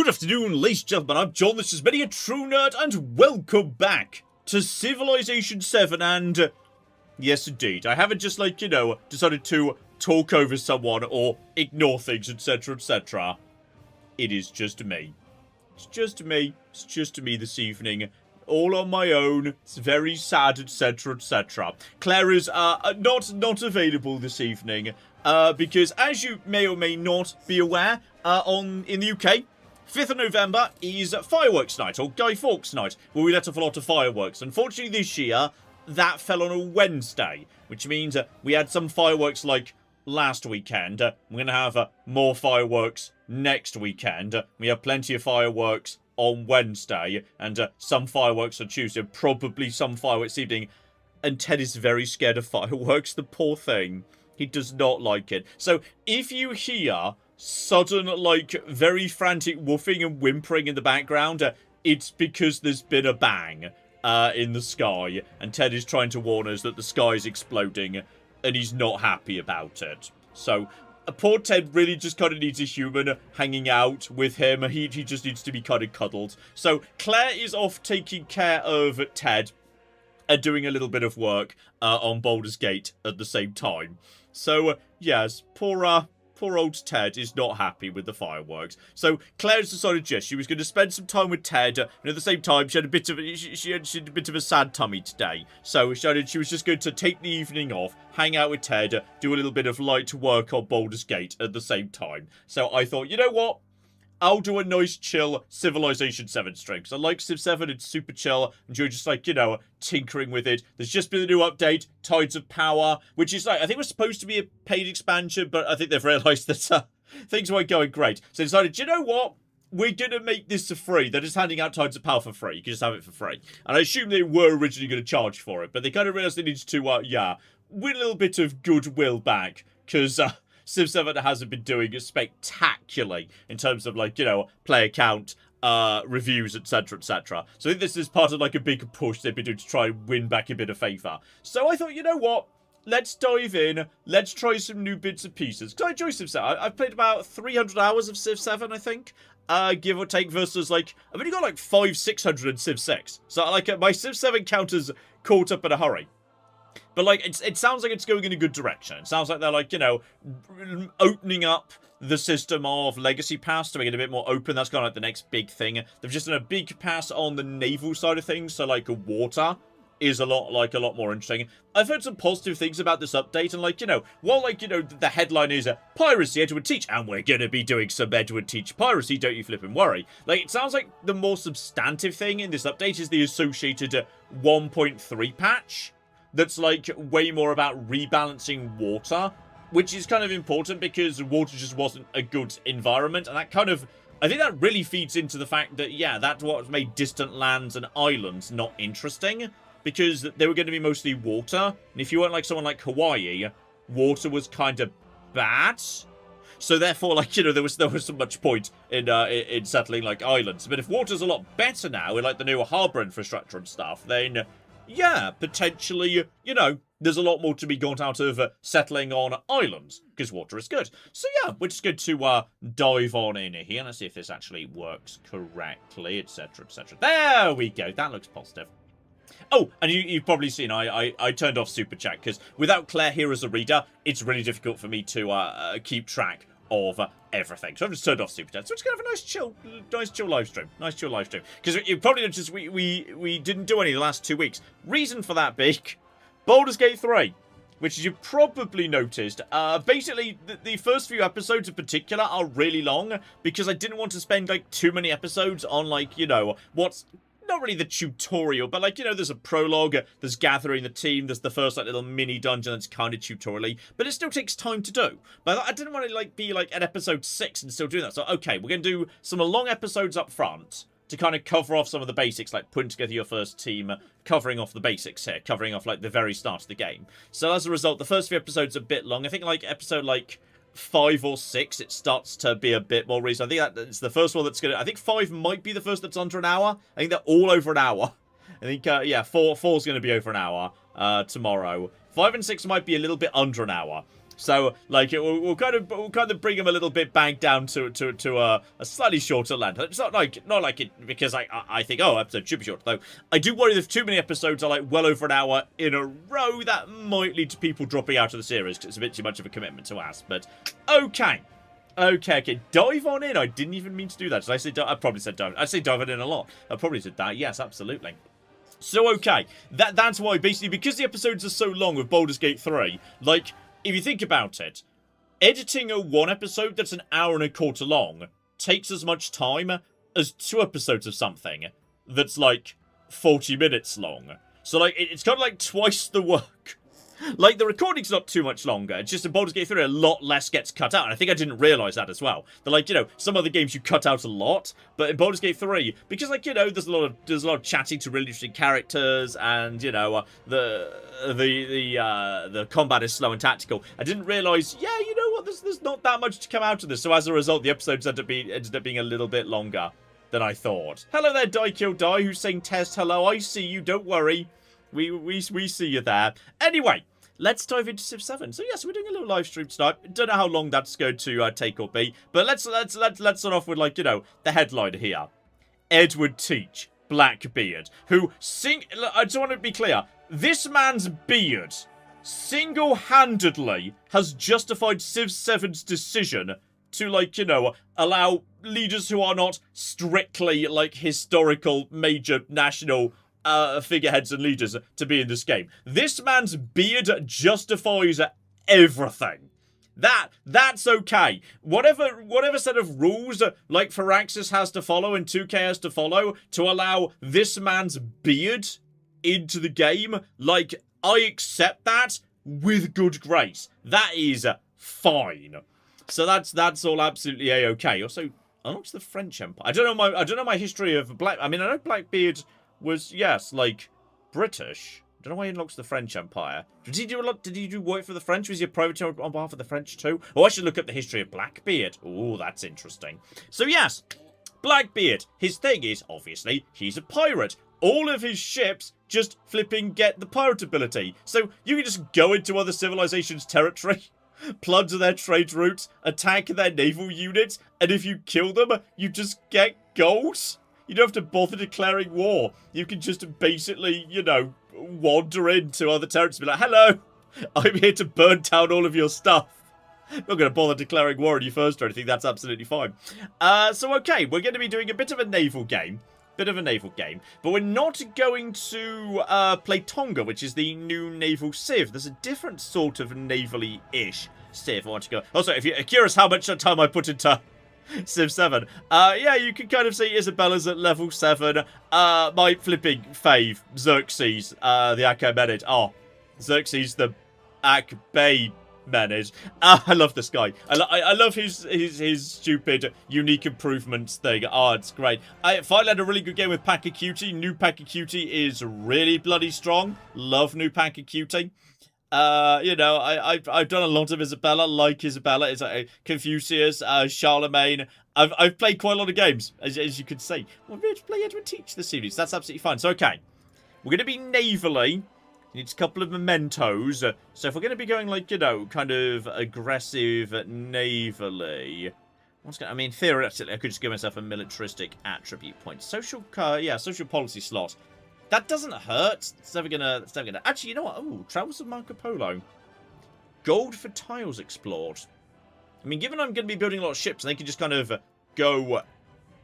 Good afternoon, ladies and gentlemen, I'm John, this is Many a True Nerd, and welcome back to Civilization VII, and yes indeed, I haven't just decided to talk over someone or ignore things, etc, etc. It is just me. It's just me this evening, all on my own. It's very sad, etc, etc. Claire is not available this evening, because as you may or may not be aware, in the UK, 5th of November is fireworks night, or Guy Fawkes night, where we let off a lot of fireworks. Unfortunately this year, that fell on a Wednesday, which means we had some fireworks like last weekend. We're going to have more fireworks next weekend. We have plenty of fireworks on Wednesday, and some fireworks on Tuesday, probably some fireworks this evening. And Ted is very scared of fireworks, the poor thing. He does not like it. So if you hear sudden, very frantic woofing and whimpering in the background, it's because there's been a bang in the sky, and Ted is trying to warn us that the sky is exploding, and he's not happy about it. So, poor Ted really just kind of needs a human hanging out with him. He just needs to be kind of cuddled. So, Claire is off taking care of Ted and doing a little bit of work on Baldur's Gate at the same time. So, yes, poor old Ted is not happy with the fireworks. So Claire's decided, yes, she was going to spend some time with Ted, and at the same time, she had a bit of a sad tummy today. So she was just going to take the evening off, hang out with Ted, do a little bit of light work on Baldur's Gate at the same time. So I thought, you know what? I'll do a nice chill Civilization 7 stream, because I like Civ 7, it's super chill, and you're just tinkering with it. There's just been a new update, Tides of Power, which is I think it was supposed to be a paid expansion, but I think they've realised that things weren't going great. So they decided, you know what? We're going to make this for free. They're just handing out Tides of Power for free. You can just have it for free. And I assume they were originally going to charge for it, but they kind of realised they needed to, win a little bit of goodwill back, because, Civ 7 hasn't been doing spectacularly in terms of, player count, reviews, etc, etc. So I think this is part of, a big push they've been doing to try and win back a bit of favour. So I thought, you know what? Let's dive in. Let's try some new bits and pieces. Because I enjoy Civ 7. I've played about 300 hours of Civ 7, I think. Give or take, versus, I've only got, 500-600 in Civ 6. So, my Civ 7 count is caught up in a hurry. But, it sounds like it's going in a good direction. It sounds like they're, opening up the system of Legacy Pass to make it a bit more open. That's kind of, the next big thing. They've just done a big pass on the naval side of things. So, water is a lot more interesting. I've heard some positive things about this update. And, while, the headline is, Piracy, Edward Teach. And we're going to be doing some Edward Teach Piracy. Don't you flippin' worry. It sounds like the more substantive thing in this update is the associated 1.3 patch. That's, way more about rebalancing water, which is kind of important because water just wasn't a good environment. And that kind of, I think that really feeds into the fact that, yeah, that's what made distant lands and islands not interesting, because they were going to be mostly water. And if you weren't someone like Hawaii, water was kind of bad. So therefore, there was so much point in settling, islands. But if water's a lot better now, with, the new harbour infrastructure and stuff, then, yeah, potentially, there's a lot more to be got out of settling on islands, because water is good. So yeah, we're just going to dive on in here. Let's see if this actually works correctly, etc, etc. There we go. That looks positive. Oh, and you've probably seen I turned off Super Chat, because without Claire here as a reader, it's really difficult for me to keep track of everything. So I've just turned off Super Chat. So it's kind of a nice chill live stream. Nice chill live stream. Because you probably noticed we didn't do any the last 2 weeks. Reason for that being Baldur's Gate 3, which as you probably noticed, basically the first few episodes in particular are really long, because I didn't want to spend too many episodes on what's not really the tutorial, but there's a prologue, there's gathering the team, there's the first little mini dungeon that's kind of tutorially, but it still takes time to do. But I didn't want to be at episode 6 and still do that. So okay, we're going to do some long episodes up front to kind of cover off some of the basics, putting together your first team, covering off the basics here, covering off the very start of the game. So as a result, the first few episodes are a bit long. I think episode 5 or 6, it starts to be a bit more reasonable. I think it's the first one that's going to, I think 5 might be the first that's under an hour. I think they're all over an hour. I think, yeah, 4's going to be over an hour tomorrow. 5 and 6 might be a little bit under an hour. So, like, we'll kind of bring him a little bit back down to a slightly shorter length. It's not like it because I think, oh, episode should be short. Though I do worry that if too many episodes are like well over an hour in a row, that might lead to people dropping out of the series because it's a bit too much of a commitment to ask. But okay. Okay, dive on in. I didn't even mean to do that. Did I say I probably said dive. I say dive on in a lot. I probably said that. Yes, absolutely. So, okay. That's why, basically, because the episodes are so long with Baldur's Gate 3, like, if you think about it, editing a one episode that's an hour and a quarter long takes as much time as 2 episodes of something that's, like, 40 minutes long. So, like, it's kind of like twice the work. Like, the recording's not too much longer. It's just in Baldur's Gate 3, a lot less gets cut out. And I think I didn't realise that as well. That, like, you know, some other games you cut out a lot. But in Baldur's Gate 3, because, like, you know, there's a lot of chatting to really interesting characters. And, you know, the combat is slow and tactical. I didn't realise, yeah, you know what, there's not that much to come out of this. So as a result, the episodes ended up being a little bit longer than I thought. Hello there, Die Kill Die, who's saying test hello. I see you, don't worry. We see you there. Anyway, let's dive into Civ 7. So yes, we're doing a little live stream tonight. Don't know how long that's going to take or be, but let's start off with, like, you know, the headline here. Edward Teach, Blackbeard, who I just want to be clear. This man's beard single-handedly has justified Civ 7's decision to, like, you know, allow leaders who are not strictly, like, historical major national figureheads and leaders to be in this game. This man's beard justifies everything. That's okay. Whatever set of rules like Firaxis has to follow and 2K has to follow to allow this man's beard into the game, like, I accept that with good grace. That is fine. So that's all absolutely a-okay. Also, amongst the French Empire, I don't know my history of I mean, I know Blackbeard was, yes, like, British. I don't know why he unlocks the French Empire. Did he do work for the French? Was he a privateer on behalf of the French too? Oh, I should look up the history of Blackbeard. Oh, that's interesting. So yes, Blackbeard. His thing is, obviously, he's a pirate. All of his ships just flipping get the pirate ability. So you can just go into other civilizations' territory, plunder their trade routes, attack their naval units, and if you kill them, you just get gold. You don't have to bother declaring war. You can just basically, you know, wander into other territories and be like, hello, I'm here to burn down all of your stuff. I'm not going to bother declaring war on you first or anything. That's absolutely fine. So, okay, we're going to be doing a bit of a naval game. But we're not going to play Tonga, which is the new naval civ. There's a different sort of navally-ish civ I want to go. Also, if you're curious how much time I put into Civ 7. Yeah, you can kind of see Isabella's at level 7. My flipping fave, Xerxes, the Achaemenid. Oh, Xerxes the Achaemenid. I love this guy. I love his stupid unique improvements thing. Oh, it's great. I finally had a really good game with Pakacuti. New Pakacuti is really bloody strong. Love new Pakacuti. You know, I've done a lot of Isabella, like Isabella. It's Confucius, Charlemagne. I've played quite a lot of games, as you can see. Well, we're going to play Edward Teach this series. That's absolutely fine. So, okay. We're going to be navally. It's a couple of mementos. So, if we're going to be going, like, you know, kind of aggressive navally. I mean, theoretically, I could just give myself a militaristic attribute point. Social policy slot. That doesn't hurt. It's never gonna. Actually, you know what? Oh, Travels of Marco Polo. Gold for tiles explored. I mean, given I'm going to be building a lot of ships, and they can just kind of go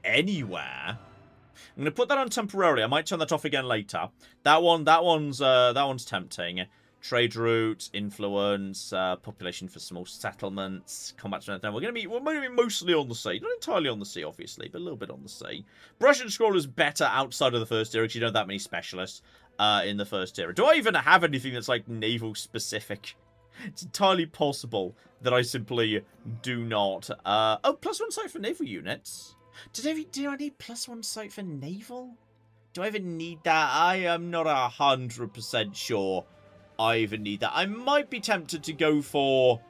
anywhere. I'm going to put that on temporarily. I might turn that off again later. That one's tempting. Trade routes, influence, population for small settlements, combat. We're going to be mostly on the sea, not entirely on the sea, obviously, but a little bit on the sea. Brush and Scroll is better outside of the first era because you don't have that many specialists in the first era. Do I even have anything that's like naval specific? It's entirely possible that I simply do not. Oh, +1 sight for naval units. Do I need +1 sight for naval? Do I even need that? I am not 100% sure. I even need that. I might be tempted to go for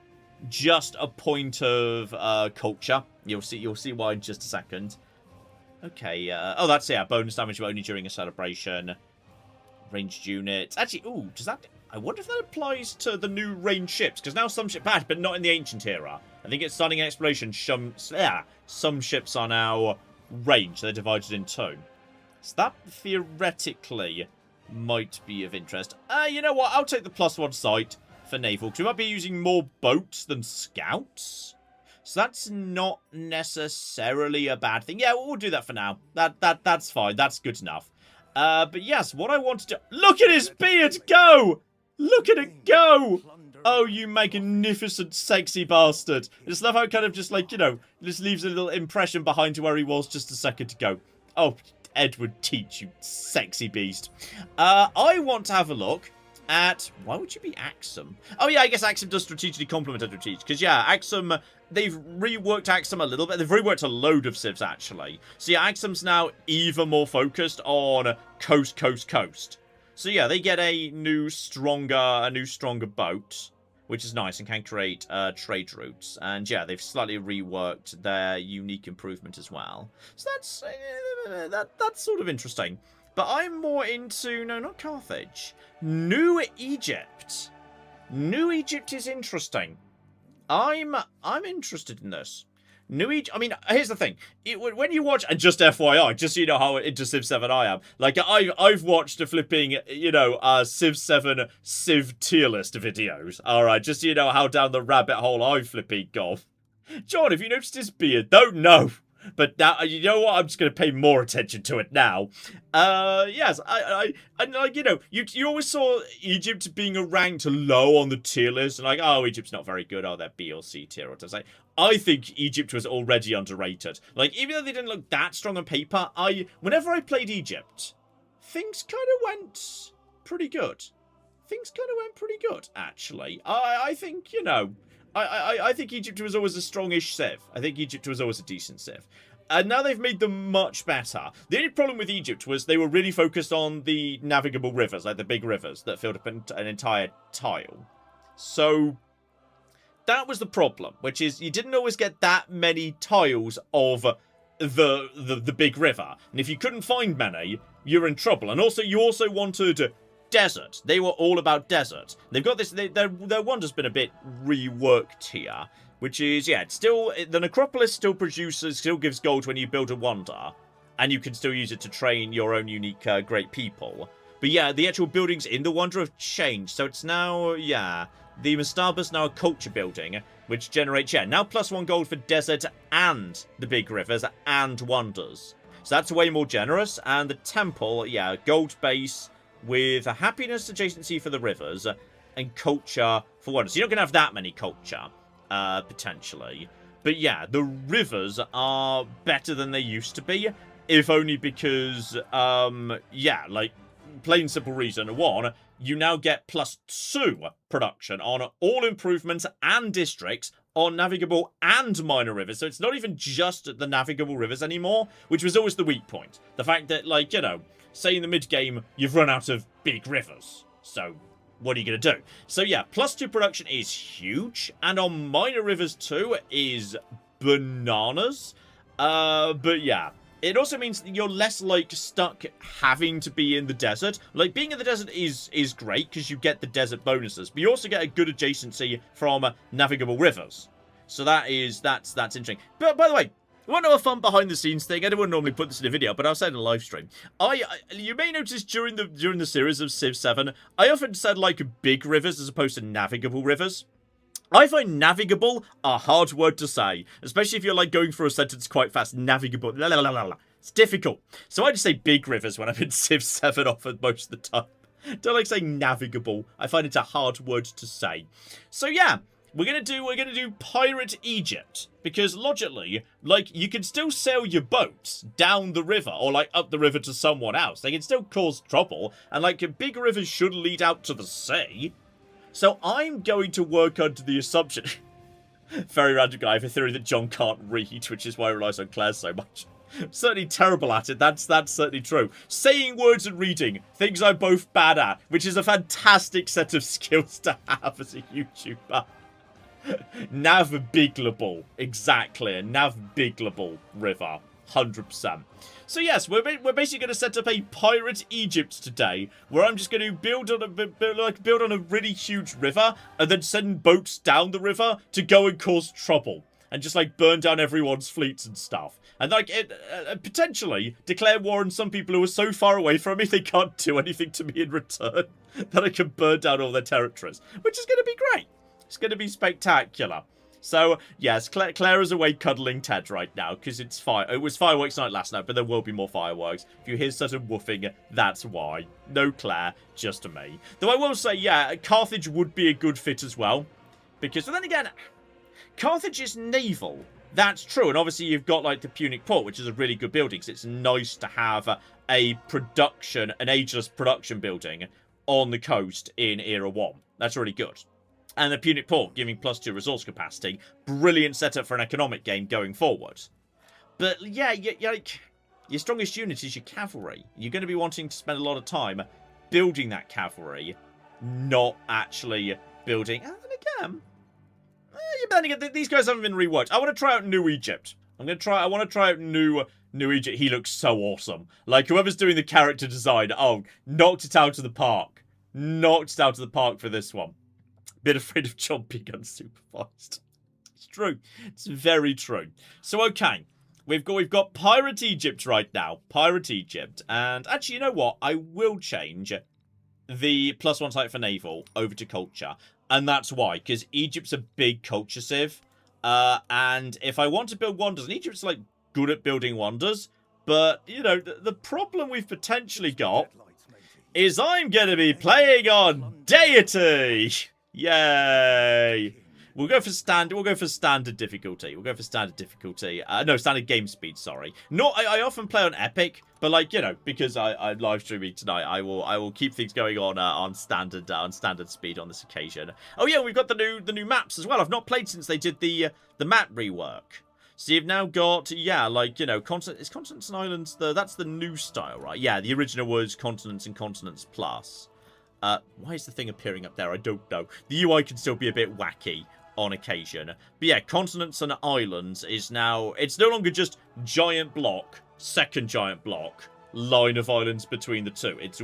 just a point of culture. You'll see why in just a second. Okay. Oh, that's bonus damage only during a celebration. Ranged units. Actually, ooh, does that? I wonder if that applies to the new range ships, because now some ships bad, but not in the ancient era. I think it's starting exploration. Some ships are now range. They're divided in two. So that theoretically might be of interest. You know what? I'll take the +1 sight for naval, because we might be using more boats than scouts. So that's not necessarily a bad thing. Yeah, we'll do that for now. That's fine. That's good enough. But yes, what I wanted to... Look at his beard go! Look at it go! Oh, you magnificent, sexy bastard. I just love how it kind of just, like, you know, just leaves a little impression behind to where he was just a second ago. Oh, Edward Teach, you sexy beast. I want to have a look at... Why would you be Axum? Oh, yeah, I guess Axum does strategically complement Edward Teach. Because, yeah, Axum... They've reworked Axum a little bit. They've reworked a load of civs, actually. So, yeah, Axum's now even more focused on coast, coast, coast. So, yeah, they get a new, stronger boat, which is nice and can create trade routes. And, yeah, they've slightly reworked their unique improvement as well. So, that's sort of interesting. But I'm more into... No, not Carthage. New Egypt. New Egypt is interesting. I'm interested in this. New Egypt. I mean, here's the thing. When you watch, and just FYI, just so you know how into Civ 7 I am. Like, I've watched a flipping, you know, Civ 7 Civ tier list videos. Alright, just so you know how down the rabbit hole I've flipping gone. John, have you noticed his beard? Don't know. But now, you know what? I'm just going to pay more attention to it now. Yes, I like, you know, you always saw Egypt being ranked low on the tier list. And like, oh, Egypt's not very good. Oh, they're B or C tier. Or something. I think Egypt was already underrated. Like, even though they didn't look that strong on paper, whenever I played Egypt, things kind of went pretty good. Actually. I think, you know... I think Egypt was always a strongish civ. I think Egypt was always a decent civ. And now they've made them much better. The only problem with Egypt was they were really focused on the navigable rivers, like the big rivers that filled up an entire tile. So that was the problem, which is you didn't always get that many tiles of the big river. And if you couldn't find many, you're in trouble. And also, you also wanted... desert. They were all about desert. They've got this... Their wonder's been a bit reworked here. Which is, yeah, it's still... The necropolis still gives gold when you build a wonder. And you can still use it to train your own unique great people. But yeah, the actual buildings in the wonder have changed. So it's now, yeah... The Mastaba's now a culture building. Which generates, yeah, now +1 gold for desert and the big rivers and wonders. So that's way more generous. And the temple, yeah, gold base... with a happiness adjacency for the rivers and culture for wonders. You're not going to have that many culture, potentially. But yeah, the rivers are better than they used to be, if only because, yeah, like, plain simple reason. One, you now get +2 production on all improvements and districts on navigable and minor rivers. So it's not even just the navigable rivers anymore, which was always the weak point. The fact that, like, you know... Say in the mid-game, you've run out of big rivers. So, what are you going to do? So, yeah, +2 production is huge. And on minor rivers, too, is bananas. But, yeah. It also means that you're less, like, stuck having to be in the desert. Like, being in the desert is great, because you get the desert bonuses. But you also get a good adjacency from navigable rivers. So that's interesting. But, by the way... You want to know a fun behind-the-scenes thing? I don't normally put this in a video, but I'll say it in a live stream. You may notice during the series of Civ 7, I often said, like, big rivers as opposed to navigable rivers. I find navigable a hard word to say, especially if you're, like, going through a sentence quite fast. Navigable. La, la, la, la, la. It's difficult. So I just say big rivers when I'm in Civ 7 often most of the time. Don't like saying navigable. I find it a hard word to say. So, yeah. We're gonna do Pirate Egypt, because logically, like, you can still sail your boats down the river, or like up the river to someone else. They can still cause trouble, and like big rivers should lead out to the sea. So I'm going to work under the assumption, very random guy, I have a theory that John can't read, which is why he relies on Claire so much. I'm certainly terrible at it, that's certainly true. Saying words and reading, things I'm both bad at, which is a fantastic set of skills to have as a YouTuber. Navigable, exactly, a navigable river, 100%. So yes, we're basically going to set up a pirate Egypt today, where I'm just going to build on a really huge river, and then send boats down the river to go and cause trouble, and just like burn down everyone's fleets and stuff, and like potentially declare war on some people who are so far away from me they can't do anything to me in return that I can burn down all their territories, which is going to be great. It's going to be spectacular. So, yes, Claire is away cuddling Ted right now, because it was fireworks night last night, but there will be more fireworks. If you hear sudden woofing, that's why. No Claire, just me. Though I will say, yeah, Carthage would be a good fit as well, because, but then again, Carthage is naval. That's true, and obviously you've got, like, the Punic Port, which is a really good building, so it's nice to have an ageless production building on the coast in Era 1. That's really good. And the Punic Port giving +2 resource capacity. Brilliant setup for an economic game going forward. But yeah, like, your strongest unit is your cavalry. You're going to be wanting to spend a lot of time building that cavalry, not actually building. And again, these guys haven't been reworked. I want to try out New Egypt. I want to try out New Egypt. He looks so awesome. Like, whoever's doing the character design, oh, knocked it out of the park. Knocked it out of the park for this one. Bit afraid of John being unsupervised. It's true. It's very true. So, okay. We've got Pirate Egypt right now. Pirate Egypt. And actually, you know what? I will change the +1 site for naval over to culture. And that's why. Because Egypt's a big culture civ. And if I want to build wonders, and Egypt's, like, good at building wonders. But, you know, the problem we've potentially got is I'm going to be playing on deity. Yay! We'll go for standard difficulty. No, standard game speed, sorry. I often play on epic, but like, you know, because I'm live streaming tonight, I will keep things going on standard speed on this occasion. Oh yeah, we've got the new maps as well. I've not played since they did the map rework. So you've now got, yeah, like, you know, Continents and Islands, that's the new style, right? Yeah, the original was Continents and Continents Plus. Why is the thing appearing up there? I don't know. The UI can still be a bit wacky on occasion. But yeah, Continents and Islands is now... It's no longer just giant block, second giant block, line of islands between the two. It's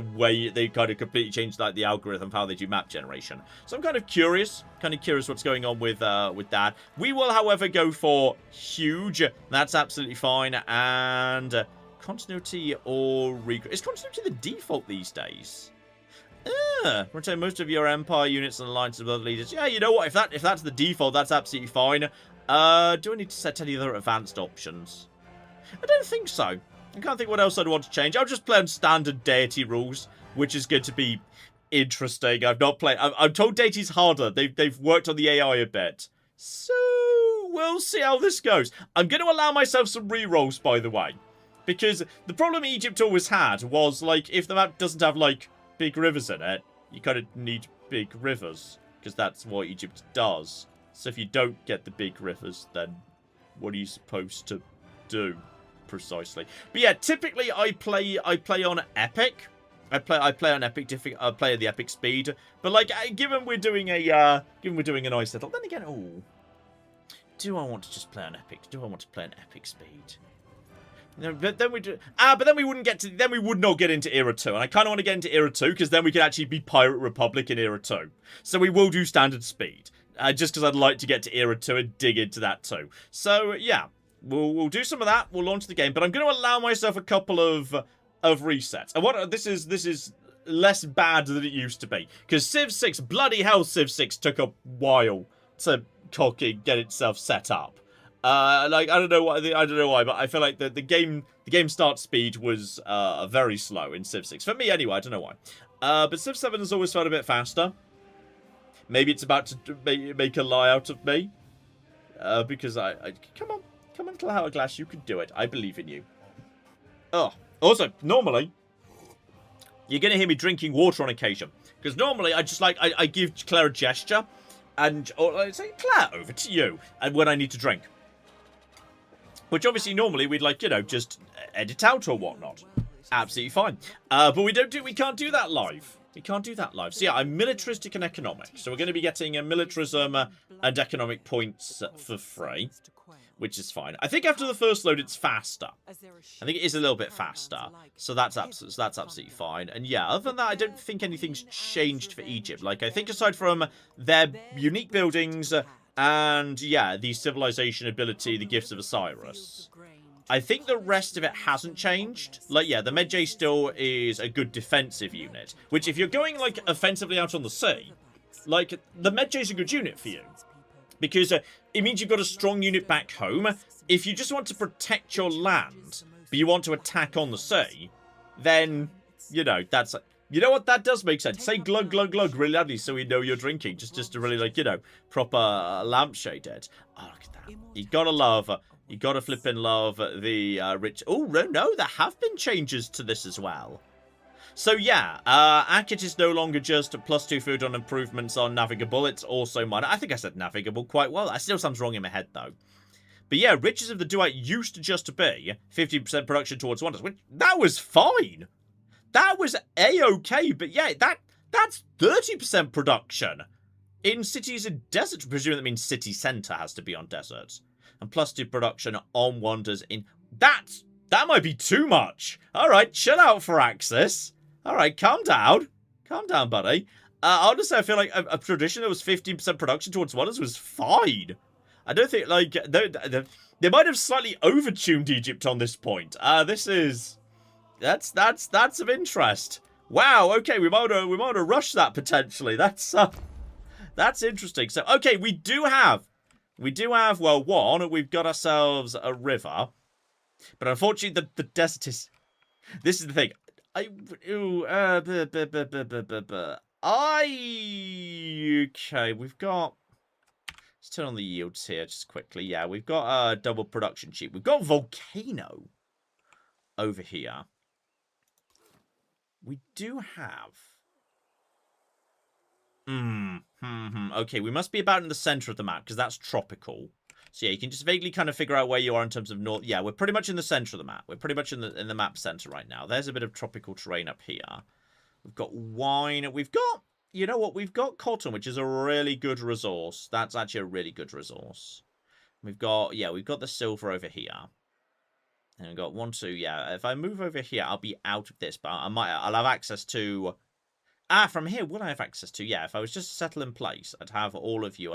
they kind of completely changed like the algorithm of how they do map generation. So I'm kind of curious what's going on with that. We will, however, go for huge. That's absolutely fine. And continuity or... Is continuity the default these days? Retain most of your empire units and alliances with other leaders. Yeah, you know what? If that's the default, that's absolutely fine. Do I need to set any other advanced options? I don't think so. I can't think what else I'd want to change. I'll just play on standard deity rules, which is going to be interesting. I've not played. I'm told deity's harder. They've worked on the AI a bit, so we'll see how this goes. I'm going to allow myself some rerolls, by the way, because the problem Egypt always had was like if the map doesn't have like big rivers in it, you kind of need big rivers, because that's what Egypt does. So if you don't get the big rivers, then what are you supposed to do precisely? But yeah, typically I play on epic. I play on epic. I play at the epic speed. But like, given we're doing a nice settle, then again, oh, do I want to just play on epic? Do I want to play on epic speed? No, but then we do. But then we wouldn't get to. Then we would not get into Era 2, and I kind of want to get into Era 2 because then we could actually be Pirate Republic in Era 2. So we will do standard speed, just because I'd like to get to Era 2 and dig into that too. So yeah, we'll do some of that. We'll launch the game, but I'm going to allow myself a couple of resets. And what this is less bad than it used to be, because Civ 6, bloody hell, Civ 6 took a while to get itself set up. Like I don't know why, but I feel like the game start speed was very slow in Civ 6 for me anyway. I don't know why, but Civ 7 has always felt a bit faster. Maybe it's about to make a lie out of me, because I come on, little hourglass, you can do it. I believe in you. Oh, also normally you're gonna hear me drinking water on occasion, because normally I give Claire a gesture, or I say, Claire, over to you, and when I need to drink. Which obviously normally we'd just edit out or whatnot. Absolutely fine. But we can't do that live. We can't do that live. So yeah, I'm militaristic and economic. So we're going to be getting militarism and economic points for free. which is fine. I think after the first load, it's faster. I think it is a little bit faster, so that's absolutely fine. And yeah, other than that, I don't think anything's changed for Egypt. Like, I think aside from their unique buildings and, yeah, the civilization ability, the gifts of Osiris, I think the rest of it hasn't changed. Like, yeah, the Medjay still is a good defensive unit, which if you're going, like, offensively out on the sea, like, the Medjay's a good unit for you. Because it means you've got a strong unit back home. If you just want to protect your land, but you want to attack on the sea, then, you know, that's... You know what? That does make sense. Say glug, glug, glug really loudly so we know you're drinking. Just to really, like, you know, proper lampshade it. Oh, look at that. You gotta love... You gotta flip and love the rich... Oh, no, there have been changes to this as well. So yeah, Akit is no longer just +2 food on improvements on navigable, it's also minor. I think I said navigable quite well. That still sounds wrong in my head though. But yeah, Riches of the Duat used to just be 50% production towards wonders, which that was fine. That was a-okay, but yeah, that's 30% production in cities and deserts. Presuming that means city centre has to be on deserts. And +2 production on wonders in... That might be too much. Alright, chill out, Firaxis. Alright, calm down. Calm down, buddy. Honestly, I feel like a tradition that was 15% production towards wonders was fine. I don't think, like, they might have slightly overtuned Egypt on this point. This is... That's of interest. Wow, okay, we might have rushed that potentially. That's interesting. So, okay, we do have, well, one, we've got ourselves a river. But unfortunately, the desert is... This is the thing. Okay, we've got... Let's turn on the yields here just quickly. Yeah, we've got a double production sheet. We've got volcano over here. We do have... Okay, we must be about in the center of the map because that's tropical. So yeah, you can just vaguely kind of figure out where you are in terms of north. Yeah, we're pretty much in the center of the map. We're pretty much in the map center right now. There's a bit of tropical terrain up here. We've got wine. We've got, you know what? We've got cotton, which is a really good resource. That's actually a really good resource. We've got, yeah, we've got the silver over here. And we've got 1, 2, yeah. If I move over here, I'll be out of this, but I'll have access to... from here, will I have access to? Yeah, if I was just to settle in place, I'd have all of you.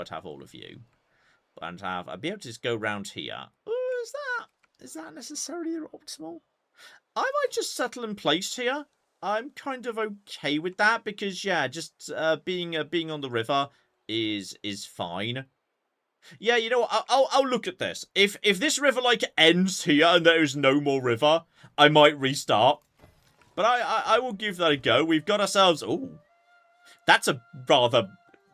And I'd be able to just go round here. Ooh, is that necessarily optimal? I might just settle in place here. I'm kind of okay with that because yeah, just being on the river is fine. Yeah, you know what? I'll look at this. If this river like ends here and there is no more river, I might restart. But I will give that a go. We've got ourselves... Ooh, that's a rather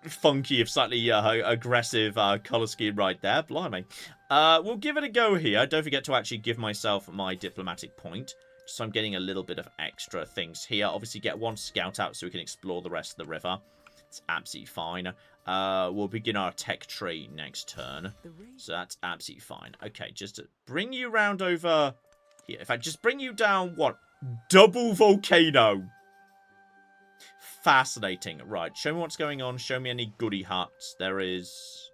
funky, if slightly aggressive colour scheme right there. Blimey. We'll give it a go here. Don't forget to actually give myself my diplomatic point. So I'm getting a little bit of extra things here. Obviously get 1 scout out so we can explore the rest of the river. It's absolutely fine. We'll begin our tech tree next turn. So that's absolutely fine. Okay, just to bring you round over here. In fact, just bring you down, what? Double volcano. Fascinating. Right, show me what's going on. Show me any goody huts. There is...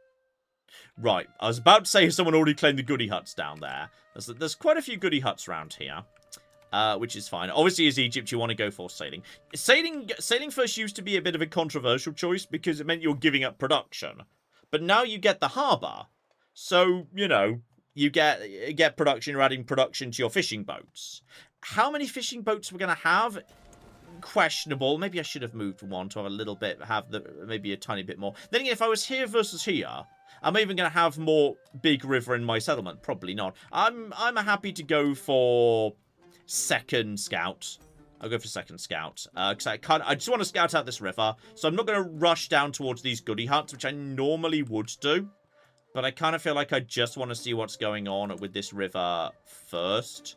Right, I was about to say someone already claimed the goody huts down there. There's quite a few goody huts around here. Which is fine. Obviously, as Egypt, you want to go for sailing. Sailing first used to be a bit of a controversial choice because it meant you're giving up production. But now you get the harbour. So, you know, you get production. You're adding production to your fishing boats. How many fishing boats we're going to have? Questionable. Maybe I should have moved 1 to have a little bit, maybe a tiny bit more. Then again, if I was here versus here, am I even going to have more big river in my settlement? Probably not. I'm happy to go for... second scout. I'll go for second scout. Because I just want to scout out this river. So I'm not going to rush down towards these goody huts, which I normally would do. But I kind of feel like I just want to see what's going on with this river first.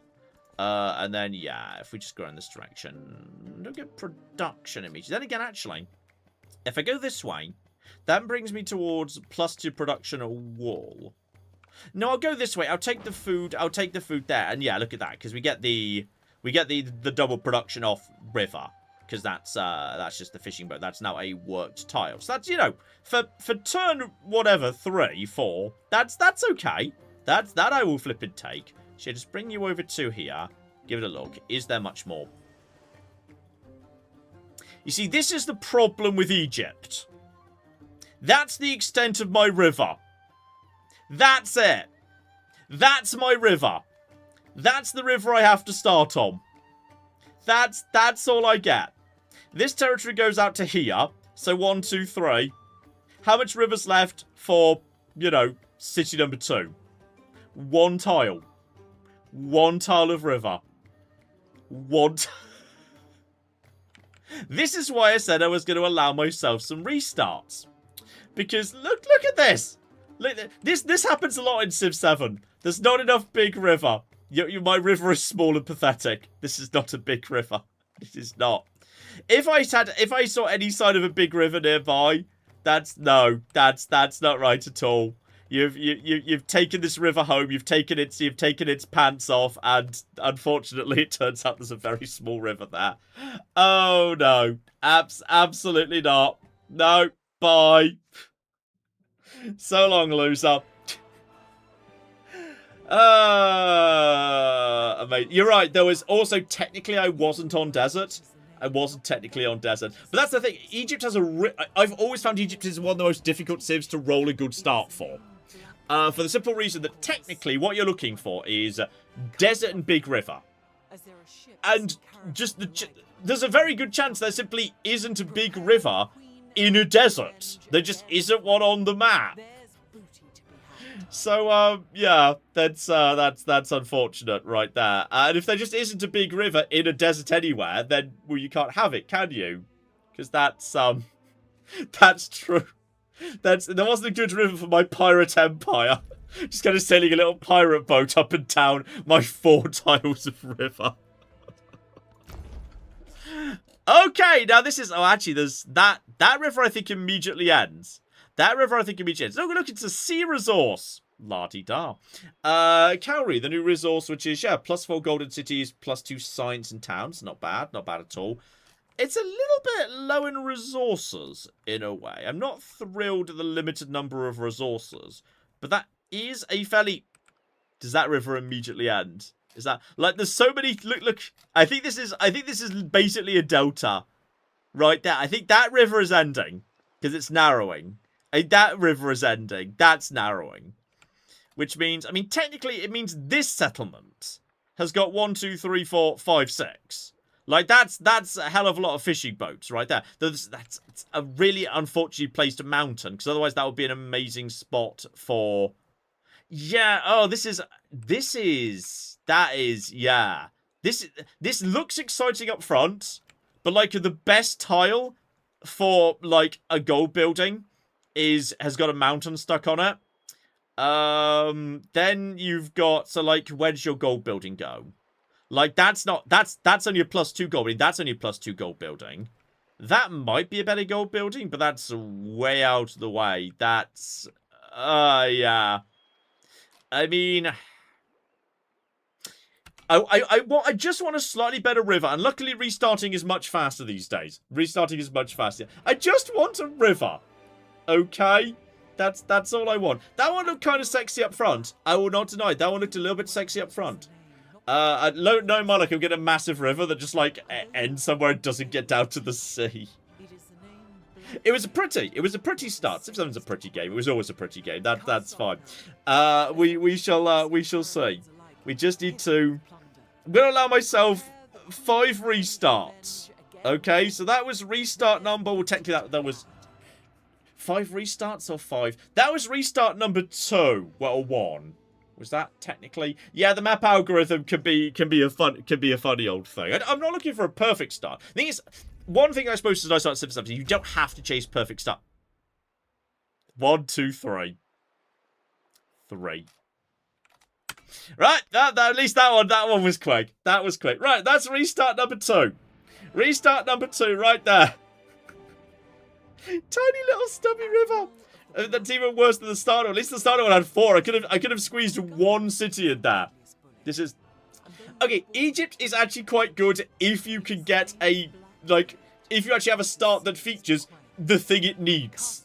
And then, yeah, if we just go in this direction, don't get production immediately. Then again, actually, if I go this way, that brings me towards +2 production wall. No, I'll go this way. I'll take the food. I'll take the food there. And yeah, look at that, because we get the double production off river, because that's just the fishing boat. That's now a worked tile. So that's, you know, for turn whatever 3, 4. That's okay. That I will flip and take. So just bring you over to here. Give it a look. Is there much more? You see, this is the problem with Egypt. That's the extent of my river. That's it. That's my river. That's the river I have to start on. That's all I get. This territory goes out to here. So 1, 2, 3. How much river's left for, you know, city number 2? 1 tile. 1 tile of river. 1 This is why I said I was going to allow myself some restarts. Because look at this. Look, this happens a lot in Civ 7. There's not enough big river. My river is small and pathetic. This is not a big river. It is not. If I saw any sign of a big river nearby, that's not right at all. You've taken this river home. You've taken its pants off, and unfortunately, it turns out there's a very small river there. Oh no, absolutely not. No, bye. So long, loser. Mate, you're right. There was also technically I wasn't on desert. I wasn't technically on desert. But that's the thing. Egypt has I've always found Egypt is one of the most difficult civs to roll a good start for. For the simple reason that technically what you're looking for is desert and big river. And just there's a very good chance there simply isn't a big river in a desert. There just isn't one on the map. So, yeah, that's unfortunate right there. And if there just isn't a big river in a desert anywhere, then, well, you can't have it, can you? Because that's true. There wasn't a good river for my pirate empire. Just kind of sailing a little pirate boat up and down my 4 tiles of river. Okay, now this is... Oh, actually, there's... That river, I think, immediately ends. That river, I think, immediately ends. Oh, look, it's a sea resource. La-di-da. Cowrie, the new resource, which is, yeah, +4 golden cities, +2 science and towns. Not bad. Not bad at all. It's a little bit low in resources, in a way. I'm not thrilled at the limited number of resources. But that is a fairly... Does that river immediately end? Is that... Like, there's so many... Look. I think this is basically a delta. Right there. I think that river is ending. Because it's narrowing. That river is ending. That's narrowing. Which means... I mean, technically, it means this settlement has got 1, 2, 3, 4, 5, 6. Like, that's a hell of a lot of fishing boats right there. That's a really unfortunately placed mountain. Because otherwise that would be an amazing spot for... Yeah, oh, yeah. This looks exciting up front. But, like, the best tile for, like, a gold building has got a mountain stuck on it. Then you've got... So, like, where does your gold building go? Like, that's only a +2 gold building. That's only a +2 gold building. That might be a better gold building, but that's way out of the way. That's... yeah. I mean... I just want a slightly better river, and luckily restarting is much faster these days. Restarting is much faster. I just want a river. Okay? That's all I want. That one looked kind of sexy up front. I will not deny. That one looked a little bit sexy up front. No, Moloch, I'm getting a massive river that just, like, ends somewhere and doesn't get down to the sea. It was a pretty start. Civ 7's a pretty game. It was always a pretty game. That's fine. We shall see. We just need to... I'm going to allow myself 5 restarts. Okay, so that was restart number... Well, technically that was... 5 restarts or 5? That was restart number 2. Well, 1. Was that technically... Yeah, the map algorithm can be a funny old thing. I'm not looking for a perfect start. The thing is, one thing I suppose is I start Civ 7, you don't have to chase perfect start. 1, 2, 3. 3. Right, at least that one was quick. That was quick. Right, that's restart number 2. Restart number 2 right there. Tiny little stubby river. That's even worse than the starter. At least the starter one had 4. I could have squeezed 1 city in there. This is... Okay, Egypt is actually quite good if you can get a... Like, if you actually have a start that features the thing it needs.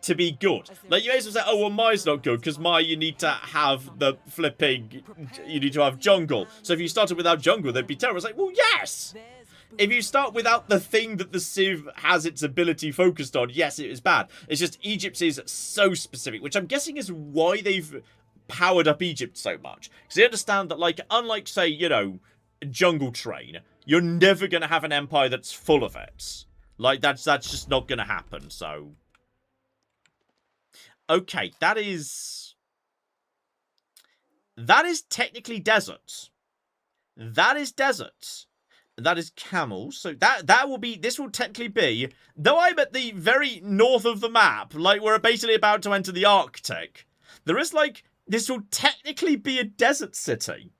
to be good. Like, you may as well say, oh, well, Maya's not good, because Maya, you need to have the flipping, you need to have jungle. So if you started without jungle, that'd be terrible. It's like, well, yes! If you start without the thing that the Civ has its ability focused on, yes, it is bad. It's just Egypt is so specific, which I'm guessing is why they've powered up Egypt so much. Because they understand that, like, unlike, say, you know, Jungle Train, you're never going to have an empire that's full of it. Like, that's just not going to happen, so... Okay, that is technically desert. That is desert. That is camels. So that will be, this will technically be, though I'm at the very north of the map, like we're basically about to enter the Arctic, there is like, this will technically be a desert city.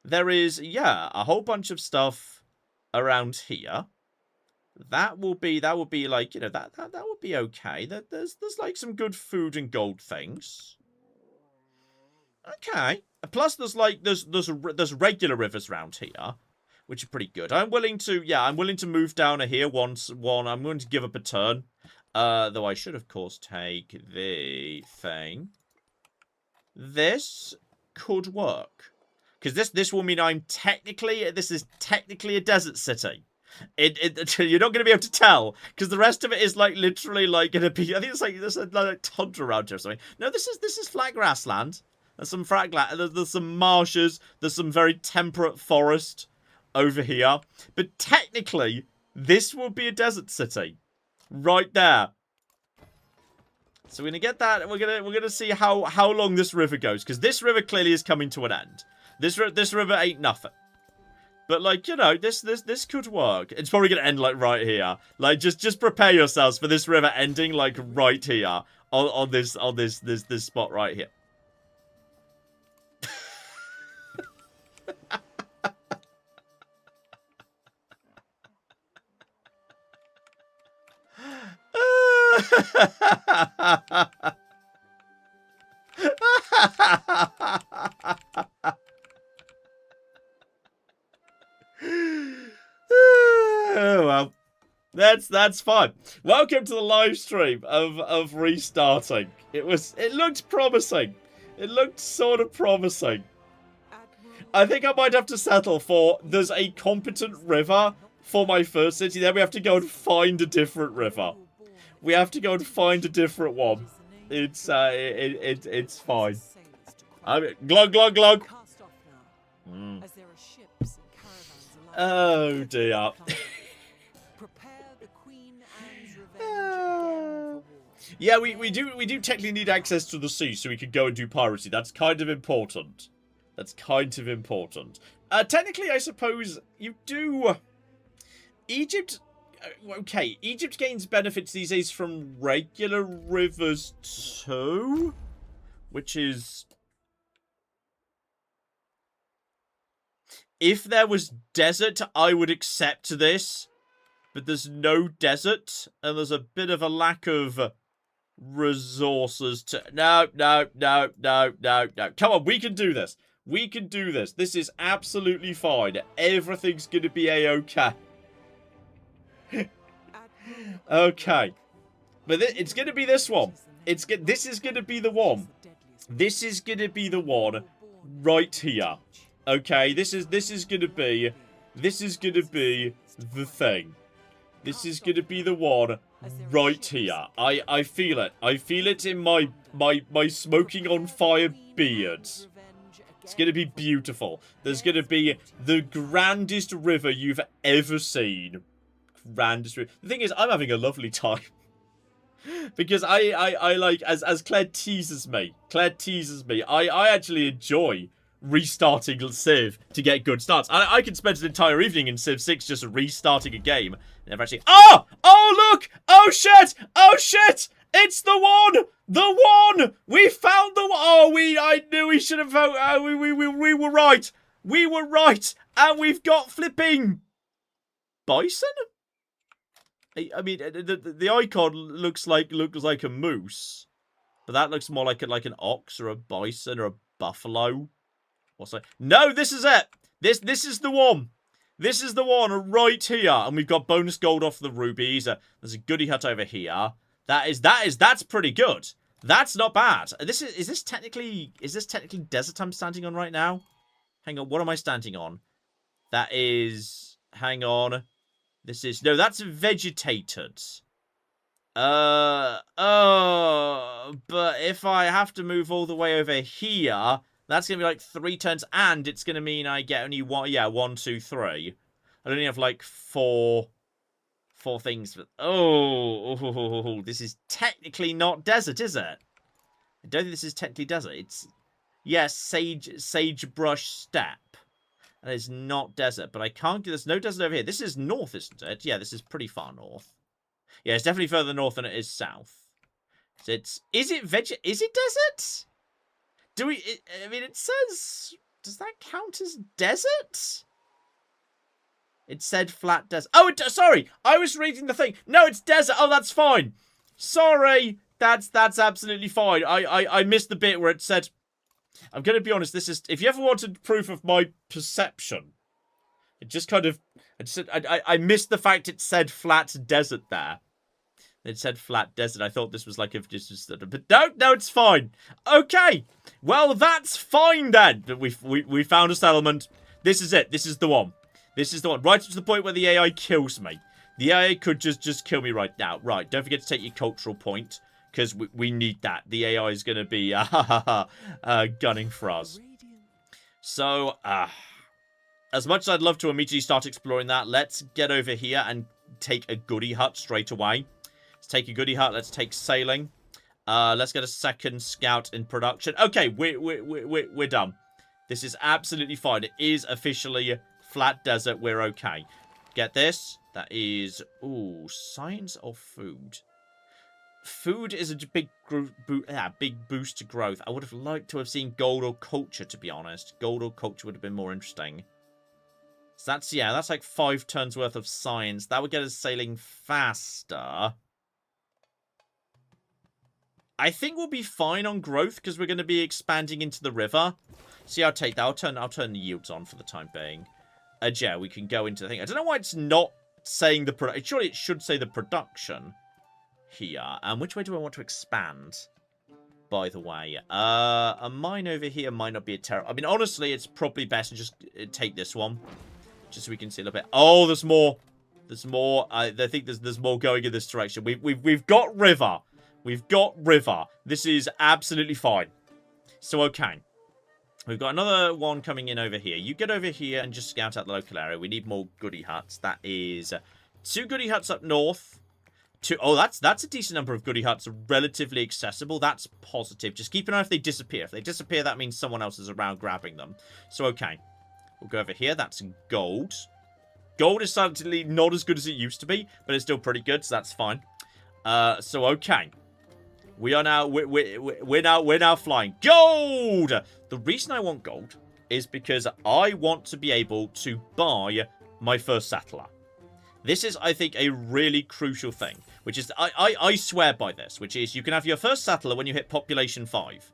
There is, yeah, a whole bunch of stuff around here. That will be like, you know, that would be okay. There's like some good food and gold things. Okay. Plus there's like, there's regular rivers around here, which are pretty good. I'm willing to move down here I'm going to give up a turn. Though I should, of course, take the thing. This could work. Because this will mean this is technically a desert city. You're not going to be able to tell, because the rest of it is like literally like going to be, I think it's like, there's like tundra around here or something. No, this is flat grassland. There's some there's some marshes, there's some very temperate forest over here, but technically this will be a desert city right there. So we're gonna get that, and we're gonna see how long this river goes, because this river clearly is coming to an end. This river ain't nothing, but like, you know, this could work. It's probably gonna end like right here. Like, just prepare yourselves for this river ending like right here on this spot right here. Oh, well, that's fine. Welcome to the live stream of restarting. It looked promising. It looked sort of promising. I think I might have to settle for there's a competent river for my first city. Then we have to go and find a different river. We have to go and find a different one. It's fine. I mean, glug glug glug. Mm. Oh dear. Yeah, we do technically need access to the sea so we can go and do piracy. That's kind of important. That's kind of important. Technically, I suppose you do. Egypt. Okay, Egypt gains benefits these days from regular rivers too, which is, if there was desert, I would accept this, but there's no desert, and there's a bit of a lack of resources to... No. Come on, we can do this. We can do this. This is absolutely fine. Everything's going to be a-okay. Okay. But it's going to be this one. This is going to be the one. This is going to be the one right here. Okay, this is going to be the thing. This is going to be the one right here. I feel it. I feel it in my smoking on fire beard. It's going to be beautiful. There's going to be the grandest river you've ever seen. Grandest river. The thing is, I'm having a lovely time. Because I like, as Claire teases me. I actually enjoy restarting Civ to get good starts. I could spend an entire evening in Civ 6 just restarting a game. Never actually... Oh! Oh, look! Oh, shit! Oh, shit! It's the one! The one! We found the one! Oh, I knew we should have voted. We were right. We were right. And we've got flipping... bison? I mean, the icon looks like a moose. But that looks more like an ox or a bison or a buffalo. What's that? No, this is it. This is the one. This is the one right here. And we've got bonus gold off the rubies. There's a goodie hut over here. That's pretty good. That's not bad. Is this technically desert I'm standing on right now? Hang on, what am I standing on? That is, hang on. No, that's vegetated. But if I have to move all the way over here, that's going to be like 3 turns, and it's going to mean I get only one, yeah, 1, 2, 3. I only have like 4 things. This is technically not desert, is it? I don't think this is technically desert. It's, yes, sagebrush steppe. And it's not desert, but I can't get, there's no desert over here. This is north, isn't it? Yeah, this is pretty far north. Yeah, it's definitely further north than it is south. So is it desert? I mean, it says, does that count as desert? It said flat desert. Oh, sorry, I was reading the thing. No, it's desert. Oh, that's fine. Sorry, that's absolutely fine. I missed the bit where it said, I'm going to be honest, this is, if you ever wanted proof of my perception, it just kind of, I missed the fact it said flat desert there. It said flat desert. I thought this was like but no, it's fine. Okay, well that's fine then. We found a settlement. This is it. This is the one. This is the one. Right up to the point where the AI kills me. The AI could just kill me right now. Right. Don't forget to take your cultural point, because we need that. The AI is going to be gunning for us. So, as much as I'd love to immediately start exploring that, let's get over here and take a goody hut straight away. Let's take a goody hut. Let's take sailing. Let's get a second scout in production. Okay, we're done. This is absolutely fine. It is officially flat desert. We're okay. Get this? That is, ooh, science of food. Food is a big boost to growth. I would have liked to have seen gold or culture, to be honest. Gold or culture would have been more interesting. So that's, yeah, that's like 5 turns worth of science. That would get us sailing faster. I think we'll be fine on growth because we're going to be expanding into the river. See, I'll take that. I'll turn the yields on for the time being. Yeah, we can go into the thing. I don't know why it's not saying the production. Surely it should say the production here. And which way do I want to expand? By the way, a mine over here might not be a terrible. I mean, honestly, it's probably best to just take this one, just so we can see a little bit. Oh, there's more. There's more. I think there's more going in this direction. We've got river. We've got river. This is absolutely fine. So okay, we've got another one coming in over here. You get over here and just scout out the local area. We need more goody huts. That is 2 goody huts up north. Oh, that's a decent number of goody huts, relatively accessible. That's positive. Just keep an eye if they disappear. If they disappear, that means someone else is around grabbing them. So, okay. We'll go over here. That's gold. Gold is certainly not as good as it used to be, but it's still pretty good, so that's fine. So, okay. We are now, we're now flying. Gold! The reason I want gold is because I want to be able to buy my first settler. This is, I think, a really crucial thing, which is, I swear by this, which is you can have your first settler when you hit population 5.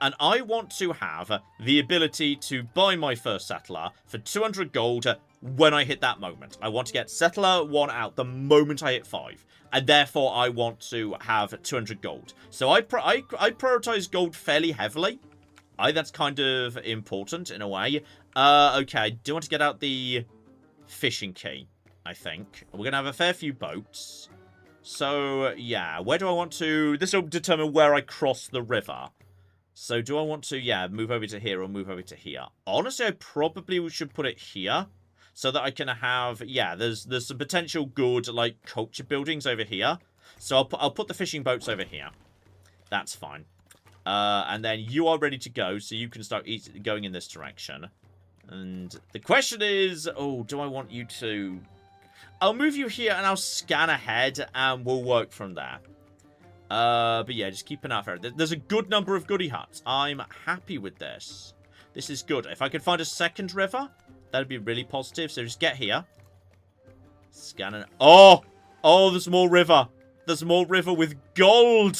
And I want to have the ability to buy my first settler for 200 gold when I hit that moment. I want to get settler 1 out the moment I hit 5. And therefore, I want to have 200 gold. So I prioritize gold fairly heavily. That's kind of important in a way. Okay, I do want to get out the fishing key, I think. We're going to have a fair few boats. So, yeah, where do I want to... This will determine where I cross the river. So, do I want to, yeah, move over to here or move over to here? Honestly, I probably should put it here. So that I can have, yeah, there's some potential good, like, culture buildings over here. So I'll put the fishing boats over here. That's fine. And then you are ready to go, so you can start going in this direction. And the question is, oh, do I want you to... I'll move you here and I'll scan ahead and we'll work from there. But yeah, just keep an eye out for it. There's a good number of goody huts. I'm happy with this. This is good. If I could find a second river, that'd be really positive. So just get here. Scan it. Oh! Oh, there's more river. There's more river with gold.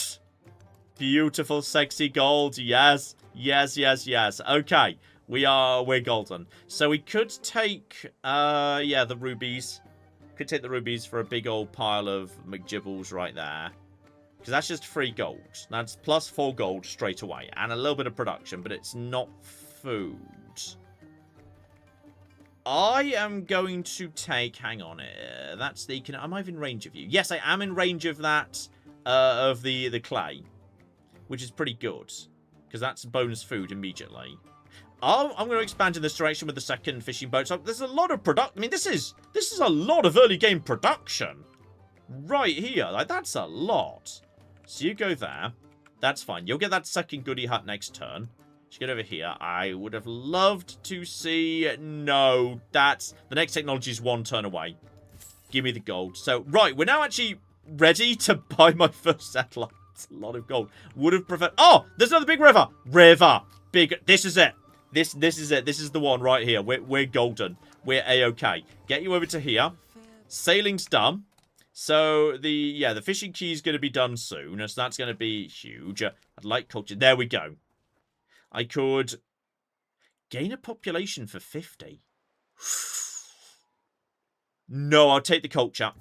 Beautiful, sexy gold. Yes. Yes, yes, yes. Okay. We're golden. So we could take, yeah, the rubies. Could take the rubies for a big old pile of McGibbles right there. Because that's just 3 gold. That's plus 4 gold straight away. And a little bit of production, but it's not food. I am going to take... Hang on. That's the... Am I in range of you? Yes, I am in range of that... of the clay. Which is pretty good. Because that's bonus food immediately. I'm going to expand in this direction with the second fishing boat. So there's a lot of production. I mean, this is a lot of early game production. Right here. Like, that's a lot. So you go there. That's fine. You'll get that second goodie hut next turn. Just get over here. I would have loved to see... No, that's... The next technology is 1 turn away. Give me the gold. So, right, we're now actually ready to buy my first satellite. It's a lot of gold. Would have preferred... Oh, there's another big river. River. Big... This is it. This is it. This is the one right here. We're golden. We're A-okay. Get you over to here. Sailing's done. So, the fishing key is going to be done soon. So, that's going to be huge. I'd like culture. There we go. I could gain a population for 50. No, I'll take the culture.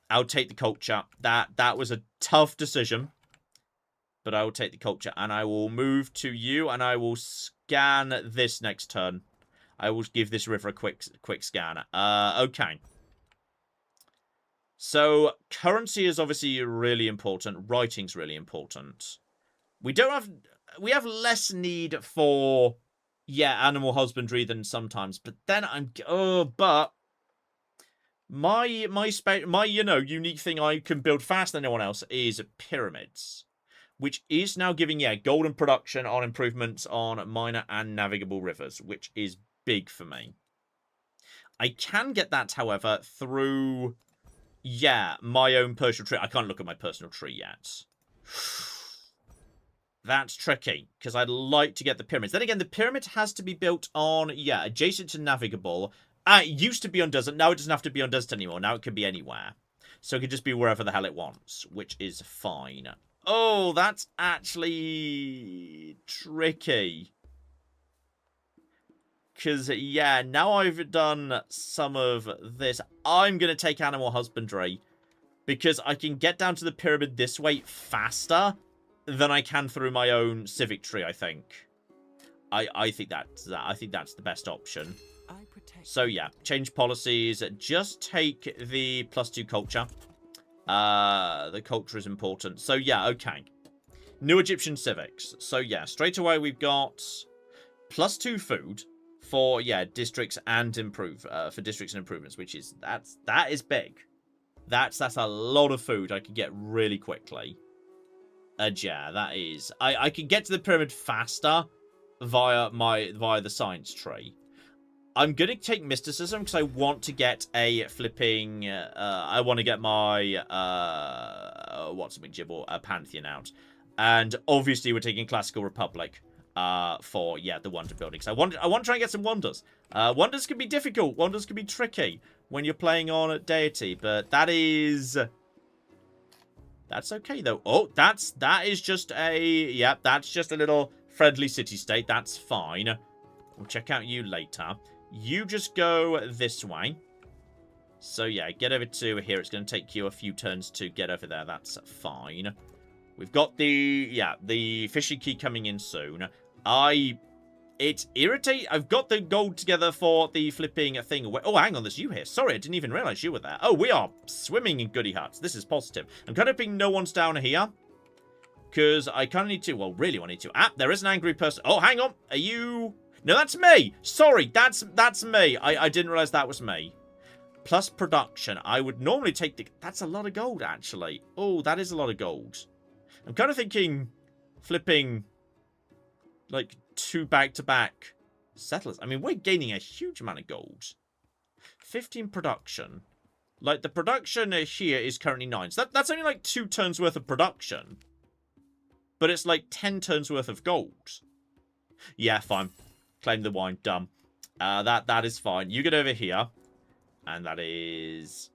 I'll take the culture. That was a tough decision. But I will take the culture. And I will move to you. And I will scan this next turn. I will give this river a quick scan. Okay. So, currency is obviously really important. Writing's really important. We have less need for, animal husbandry than sometimes. But then but my unique thing I can build faster than anyone else is pyramids. Which is now giving, golden production on improvements on minor and navigable rivers. Which is big for me. I can get that, however, through... my own personal tree. I can't look at my personal tree yet. That's tricky, because I'd like to get the pyramids. Then again, the pyramid has to be built on, adjacent to navigable. It used to be on desert. Now it doesn't have to be on desert anymore. Now it can be anywhere. So it can just be wherever the hell it wants, which is fine. Oh, that's actually tricky. Because, now I've done some of this. I'm going to take animal husbandry. Because I can get down to the pyramid this way faster than I can through my own civic tree, I think. I think that's the best option. So, change policies. Just take the +2 culture. The culture is important. So, okay. New Egyptian civics. So, straight away we've got +2 food. For districts and for districts and improvements, which is that is big. That's a lot of food I can get really quickly. That is. I can get to the pyramid faster via the science tree. I'm gonna take mysticism because I want to get a flipping. I want to get my what's something Gibble Pantheon out, and obviously we're taking Classical Republic. For the wonder building. So I want to try and get some wonders. Wonders can be difficult. Wonders can be tricky when you're playing on a deity, but that's okay though. Oh, that is just that's just a little friendly city state. That's fine. We'll check out you later. You just go this way. So get over to here. It's going to take you a few turns to get over there. That's fine. We've got the fishing key coming in soon. It's irritating. I've got the gold together for the flipping thing away. Oh, hang on, there's you here. Sorry, I didn't even realize you were there. Oh, we are swimming in goodie huts. This is positive. I'm kind of hoping no one's down here. Because I kind of need to, really want to. There is an angry person. Oh, hang on. Are you... No, that's me. Sorry, that's me. I didn't realize that was me. Plus production. I would normally take the... That's a lot of gold, actually. Oh, that is a lot of gold. I'm kind of thinking flipping like 2 back-to-back settlers. I mean, we're gaining a huge amount of gold. 15 production. Like, the production here is currently 9. So that's only like 2 turns worth of production. But it's like 10 turns worth of gold. Yeah, fine. Claim the wine. Done. That is fine. You get over here. And that is...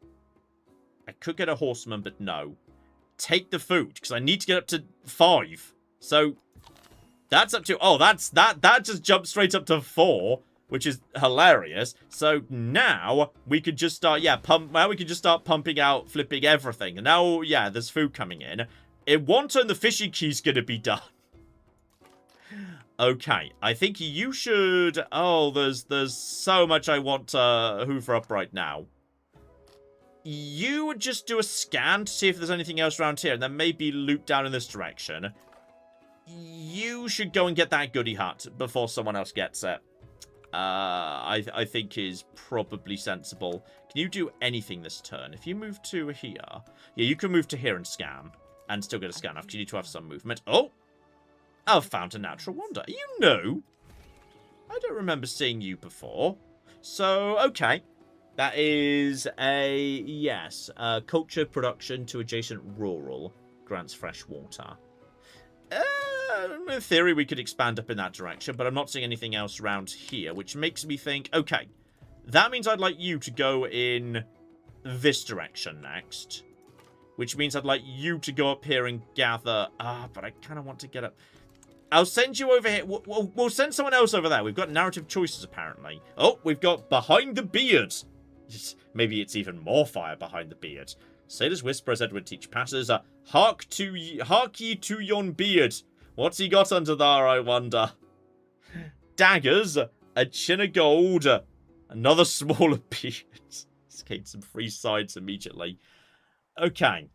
I could get a horseman, but no. Take the food, because I need to get up to 5. So, that's up to... Oh, that just jumped straight up to 4, which is hilarious. So, now, we could just start, now we can just start pumping out, flipping everything. And now, there's food coming in. In one turn, the fishing key's gonna be done. Okay, I think you should... Oh, there's so much I want to hoover up right now. You would just do a scan to see if there's anything else around here, and then maybe loop down in this direction. You should go and get that goodie hut before someone else gets it. I think is probably sensible. Can you do anything this turn? If you move to here... Yeah, you can move to here and scan. And still get a scan off, because you need to have some movement. Oh! I've found a natural wonder. You know, I don't remember seeing you before. So, okay. That is a, yes, culture production to adjacent rural grants fresh water. In theory, we could expand up in that direction, but I'm not seeing anything else around here, which makes me think, okay, that means I'd like you to go in this direction next. Which means I'd like you to go up here and gather... but I kind of want to get up... I'll send you over here. We'll send someone else over there. We've got narrative choices, apparently. Oh, we've got Behind the Beard. Maybe it's even more fire behind the beard. Sailors whisper as Edward teach passes. Hark ye to yon beard. What's he got under there, I wonder? Daggers, a chin of gold, another smaller beard. Let's gain some free sides immediately. Okay.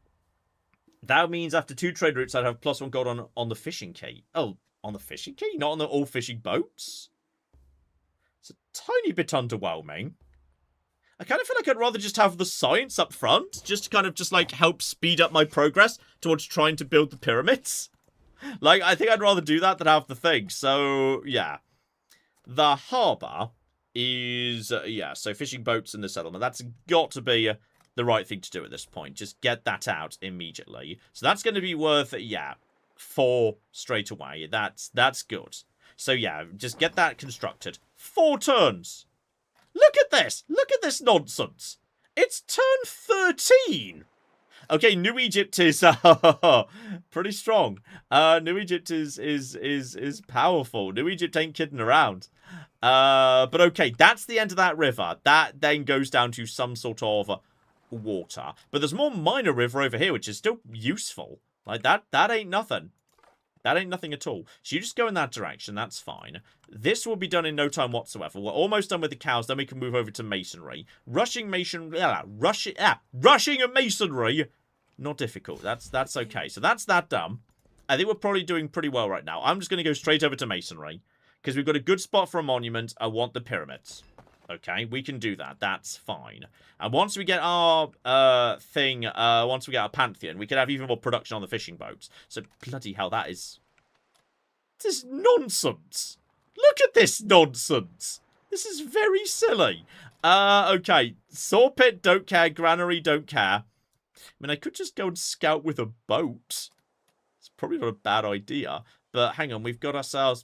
That means after 2 trade routes, I'd have +1 gold on the fishing key. Oh, on the fishing key? Not on the all fishing boats? It's a tiny bit underwhelming. I kind of feel like I'd rather just have the science up front, just to kind of just, like, help speed up my progress towards trying to build the pyramids. Like, I think I'd rather do that than have the thing. So, yeah. The harbour is, yeah, so fishing boats in the settlement. That's got to be the right thing to do at this point. Just get that out immediately. So that's going to be worth, yeah, 4 straight away. That's good. So, yeah, just get that constructed. 4 turns. Look at this. Look at this nonsense. It's turn 13. Okay, New Egypt is pretty strong. New Egypt is powerful. New Egypt ain't kidding around. But okay, that's the end of that river. That then goes down to some sort of water. But there's more minor river over here, which is still useful. Like, that ain't nothing. That ain't nothing at all. So you just go in that direction. That's fine. This will be done in no time whatsoever. We're almost done with the cows. Then we can move over to masonry. Rushing and masonry. Not difficult. That's okay. So that's that done. I think we're probably doing pretty well right now. I'm just going to go straight over to masonry. Because we've got a good spot for a monument. I want the pyramids. Okay, we can do that. That's fine. And once we get our once we get our pantheon, we can have even more production on the fishing boats. So bloody hell, that is... This is nonsense. Look at this nonsense. This is very silly. Okay, saw pit, don't care. Granary, don't care. I mean, I could just go and scout with a boat. It's probably not a bad idea. But hang on, we've got ourselves...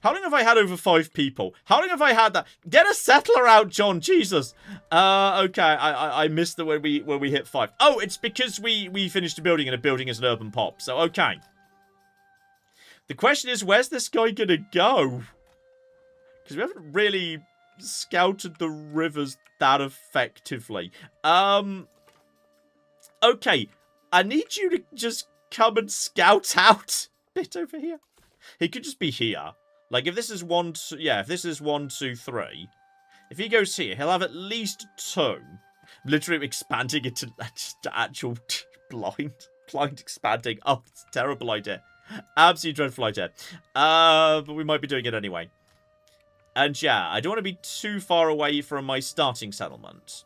How long have I had over 5 people? How long have I had that? Get a settler out, John. Jesus. Okay. I missed the when we hit 5. Oh, it's because we finished a building and a building is an urban pop. So okay. The question is, where's this guy gonna go? Because we haven't really scouted the rivers that effectively. Okay. I need you to just come and scout out a bit over here. He could just be here. Like, if this is 1, 2... Yeah, if this is 1, 2, 3... If he goes here, he'll have at least 2. Literally expanding it to actual blind expanding. Oh, it's a terrible idea. Absolutely dreadful idea. But we might be doing it anyway. And yeah, I don't want to be too far away from my starting settlement.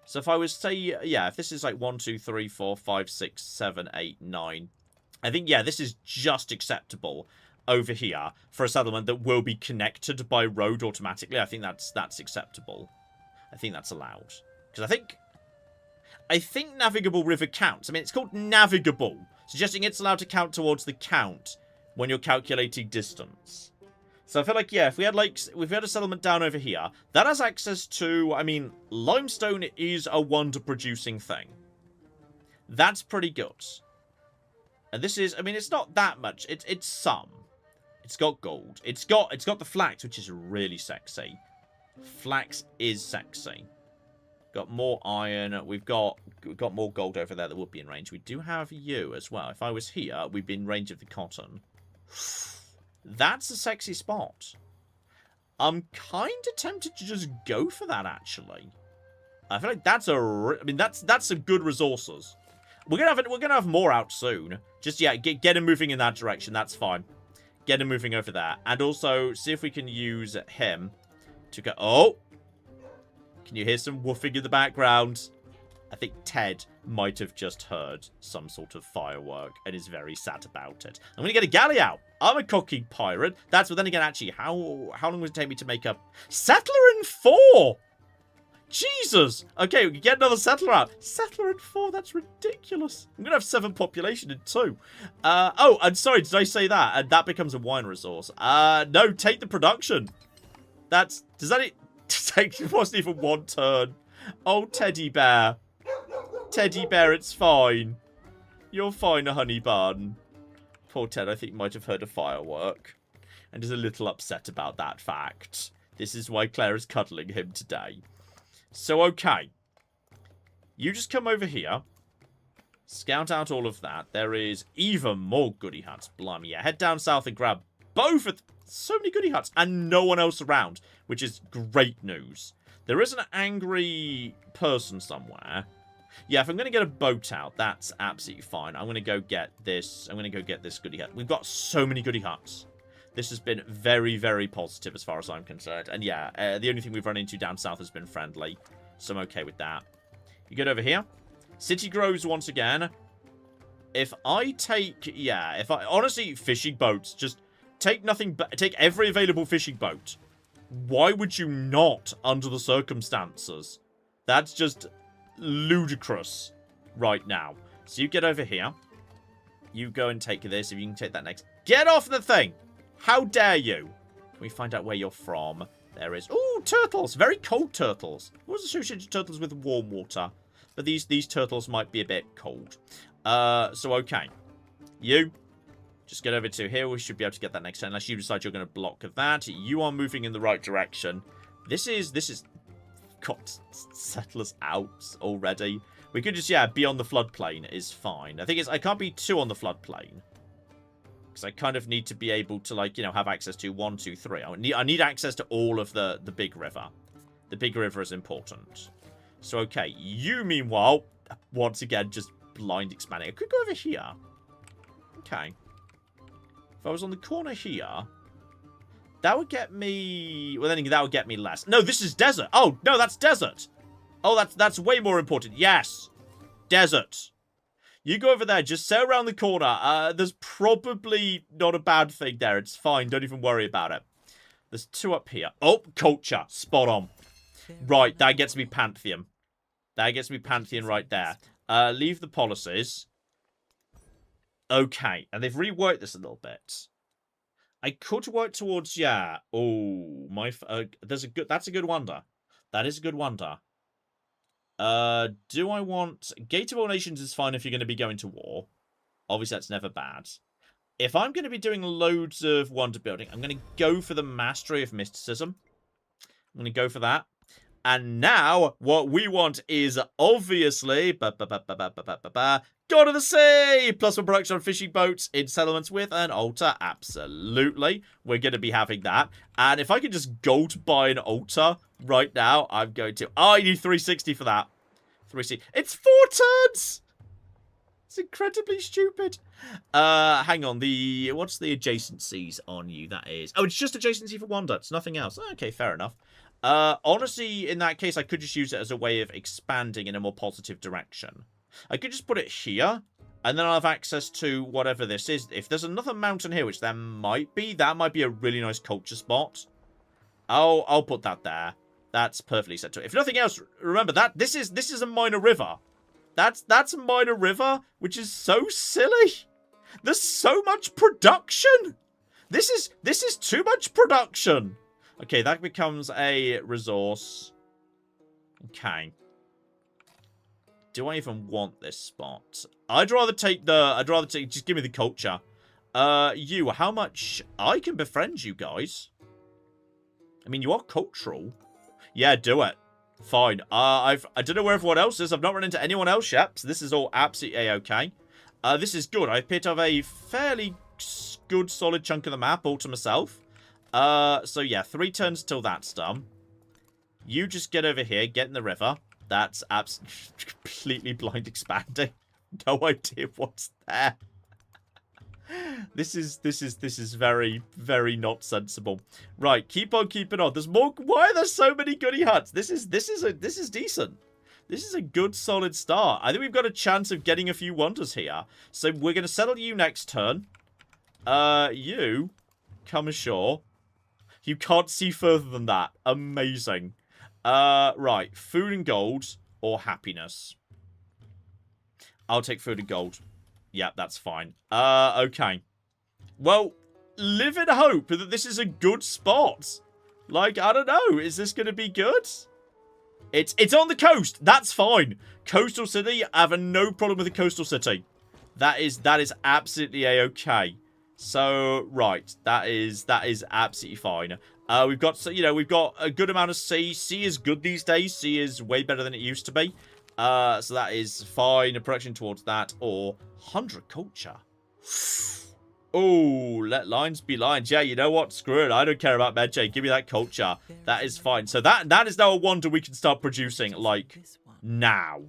So if I was, say... Yeah, if this is like 1, 2, 3, 4, 5, 6, 7, 8, 9... I think, yeah, this is just acceptable over here for a settlement that will be connected by road automatically. I think that's acceptable. I think that's allowed. Because I think navigable river counts. I mean, it's called navigable, suggesting it's allowed to count towards the count when you're calculating distance. So I feel like, yeah, if we had a settlement down over here, that has access to, I mean, limestone is a wonder-producing thing. That's pretty good. And this is, I mean, it's not that much. It's some. It's got gold. It's got the flax, which is really sexy. Flax is sexy. Got more iron. We've got more gold over there that would be in range. We do have you as well. If I was here, we'd be in range of the cotton. That's a sexy spot. I'm kind of tempted to just go for that, actually. I feel like that's that's some good resources. We're gonna have more out soon. Just yeah, get him moving in that direction. That's fine. Get him moving over there, and also see if we can use him to go. Oh, can you hear some woofing in the background? I think Ted might have just heard some sort of firework and is very sad about it. I'm gonna get a galley out. I'm a cocky pirate. But then again, actually, how long would it take me to make a settler in 4? Jesus! Okay, we can get another settler out. Settler in 4, that's ridiculous. I'm going to have 7 population in 2. Oh, I'm sorry, did I say that? And that becomes a wine resource. No, take the production. Does that take, it wasn't even 1 turn. Oh, teddy bear. Teddy bear, it's fine. You're fine, a honey bun. Poor Ted, I think, might have heard a firework. And is a little upset about that fact. This is why Claire is cuddling him today. So, okay. You just come over here. Scout out all of that. There is even more goody huts. Blimey, yeah. Head down south and grab both of so many goody huts. And no one else around, which is great news. There is an angry person somewhere. Yeah, if I'm going to get a boat out, that's absolutely fine. I'm going to go get this. I'm going to go get this goody hut. We've got so many goody huts. This has been very, very positive as far as I'm concerned. And yeah, the only thing we've run into down south has been friendly. So I'm okay with that. You get over here. City grows once again. If I take... Yeah, honestly, fishing boats. Just take nothing but... Take every available fishing boat. Why would you not under the circumstances? That's just ludicrous right now. So you get over here. You go and take this. If you can take that next. Get off the thing! How dare you? Can we find out where you're from? There is... Ooh, turtles. Very cold turtles. I was associated turtles with warm water. But these turtles might be a bit cold. So, okay. You. Just get over to here. We should be able to get that next turn. Unless you decide you're going to block that. You are moving in the right direction. This is... Got settlers out already. We could just, yeah, be on the floodplain is fine. I think I can't be 2 on the floodplain. Because I kind of need to be able to, like, you know, have access to 1, 2, 3. I need access to all of the big river. The big river is important. So, okay. You, meanwhile, once again, just blind expanding. I could go over here. Okay. If I was on the corner here, that would get me... Well, then that would get me less. No, this is desert. Oh, no, that's desert. Oh, that's way more important. Yes. Desert. You go over there. Just sail around the corner. There's probably not a bad thing there. It's fine. Don't even worry about it. There's 2 up here. Oh, culture. Spot on. Right. That gets me Pantheon. That gets me Pantheon right there. Leave the policies. Okay. And they've reworked this a little bit. I could work towards, yeah. Oh, that's a good wonder. That is a good wonder. Do I want... Gate of All Nations is fine if you're going to be going to war. Obviously, that's never bad. If I'm going to be doing loads of wonder building, I'm going to go for the Mastery of Mysticism. I'm going to go for that. And now, what we want is obviously... God of the Sea! +1 production on fishing boats in settlements with an altar. Absolutely. We're going to be having that. And if I could just gold buy an altar right now, I'm going to... Oh, I need 360 for that. 360. It's 4 turns! It's incredibly stupid. Hang on. What's the adjacencies on you? That is... Oh, it's just adjacency for wonder. It's nothing else. Okay, fair enough. Honestly, in that case, I could just use it as a way of expanding in a more positive direction. I could just put it here, and then I'll have access to whatever this is. If there's another mountain here, which there might be, that might be a really nice culture spot. I'll put that there. That's perfectly set to it. If nothing else, remember that this is a minor river. That's a minor river, which is so silly. There's so much production. This is too much production. Okay, that becomes a resource. Okay. Do I even want this spot? I'd rather take just give me the culture. How much I can befriend you guys? I mean, you are cultural. Yeah, do it. Fine. I don't know where everyone else is. I've not run into anyone else yet. So this is all absolutely A-okay. This is good. I picked up a fairly good, solid chunk of the map all to myself. So yeah, 3 turns till that's done. You just get over here, get in the river. That's absolutely completely blind expanding. No idea what's there. This is very, very not sensible. Right, keep on keeping on. There's more. Why are there so many goody huts? This is decent. This is a good solid start. I think we've got a chance of getting a few wonders here. So we're gonna settle you next turn. You come ashore. You can't see further than that. Amazing. Right, food and gold or happiness. I'll take food and gold. Yeah, that's fine. Okay. Well, live in hope that this is a good spot. Like, I don't know. Is this going to be good? It's on the coast. That's fine. Coastal city. I have no problem with a coastal city. That is absolutely a-okay. So, right. That is absolutely fine. We've got, we've got a good amount of sea. Sea is good these days. Sea is way better than it used to be. So that is fine. A production towards that. Or 100 culture. Oh, let lines be lines. Yeah, you know what? Screw it. I don't care about Medjay. Give me that culture. That is fine. So that is now a wonder we can start producing, like, now.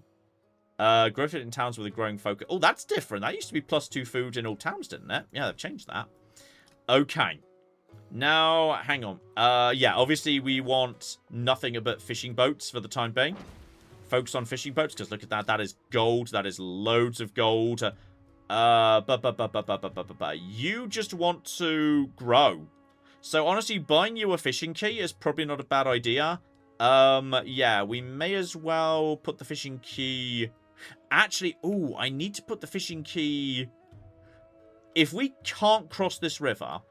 Growth in towns with a growing focus. Oh, that's different. That used to be +2 food in all towns, didn't it? Yeah, they've changed that. Okay. Now, hang on. Yeah, obviously we want nothing but fishing boats for the time being. Focus on fishing boats, because look at that. That is gold. That is loads of gold. You just want to grow. So, honestly, buying you a fishing key is probably not a bad idea. Yeah, we may as well put the fishing key... Actually, ooh, I need to put the fishing key... If we can't cross this river,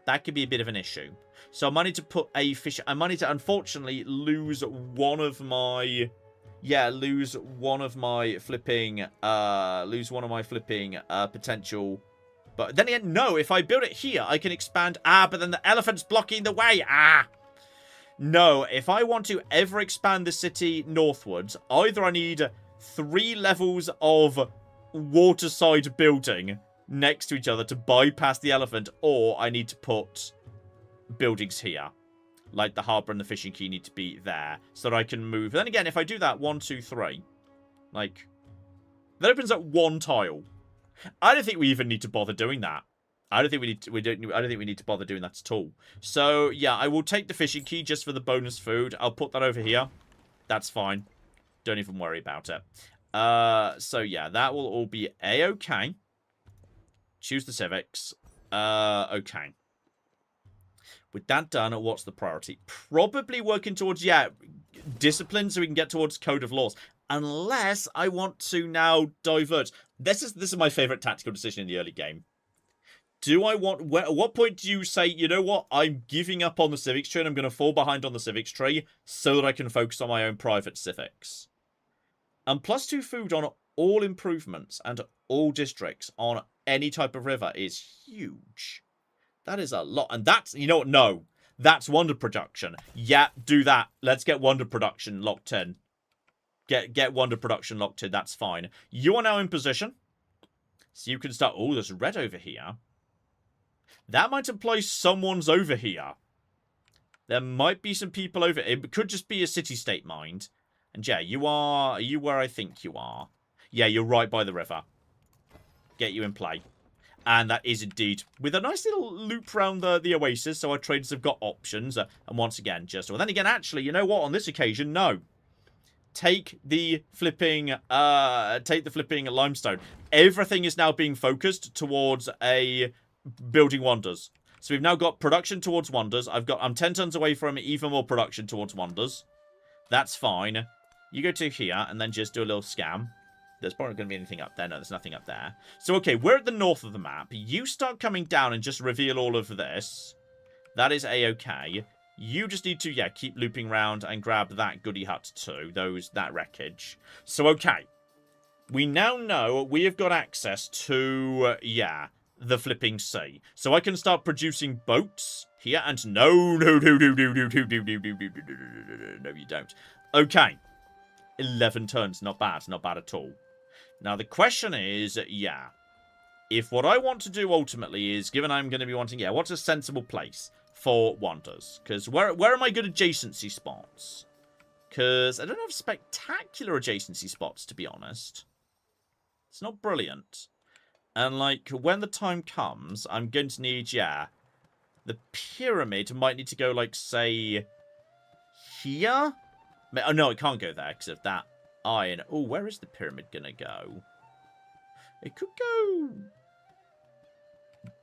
that could be a bit of an issue. So I might need to put a fish... I might need to, unfortunately, lose one of my... Yeah, lose one of my flipping potential. But then again, no, if I build it here, I can expand. Ah, but then the elephant's blocking the way. Ah. No, if I want to ever expand the city northwards, either I need 3 levels of waterside building next to each other to bypass the elephant, or I need to put buildings here. Like the harbour and the fishing key need to be there so that I can move. Then again, if I do that 1, 2, 3, like that opens up 1 tile. I don't think we even need to bother doing that. I don't think we need to, I don't think we need to bother doing that at all. So yeah, I will take the fishing key just for the bonus food. I'll put that over here. That's fine. Don't even worry about it. So yeah, that will all be a-okay. Choose the civics. Okay. With that done, what's the priority? Probably working towards, yeah, discipline so we can get towards code of laws. Unless I want to now divert. This is my favourite tactical decision in the early game. Do I want... at what point do you say, you know what? I'm giving up on the civics tree and I'm going to fall behind on the civics tree so that I can focus on my own private civics. And +2 food on all improvements and all districts on any type of river is huge. That is a lot. And that's, you know what? No. That's wonder production. Yeah, do that. Let's get wonder production locked in. Get wonder production locked in. That's fine. You are now in position. So you can start... Oh, there's red over here. That might imply someone's over here. There might be some people over... It could just be a city-state mind. And yeah, you are... Are you where I think you are? Yeah, you're right by the river. Get you in play. And that is indeed with a nice little loop around the oasis, so our traders have got options. And once again, just... Well, then again, actually, you know what? On this occasion, no. Take the flipping limestone. Everything is now being focused towards a building wonders. So we've now got production towards wonders. I'm 10 tons away from even more production towards wonders. That's fine. You go to here and then just do a little scam. There's probably going to be anything up there. No, there's nothing up there. So, okay, we're at the north of the map. You start coming down and just reveal all of this. That is a-okay. You just need to, yeah, keep looping around and grab that goody hut too. That wreckage. So, okay. We now know we have got access to, yeah, the flipping sea. So I can start producing boats here. And no, you don't. Okay. 11 turns. Not bad. Not bad at all. Now, the question is, yeah. If what I want to do ultimately is, given I'm going to be wanting, yeah, what's a sensible place for wonders? Because where are my good adjacency spots? Because I don't have spectacular adjacency spots, to be honest. It's not brilliant. And, like, when the time comes, I'm going to need, yeah, the pyramid might need to go, like, say, here? Oh, no, it can't go there because of that iron. Oh, where is the pyramid going to go? It could go...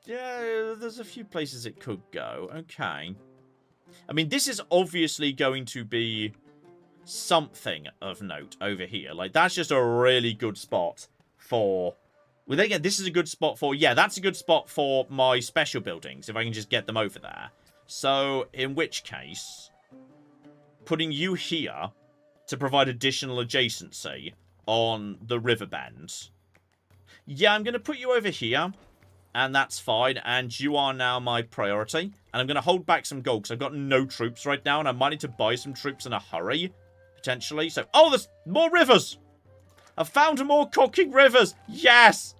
Yeah, there's a few places it could go. Okay. I mean, this is obviously going to be something of note over here. Like, that's just a really good spot for... Well, then again, this is a good spot for... Yeah, that's a good spot for my special buildings, if I can just get them over there. So, in which case, putting you here to provide additional adjacency on the river bend. Yeah, I'm going to put you over here. And that's fine. And you are now my priority. And I'm going to hold back some gold because I've got no troops right now. And I might need to buy some troops in a hurry. Potentially. So, oh, there's more rivers. I've found more cooking rivers. Yes.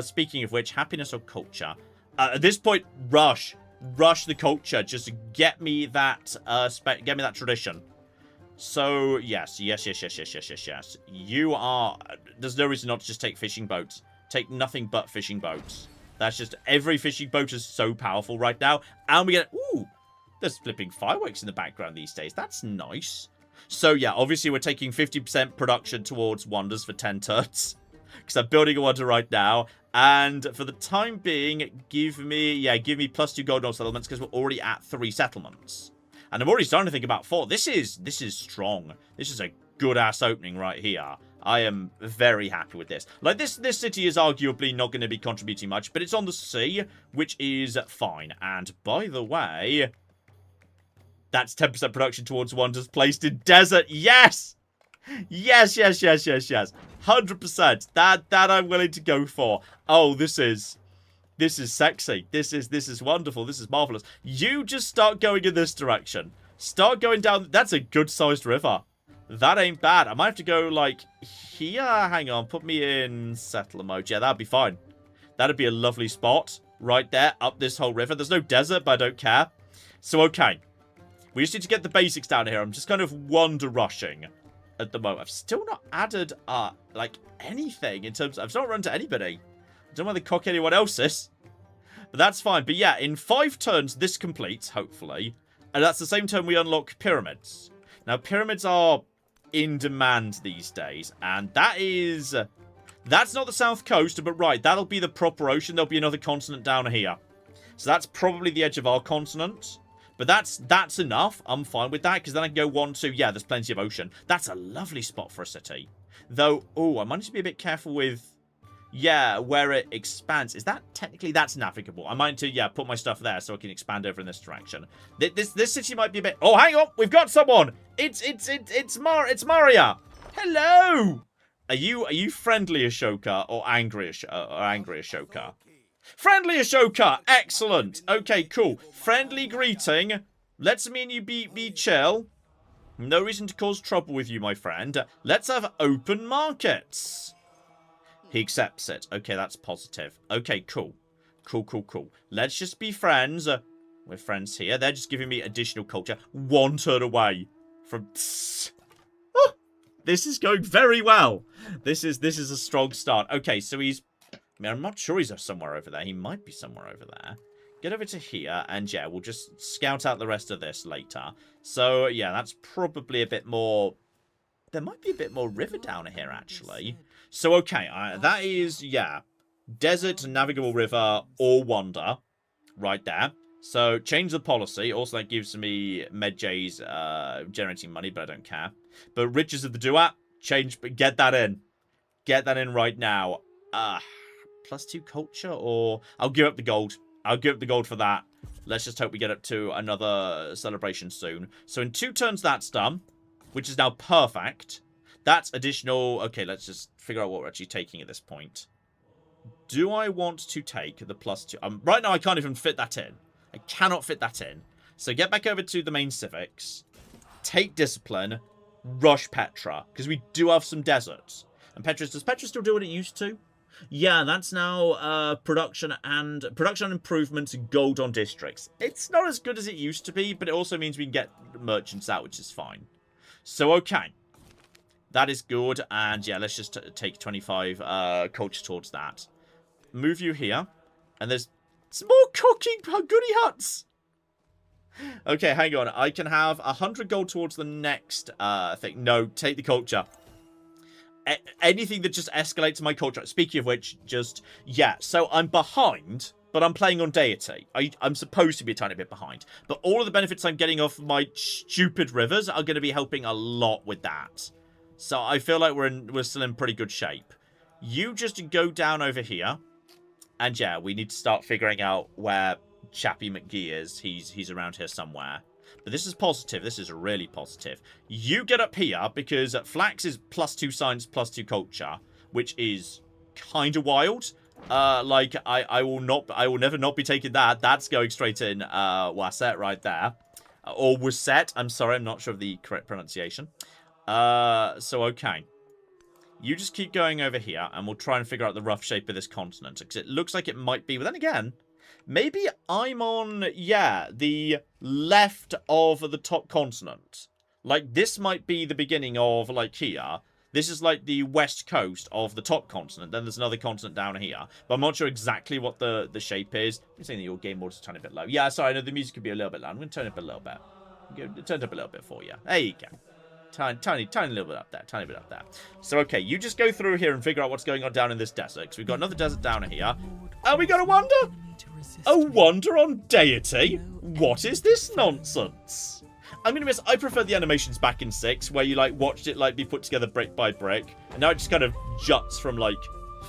Speaking of which, happiness or culture? At this point, rush. Rush the culture. Just get me that, get me that tradition. So, yes. You are... There's no reason not to just take fishing boats. Take nothing but fishing boats. That's just, every fishing boat is so powerful right now. And we get, ooh, there's flipping fireworks in the background these days. That's nice. So, yeah, obviously we're taking 50% production towards wonders for 10 turns. Because I'm building a wonder right now. And for the time being, give me +2 gold on settlements because we're already at 3 settlements. And I'm already starting to think about 4. This is strong. This is a good-ass opening right here. I am very happy with this. Like, this city is arguably not going to be contributing much, but it's on the sea, which is fine. And, by the way, that's 10% production towards wonders placed in desert. Yes! Yes. 100%. That I'm willing to go for. Oh, this is sexy. This is wonderful. This is marvelous. You just start going in this direction. Start going down. That's a good-sized river. That ain't bad. I might have to go, like, here. Hang on. Put me in settler mode. Yeah, that'd be fine. That'd be a lovely spot. Right there. Up this whole river. There's no desert, but I don't care. So, okay. We just need to get the basics down here. I'm just kind of wonder rushing at the moment. I've still not added, like, anything in terms of... I've not run to anybody. I don't want to cock anyone else's. But that's fine. But, yeah, in 5 turns, this completes, hopefully. And that's the same turn we unlock pyramids. Now, pyramids are... in demand these days, and that's not the south coast, but right, that'll be the proper ocean. There'll be another continent down here, so that's probably the edge of our continent, but that's enough. I'm fine with that because then I can go 1, 2. Yeah, there's plenty of ocean. That's a lovely spot for a city, though. Oh, I might need to be a bit careful with where it expands. Is that technically that's navigable? I might need to put my stuff there so I can expand over in this direction. This city might be a bit... Oh, hang on, we've got someone. It's Maria. Hello. Are you friendly Ashoka or angry Ashoka? Friendly Ashoka. Excellent. Okay, cool. Friendly greeting. Let's me and you be chill. No reason to cause trouble with you, my friend. Let's have open markets. He accepts it. Okay, that's positive. Okay, cool. Cool. Let's just be friends. We're friends here. They're just giving me additional culture. 1 turn away from... Oh, this is going very well. This is a strong start. Okay, so he's... I mean, I'm not sure he's somewhere over there. He might be somewhere over there. Get over to here, and yeah, we'll just scout out the rest of this later. So, yeah, that's probably a bit more... There might be a bit more river down here, actually. So, okay, that is, desert, navigable river, or wonder, right there. So, change the policy. Also, that gives me MedJ's generating money, but I don't care. But riches of the Duat, get that in. Get that in right now. +2 culture, or... I'll give up the gold. I'll give up the gold for that. Let's just hope we get up to another celebration soon. So, in 2 turns, that's done, which is now perfect. That's additional... Okay, let's just figure out what we're actually taking at this point. Do I want to take the +2? Right now, I can't even fit that in. I cannot fit that in. So get back over to the main civics. Take discipline. rush Petra, because we do have some deserts. And does Petra still do what it used to? Yeah, that's now production and improvements and gold on districts. It's not as good as it used to be, but it also means we can get merchants out, which is fine. So, okay. That is good. And yeah, let's just take 25 culture towards that. Move you here. And there's some more cooking goody huts. Okay, hang on. I can have 100 gold towards the next thing. No, take the culture. Anything that just escalates my culture. Speaking of which, just... Yeah, so I'm behind, but I'm playing on deity. I'm supposed to be a tiny bit behind. But all of the benefits I'm getting off my stupid rivers are going to be helping a lot with that. So I feel like we're still in pretty good shape. You just go down over here. And yeah, we need to start figuring out where Chappie McGee is. He's around here somewhere. But this is positive. This is really positive. You get up here because Flax is +2 science, +2 culture, which is kind of wild. Like I will never not be taking that. That's going straight in Wasset right there. Or Wasset. I'm sorry, I'm not sure of the correct pronunciation. So okay. You just keep going over here, and we'll try and figure out the rough shape of this continent. Because it looks like it might be, but then again, maybe I'm on, yeah, the left of the top continent. Like, this might be the beginning of, like, here. This is, like, the west coast of the top continent. Then there's another continent down here. But I'm not sure exactly what the shape is. I'm saying that your game mode is a tiny bit low. Yeah, sorry, I know the music could be a little bit loud. I'm going to turn it up a little bit. Turn it up a little bit for you. There you go. Tiny little bit up there. Tiny bit up there. So, okay, you just go through here and figure out what's going on down in this desert. Because we've got another desert down here. And we got a wonder? A wonder on deity? What is this nonsense? I'm going to miss... I prefer the animations back in 6, where you, like, watched it, like, be put together brick by brick. And now it just kind of juts from, like,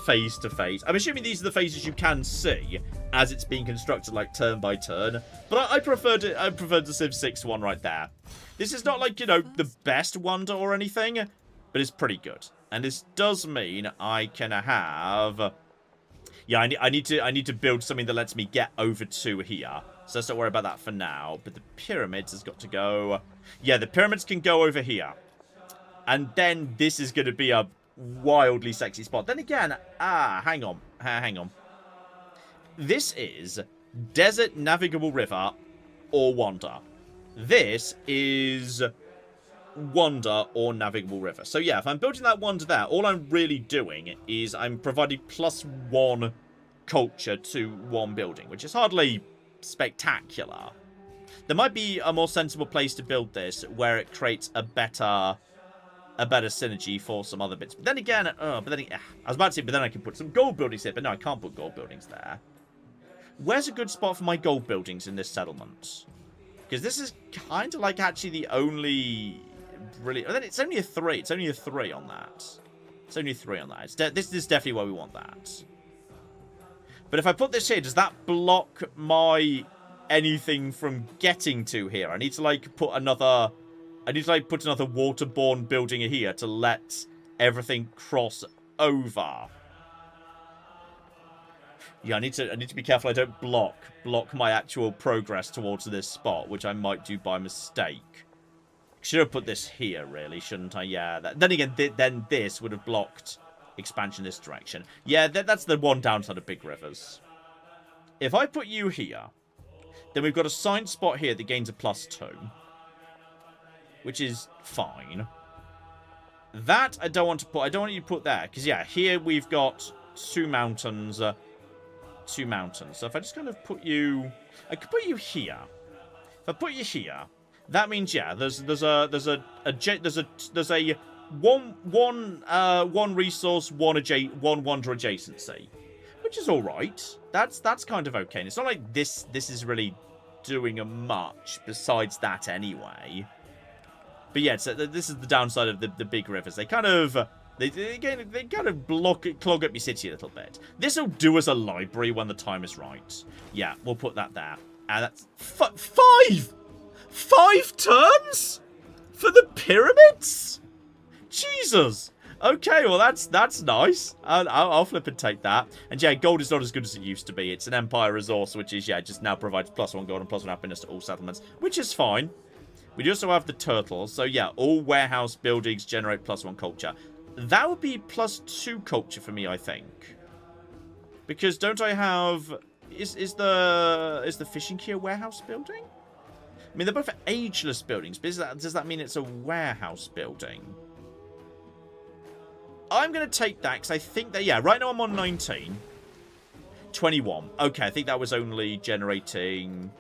phase to phase. I'm assuming these are the phases you can see as it's being constructed, like, turn by turn. But I preferred the Civ 6 one right there. This is not, like, you know, the best wonder or anything, but it's pretty good. And this does mean I can have... Yeah, I need to build something that lets me get over to here. So let's not worry about that for now. But the pyramids has got to go... Yeah, the pyramids can go over here. And then this is going to be a wildly sexy spot. Then again, hang on. Hang on. This is Desert Navigable River or Wonder. This is Wonder or Navigable River. So yeah, if I'm building that Wonder there, all I'm really doing is I'm providing +1 culture to one building, which is hardly spectacular. There might be a more sensible place to build this where it creates a better synergy for some other bits. But then again, I was about to say, but then I can put some gold buildings here. But no, I can't put gold buildings there. Where's a good spot for my gold buildings in this settlement? Because this is kind of like actually the only really... Oh, then it's only a 3. It's only a 3 on that. It's only a 3 on that. This is definitely where we want that. But if I put this here, does that block my anything from getting to here? I need to like put another... I need to like put another waterborne building here to let everything cross over. Yeah, I need to be careful I don't block my actual progress towards this spot, which I might do by mistake. Should have put this here, really, shouldn't I? Yeah. Then again, then this would have blocked expansion this direction. Yeah, that's the one downside of big rivers. If I put you here, then we've got a science spot here that gains a +2, which is fine. That I don't want to put. I don't want you to put there because yeah, here we've got 2 mountains. 2 mountains. So if I just kind of put you... I could put you here. If I put you here, that means, yeah, there's a one resource, one wonder adjacency. Which is alright. That's kind of okay. And it's not like this is really doing a much besides that anyway. But yeah, so this is the downside of the big rivers. They kind of... They kind of clog up your city a little bit. This will do as a library when the time is right. Yeah, we'll put that there. And that's... 5 turns? For the pyramids? Jesus. Okay, well, that's nice. I'll flip and take that. And yeah, gold is not as good as it used to be. It's an empire resource, which is, yeah, just now provides +1 gold and +1 happiness to all settlements, which is fine. We also have the turtles. So, yeah, all warehouse buildings generate +1 culture. That would be +2 culture for me, I think. Because don't I have... Is the fishing key a warehouse building? I mean, they're both ageless buildings, but does that mean it's a warehouse building? I'm going to take that, because I think that... Yeah, right now I'm on 19. 21. Okay, I think that was only generating...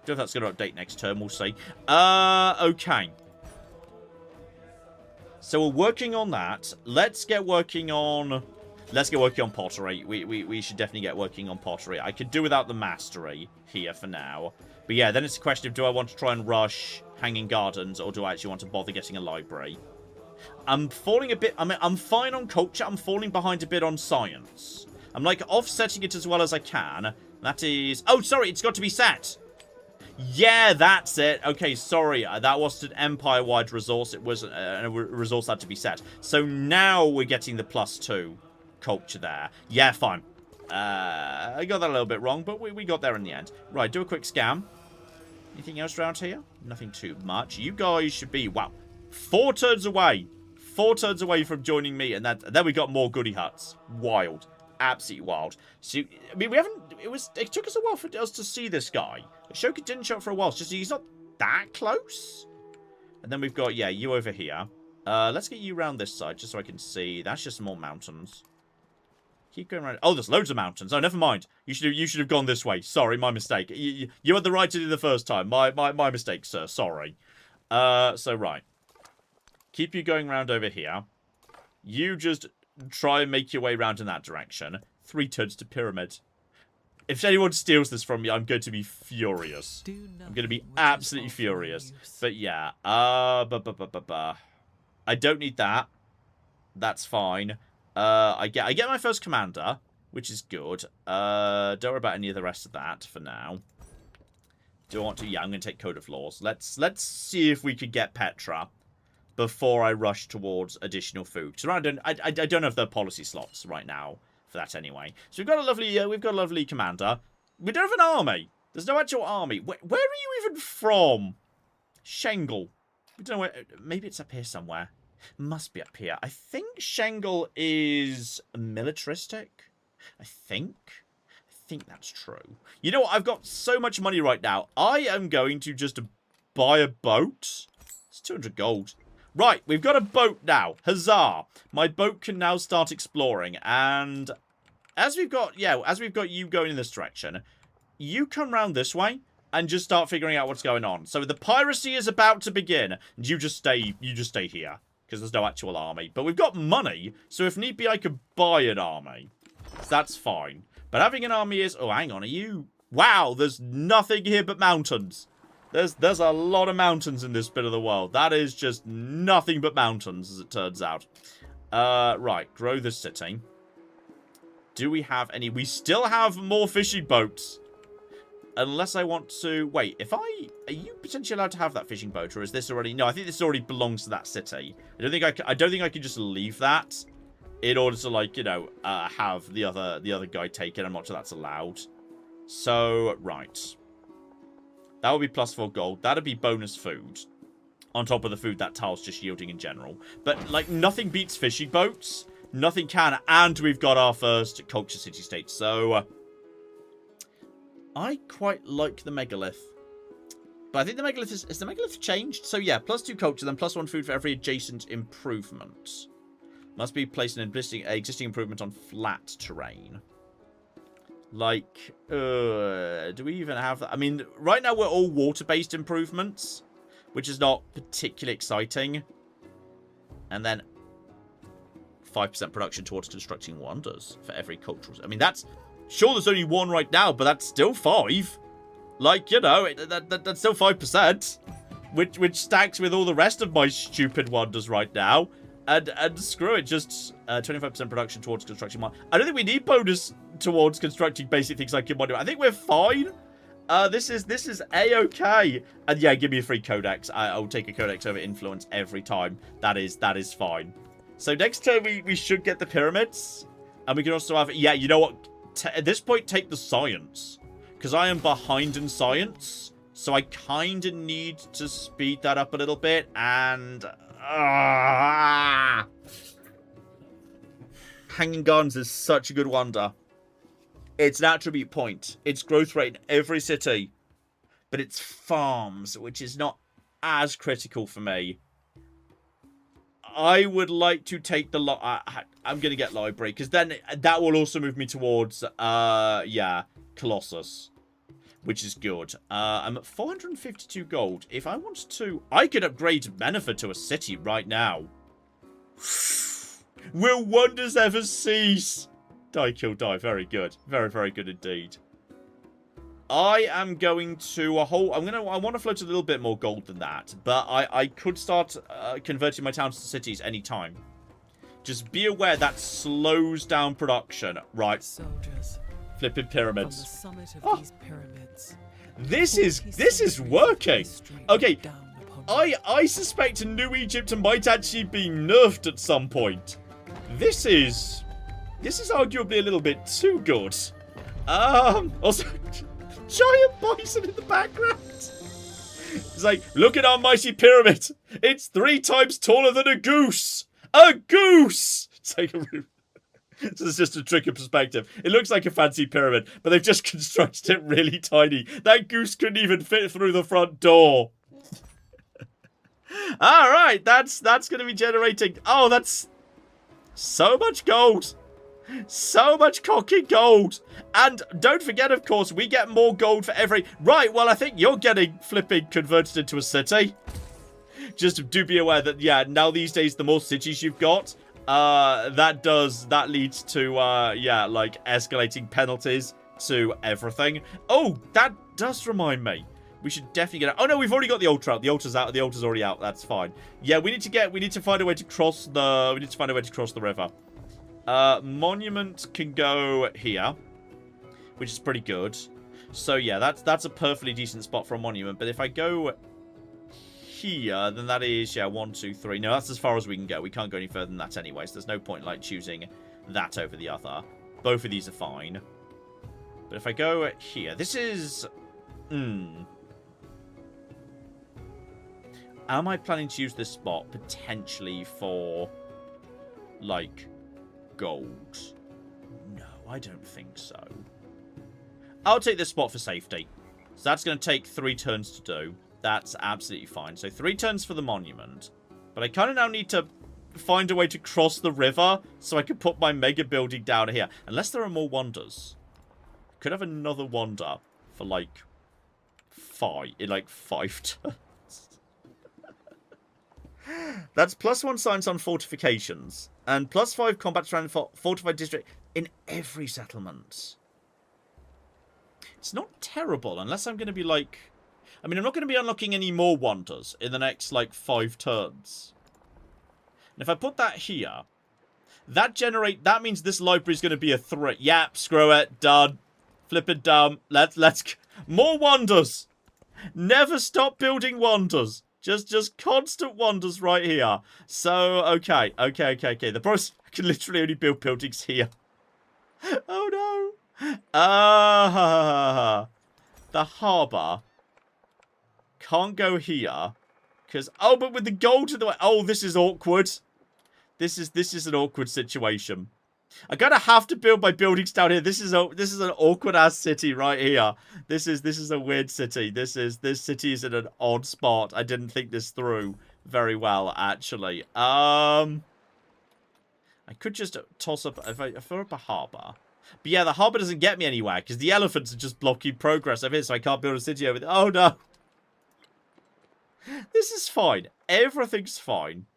Don't know if that's going to update next term, we'll see. Okay. So we're working on that. Let's get working on pottery. We should definitely get working on pottery. I could do without the mastery here for now. But yeah, then it's a question of, do I want to try and rush Hanging Gardens, or do I actually want to bother getting a library? I'm falling a bit... I mean, I'm fine on culture. I'm falling behind a bit on science. I'm, like, offsetting it as well as I can. That is... Oh, sorry, it's got to be set. Yeah, that's it. Okay, sorry. That wasn't an empire-wide resource. It was a resource that had to be set. So now we're getting the +2 culture there. Yeah, fine. I got that a little bit wrong, but we got there in the end. Right, do a quick scan. Anything else around here? Nothing too much. You guys should be... Wow. 4 turns away. 4 turns away from joining me, and then we got more goody huts. Wild. Absolutely wild. So, I mean, we haven't... It took us a while for us to see this guy. Ashoka didn't show up for a while. It's just he's not that close. And then we've got, yeah, you over here. Let's get you around this side, just so I can see. That's just more mountains. Keep going around. Oh, there's loads of mountains. Oh, never mind. You should have gone this way. Sorry, my mistake. You had the right to do the first time. My mistake, sir. Sorry. So, right. Keep you going around over here. You just try and make your way around in that direction. 3 turns to pyramid. If anyone steals this from me, I'm going to be furious. I'm going to be absolutely furious. But yeah. I don't need that. That's fine. I get my first commander, which is good. Don't worry about any of the rest of that for now. Do I want to? Yeah, I'm going to take Code of Laws. Let's see if we could get Petra before I rush towards additional food. Because I don't have the policy slots right now for that anyway. So we've got a lovely commander. We don't have an army. There's no actual army. Where are you even from? Schengal. We don't know where. Maybe it's up here somewhere. Must be up here. I think Schengal is militaristic. I think that's true. You know what? I've got so much money right now. I am going to just buy a boat. It's 200 gold. Right, we've got a boat now. Huzzah. My boat can now start exploring. And as we've got you going in this direction, you come round this way and just start figuring out what's going on. So the piracy is about to begin. And you just stay here. Because there's no actual army. But we've got money, so if need be, I could buy an army. So that's fine. But having an army is... Oh, hang on, are you... Wow, there's nothing here but mountains. There's a lot of mountains in this bit of the world. That is just nothing but mountains, as it turns out. Right, grow the city. Do we have any... We still have more fishing boats. Unless I want to... Wait, if I... Are you potentially allowed to have that fishing boat? Or is this already... No, I think this already belongs to that city. I don't think I can just leave that in order to, like, you know, have the other guy take it. I'm not sure that's allowed. So, right. That would be +4 gold. That'd be bonus food. On top of the food that tile's just yielding in general. But, like, nothing beats fishing boats. Nothing can. And we've got our first culture city-state. So... I quite like the megalith. But I think the megalith is the megalith changed? So yeah, +2 culture, then +1 food for every adjacent improvement. Must be placed in existing improvement on flat terrain. Like, do we even have that? I mean, right now we're all water-based improvements, which is not particularly exciting. And then 5% production towards constructing wonders for every cultural... I mean, that's... Sure, there's only 1 right now, but that's still 5. Like, you know, that's still 5%. Which stacks with all the rest of my stupid wonders right now. And screw it, just 25% production towards constructing. I don't think we need bonus towards constructing basic things like commodity. I think we're fine. This is A-okay. And yeah, give me a free codex. I'll take a codex over influence every time. That is fine. So next turn we should get the pyramids. And we can also have... Yeah, you know what? At this point, take the science. Because I am behind in science. So I kind of need to speed that up a little bit. And... Hanging Gardens is such a good wonder. It's an attribute point. It's growth rate in every city. But it's farms, which is not as critical for me. I would like to take the... I'm going to get library, because then that will also move me towards, yeah, Colossus, which is good. I'm at 452 gold. If I wanted to... I could upgrade Meniford to a city right now. Will wonders ever cease? Die, kill, die. Very good. Very, very good indeed. I am going to I want to float a little bit more gold than that, but I could start converting my towns to cities anytime. Just be aware that slows down production. Right. Soldiers. Flipping pyramids. On the summit of these pyramids. This is working. Okay. I suspect New Egypt might actually be nerfed at some point. This is arguably a little bit too good. Also giant bison in the background. It's like, look at our mighty pyramid. It's 3 times taller than a goose. A goose! It's like a this is just a trick of perspective. It looks like a fancy pyramid, but they've just constructed it really tiny. That goose couldn't even fit through the front door. Alright, that's going to be generating... Oh, that's so much gold. So much cocky gold. And don't forget, of course, we get more gold for every... Right, well, I think you're getting flipping converted into a city. Just do be aware that, yeah, now these days, the more cities you've got, that leads to, yeah, like, escalating penalties to everything. Oh, that does remind me. We should definitely get out. Oh, no, we've already got the altar out. The altar's out. The altar's already out. That's fine. Yeah, we need to find a way to cross the river. Monument can go here, which is pretty good. So yeah, that's a perfectly decent spot for a monument. But if I go here, then that is, yeah, 1, 2, 3. No, that's as far as we can go. We can't go any further than that anyway, so there's no point like choosing that over the other. Both of these are fine. But if I go here, this is... Am I planning to use this spot potentially for, like, gold? No, I don't think so. I'll take this spot for safety. So that's going to take 3 turns to do. That's absolutely fine. So 3 turns for the monument. But I kind of now need to find a way to cross the river so I can put my mega building down here. Unless there are more wonders. Could have another wonder for like 5 turns. That's +1 science on fortifications. And +5 combat strand for fortified district in every settlement. It's not terrible, unless I'm going to be like... I mean, I'm not going to be unlocking any more wonders in the next, like, 5 turns. And if I put that here, that means this library is going to be a 3. Yep, screw it, done. Flippin' dumb. Let's... More wonders! Never stop building wonders. Just constant wonders right here. So, okay. The process, I can literally only build buildings here. Oh, no. The harbour can't go here. Because, oh, but with the gold to the way. Oh, this is awkward. This is an awkward situation. I'm gonna have to build my buildings down here. This is an awkward ass city right here. This is a weird city. This city is in an odd spot. I didn't think this through very well, actually. I could just toss up if I throw up a harbour. But yeah, the harbour doesn't get me anywhere because the elephants are just blocking progress over here, so I can't build a city over there. Oh no. This is fine. Everything's fine.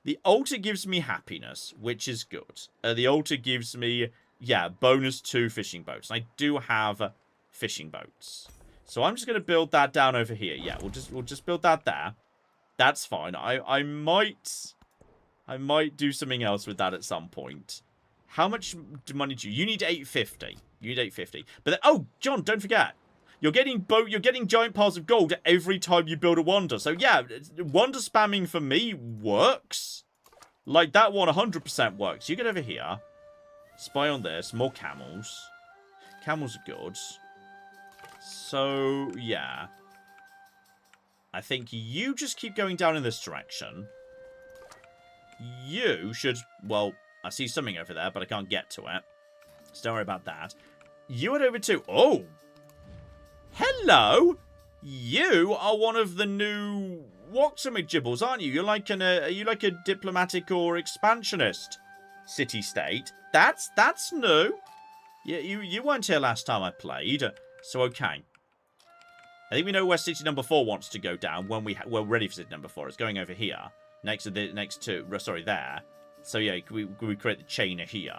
The altar gives me happiness, which is good. The altar gives me, yeah, bonus 2 fishing boats. I do have fishing boats. So I'm just going to build that down over here. Yeah, we'll just build that there. That's fine. I might do something else with that at some point. How much money do you need? 850. You need 850. But then, oh, John, don't forget. You're getting giant piles of gold every time you build a wonder. So yeah, wonder spamming for me works. Like that one 100% works. You get over here. Spy on this. More camels. Camels are good. So yeah. I think you just keep going down in this direction. You should... Well, I see something over there, but I can't get to it. So don't worry about that. You head over to... Oh! Hello! You are one of the new Waxamigibbles, aren't you? You're like are you like a diplomatic or expansionist city-state? That's new. Yeah, you weren't here last time I played, so okay. I think we know where city number 4 wants to go down when we're ready for city number 4. It's going over here, next to sorry, there. So yeah, we create the chain here.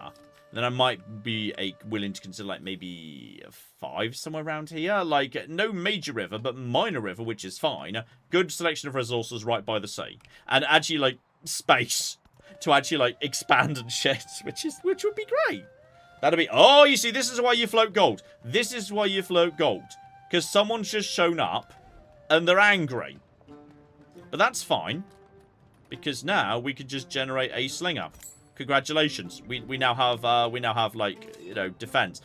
Then I might be willing to consider like maybe 5 somewhere around here. Like, no major river, but minor river, which is fine. Good selection of resources right by the sea. And actually, like, space to actually, like, expand and shit, which would be great. That'd be... Oh, you see, this is why you float gold. This is why you float gold. Because someone's just shown up, and they're angry. But that's fine. Because now we could just generate a slinger. Congratulations. We now have like, you know, defense.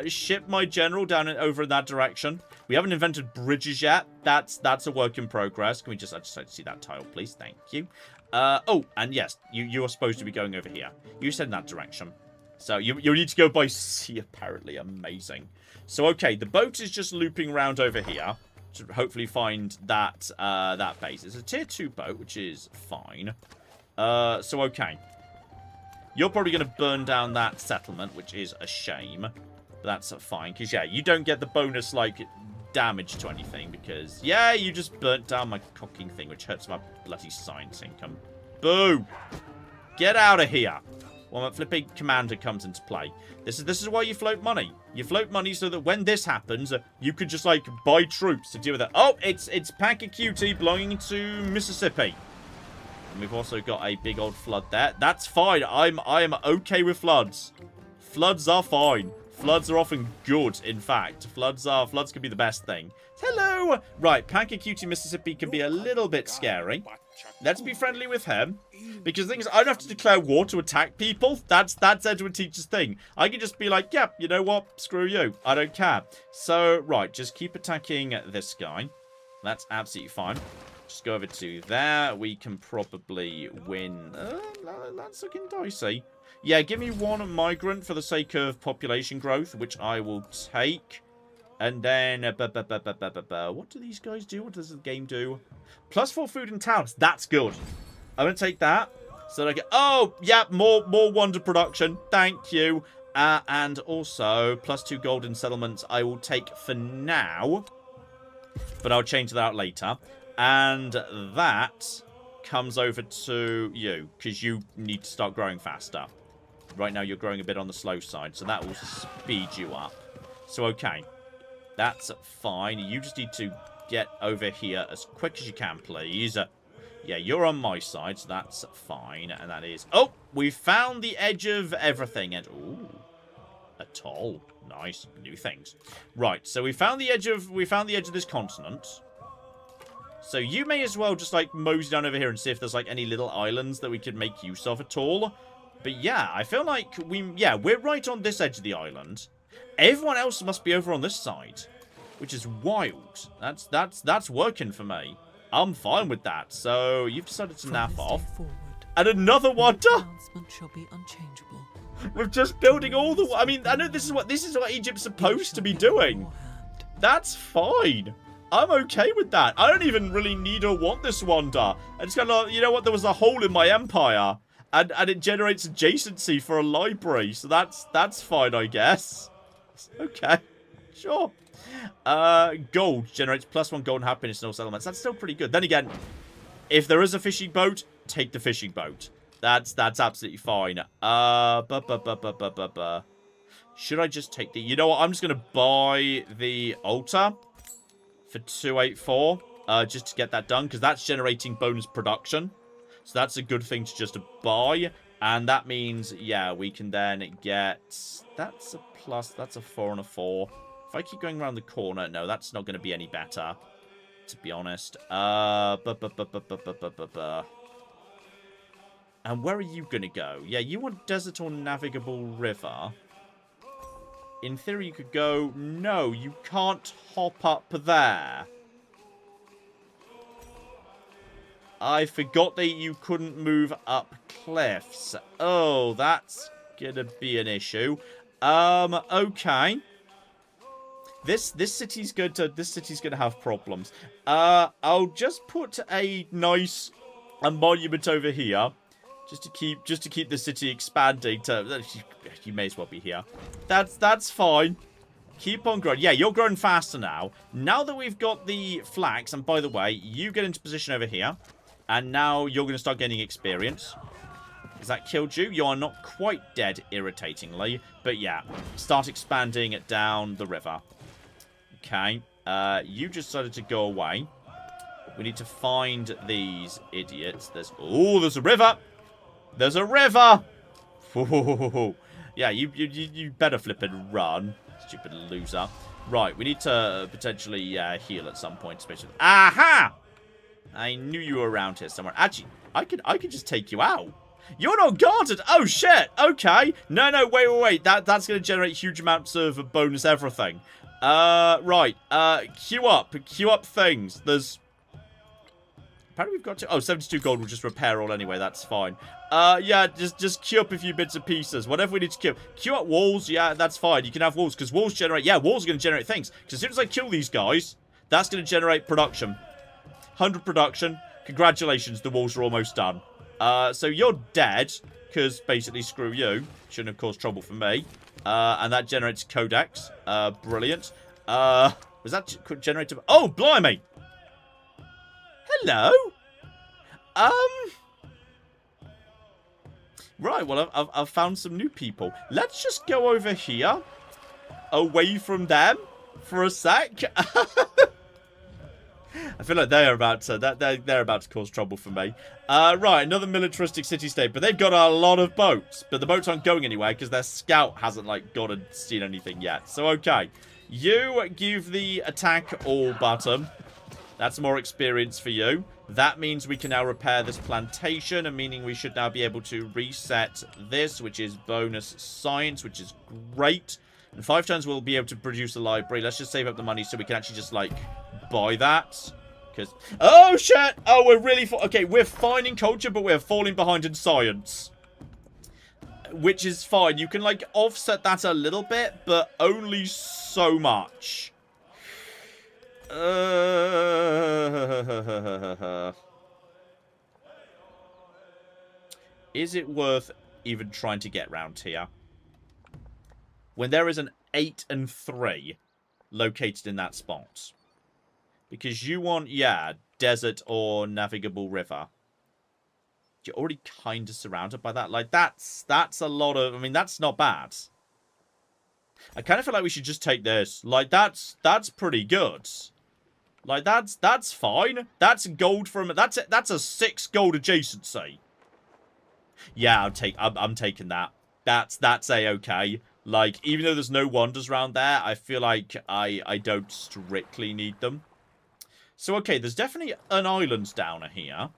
Ship my general down and over in that direction. We haven't invented bridges yet. That's a work in progress. Can we just... I just like to see that tile, please. Thank you. Oh, and yes, you are supposed to be going over here. You said in that direction. So you need to go by sea, apparently. Amazing. So okay, the boat is just looping around over here to hopefully find that that base. It's a tier 2 boat, which is fine. So okay. You're probably going to burn down that settlement, which is a shame. But that's fine, because, yeah, you don't get the bonus, like, damage to anything, because, yeah, you just burnt down my cocking thing, which hurts my bloody science income. Boo! Get out of here! Well, my flipping commander comes into play. This is why you float money. You float money so that when this happens, you could just, like, buy troops to deal with it. Oh, it's Packer QT belonging to Mississippi. And we've also got a big old flood there. That's fine. I am okay with floods. Floods are fine. Floods are often good, in fact. Floods can be the best thing. Hello! Right, Packer Cutie Mississippi can be a little bit scary. Let's be friendly with him. Because the thing is, I don't have to declare war to attack people. That's Edward Teacher's thing. I can just be like, yeah, you know what? Screw you. I don't care. So, right, just keep attacking this guy. That's absolutely fine. Just go over to there. We can probably win. That's looking dicey. Yeah, give me 1 migrant for the sake of population growth, which I will take. And then, what do these guys do? What does the game do? +4 food in towns. That's good. I'm going to take that. So that I get... Oh, yeah, more wonder production. Thank you. And also, +2 gold in settlements I will take for now. But I'll change that out later. And that comes over to you, because you need to start growing faster. Right now, you're growing a bit on the slow side, so that will speed you up. So, okay. That's fine. You just need to get over here as quick as you can, please. Yeah, you're on my side, so that's fine. And that is... Oh, we found the edge of everything. And, ooh, a toll. Nice. New things. Right, so we found the edge of this continent. So you may as well just, like, mosey down over here and see if there's, like, any little islands that we could make use of at all. But, yeah, I feel like we're right on this edge of the island. Everyone else must be over on this side, which is wild. That's working for me. I'm fine with that. So you've decided to naff off. And another wonder? Shall be unchangeable. We're just building all the... I mean, I know this is what Egypt's supposed to be doing. That's fine. I'm okay with that. I don't even really need or want this wonder. I just kind of, you know what? There was a hole in my empire, and it generates adjacency for a library. So that's fine, I guess. Okay, sure. Gold generates +1 gold and happiness in all settlements. That's still pretty good. Then again, if there is a fishing boat, take the fishing boat. That's absolutely fine. Should I just take the... You know what? I'm just gonna buy the altar for 284, just to get that done, because that's generating bonus production. So that's a good thing to just buy. And that means, yeah, we can then get... That's a plus, that's a 4 and a 4. If I keep going around the corner, no, that's not going to be any better, to be honest. And where are you going to go? Yeah, you want desert or navigable river. In theory, you could go... No, you can't hop up there. I forgot that you couldn't move up cliffs. Oh, that's gonna be an issue. Okay. This city's gonna have problems. I'll just put a monument over here. Just to keep the city expanding you may as well be here. That's fine. Keep on growing. Yeah, you're growing faster now. Now that we've got the flax, and by the way, you get into position over here. And now you're going to start gaining experience. Has that killed you? You are not quite dead, irritatingly. But yeah, start expanding it down the river. Okay. You just decided to go away. We need to find these idiots. There's a river. There's a river. Yeah, you better flip and run. Stupid loser. Right, we need to potentially heal at some point. Especially. Aha! I knew you were around here somewhere. Actually, I could just take you out. You're not guarded. Oh shit. Okay. No. Wait. That's gonna generate huge amounts of bonus everything. Right. Queue up things. There's. Apparently we've got to. Oh, 72 gold will just repair all anyway. That's fine. Yeah. Just queue up a few bits and pieces. Whatever we need to queue. Queue up walls. Yeah, that's fine. You can have walls because walls generate. Yeah, walls are gonna generate things. Because as soon as I kill these guys, that's gonna generate production. 100 production. Congratulations, the walls are almost done. So you're dead, because basically screw you. Shouldn't have caused trouble for me. And that generates codex. Brilliant. Was that generated? Oh, blimey! Hello? Right, well, I've found some new people. Let's just go over here. Away from them. For a sec. I feel like they're about to cause trouble for me. Right, another militaristic city-state, but they've got a lot of boats. But the boats aren't going anywhere because their scout hasn't like gone and seen anything yet. So okay, you give the attack all button. That's more experience for you. That means we can now repair this plantation, and meaning we should now be able to reset this, which is bonus science, which is great. In 5 turns, we'll be able to produce a library. Let's just save up the money so we can actually just like buy that. Because oh shit! Oh, we're really okay. We're fine in culture, but we're falling behind in science, which is fine. You can like offset that a little bit, but only so much. Is it worth even trying to get round here when there is an 8 and 3 located in that spot? Because you want, yeah, desert or navigable river. You're already kind of surrounded by that. Like, that's a lot of... I mean, that's not bad. I kind of feel like we should just take this. Like, that's pretty good. Like, that's fine. That's gold from... That's a 6 gold adjacency. Yeah, I'm taking that. That's a-okay. Like, even though there's no wonders around there, I feel like I don't strictly need them. So, okay, there's definitely an island down here.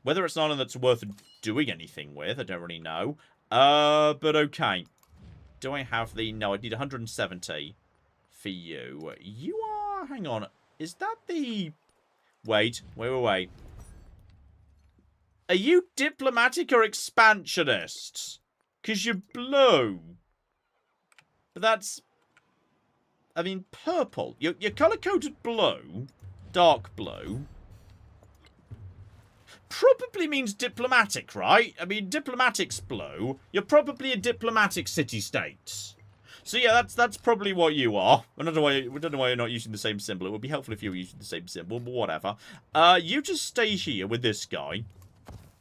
Whether it's an island that's worth doing anything with, I don't really know. But okay. Do I have the... No, I need 170 for you. You are... Hang on. Is that the... Wait. Are you diplomatic or expansionist? Because you're blue. But that's... I mean, purple. You're colour-coded blue. Dark blue. Probably means diplomatic, right? I mean, diplomatic's blue. You're probably a diplomatic city-state. So yeah, that's probably what you are. I don't know why you're not using the same symbol. It would be helpful if you were using the same symbol, but whatever. You just stay here with this guy.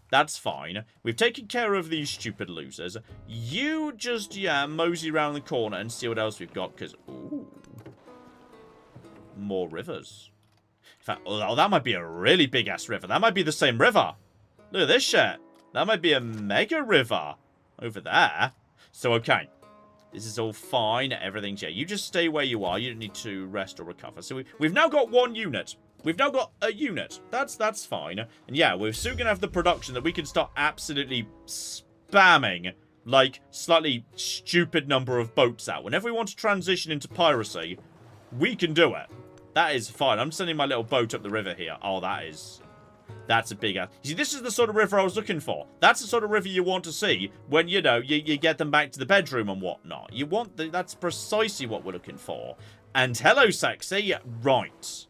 That's fine. We've taken care of these stupid losers. You just, yeah, mosey around the corner and see what else we've got, because, ooh. More rivers. In fact, oh, that might be a really big-ass river. That might be the same river. Look at this shit. That might be a mega river over there. So, okay. This is all fine. Everything's... Yeah, you just stay where you are. You don't need to rest or recover. So, we've now got 1 unit. We've now got a unit. That's fine. And yeah, we're soon going to have the production that we can start absolutely spamming, like, slightly stupid number of boats out. Whenever we want to transition into piracy, we can do it. That is fine. I'm sending my little boat up the river here. Oh, that is... That's a big ass. You see, this is the sort of river I was looking for. That's the sort of river you want to see when, you know, you get them back to the bedroom and whatnot. You want that's precisely what we're looking for. And hello, sexy. Right.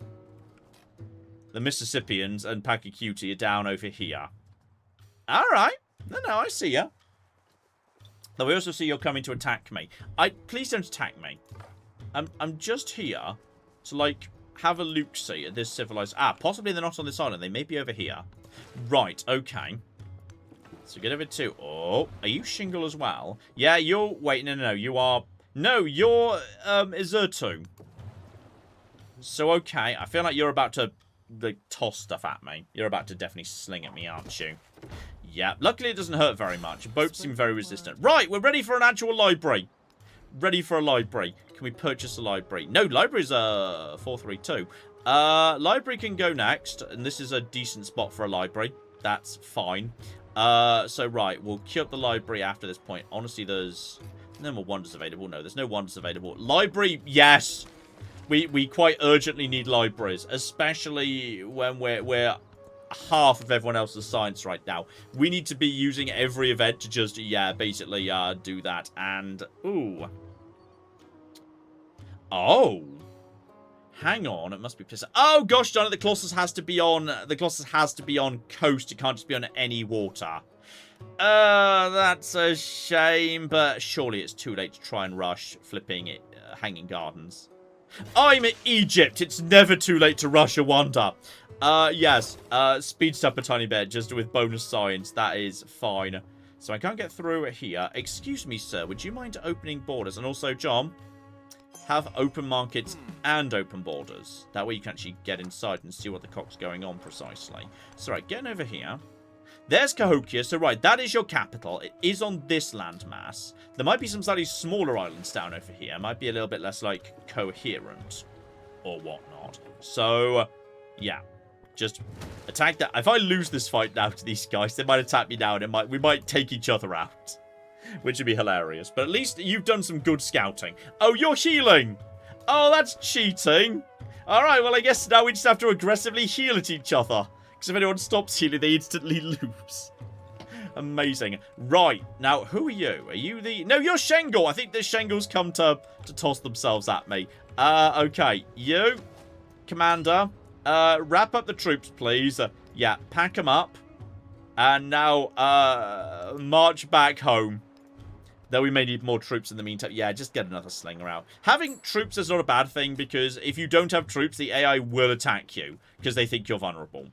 The Mississippians and Pacacuti are down over here. Alright. No, I see ya. Though I also see you're coming to attack me. Please don't attack me. I'm just here to, like, have a look-see at this civilized... possibly they're not on this island. They may be over here. Right, okay. So get over to... Oh, are you Shingle as well? Yeah, you're... Wait, no, you are... No, you're, Izertu. So, okay. I feel like you're about to, like, toss stuff at me. You're about to definitely sling at me, aren't you? Yeah, luckily it doesn't hurt very much. Boats seem very resistant. Right, we're ready for an actual library. Ready for a library. Can we purchase a library? No, library's 432. Library can go next, and this is a decent spot for a library. That's fine. So right, we'll queue up the library after this point. Honestly, there's no more wonders available. No, there's no wonders available. Library, yes. We quite urgently need libraries, especially when we're half of everyone else's science right now. We need to be using every event to just, yeah, basically do that. And, ooh. Oh. Hang on, it must be pissed. Oh gosh darn it, the Colossus has to be on coast. It can't just be on any water. That's a shame, but surely it's too late to try and rush flipping it, Hanging Gardens. I'm Egypt. It's never too late to rush a wonder. Yes, speeds up a tiny bit just with bonus science. That is fine. So I can't get through here. Excuse me, sir. Would you mind opening borders? And also, John, have open markets and open borders. That way you can actually get inside and see what the cock's going on precisely. So, right, getting over here. There's Cahokia. So, right, that is your capital. It is on this landmass. There might be some slightly smaller islands down over here. Might be a little bit less, like, coherent or whatnot. So, yeah. Just attack that. If I lose this fight now to these guys, they might attack me now and we might take each other out. Which would be hilarious. But at least you've done some good scouting. Oh, you're healing. Oh, that's cheating. Alright, well, I guess now we just have to aggressively heal at each other. Because if anyone stops healing, they instantly lose. Amazing. Right. Now, who are you? Are you the... No, you're Shengle. I think the Shengles come to toss themselves at me. Okay. You, Commander, wrap up the troops, please. Yeah, pack them up. And now, march back home. Though we may need more troops in the meantime. Yeah, just get another slinger out. Having troops is not a bad thing, because if you don't have troops, the AI will attack you, because they think you're vulnerable.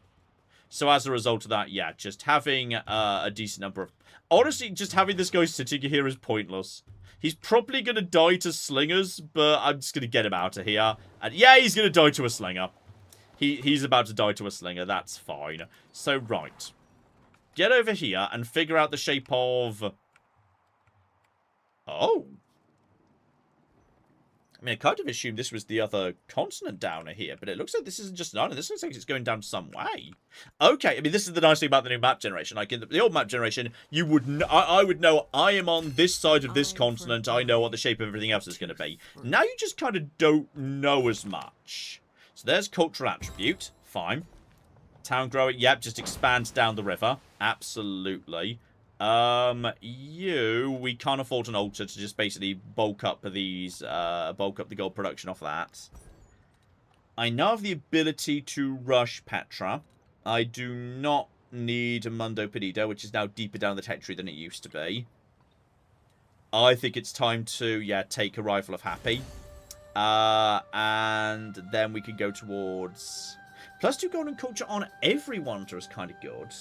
So as a result of that, yeah, just having a decent number of... Honestly, just having this guy sitting here is pointless. He's probably going to die to slingers, but I'm just going to get him out of here. And yeah, he's going to die to a slinger. He's about to die to a slinger. That's fine. So, right. Get over here and figure out the shape of... Oh. I mean, I kind of assumed this was the other continent down here, but it looks like this isn't just an island. This looks like it's going down some way. Okay, I mean, this is the nice thing about the new map generation. Like, in the old map generation, you would I would know I am on this side of this continent. I know what the shape of everything else is going to be. Now you just kind of don't know as much. So there's cultural attribute. Fine. Town growing. Yep, just expands down the river. Absolutely. We can't afford an altar to just basically bulk up these, bulk up the gold production off that. I now have the ability to rush Petra. I do not need a Mundo Perdido, which is now deeper down the tech tree than it used to be. I think it's time to, yeah, take a Rifle of Happy. And then we could go towards... +2 golden culture on every wonder is kind of good.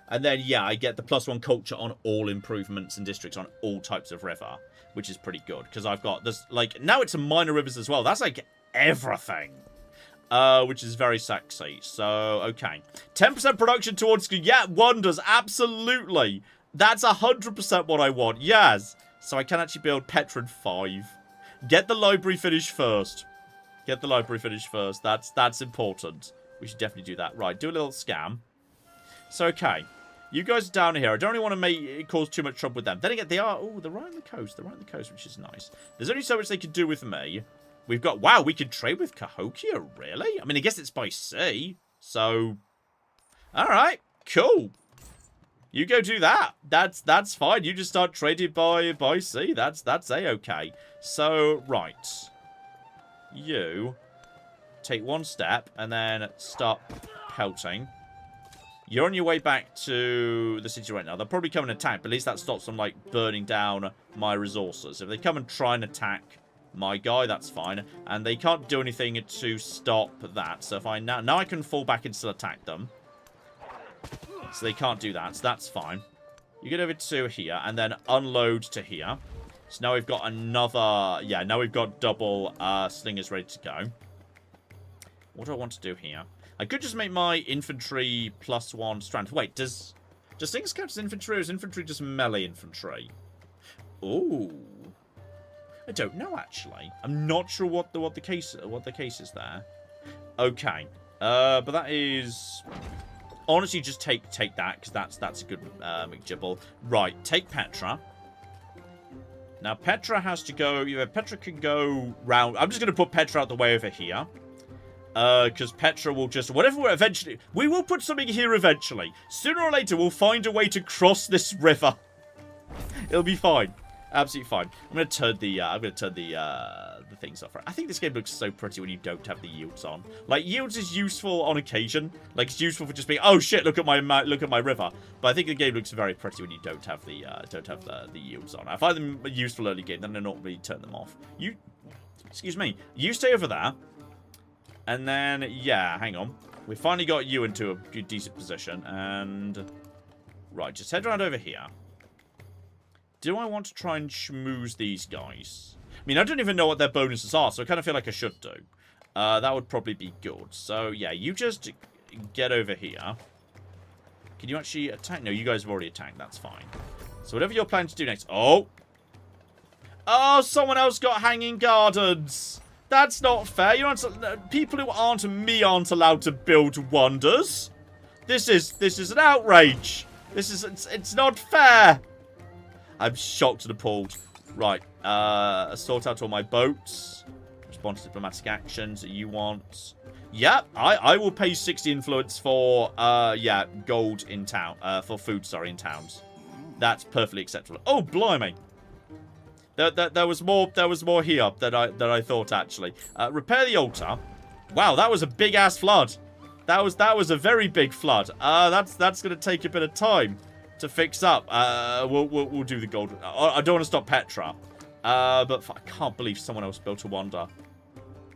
And then, yeah, I get the +1 culture on all improvements and districts on all types of river, which is pretty good. Because I've got this, like, now it's a minor rivers as well. That's, like, everything. Which is very sexy. So, okay. 10% production towards, yeah, wonders, absolutely. That's 100% what I want, yes. So I can actually build Petra in 5. Get the library finished first. Get the library finished first. That's important. We should definitely do that. Right, do a little scam. So, okay. You guys are down here. I don't really want to make cause too much trouble with them. Then again, they are... Oh, they're right on the coast. They're right on the coast, which is nice. There's only so much they could do with me. We've got... Wow, we could trade with Cahokia, really? I mean, I guess it's by sea. So... Alright, cool. You go do that. That's fine. You just start trading by sea. That's a-okay. So, right. You take one step and then start pelting. You're on your way back to the city right now. They'll probably come and attack, but at least that stops them, like, burning down my resources. If they come and try and attack my guy, that's fine. And they can't do anything to stop that. So if I now I can fall back and still attack them. So they can't do that, so that's fine. You get over to here, and then unload to here. So now we've got another... Yeah, now we've got double slingers ready to go. What do I want to do here? I could just make my infantry +1 strand. Wait, does things count as infantry, or is infantry just melee infantry? Ooh. I don't know, actually. I'm not sure what the case is there. Okay. But that is... Honestly, just take that, because that's a good McGibble. Right, take Petra. Now, Petra has to go... Yeah, Petra can go round... I'm just going to put Petra out the way over here. Because Petra will just... Whatever we're eventually... We will put something here eventually. Sooner or later, we'll find a way to cross this river. It'll be fine. Absolutely fine. I'm going to turn the things off. I think this game looks so pretty when you don't have the yields on. Like, yields is useful on occasion. Like, it's useful for just being, oh shit, look at my river. But I think the game looks very pretty when you don't have the yields on. I find them useful early game, then I not really turn them off. Excuse me. You stay over there. And then, yeah, hang on. We finally got you into a good, decent position. And, right, just head around over here. Do I want to try and schmooze these guys? I mean, I don't even know what their bonuses are, so I kind of feel like I should do. That would probably be good. So, yeah, you just get over here. Can you actually attack? No, you guys have already attacked. That's fine. So, whatever you're planning to do next... Oh! Oh, someone else got hanging gardens! That's not fair. You aren't... People who aren't me aren't allowed to build wonders. This is an outrage. It's not fair. I'm shocked and appalled. Right. Sort out all my boats. Respond to diplomatic actions that you want. Yep. I will pay 60 influence for, yeah, gold in town. For food, sorry, in towns. That's perfectly acceptable. Oh, blimey. There was more here than I thought, actually. Repair the altar. Wow, that was a big-ass flood. That was a very big flood. That's going to take a bit of time to fix up. We'll do the gold. I don't want to stop Petra. But I can't believe someone else built a wonder.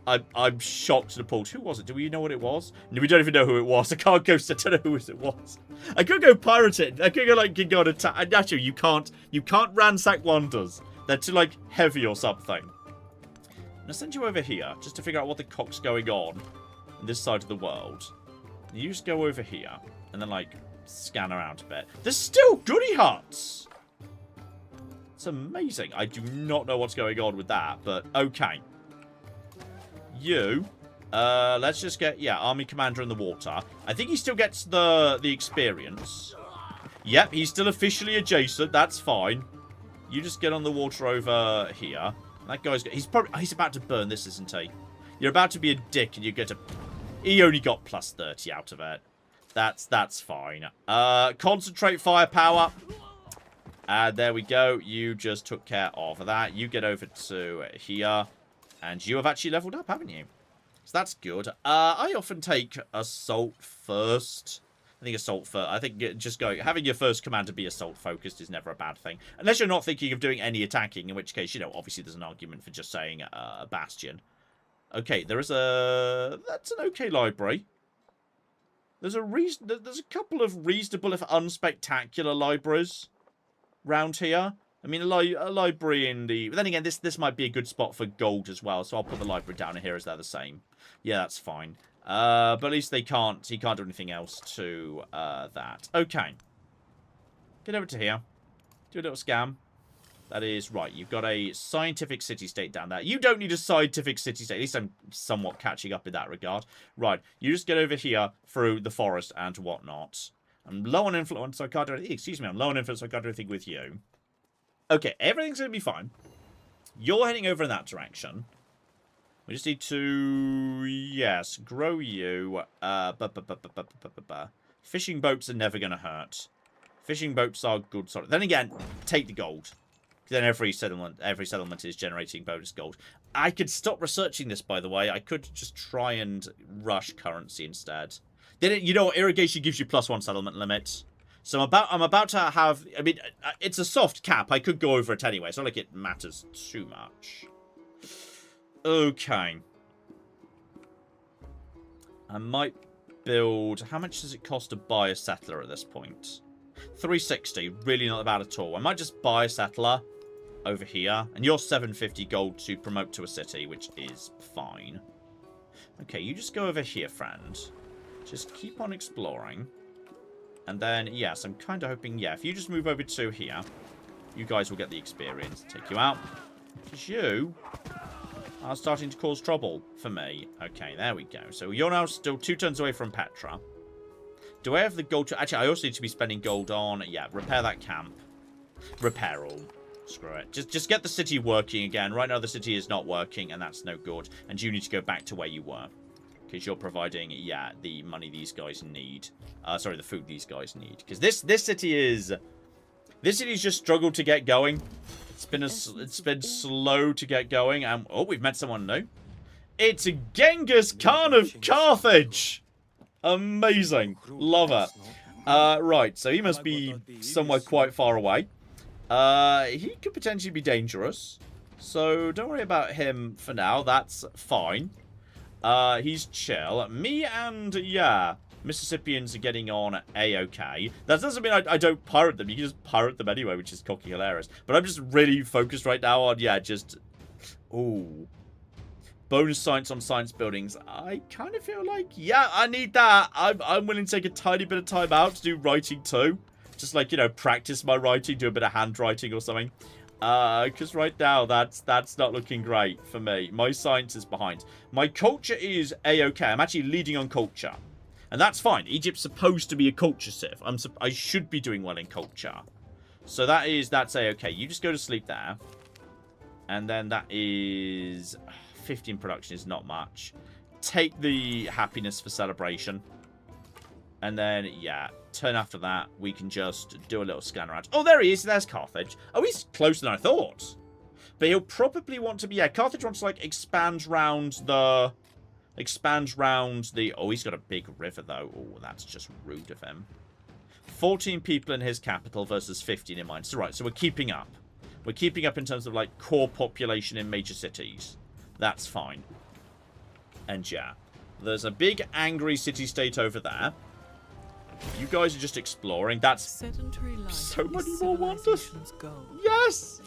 I'm shocked and appalled. Who was it? Do we know what it was? No, we don't even know who it was. I can't go. I don't know who it was. I could go pirate it. I could go like go on attack. Actually, you can't ransack wonders. They're too like heavy or something. I'm gonna send you over here just to figure out what the cock's going on this side of the world. You just go over here and then like scan around a bit. There's still goody huts. It's amazing. I do not know what's going on with that, but okay. You, let's just get, yeah, army commander in the water. I think he still gets the experience. Yep, he's still officially adjacent. That's fine. You just get on the water over here. That guy's, he's about to burn this, isn't he? You're about to be a dick and you get a, he only got plus 30 out of it. That's fine. Concentrate firepower. There we go. You just took care of that. You get over to here. And you have actually leveled up, haven't you? So that's good. I often take assault first. I think assault first. I think just having your first commander be assault focused is never a bad thing. Unless you're not thinking of doing any attacking, in which case, you know, obviously there's an argument for just saying bastion. Okay, that's an okay library. There's a couple of reasonable, if unspectacular, libraries round here. I mean, a library in the... But then again, this might be a good spot for gold as well, so I'll put the library down here as they're the same. Yeah, that's fine. But at least he can't do anything else to that. Okay. Get over to here. Do a little scam. That is right. You've got a scientific city-state down there. You don't need a scientific city-state. At least I'm somewhat catching up in that regard. Right. You just get over here through the forest and whatnot. I'm low on influence, so I can't do anything. Excuse me, I'm low on influence, so I can't do anything with you. Okay, everything's going to be fine. You're heading over in that direction. We just need to, yes, grow you. Fishing boats are never going to hurt. Fishing boats are good sort of. Then again, take the gold. Then every settlement is generating bonus gold. I could stop researching this, by the way. I could just try and rush currency instead. Then you know what? Irrigation gives you +1 settlement limit. So I'm about to have. I mean, it's a soft cap. I could go over it anyway. It's not like it matters too much. Okay. I might build. How much does it cost to buy a settler at this point? 360. Really not bad at all. I might just buy a settler over here. And you're 750 gold to promote to a city, which is fine. Okay, you just go over here, friend. Just keep on exploring. And then, yes, I'm kind of hoping, yeah, if you just move over to here, you guys will get the experience. Take you out. Because you are starting to cause trouble for me. Okay, there we go. So you're now still 2 turns away from Petra. Do I have the gold to... Actually, I also need to be spending gold on... Yeah, repair that camp. Repair all. Screw it. Just get the city working again. Right now, the city is not working, and that's no good. And you need to go back to where you were. Because you're providing, yeah, the money these guys need. Sorry, the food these guys need. Because this city is... This city's just struggled to get going. It's been slow to get going. And oh, we've met someone new. It's Genghis Khan of Carthage. Amazing. Love it. Right, so he must be somewhere quite far away. He could potentially be dangerous. So don't worry about him for now. That's fine. He's chill. Me and, yeah, Mississippians are getting on A-okay. That doesn't mean I don't pirate them. You can just pirate them anyway, which is cocky hilarious. But I'm just really focused right now on, yeah, just... Ooh. Bonus science on science buildings. I kind of feel like, yeah, I need that. I'm willing to take a tiny bit of time out to do writing too. Just like, you know, practice my writing, do a bit of handwriting or something. Because right now, that's not looking great for me. My science is behind. My culture is A-okay. I'm actually leading on culture. And that's fine. Egypt's supposed to be a culture civ. I should be doing well in culture. So that's A-okay. You just go to sleep there. And then that is... 15 production is not much. Take the happiness for celebration. And then, yeah, turn after that, we can just do a little scan around. Oh, there he is. There's Carthage. Oh, he's closer than I thought. But he'll probably want to be... Yeah, Carthage wants to, like, expand round the... Oh, he's got a big river, though. Oh, that's just rude of him. 14 people in his capital versus 15 in mine. So, right, so we're keeping up. We're keeping up in terms of, like, core population in major cities. That's fine. And, yeah, there's a big angry city-state over there. You guys are just exploring. That's so many more wonders. Yes.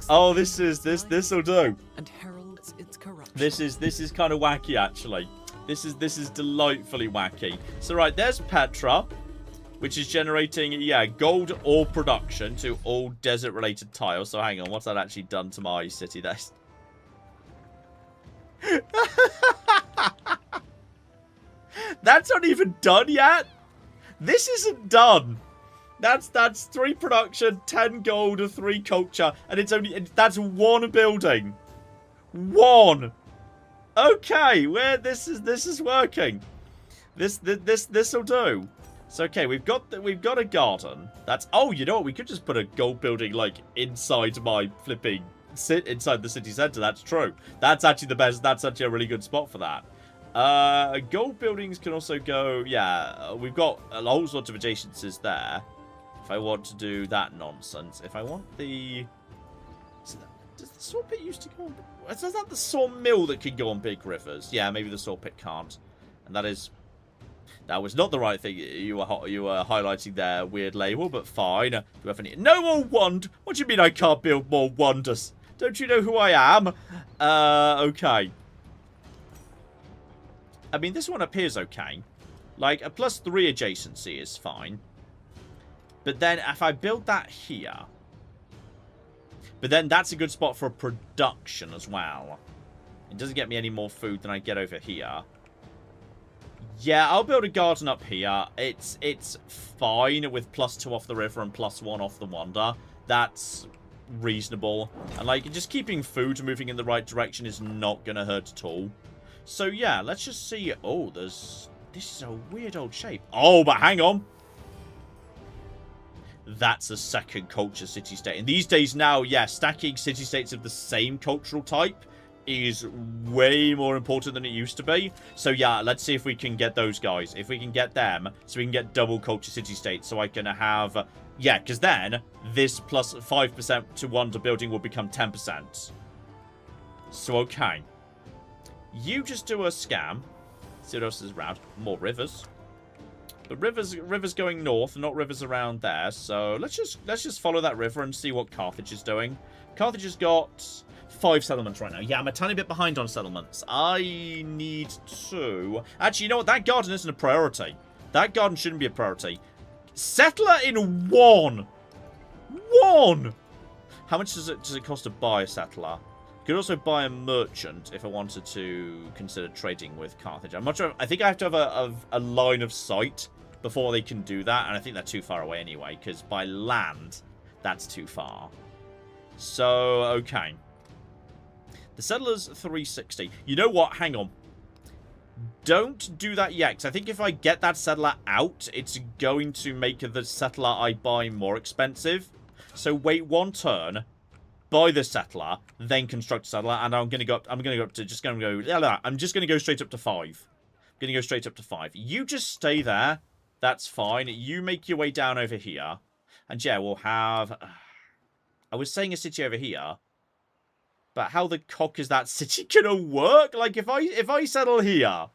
Oh, this'll do. And heralds its corruption. This is kind of wacky, actually. This is delightfully wacky. So right, there's Petra, which is generating, yeah, gold ore production to all desert-related tiles. So hang on, what's that actually done to my city? That's that's not even done yet. This isn't done. That's 3 production, 10 gold, 3 culture, and that's 1 building. 1. Okay, this is working. This'll do. So okay, we've got a garden. That's you know what? We could just put a gold building like inside my flipping inside the city center. That's true. That's actually the best. That's actually a really good spot for that. Gold buildings can also go, yeah, we've got a whole sort of adjacencies there. If I want to do that nonsense. If I want the... Does the saw pit used to go on... Is that the sawmill that can go on big rivers? Yeah, maybe the saw pit can't. And that was not the right thing you were highlighting there, weird label, but fine. Do we have any... No more wand! What do you mean I can't build more wonders? Don't you know who I am? Okay. I mean, this one appears okay. Like, a +3 adjacency is fine. But then, if I build that here... But then, that's a good spot for production as well. It doesn't get me any more food than I get over here. Yeah, I'll build a garden up here. It's fine with +2 off the river and +1 off the wander. That's reasonable. And, like, just keeping food moving in the right direction is not going to hurt at all. So, yeah, let's just see. Oh, there's This is a weird old shape. Oh, but hang on. That's a second culture city-state. In these days now, yeah, stacking city-states of the same cultural type is way more important than it used to be. So yeah, let's see if we can get those guys. If we can get them, so we can get double culture city-states, so I can have... Yeah, because then this plus 5% to wonder building will become 10%. So, okay. You just do a scam. See what else is around. More rivers. The rivers going north, not rivers around there. So let's just follow that river and see what Carthage is doing. Carthage has got 5 settlements right now. Yeah, I'm a tiny bit behind on settlements. I need to... Actually, you know what? That garden isn't a priority. That garden shouldn't be a priority. Settler in 1. 1. How much does it cost to buy a settler? Could also buy a merchant if I wanted to consider trading with Carthage. I'm not sure. I think I have to have a line of sight before they can do that, and I think they're too far away anyway, because by land, that's too far. So, okay. The settler's 360. You know what? Hang on. Don't do that yet, because I think if I get that settler out, it's going to make the settler I buy more expensive. So wait 1 turn, buy the settler, then construct a settler, and I'm gonna go up to just gonna go. I'm just gonna go straight up to 5. I'm gonna go straight up to 5. You just stay there. That's fine. You make your way down over here, and yeah, we'll have. I was saying a city over here, but how the cock is that city gonna work? Like if I settle here,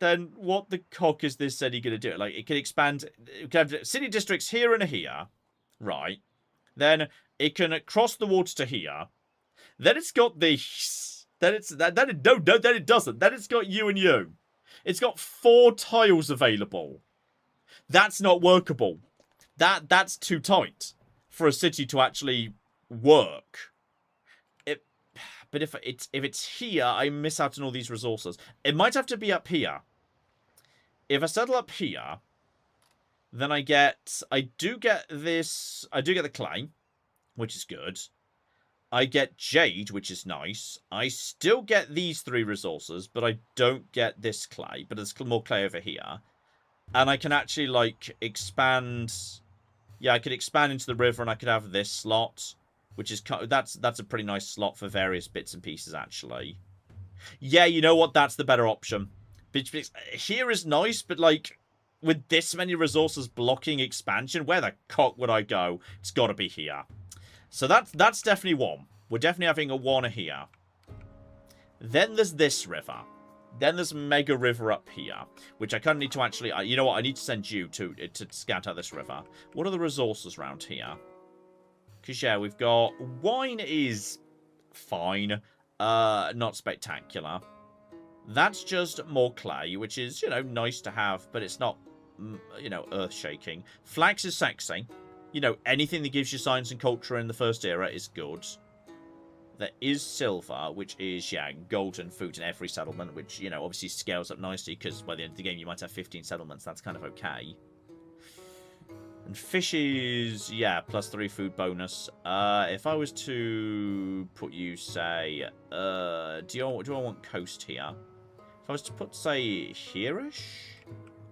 then what the cock is this city gonna do? Like it can expand. It can have city districts here and here. Right. Then it can cross the water to here. Then it's got this. Then it doesn't. Then it's got you and you. It's got 4 tiles available. That's not workable. That's too tight for a city to actually work. But if it's here, I miss out on all these resources. It might have to be up here. If I settle up here, then I do get the clay, which is good. I get jade, which is nice. I still get these 3 resources, but I don't get this clay. But there's more clay over here. And I can actually, like, expand... Yeah, I could expand into the river and I could have this slot, which is... That's a pretty nice slot for various bits and pieces, actually. Yeah, you know what? That's the better option. Here is nice, but, like... With this many resources blocking expansion, where the cock would I go? It's got to be here. So that's definitely 1. We're definitely having a 1 here. Then there's this river. Then there's Mega River up here, which I kind of need to actually... you know what? I need to send you to scout out this river. What are the resources around here? Because, yeah, we've got... Wine is fine. Not spectacular. That's just more clay, which is, you know, nice to have, but it's not... you know, earth-shaking. Flax is sexy. You know, anything that gives you science and culture in the first era is good. There is silver, which is, yeah, golden food in every settlement, which, you know, obviously scales up nicely, because by the end of the game you might have 15 settlements. That's kind of okay. And fish is, yeah, +3 food bonus. If I was to put you, say, do I want coast here? If I was to put, say, here-ish?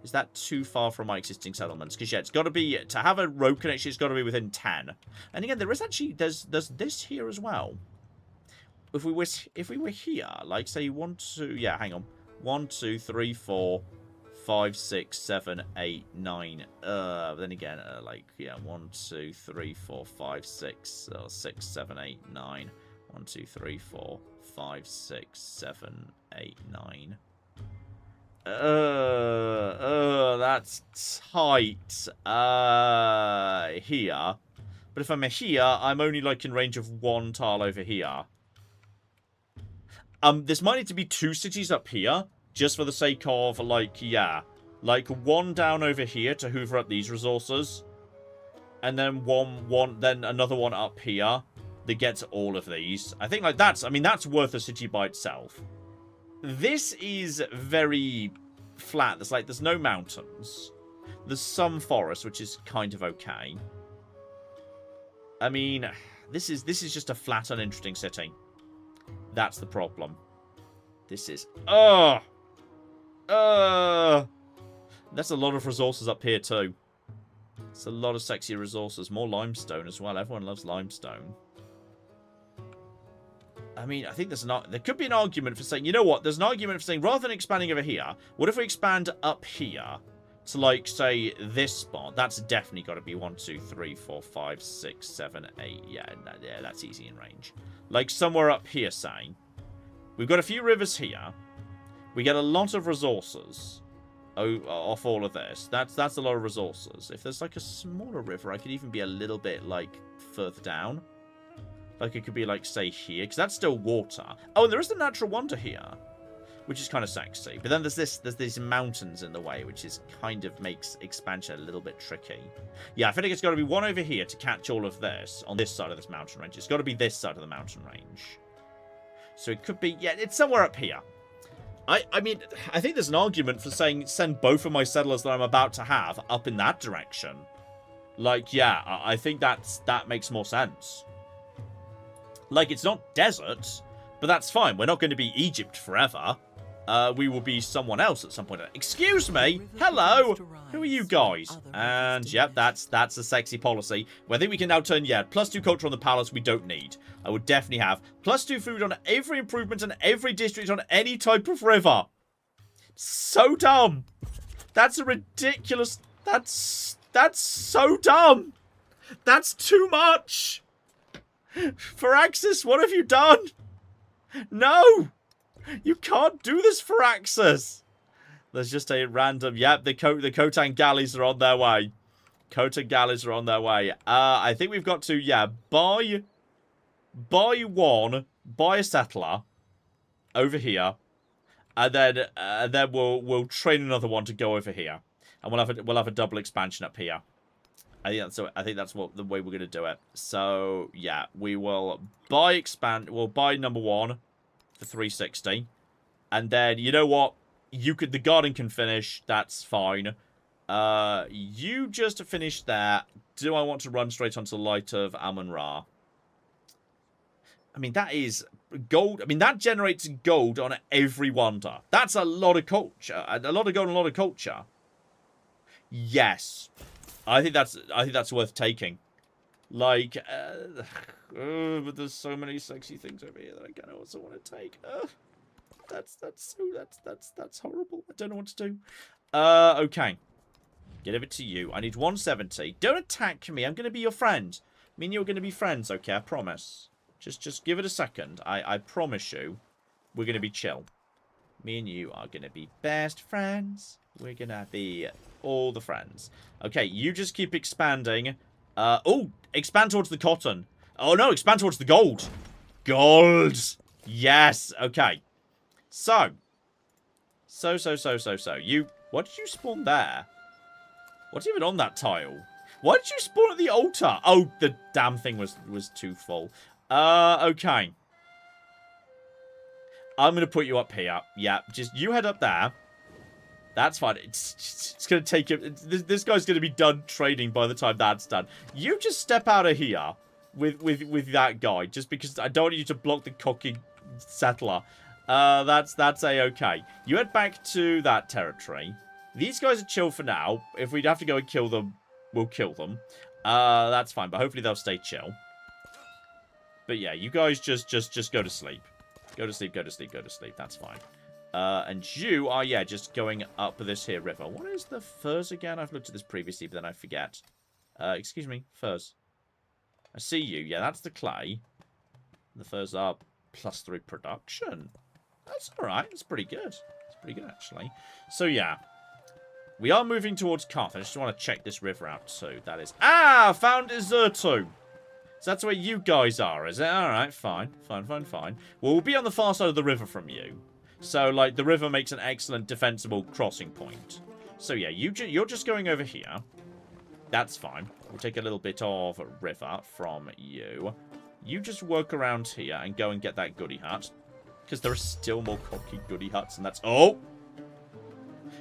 Is that too far from my existing settlements? Because, yeah, it's got to be... To have a road connection, it's got to be within 10. And again, there is actually... There's this here as well. If we were here, like, say, 1, 2... Yeah, hang on. 1, 2, 3, 4, 5, 6, 7, 8, 9. Then again, like, yeah, 1, 2, 3, 4, 5, 6, 6, 7, 8, 9. 1, 2, 3, 4, 5, 6, 7, 8, 9. That's tight. Here. But if I'm here, I'm only, like, in range of 1 tile over here. This might need to be 2 cities up here, just for the sake of, like, yeah. Like, 1 down over here to hoover up these resources. And then then another 1 up here that gets all of these. I think, like, that's worth a city by itself. This is very flat. There's no mountains. There's some forest, which is kind of okay. I mean, this is just a flat, uninteresting city. That's the problem. This is... Oh! That's a lot of resources up here, too. It's a lot of sexy resources. More limestone as well. Everyone loves limestone. I mean, I think there could be an argument for saying, you know what? There's an argument for saying, rather than expanding over here, what if we expand up here to, like, say, this spot? That's definitely got to be 1, 2, 3, 4, 5, 6, 7, 8. Yeah, that's easy in range. Like, somewhere up here, say. We've got a few rivers here. We get a lot of resources off all of this. That's a lot of resources. If there's, like, a smaller river, I could even be a little bit, like, further down. Like, it could be, like, say, here. Because that's still water. Oh, and there is the natural wonder here. Which is kind of sexy. But then there's these mountains in the way, which is kind of makes expansion a little bit tricky. Yeah, I think it's got to be one over here to catch all of this on this side of this mountain range. It's got to be this side of the mountain range. So it could be... Yeah, it's somewhere up here. I mean, I think there's an argument for saying send both of my settlers that I'm about to have up in that direction. Like, yeah, I think that makes more sense. Like, it's not desert, but that's fine. We're not going to be Egypt forever. We will be someone else at some point. Excuse me. Hello. Who are you guys? And, yep, that's a sexy policy. Well, I think we can now turn, yeah, +2 culture on the palace we don't need. I would definitely have +2 food on every improvement in every district on any type of river. So dumb. That's a ridiculous... That's so dumb. That's too much. Firaxis, what have you done? No. You can't do this, Firaxis. There's just a random... Yep, the Khotan galleys are on their way. Khotan galleys are on their way. I think we've got to, yeah, buy a settler over here. And then we'll train another one to go over here. And we'll have a double expansion up here. I think that's the way we're gonna do it. So yeah, we will we'll buy number 1 for 360. And then you know what? The garden can finish, that's fine. You just finish there. Do I want to run straight onto the light of Amun-Ra? I mean, that is gold. I mean, that generates gold on every wonder. That's a lot of culture. A lot of gold and a lot of culture. Yes. I think that's worth taking. Like, but there's so many sexy things over here that I kind of also want to take. That's horrible. I don't know what to do. Okay. Give it to you. I need 170. Don't attack me. I'm going to be your friend. Me and you are going to be friends, okay? I promise. Just give it a second. I promise you, we're going to be chill. Me and you are going to be best friends. We're going to be all the friends. Okay, you just keep expanding. Oh, expand towards the cotton. Oh, no, expand towards the gold. Gold. Yes. Okay. So. You, what did you spawn there? What's even on that tile? Why did you spawn at the altar? Oh, the damn thing was too full. Okay. I'm going to put you up here. Yeah, just you head up there. That's fine. It's going to take him... This guy's going to be done trading by the time that's done. You just step out of here with that guy, just because I don't want you to block the cocky settler. That's a-okay. You head back to that territory. These guys are chill for now. If we'd have to go and kill them, we'll kill them. That's fine, but hopefully they'll stay chill. But yeah, you guys just go to sleep. Go to sleep, go to sleep, go to sleep. That's fine. And you are, yeah, just going up this here river. What is the furs again? I've looked at this previously, but then I forget. Excuse me, furs. I see you. Yeah, that's the clay. The furs are +3 production. That's alright. That's pretty good. It's pretty good, actually. So, yeah. We are moving towards Carthage. I just want to check this river out, too. That is... Ah! Found Izertu! So that's where you guys are, is it? Alright, fine. Fine. Well, we'll be on the far side of the river from you. So, like, the river makes an excellent defensible crossing point. So, yeah, you're just going over here. That's fine. We'll take a little bit of river from you. You just work around here and go and get that goody hut. Because there are still more cocky goody huts, and that's... Oh!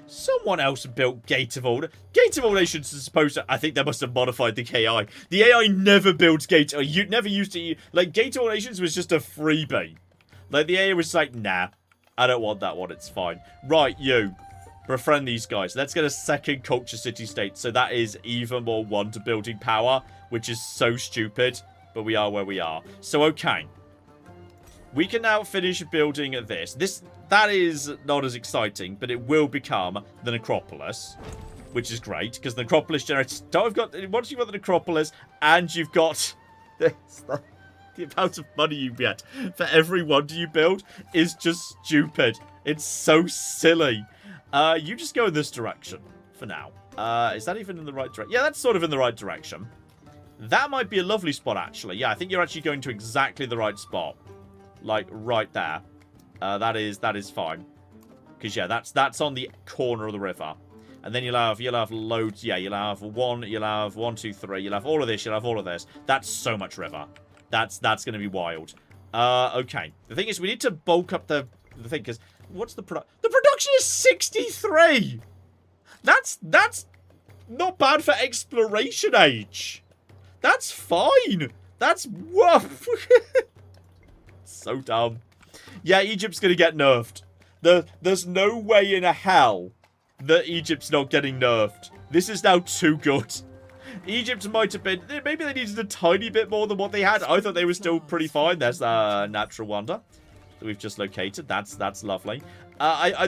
Someone else built Gate of All... Gate of All Nations is supposed to... I think they must have modified the AI. The AI never builds Gate... You never used to... Like, Gate of All Nations was just a freebie. Like, the AI was like, nah. I don't want that one. It's fine. Right, you. Befriend these guys. Let's get a second culture city-state. So that is even more wonder building power, which is so stupid. But we are where we are. So, okay. We can now finish building this. That is not as exciting, but it will become the necropolis. Which is great, because the necropolis generates... Once you've got the necropolis, and you've got... this, the amount of money you get for every wonder you build is just stupid. It's so silly. You just go in this direction for now. Is that even in the right direction? Yeah, that's sort of in the right direction. That might be a lovely spot, actually. Yeah, I think you're actually going to exactly the right spot. Like, right there. That is fine. Because, yeah, that's on the corner of the river. And then you'll have loads. Yeah, you'll have 1, 2, 3. You'll have all of this. You'll have all of this. That's so much river. That's going to be wild. Okay. The thing is, we need to bulk up the thing, because what's the production? The production is 63. That's not bad for exploration age. That's fine. That's woof. So dumb. Yeah, Egypt's going to get nerfed. There's no way in hell that Egypt's not getting nerfed. This is now too good. Egypt might have been... Maybe they needed a tiny bit more than what they had. I thought they were still pretty fine. There's a natural wonder that we've just located. That's lovely.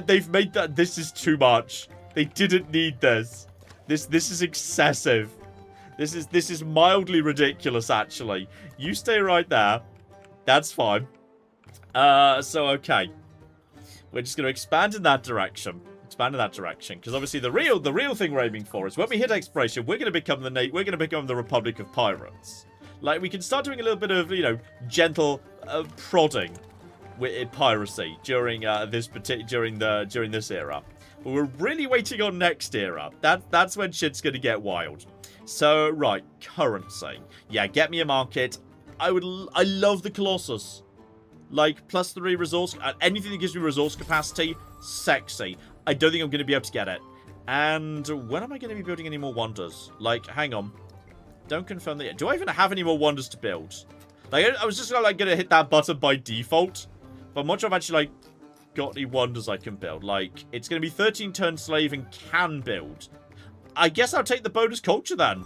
They've made that... This is too much. They didn't need this. This is excessive. This is mildly ridiculous, actually. You stay right there. That's fine. So, okay. We're just going to expand in that direction. Expand in that direction, because obviously the real thing we're aiming for is when we hit exploration, we're going to become the Republic of Pirates. Like, we can start doing a little bit of, you know, gentle prodding with piracy during this era. But we're really waiting on next era. That's when shit's going to get wild. So, right, currency. Yeah, get me a market. I love the Colossus. Like, +3 resource, anything that gives me resource capacity, sexy. I don't think I'm going to be able to get it. And when am I going to be building any more wonders? Like, hang on. Don't confirm that yet. Do I even have any more wonders to build? Like, I was just going to hit that button by default. But I'm not sure I've actually, like, got any wonders I can build. Like, it's going to be 13-turn slave and can build. I guess I'll take the bonus culture then.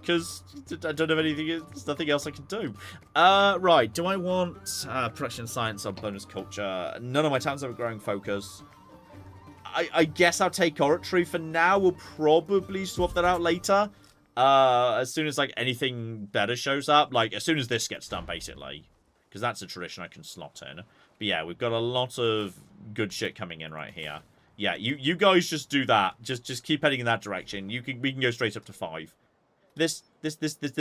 Because I don't have anything, there's nothing else I can do. Right, do I want production science or bonus culture? None of my talents have a growing focus. I guess I'll take oratory for now. We'll probably swap that out later. As soon as, like, anything better shows up. Like, as soon as this gets done, basically. Because that's a tradition I can slot in. But yeah, we've got a lot of good shit coming in right here. Yeah, you guys just do that. Just keep heading in that direction. We can go straight up to 5. This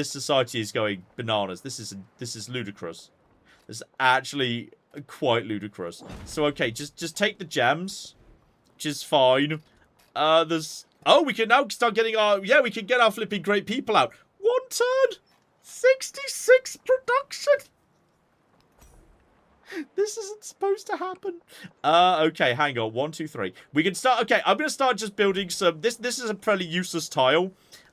society is going bananas. This is ludicrous. This is actually quite ludicrous. So okay, just take the gems, which is fine. We can now start getting we can get our flipping great people out. 1 turn, 66 production. This isn't supposed to happen. Okay, hang on. 1, 2, 3. We can start. Okay, I'm gonna start just building some. This is a fairly useless tile.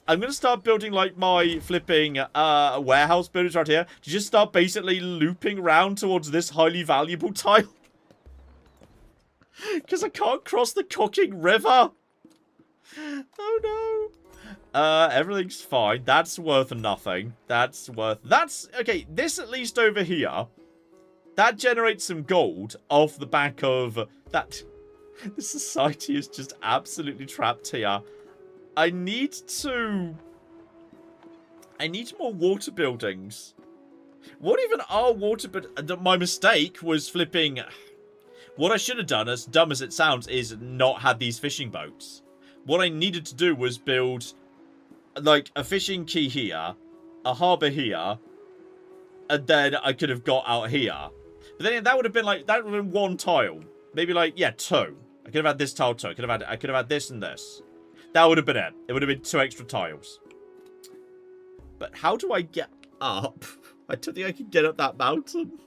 I'm going to start building, like, my flipping warehouse builders right here. To just start basically looping around towards this highly valuable tile. Because I can't cross the cooking river. Oh, no. Everything's fine. That's worth nothing. Okay, this at least over here. That generates some gold off the back of that. The society is just absolutely trapped here. I need more water buildings. What even are water my mistake was flipping. What I should have done, as dumb as it sounds, is not had these fishing boats. What I needed to do was build, like, a fishing quay here, a harbour here, and then I could have got out here. But then that would have been, like, that would have been 1 tile. Maybe, like, yeah, 2. I could have had this tile too. I could have had this and this. That would have been it. It would have been 2 extra tiles. But how do I get up? I don't think I can get up that mountain.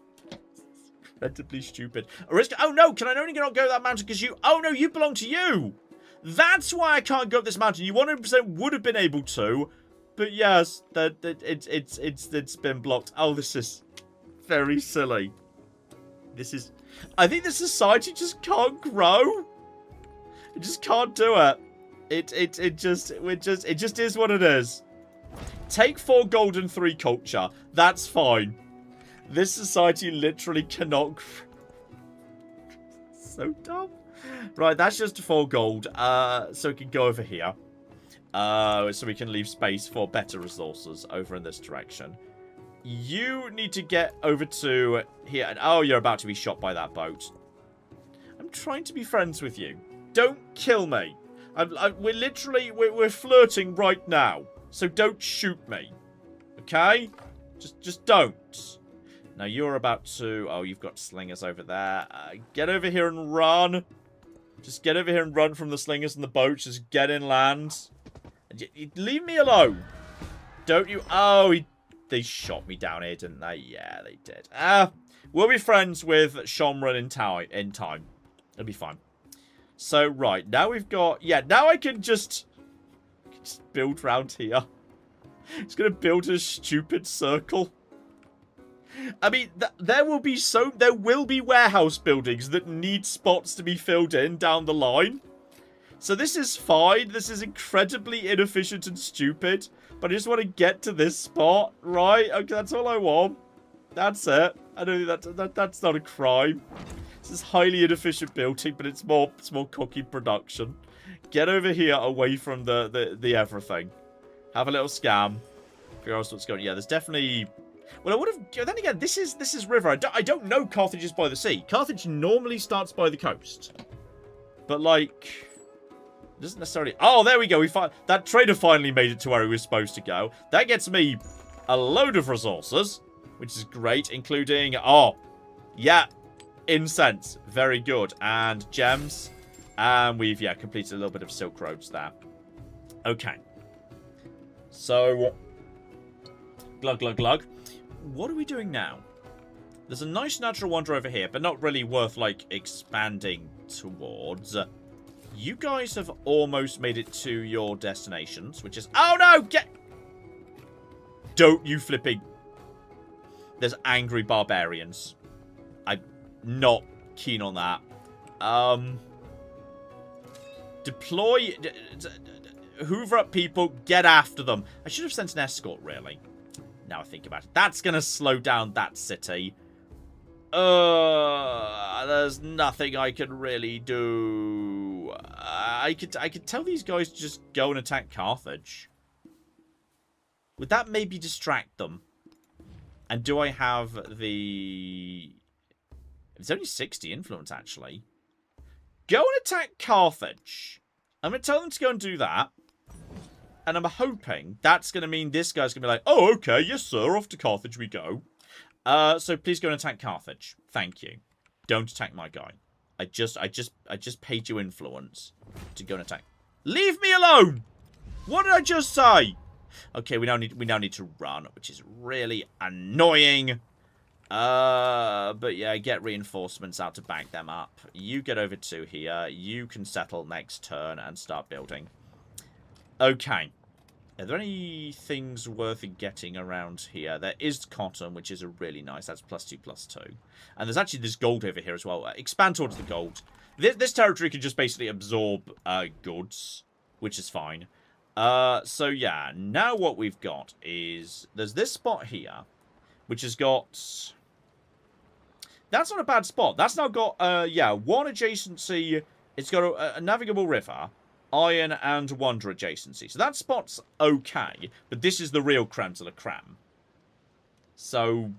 Incredibly stupid. Oh no, can I only not go that mountain because you... Oh no, you belong to you. That's why I can't go up this mountain. You 100% would have been able to. But yes, it's been blocked. Oh, this is very silly. This is... I think the society just can't grow. It just can't do it. It just is what it is. Take 4 gold and 3 culture. That's fine. This society literally cannot grow. So dumb. Right, that's just 4 gold. So we can go over here. So we can leave space for better resources over in this direction. You need to get over to here. And oh, you're about to be shot by that boat. I'm trying to be friends with you. Don't kill me. We're flirting right now. So don't shoot me. Okay? Just don't. Now you're about to... Oh, you've got slingers over there. Get over here and run. Just get over here and run from the slingers and the boat. Just get inland. Leave me alone. Don't you... Oh, they shot me down here, didn't they? Yeah, they did. We'll be friends with Shomran in time. It'll be fine. So, right. Now we've got... Yeah, now I can just build round here. It's going to build a stupid circle. I mean, there will be warehouse buildings that need spots to be filled in down the line. So this is fine. This is incredibly inefficient and stupid. But I just want to get to this spot, right? Okay, that's all I want. That's it. I don't think that's not a crime. This is highly inefficient building, but it's more cookie production. Get over here away from the everything. Have a little scam. Figure out what's going on. Yeah, there's definitely... Well, I would have... Then again, this is river. I don't know Carthage is by the sea. Carthage normally starts by the coast. But, like... It doesn't necessarily... Oh, there we go. That trader finally made it to where he was supposed to go. That gets me a load of resources, which is great, including... Oh, yeah, incense. Very good. And gems. And we've, yeah, completed a little bit of silk roads there. Okay. So... Glug, glug, glug. What are we doing now? There's a nice natural wonder over here, but not really worth, like, expanding towards. You guys have almost made it to your destinations, which is... Oh, no! Get... Don't you flipping... There's angry barbarians. I'm not keen on that. Deploy... Hoover up people. Get after them. I should have sent an escort, really. Now I think about it. That's going to slow down that city. There's nothing I can really do. I could tell these guys to just go and attack Carthage. Would that maybe distract them? And do I have the... It's only 60 influence, actually. Go and attack Carthage. I'm going to tell them to go and do that. And I'm hoping that's going to mean this guy's going to be like, oh, okay, yes, sir, off to Carthage we go. So please go and attack Carthage. Thank you. Don't attack my guy. I just paid you influence to go and attack. Leave me alone! What did I just say? Okay, we now need to run, which is really annoying. But yeah, get reinforcements out to back them up. You get over to here. You can settle next turn and start building. Okay. Are there any things worth getting around here? There is cotton, which is a really nice. That's +2/+2. And there's actually this gold over here as well. Expand towards the gold. This territory can just basically absorb goods, which is fine. So yeah, now what we've got is... There's this spot here, which has got... That's not a bad spot. That's now got, yeah, one adjacency. It's got a navigable river, iron, and wonder adjacency. So that spot's okay, but this is the real creme de la creme. So,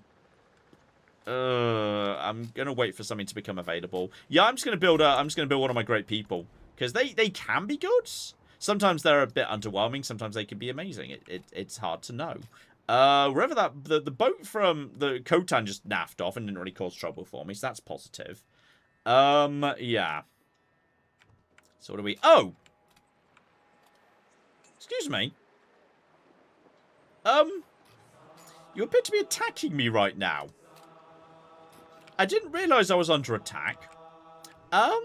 I'm gonna wait for something to become available. Yeah, I'm just gonna build one of my great people, because they can be good. Sometimes they're a bit underwhelming. Sometimes they can be amazing. It's hard to know. Wherever the boat from the Khotan just naffed off and didn't really cause trouble for me, so that's positive. Yeah. So what do we... Oh! Excuse me. You appear to be attacking me right now. I didn't realise I was under attack. I'm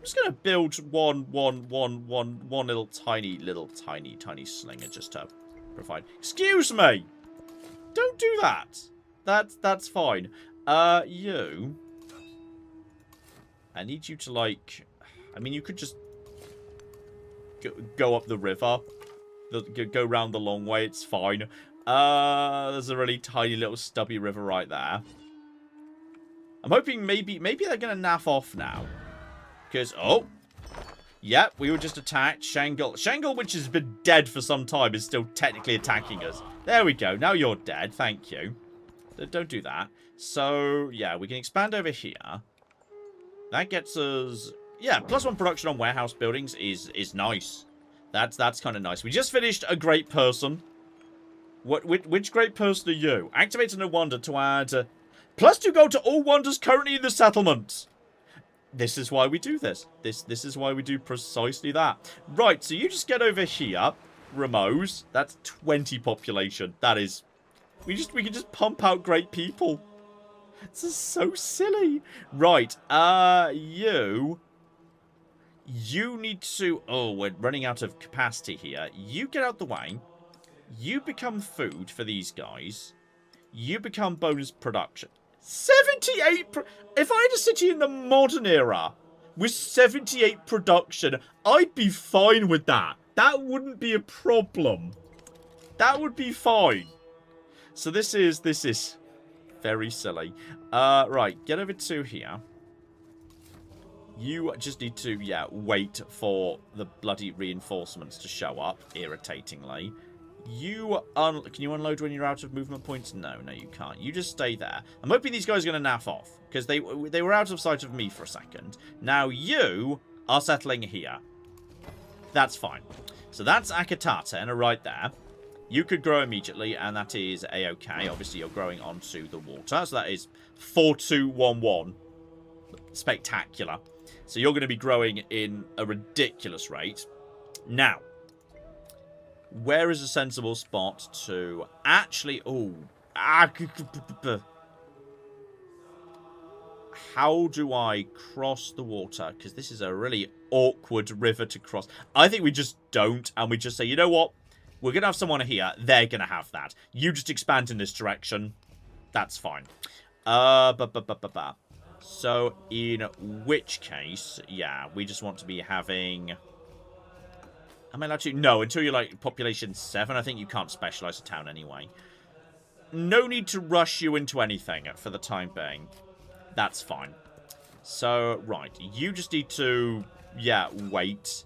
just gonna build one little tiny slinger just to provide. Excuse me! Don't do that. That's fine. You I need you to, like... I mean, you could just go up the river. Go round the long way. It's fine. There's a really tiny little stubby river right there. I'm hoping maybe they're going to naff off now. Because, oh... Yep, we were just attacked. Shangle, which has been dead for some time, is still technically attacking us. There we go. Now you're dead. Thank you. Don't do that. So, yeah, we can expand over here. That gets us... Yeah, +1 production on warehouse buildings is nice. That's kind of nice. We just finished a great person. Which great person are you? Activate a wonder to add... +2 gold to all wonders currently in the settlement. This is why we do this. This is why we do precisely that. Right, so you just get over here. Ramos. That's 20 population. That is... We can just pump out great people. This is so silly. Right, you need to... Oh, we're running out of capacity here. You get out the way. You become food for these guys. You become bonus production. 78... If I had a city in the modern era with 78 production, I'd be fine with that. That wouldn't be a problem. That would be fine. So this is very silly. Right, get over to here. You just need to, yeah, wait for the bloody reinforcements to show up, irritatingly. Can you unload when you're out of movement points? No, you can't. You just stay there. I'm hoping these guys are going to naff off, because they were out of sight of me for a second. Now you are settling here. That's fine. So that's Akatata right there. You could grow immediately, and that is A-okay. Obviously, you're growing onto the water, so that is 4211. Spectacular. So you're going to be growing in a ridiculous rate. Now, where is a sensible spot to actually... Oh. How do I cross the water? Because this is a really awkward river to cross. I think we just don't, and we just say, you know what? We're going to have someone here. They're going to have that. You just expand in this direction. That's fine. So, in which case, yeah, we just want to be having... Am I allowed to? No, until you're, like, population 7, I think you can't specialize a town anyway. No need to rush you into anything for the time being. That's fine. So, right, you just need to, yeah, wait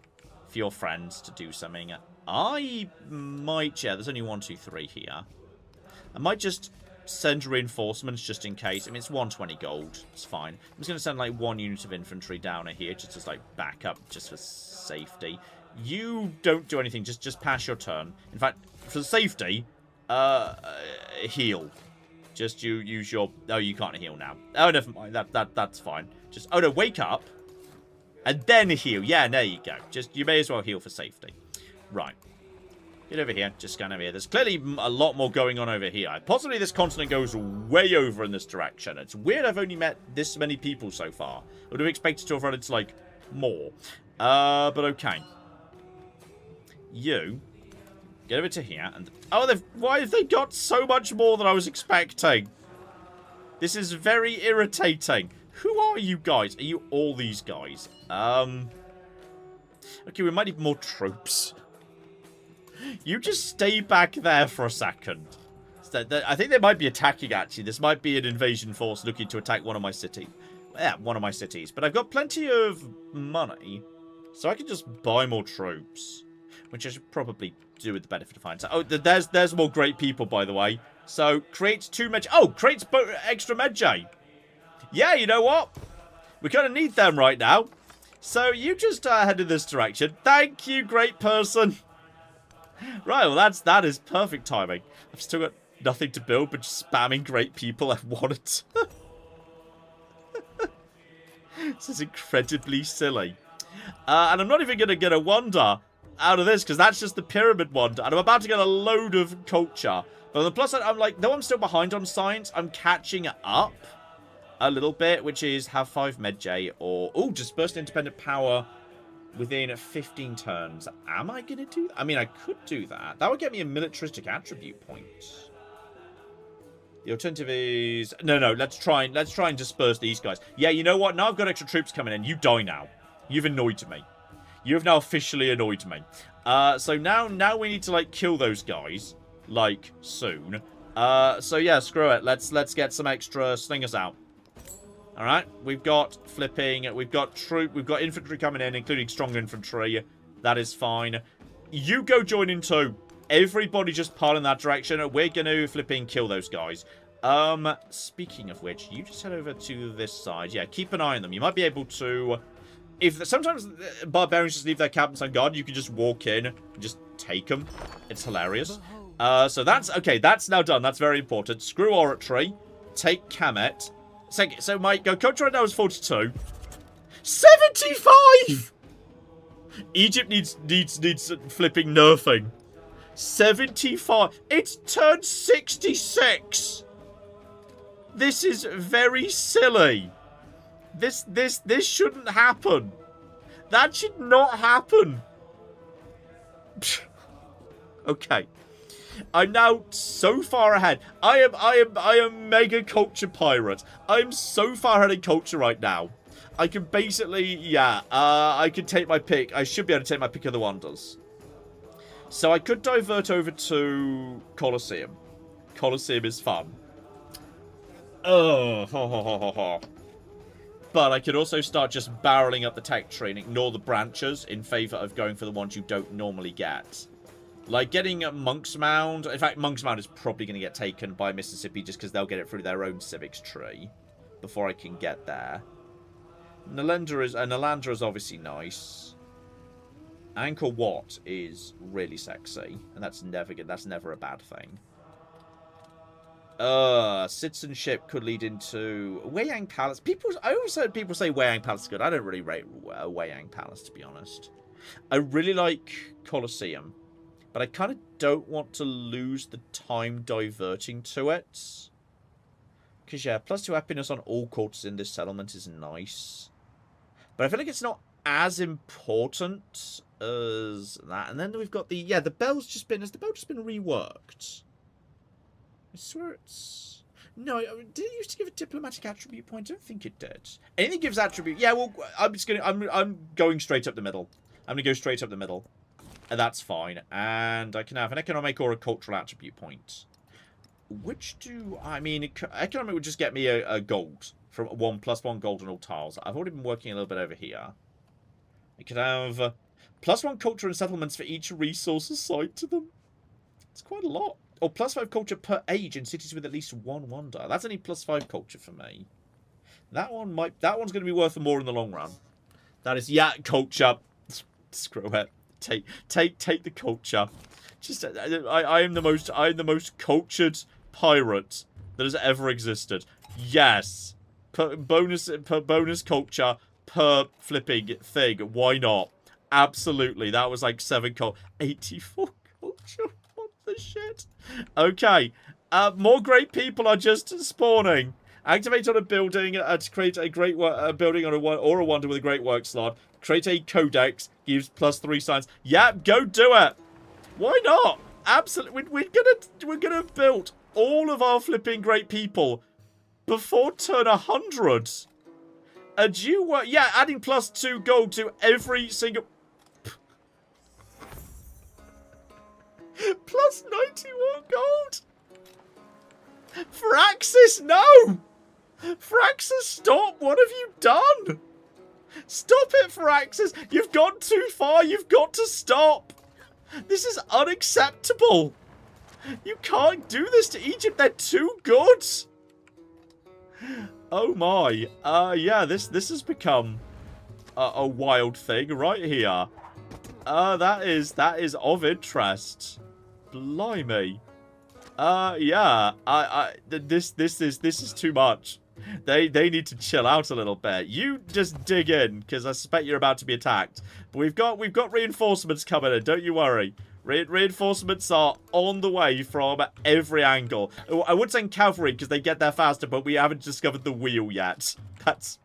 for your friends to do something. I might... Yeah, there's only 1, 2, 3 here. I might just send reinforcements just in case. I mean, it's 120 gold. It's fine. I'm just going to send, like, 1 unit of infantry down here just as, like, backup, just for safety. You don't do anything. Just pass your turn. In fact, for safety, heal. Just you use your... Oh, you can't heal now. Oh, never mind. That's fine. Just... Oh, no, wake up. And then heal. Yeah, there you go. Just... You may as well heal for safety. Right. Get over here. Just scan over here. There's clearly a lot more going on over here. Possibly this continent goes way over in this direction. It's weird I've only met this many people so far. I would have expected to have run into, like, more. But okay. You... Get over to here and... Oh, why have they got so much more than I was expecting? This is very irritating. Who are you guys? Are you all these guys? Okay, we might need more troops. You just stay back there for a second. I think they might be attacking, actually. This might be an invasion force looking to attack one of my cities. Yeah, one of my cities. But I've got plenty of money, so I can just buy more troops. Which I should probably do with the benefit of hindsight. Oh, there's more great people, by the way. So, creates 2 med... Oh, creates extra medjay. Yeah, you know what? We kind of need them right now. So, you just head in this direction. Thank you, great person. Right, well, that is perfect timing. I've still got nothing to build, but just spamming great people I wanted. This is incredibly silly. And I'm not even going to get a wonder out of this, because that's just the pyramid wonder, and I'm about to get a load of culture. But on the plus side, I'm like, though I'm still behind on science, I'm catching up a little bit, which is have 5 medjay, or, oh, dispersed independent power within 15 turns. Am I going to do that? I mean, I could do that. That would get me a militaristic attribute point. The alternative is... No, let's try and disperse these guys. Yeah, you know what? Now I've got extra troops coming in. You die now. You've annoyed me. You have now officially annoyed me. So now we need to, like, kill those guys. Like, soon. So yeah, screw it. Let's get some extra slingers out. Alright, we've got infantry coming in, including strong infantry. That is fine. You go join in too. Everybody just pile in that direction. We're gonna flipping kill those guys. Speaking of which, you just head over to this side. Yeah, keep an eye on them. You might be able to... Sometimes barbarians just leave their captains on guard. You can just walk in and just take them. It's hilarious. So that's... Okay, that's now done. That's very important. Screw oratory. Take Kamet. So my culture right now is 42. 75! Egypt needs flipping nerfing. 75. It's turned 66. This is very silly. This shouldn't happen. That should not happen. Okay. I'm now so far ahead. I am mega culture pirate. I'm so far ahead in culture right now. I can basically, yeah, I can take my pick. I should be able to take my pick of the wonders. So I could divert over to Colosseum. Colosseum is fun. Oh, but I could also start just barreling up the tech tree and ignore the branches in favor of going for the ones you don't normally get. Like getting Monk's Mound. In fact, Monk's Mound is probably going to get taken by Mississippi just because they'll get it through their own civics tree before I can get there. Nalander is obviously nice. Angkor Wat is really sexy, and that's never a bad thing. Citizenship could lead into Weiyang Palace. I always heard people say Weiyang Palace is good. I don't really rate Weiyang Palace, to be honest. I really like Colosseum, but I kind of don't want to lose the time diverting to it. Because, yeah, +2 happiness on all quarters in this settlement is nice. But I feel like it's not as important as that. And then we've got the... Yeah, the bell's just been... Has the bell just been reworked? I swear it's... No, did it used to give a diplomatic attribute point? I don't think it did. Anything gives attribute... Yeah, well, I'm going straight up the middle. I'm going to go straight up the middle. And that's fine. And I can have an economic or a cultural attribute point. Which do... I mean, economic would just get me a gold. From +1 gold on all tiles. I've already been working a little bit over here. I could have +1 culture and settlements for each resource assigned to them. It's quite a lot. Or +5 culture per age in cities with at least 1 wonder. That's only +5 culture for me. That one's going to be worth more in the long run. That is, yeah, culture. Screw it. Take the culture. Just I am the most cultured pirate that has ever existed. Yes. Per bonus culture per flipping thing. Why not? Absolutely. That was like 7 culture. 84 culture. What the shit? Okay. More great people are just spawning. Activate on a building to create a great building on a wonder with a great work slot. Create a codex. Gives +3 science. Yeah, go do it. Why not? Absolutely. We're gonna build all of our flipping great people before turn 100. And you were... Yeah, adding +2 gold to every single... +91 gold! Firaxis, no! Firaxis, stop! What have you done? Stop it, Firaxis! You've gone too far! You've got to stop! This is unacceptable! You can't do this to Egypt! They're too good! Oh my. Yeah, this has become a wild thing right here. That is of interest. Blimey. Yeah. This is too much. They need to chill out a little bit. You just dig in, because I suspect you're about to be attacked. But we've got reinforcements coming in, don't you worry. Reinforcements are on the way from every angle. I would say cavalry because they get there faster, but we haven't discovered the wheel yet. That's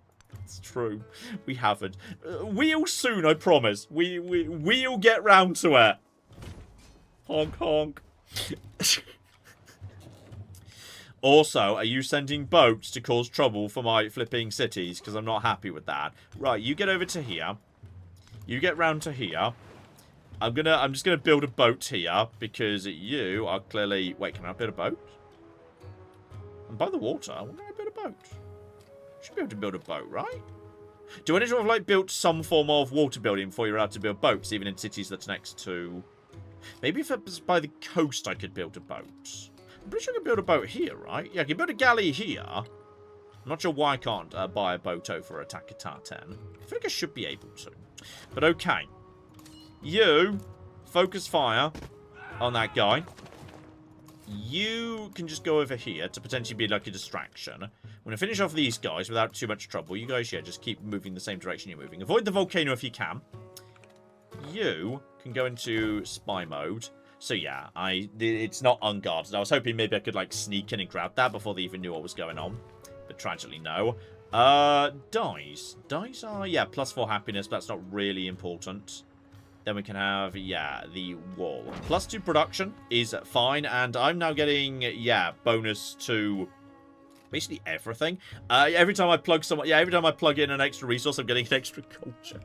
true. We haven't. Wheel soon, I promise. We'll get round to it. Honk honk. Also, are you sending boats to cause trouble for my flipping cities? Because I'm not happy with that. Right, you get over to here. You get round to here. I'm just gonna build a boat here because you are clearly. Wait, can I build a boat? I'm by the water. When can I build a boat? Should be able to build a boat, right? Do I need to have like built some form of water building before you're allowed to build boats, even in cities that's next to? Maybe if it was by the coast, I could build a boat. I'm pretty sure I can build a boat here, right? Yeah, I can build a galley here. I'm not sure why I can't buy a boat over Attack a Tartan. I feel like I should be able to. But okay. You focus fire on that guy. You can just go over here to potentially be like a distraction. I'm going to finish off these guys without too much trouble. You guys, yeah, just keep moving the same direction you're moving. Avoid the volcano if you can. You can go into spy mode. So yeah, it's not unguarded. I was hoping maybe I could like sneak in and grab that before they even knew what was going on. But tragically, no. Dice. Dice are, yeah, +4 happiness, but that's not really important. Then we can have, yeah, the wall. +2 production is fine, and I'm now getting, yeah, bonus to basically everything. Every time I plug someone, yeah, every time I plug in an extra resource, I'm getting an extra culture.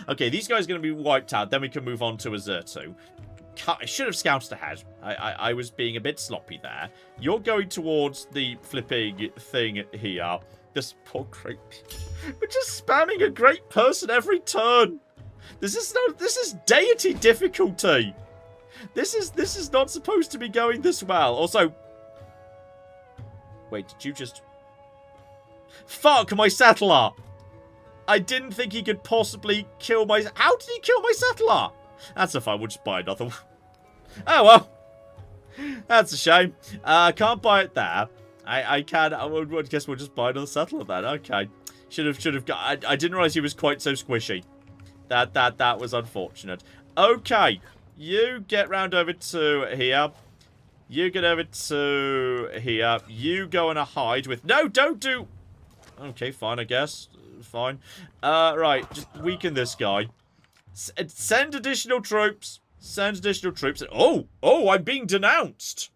Okay, these guys are going to be wiped out. Then we can move on to Azerto. I should have scouted ahead. I was being a bit sloppy there. You're going towards the flipping thing here. This poor great. We're just spamming a great person every turn. This is deity difficulty. This is not supposed to be going this well. Also, wait, did you just? Fuck my settler. I didn't think he could possibly kill my. How did he kill my settler? That's fine. We'll just buy another one. Oh well. That's a shame. I can't buy it there. I can. I guess we'll just buy another settler then. Okay. Should have got. I didn't realize he was quite so squishy. That was unfortunate. Okay. You get round over to here. You get over to here. You go and hide with. No, don't do. Okay, fine. I guess. Fine. Right. Just weaken this guy. Send additional troops. Send additional troops. Oh, I'm being denounced.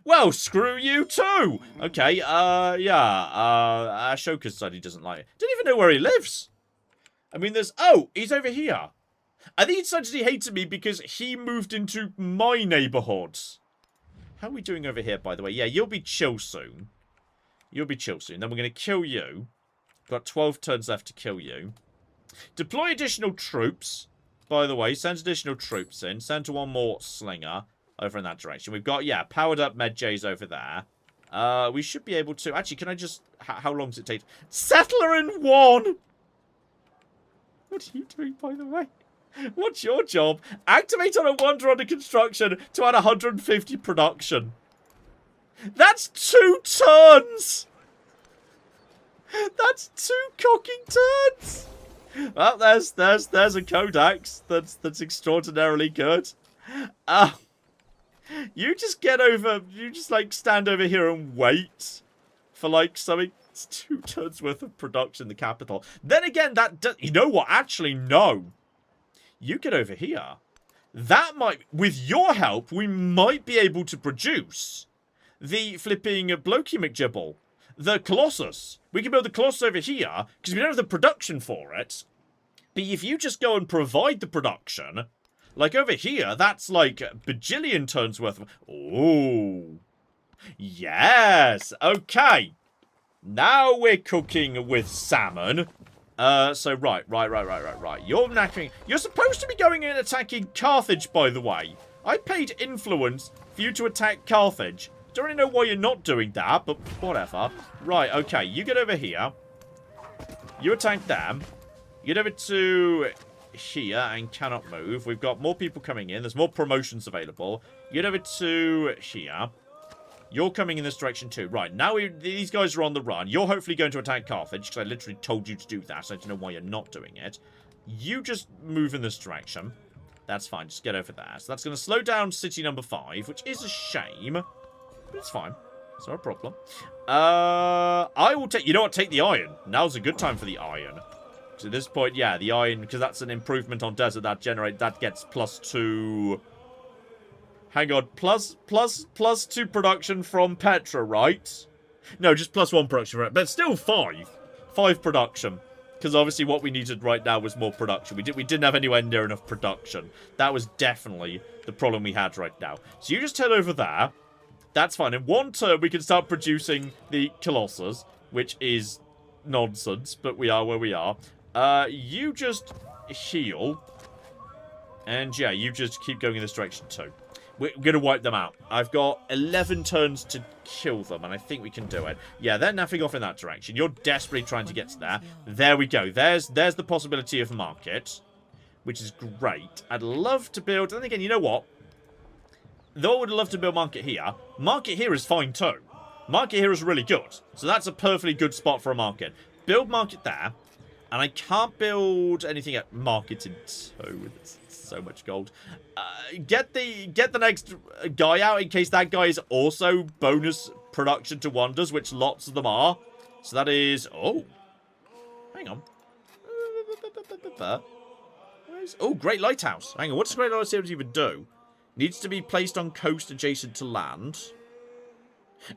Well, screw you too. Okay, yeah. Ashoka said he doesn't like it. Don't even know where he lives. I mean, there's... Oh, he's over here. I think he decided he hated me because he moved into my neighborhood. How are we doing over here, by the way? Yeah, you'll be chill soon. You'll be chill soon. Then we're going to kill you. Got 12 turns left to kill you. Deploy additional troops. By the way, send additional troops in. Send to one more slinger over in that direction. We've got, yeah, powered up med J's over there. We should be able to... Actually, can I just... How long does it take? Settler in 1! What are you doing, by the way? What's your job? Activate on a wonder under construction to add 150 production. That's 2 turns! That's 2 cocking turns! Well, there's a Codex that's extraordinarily good. You just get over, you just like stand over here and wait for like something. It's 2 turns worth of production in the capital. Then again, you know what? Actually, no. You get over here. That might, with your help, we might be able to produce the flipping Blokey McJibble. The Colossus. We can build the Colossus over here, because we don't have the production for it. But if you just go and provide the production, like over here, that's like bajillion turns worth of... Oh. Yes. Okay. Now we're cooking with salmon. So, right. You're napping. You're supposed to be going in and attacking Carthage, by the way. I paid influence for you to attack Carthage. Don't really know why you're not doing that, but whatever. Right, okay. You get over here. You attack them. You get over to here and cannot move. We've got more people coming in. There's more promotions available. You get over to here. You're coming in this direction too. Right, now these guys are on the run. You're hopefully going to attack Carthage, because I literally told you to do that, so I don't know why you're not doing it. You just move in this direction. That's fine. Just get over there. So that's going to slow down city number 5, which is a shame. But it's fine. It's not a problem. I will take... You know what? Take the iron. Now's a good time for the iron. So at this point, yeah, the iron, because that's an improvement on desert that gets +2... Hang on. Plus 2 production from Petra, right? No, just plus 1 production, right? But still 5. 5 production. Because obviously what we needed right now was more production. We didn't have anywhere near enough production. That was definitely the problem we had right now. So you just head over there. That's fine. In 1 turn, we can start producing the Colossus, which is nonsense, but we are where we are. You just heal. And yeah, you just keep going in this direction too. We're going to wipe them out. I've got 11 turns to kill them, and I think we can do it. Yeah, they're naffing off in that direction. You're desperately trying to get to there. There we go. There's the possibility of market, which is great. I'd love to build... And again, you know what? Though I would love to build market here is fine too. Market here is really good. So that's a perfectly good spot for a market. Build market there. And I can't build anything at market in two. It's so much gold. Get the next guy out in case that guy is also bonus production to wonders, which lots of them are. So that is... Oh. Hang on. Oh, Great Lighthouse. Hang on. What does Great Lighthouse even do? Needs to be placed on coast adjacent to land.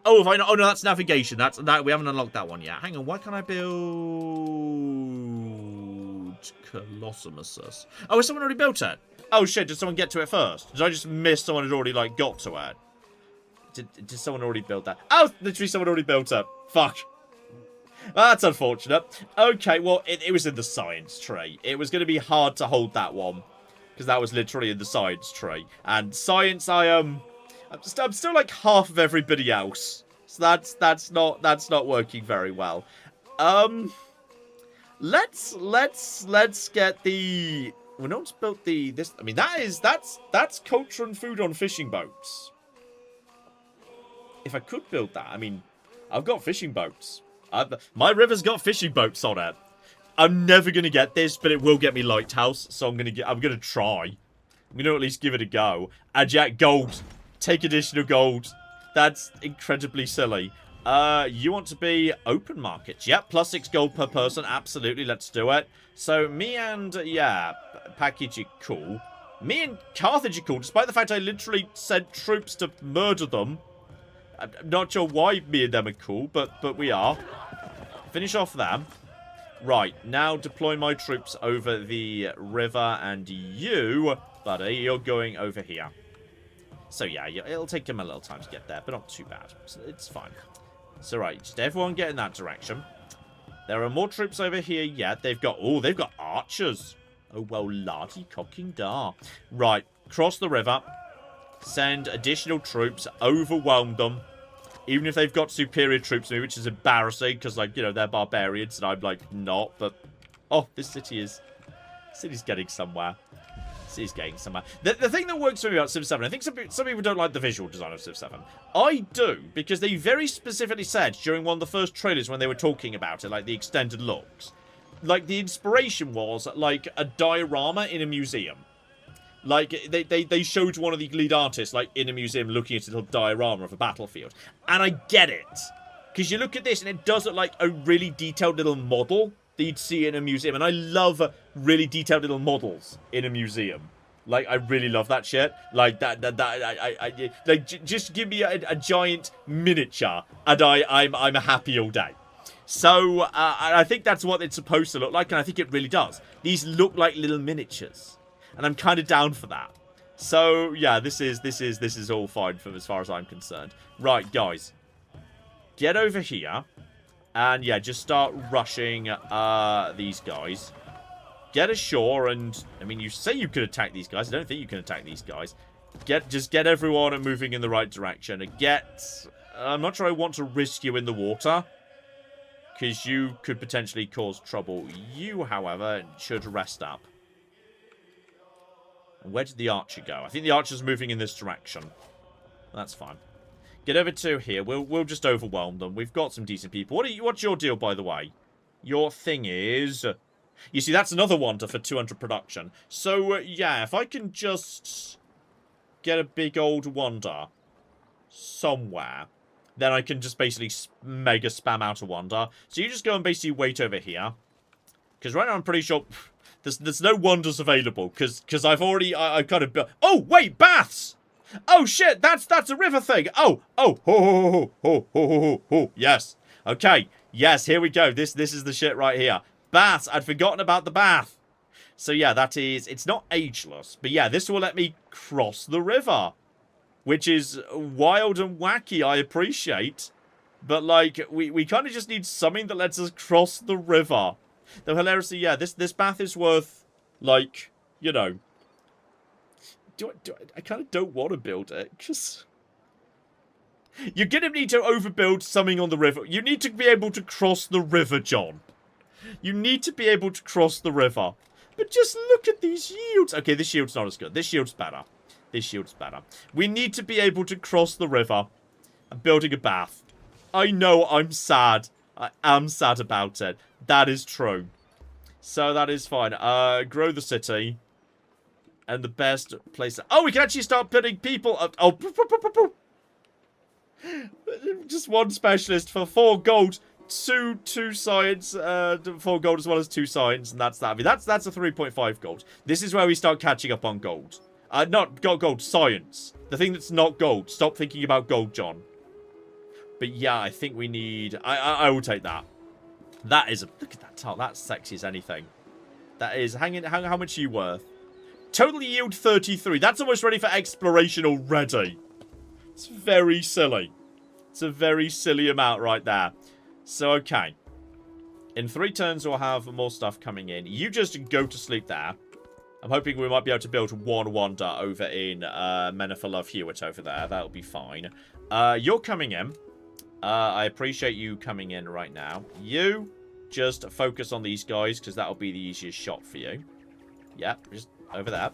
Oh, if I know. Oh, no, that's navigation. That we haven't unlocked that one yet. Hang on. Why can't I build Colossus? Oh, has someone already built it? Oh, shit. Did someone get to it first? Did I just miss someone had already, like, got to it? Did someone already build that? Oh, literally someone already built it. Fuck. That's unfortunate. Okay, well, it was in the science tree. It was going to be hard to hold that one. Because that was literally in the science tree. And science, I'm still like half of everybody else. So that's not working very well. Let's get the... Well, no one's built this. I mean, that's culture and food on fishing boats. If I could build that, I mean, I've got fishing boats. My river's got fishing boats on it. I'm never gonna get this, but it will get me lighthouse. So I'm gonna try. I'm gonna at least give it a go. And yeah, gold. Take additional gold. That's incredibly silly. You want to be open markets? Yep, plus 6 gold per person. Absolutely, let's do it. So me and yeah, package are cool. Me and Carthage are cool, despite the fact I literally sent troops to murder them. I'm not sure why me and them are cool, but we are. Finish off them. Right, now deploy my troops over the river, and you, buddy, you're going over here. So yeah, it'll take him a little time to get there, but not too bad. So it's fine. So right, just everyone get in that direction. There are more troops over here yet. They've got archers. Oh, well, lardy cocking dar. Right, cross the river. Send additional troops. Overwhelm them. Even if they've got superior troops to me, which is embarrassing, because, like, you know, they're barbarians, and I'm, like, not, but... Oh, this city's getting somewhere. City's getting somewhere. The thing that works for me about Civ 7, I think some people don't like the visual design of Civ 7. I do, because they very specifically said, during one of the first trailers when they were talking about it, like, the extended looks, like, the inspiration was, like, a diorama in a museum. Like, they showed one of the lead artists, like, in a museum looking at a little diorama of a battlefield. And I get it. Because you look at this, and it does look like a really detailed little model that you'd see in a museum. And I love really detailed little models in a museum. Like, I really love that shit. Like, just give me a giant miniature, and I'm happy all day. So, I think that's what it's supposed to look like, and I think it really does. These look like little miniatures. And I'm kind of down for that. So, yeah, this is all fine from as far as I'm concerned. Right, guys. Get over here. And, yeah, just start rushing these guys. Get ashore and... I mean, you say you could attack these guys. I don't think you can attack these guys. Just get everyone moving in the right direction. And I'm not sure I want to risk you in the water. Because you could potentially cause trouble. You, however, should rest up. Where did the archer go? I think the archer's moving in this direction. That's fine. Get over to here. We'll just overwhelm them. We've got some decent people. What's your deal, by the way? Your thing is... You see, that's another wonder for 200 production. So, yeah, if I can just get a big old wonder somewhere, then I can just basically mega spam out a wonder. So you just go and basically wait over here. Because right now I'm pretty sure... There's no wonders available, because I've kind of built... Oh, wait, baths! Oh, shit, that's a river thing. Oh, ho, ho, ho, ho, ho, ho, ho, ho. Yes. Okay, yes, here we go. This is the shit right here. Bath. I'd forgotten about the bath. So, yeah, that is... It's not ageless. But, yeah, this will let me cross the river. Which is wild and wacky, I appreciate. But, like, we kind of just need something that lets us cross the river. Though, hilariously, yeah, this bath is worth, like, you know... I kind of don't want to build it, because... You're going to need to overbuild something on the river. You need to be able to cross the river, John. You need to be able to cross the river. But just look at these yields. Okay, this yield's not as good. This yield's better. This yield's better. We need to be able to cross the river. I'm building a bath. I know I'm sad. I am sad about it. That is true. So that is fine. Grow the city. And the best place... Oh, we can actually start putting people... Just one specialist for 4 gold. 2 science, 4 gold as well as 2 science, and that's that. I mean, that's a 3.5 gold. This is where we start catching up on gold. Not gold, science. The thing that's not gold. Stop thinking about gold, John. But yeah, I think we need... I will take that. That is a... Look at that tile. That's sexy as anything. That is... How much are you worth? Total yield 33. That's almost ready for exploration already. It's very silly. It's a very silly amount right there. So, okay. In 3 turns, we'll have more stuff coming in. You just go to sleep there. I'm hoping we might be able to build 1 wonder over in Men for Love Hewitt over there. That'll be fine. You're coming in. I appreciate you coming in right now. You just focus on these guys, because that'll be the easiest shot for you. Yep, just over there.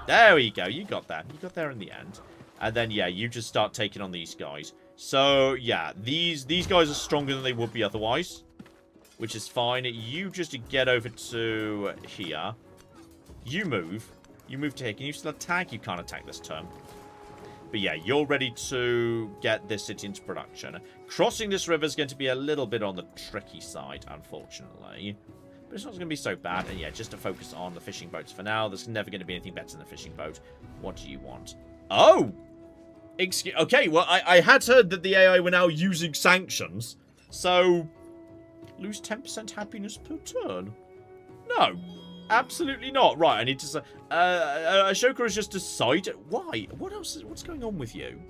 There we go. You got that. You got there in the end. And then, yeah, you just start taking on these guys. So, yeah, these guys are stronger than they would be otherwise, which is fine. You just get over to here. You move. You move to here. Can you still attack? You can't attack this turn. But, yeah, you're ready to get this city into production. Crossing this river is going to be a little bit on the tricky side, unfortunately. But it's not going to be so bad. And, yeah, just to focus on the fishing boats for now. There's never going to be anything better than the fishing boat. What do you want? Oh! Okay, well, I had heard that the AI were now using sanctions. So, lose 10% happiness per turn? No, absolutely not. Right, I need to say... Ashoka has just decided... Why? What else? What's going on with you?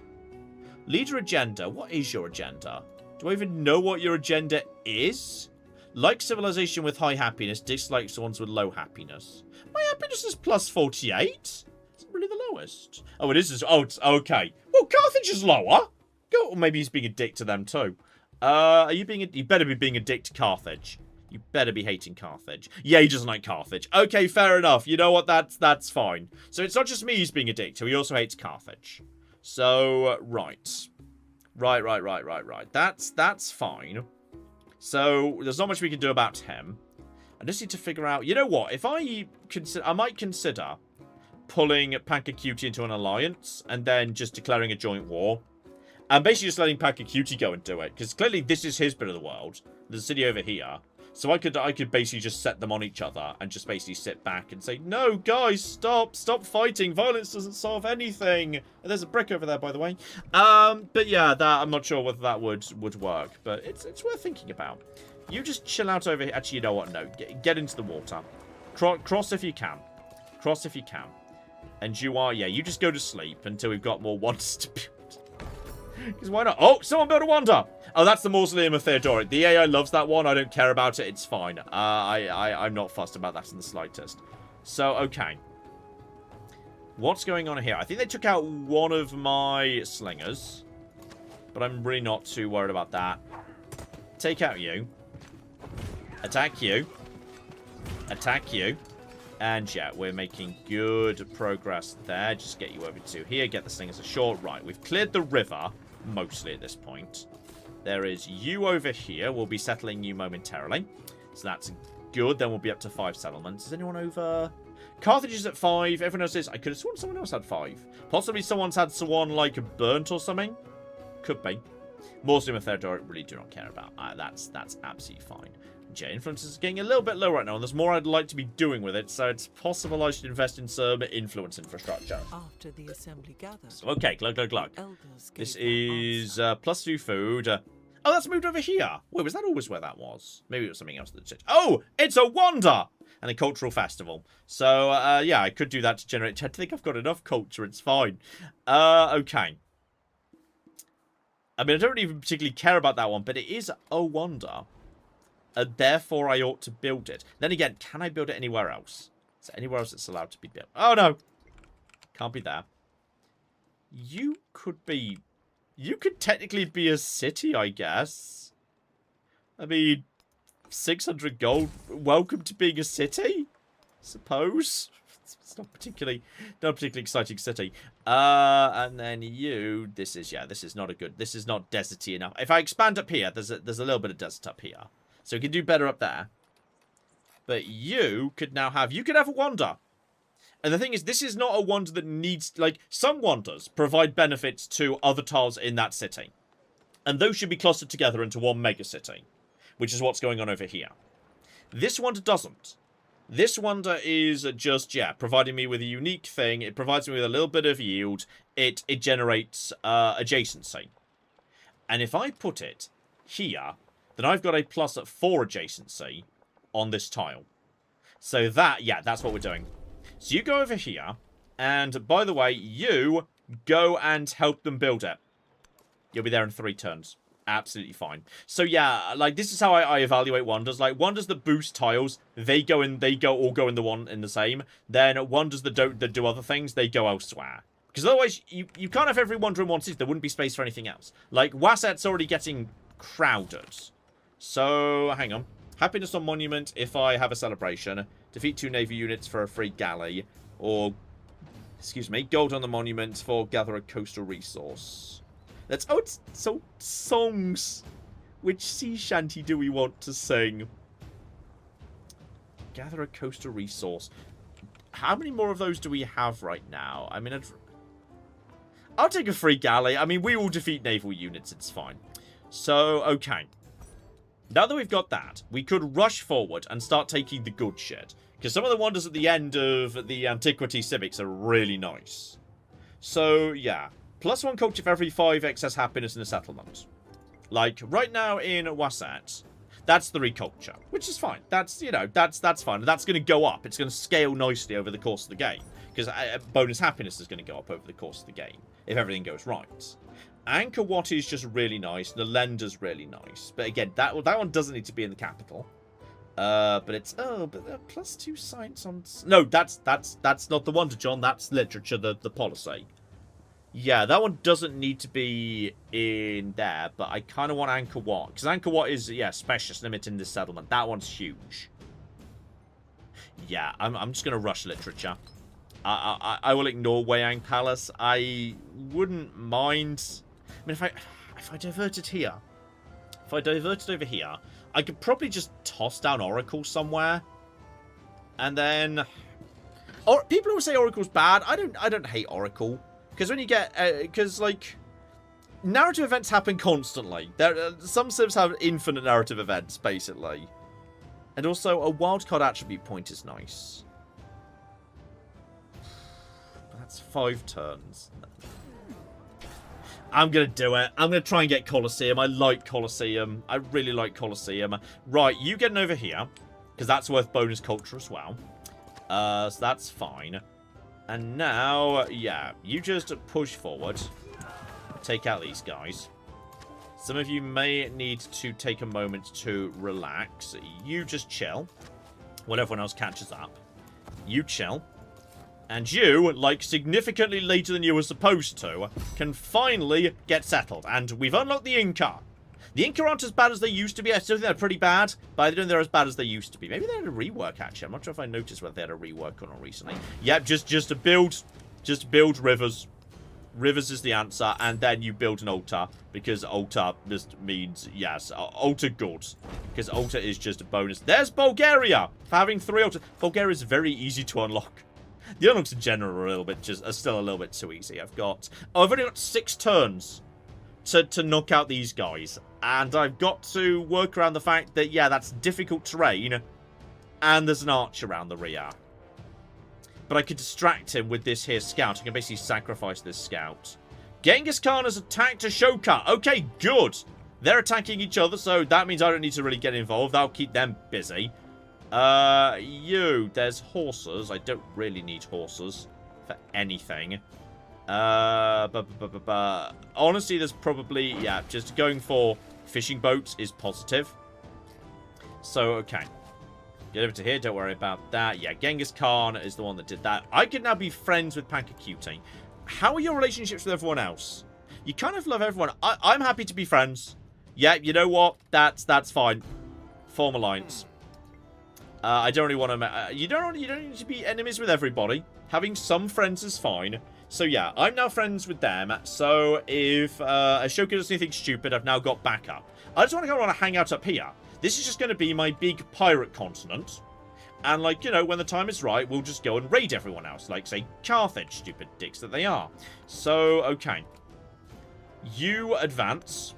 Leader agenda. What is your agenda? Do I even know what your agenda is? Like civilization with high happiness, dislikes ones with low happiness. My happiness is plus 48. Really the lowest. Oh, it is. Oh, it's okay. Well, Carthage is lower. Go. Or maybe he's being a dick to them too. Are you being? You better be being a dick to Carthage. You better be hating Carthage. Yeah, he doesn't like Carthage. Okay, fair enough. You know what? That's fine. So it's not just me he's being a dick to. He also hates Carthage. So right. That's fine. So there's not much we can do about him. I just need to figure out. You know what? If I might consider pulling Pankacutie into an alliance and then just declaring a joint war. And basically just letting Pankacutie go and do it. Because clearly this is his bit of the world. There's a city over here. So I could basically just set them on each other and just basically sit back and say, no, guys, stop fighting. Violence doesn't solve anything. And there's a brick over there, by the way. But yeah, I'm not sure whether that would work. But it's worth thinking about. You just chill out over here. Actually, you know what? No, get into the water. Cross if you can. Cross if you can. And you just go to sleep until we've got more wonders to build. Because why not? Oh, someone built a wonder! Oh, that's the Mausoleum of Theodoric. The AI loves that one. I don't care about it. It's fine. I'm not fussed about that in the slightest. So, okay. What's going on here? I think they took out one of my slingers. But I'm really not too worried about that. Take out you. Attack you. Attack you. And yeah, we're making good progress there. Just get you over to here. Get the slingers ashore. Right, we've cleared the river, mostly at this point. There is you over here. We'll be settling you momentarily. So that's good. Then we'll be up to 5 settlements. Is anyone over? Carthage is at 5. Everyone else is. I could have sworn someone else had 5. Possibly someone's had someone like burnt or something. Could be. Muslim and Theodoric really do not care about. That's absolutely fine. J influence is getting a little bit low right now, and there's more I'd like to be doing with it, so it's possible I should invest in some influence infrastructure. After the assembly gathered, So, okay, glug, glug, glug. elders This gave their is answer. +2 food. Oh, that's moved over here. Wait, was that always where that was? Maybe it was something else that did. Oh, it's a wonder! And a cultural festival. So, yeah, I could do that to generate... I think I've got enough culture. It's fine. Okay. I mean, I don't even particularly care about that one, but it is a wonder. And therefore, I ought to build it. Then again, can I build it anywhere else? Is there anywhere else it's allowed to be built? Oh, no. Can't be there. You could be... You could technically be a city, I guess. I mean, 600 gold. Welcome to being a city, suppose. It's not particularly exciting city. And then you, this is not a good, this is not deserty enough. If I expand up here, there's a little bit of desert up here. So we can do better up there. But you could now have, you could have a wonder. And the thing is, this is not a wonder that needs, like, some wonders provide benefits to other tiles in that city. And those should be clustered together into one mega city, which is what's going on over here. This wonder doesn't. This wonder is just, yeah, providing me with a unique thing. It provides me with a little bit of yield. It generates adjacency. And if I put it here, then I've got a +4 adjacency on this tile. So that, yeah, that's what we're doing. So you go over here, and by the way, you go and help them build it. You'll be there in 3 turns. Absolutely fine. So yeah, like, this is how I evaluate wonders. Like, wonders that boost tiles, they all go in the same. Then wonders that do other things, they go elsewhere. Because otherwise, you can't have every wonder in one city. There wouldn't be space for anything else. Like, Wasset's already getting crowded. So, hang on. Happiness on Monument if I have a celebration. Defeat 2 Navy units for a free galley. Or, excuse me, gold on the Monument for gather a coastal resource. That's, oh, it's so songs. Which sea shanty do we want to sing? Gather a coastal resource. How many more of those do we have right now? I mean, I'll take a free galley. I mean, we will defeat naval units. It's fine. So, okay. Now that we've got that, we could rush forward and start taking the good shit. Because some of the wonders at the end of the Antiquity Civics are really nice. So, yeah. +1 culture for every 5 excess happiness in a settlement. Like, right now in Wasset, that's 3 culture. Which is fine. That's, you know, that's fine. That's going to go up. It's going to scale nicely over the course of the game. Because bonus happiness is going to go up over the course of the game. If everything goes right. Angkor Wat is just really nice. The Lender's really nice. But again, that one doesn't need to be in the capital. But it's... Oh, but +2 science on... No, that's not the wonder, John. That's literature, the policy. Yeah, that one doesn't need to be in there. But I kind of want Angkor Wat. Because Angkor Wat is, yeah, specialist limit in this settlement. That one's huge. Yeah, I'm just going to rush literature. I will ignore Wayang Palace. I wouldn't mind... I mean, if I divert it here, if I divert it over here, I could probably just toss down Oracle somewhere, and then, or people who say Oracle's bad, I don't hate Oracle, because when you get, because like, narrative events happen constantly. Some civs have infinite narrative events basically, and also a wildcard attribute point is nice. But that's 5 turns. I'm going to do it. I'm going to try and get Colosseum. I like Colosseum. I really like Colosseum. Right, you getting over here. Because that's worth bonus culture as well. So that's fine. And now, yeah, you just push forward. Take out these guys. Some of you may need to take a moment to relax. You just chill. While everyone else catches up. You chill. And you, like significantly later than you were supposed to, can finally get settled. And we've unlocked the Inca. The Inca aren't as bad as they used to be. I still think they're pretty bad, but I don't think they're as bad as they used to be. Maybe they had a rework, actually. I'm not sure if I noticed whether they had a rework or not recently. Yep, just to build rivers. Rivers is the answer, and then you build an altar, because altar just means, yes, altar good. Because altar is just a bonus. There's Bulgaria! For having 3 altars. Bulgaria is very easy to unlock. The unlocks in general are still a little bit too easy. I've only got 6 turns to knock out these guys. And I've got to work around the fact that, yeah, that's difficult terrain. And there's an archer around the rear. But I could distract him with this here scout. I can basically sacrifice this scout. Genghis Khan has attacked Ashoka. Okay, good. They're attacking each other, so that means I don't need to really get involved. I'll keep them busy. There's horses. I don't really need horses for anything. Honestly, there's probably, yeah, just going for fishing boats is positive. So, okay. Get over to here, don't worry about that. Yeah, Genghis Khan is the one that did that. I can now be friends with Pankakuti. How are your relationships with everyone else? You kind of love everyone. I'm happy to be friends. Yeah, you know what? That's fine. Form alliance. I don't really want to... you don't need to be enemies with everybody. Having some friends is fine. So yeah, I'm now friends with them. So if Ashoka does anything stupid, I've now got backup. I just want to go on and hang out up here. This is just going to be my big pirate continent. And, like, you know, when the time is right, we'll just go and raid everyone else. Like, say, Carthage, stupid dicks that they are. So, okay. You advance.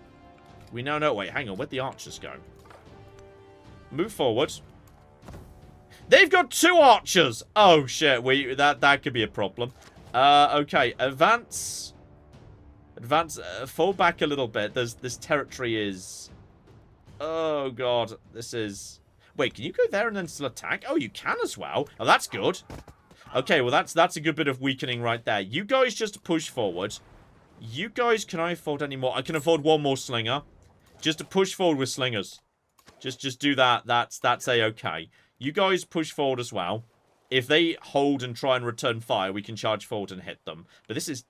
We now know... Wait, hang on. Where'd the archers go? Move forward. They've got 2 archers! Oh, shit. That could be a problem. Okay. Advance. Advance. Fall back a little bit. This territory is... Oh, God. This is... Wait, can you go there and then still attack? Oh, you can as well. Oh, that's good. Okay, well, that's a good bit of weakening right there. You guys just push forward. You guys, can I afford any more? I can afford 1 more slinger. Just to push forward with slingers. Just do that. That's a-okay. You guys push forward as well. If they hold and try and return fire, we can charge forward and hit them. But this is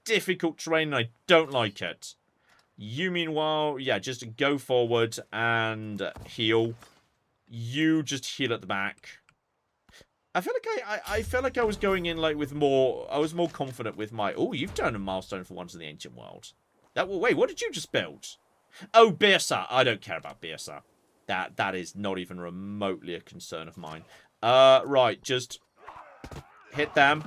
difficult terrain, and I don't like it. You, meanwhile, yeah, just go forward and heal. You just heal at the back. I feel like I was going in like with more. I was more confident with my. Oh, you've done a milestone for once in the ancient world. Wait, what did you just build? Oh, Birsa. I don't care about Birsa. That is not even remotely a concern of mine. Right, just hit them.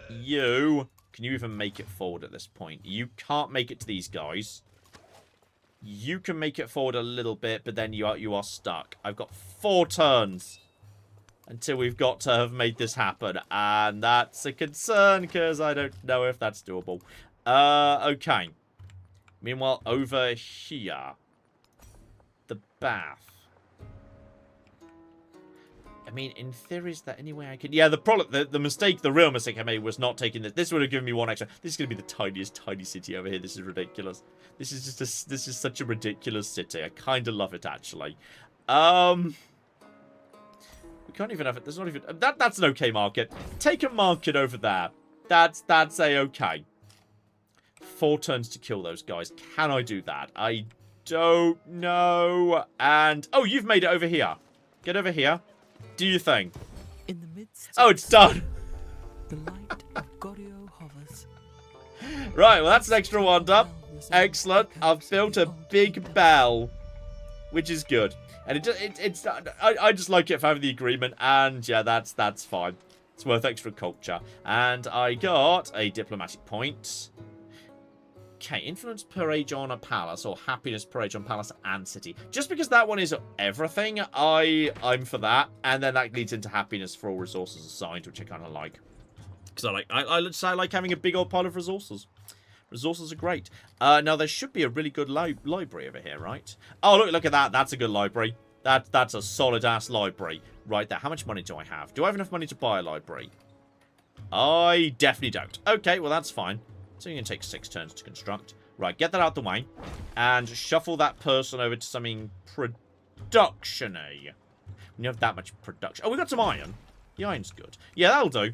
You. Can you even make it forward at this point? You can't make it to these guys. You can make it forward a little bit, but then you are stuck. I've got 4 turns until we've got to have made this happen. And that's a concern, because I don't know if that's doable. Okay. Meanwhile, over here. The bath. I mean, in theory, is there any way I could... Yeah, the mistake, the real mistake I made was not taking this. This would have given me 1 extra. This is going to be the tiniest, tiny city over here. This is ridiculous. This is just this is such a ridiculous city. I kind of love it, actually. We can't even have it. There's not even... That's an okay market. Take a market over there. That's a-okay. 4 turns to kill those guys. Can I do that? I don't know. And... Oh, you've made it over here. Get over here. Do your thing. In the midst oh, it's done. The light of Goryeo hovers. Right, well, that's an extra wonder. Excellent. I've built a big bell, which is good. And I just like it for having the agreement. And yeah, that's fine. It's worth extra culture. And I got a diplomatic point. Okay, influence per age on a palace, or happiness per age on palace and city. Just because that one is everything, I'm for that. And then that leads into happiness for all resources assigned, which I kind of like. Because I like having a big old pile of resources. Resources are great. Now, there should be a really good library over here, right? Oh, look at that. That's a good library. That's a solid-ass library right there. How much money do I have? Do I have enough money to buy a library? I definitely don't. Okay, well, that's fine. So you're going to take 6 turns to construct. Right, get that out the way. And shuffle that person over to something production-y. When you have that much production. Oh, we got some iron. The iron's good. Yeah, that'll do.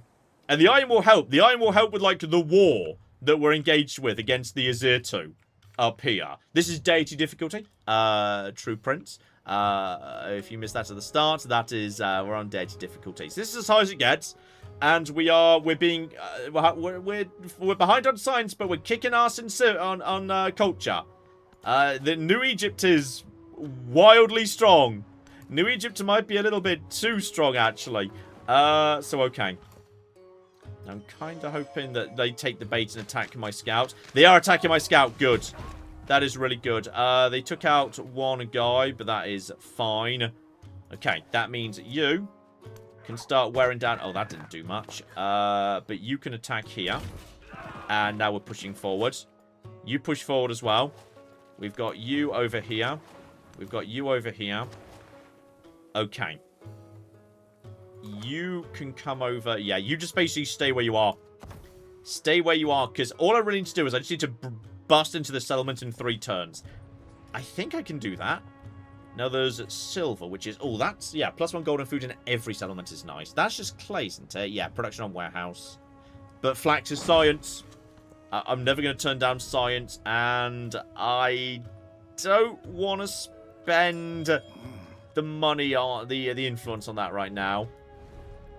And the iron will help. The iron will help with, like, the war that we're engaged with against the Azirtu up here. This is deity difficulty. True Prince. If you missed that at the start, that is, we're on deity difficulties. This is as high as it gets. And we're behind on science, but we're kicking ass on culture. The New Egypt is wildly strong. New Egypt might be a little bit too strong, actually. So, okay. I'm kind of hoping that they take the bait and attack my scout. They are attacking my scout. Good. That is really good. They took out one guy, but that is fine. Okay, that means you can start wearing down... Oh, that didn't do much. But you can attack here. And now we're pushing forward. You push forward as well. We've got you over here. We've got you over here. Okay. You can come over. Yeah, you just basically stay where you are. Stay where you are, because all I really need to do is I just need to bust into the settlement in 3 turns. I think I can do that. Now there's silver, which is... Oh, that's... Yeah, +1 golden food in every settlement is nice. That's just clay, isn't it? Yeah, production on warehouse. But flax is science. I'm never going to turn down science, and I don't want to spend the money on the influence on that right now.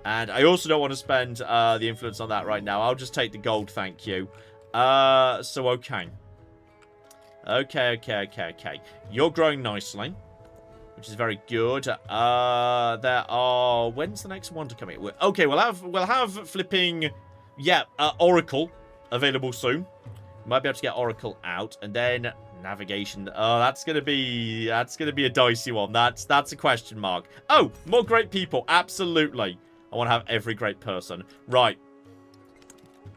And I also don't want to spend the influence on that right now. I'll just take the gold, thank you. So, okay. Okay. You're growing nicely, which is very good. There are... When's the next one to come in? Okay, we'll have flipping... Yeah, Oracle available soon. Might be able to get Oracle out, and then navigation. Oh, that's gonna be a dicey one. That's a question mark. Oh, more great people. Absolutely. I want to have every great person. Right.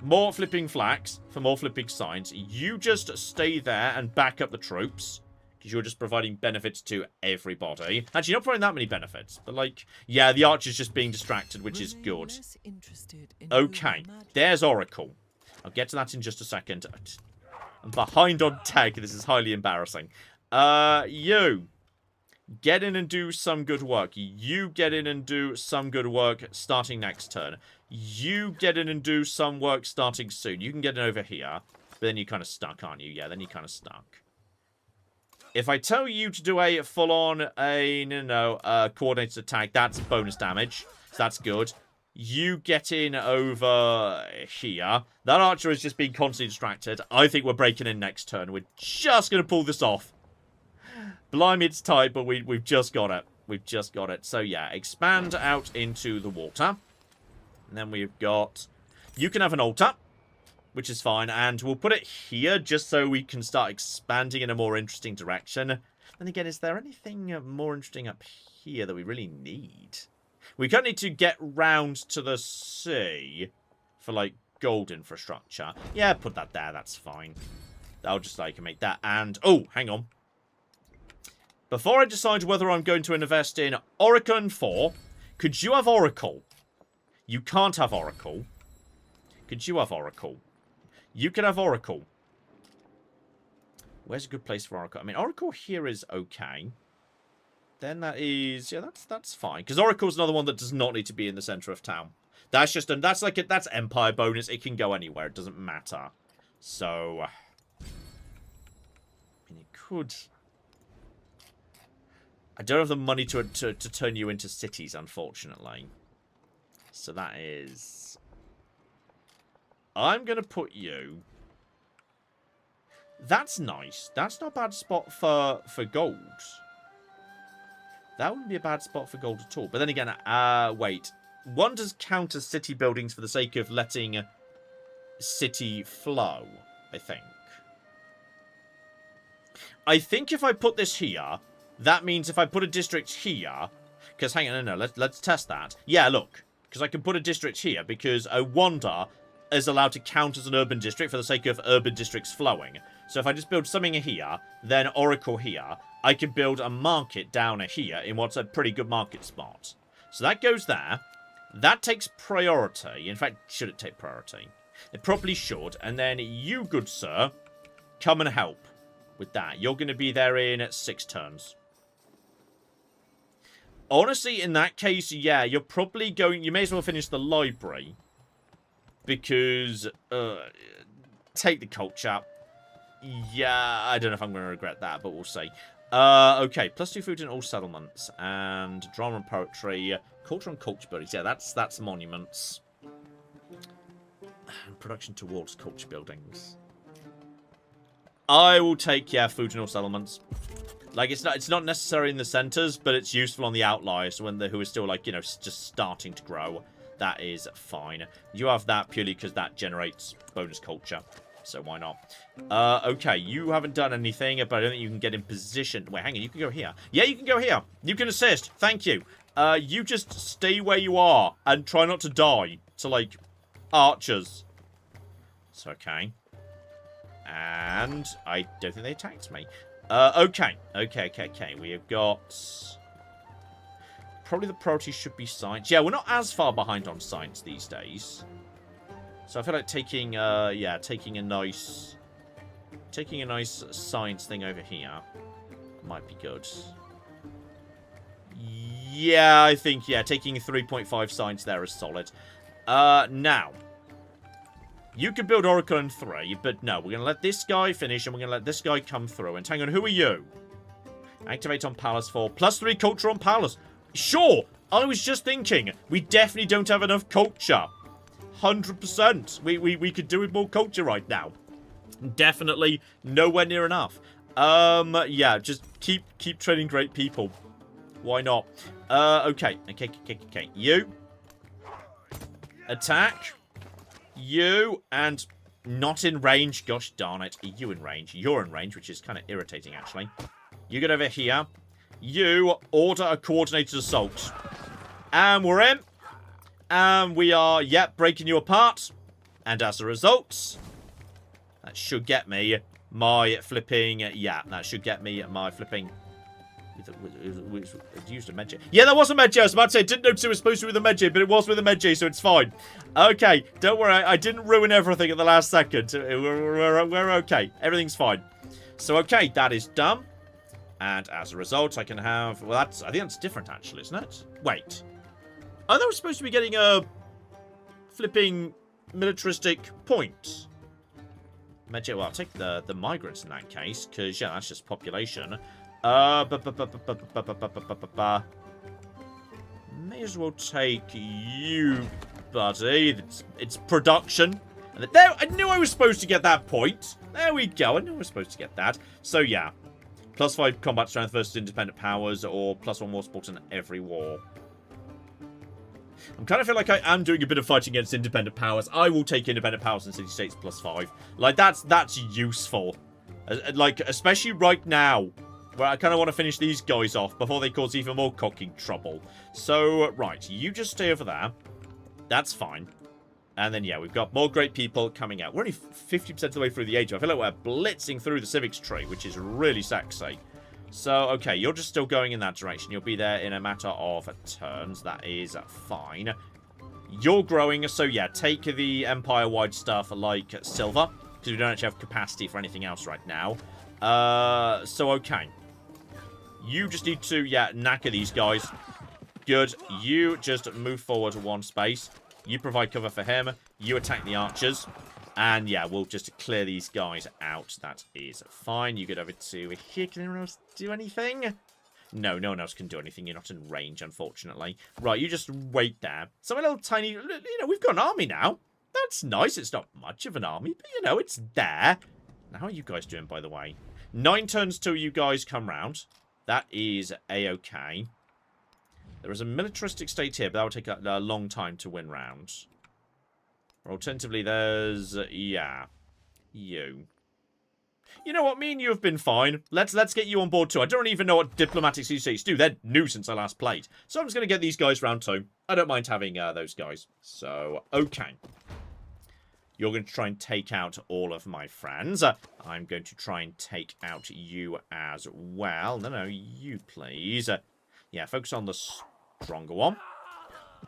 More flipping flax for more flipping signs. You just stay there and back up the troops, because you're just providing benefits to everybody. Actually, not providing that many benefits, but like, yeah, the archer's just being distracted, which is good. Okay, there's Oracle. I'll get to that in just a second. I'm behind on tech. This is highly embarrassing. You get in and do some good work. You get in and do some good work starting next turn. You get in and do some work starting soon. You can get in over here, but then you're kind of stuck, aren't you? Yeah, then you're kind of stuck. If I tell you to do a full-on, coordinated attack, that's bonus damage. So that's good. You get in over here. That archer is just being constantly distracted. I think we're breaking in next turn. We're just going to pull this off. Blimey, it's tight, but we've just got it. We've just got it. So, yeah, expand out into the water. And then we've got... You can have an altar, which is fine. And we'll put it here just so we can start expanding in a more interesting direction. Then again, is there anything more interesting up here that we really need? We kind of need to get round to the sea for, like, gold infrastructure. Yeah, put that there. That's fine. I'll just, like, make that. And, oh, hang on. Before I decide whether I'm going to invest in Oracle 4, could you have Oracle? You can't have Oracle. Could you have Oracle? You can have Oracle. Where's a good place for Oracle? I mean, Oracle here is okay. Then that is... Yeah, that's fine. Because Oracle's another one that does not need to be in the center of town. That's just... That's Empire bonus. It can go anywhere. It doesn't matter. So... I mean, it could... I don't have the money to turn you into cities, unfortunately. So that is... I'm going to put you... That's nice. That's not a bad spot for gold. That wouldn't be a bad spot for gold at all. But then again, wait. One does count as city buildings for the sake of letting city flow, I think. I think if I put this here... That means if I put a district here... Because, hang on, no, let's test that. Yeah, look. Because I can put a district here, because a Wanda is allowed to count as an urban district for the sake of urban districts flowing. So if I just build something here, then Oracle here, I can build a market down here in what's a pretty good market spot. So that goes there. That takes priority. In fact, should it take priority? It probably should. And then you, good sir, come and help with that. You're going to be there in 6 turns. Honestly, in that case, yeah, you're probably going... You may as well finish the library. Because... take the culture. Yeah, I don't know if I'm going to regret that, but we'll see. Okay, +2 food in all settlements. And drama and poetry. Culture and culture buildings. Yeah, that's monuments. And production towards culture buildings. I will take, yeah, food in all settlements. Like, it's not necessary in the centers, but it's useful on the outliers when who are still, like, you know, just starting to grow. That is fine. You have that purely because that generates bonus culture. So why not? Okay, you haven't done anything, but I don't think you can get in position. Wait, hang on, you can go here. Yeah, you can go here. You can assist. Thank you. You just stay where you are and try not to die to, like, archers. So, okay. And I don't think they attacked me. Okay. We have got... Probably the priority should be science. Yeah, we're not as far behind on science these days. So I feel like taking, taking a nice science thing over here might be good. Yeah, I think, taking 3.5 science there is solid. Now, you could build Oracle in 3, but no, we're going to let this guy finish, and we're going to let this guy come through. And hang on, who are you? Activate on Palace 4. +3 culture on Palace. Sure, I was just thinking, we definitely don't have enough culture. 100%. We could do with more culture right now. Definitely nowhere near enough. Yeah, just keep training great people. Why not? Okay. You. Attack. You. And not in range. Gosh darn it. Are you in range? You're in range, which is kind of irritating, actually. You get over here. You order a coordinated assault. And we're in. And we are, breaking you apart. And as a result, that should get me my flipping, that should get me my flipping, used a medjay. Yeah, that was a medjay. I was about to say, I didn't notice it was supposed to be with a medjay, but it was with a medjay, so it's fine. Okay, don't worry, I didn't ruin everything at the last second. We're okay. Everything's fine. So, okay, that is done. And as a result, I can have, I think that's different, actually, isn't it? Wait. Oh, that was supposed to be getting a flipping militaristic point. Well, I'll take the migrants in that case, because, that's just population. May as well take you, buddy. It's production. And there, I knew I was supposed to get that point. There we go. I knew I was supposed to get that. So, yeah. +5 combat strength versus independent powers, or +1 war support in every war. I kind of feel like I am doing a bit of fighting against independent powers. I will take independent powers and city-states +5. Like, that's useful. Like, especially right now, where I kind of want to finish these guys off before they cause even more cocking trouble. So, right, you just stay over there. That's fine. And then, we've got more great people coming out. We're only 50% of the way through the age. I feel like we're blitzing through the civics tree, which is really sexy. So, okay, you're just still going in that direction. You'll be there in a matter of turns. That is fine. You're growing, so take the Empire-wide stuff like silver, because we don't actually have capacity for anything else right now. So, okay. You just need to, knacker these guys. Good. You just move forward one space. You provide cover for him. You attack the archers. And, we'll just clear these guys out. That is fine. You get over to here. Can anyone else do anything? No, no one else can do anything. You're not in range, unfortunately. Right, you just wait there. So a little tiny... we've got an army now. That's nice. It's not much of an army, but, it's there. Now, how are you guys doing, by the way? 9 turns till you guys come round. That is A-okay. There is a militaristic state here, but that will take a long time to win rounds. Or alternatively, there's... you. You know what? Me and you have been fine. Let's get you on board too. I don't even know what diplomatic states do. They're new since I last played. So I'm just going to get these guys round too. I don't mind having those guys. So, okay. You're going to try and take out all of my friends. I'm going to try and take out you as well. No, you please. Focus on the stronger one.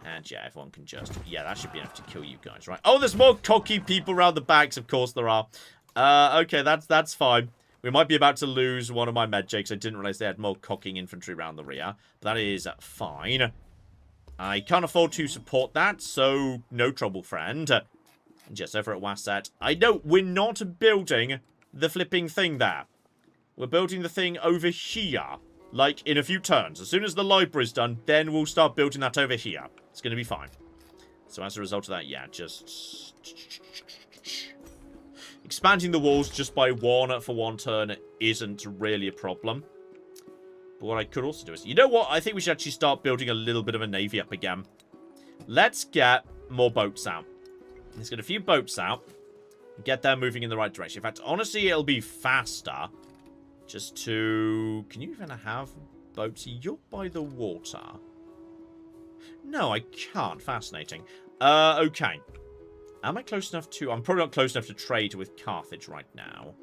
And everyone can just... that should be enough to kill you guys, right? Oh, there's more cocky people around the backs. Of course there are. Okay, that's fine. We might be about to lose one of my medjakes. I didn't realize they had more cocking infantry around the rear. But that is fine. I can't afford to support that, so no trouble, friend. Just over at Wasset. I know we're not building the flipping thing there. We're building the thing over here. Like, in a few turns. As soon as the library's done, then we'll start building that over here. It's going to be fine. So as a result of that, just... expanding the walls just by 1 for 1 turn isn't really a problem. But what I could also do is... You know what? I think we should actually start building a little bit of a navy up again. let's get more boats out. Let's get a few boats out. Get them moving in the right direction. In fact, honestly, it'll be faster just to... Can you even have boats? You're by the water. No, I can't. Fascinating. Okay. Am I close enough to... I'm probably not close enough to trade with Carthage right now.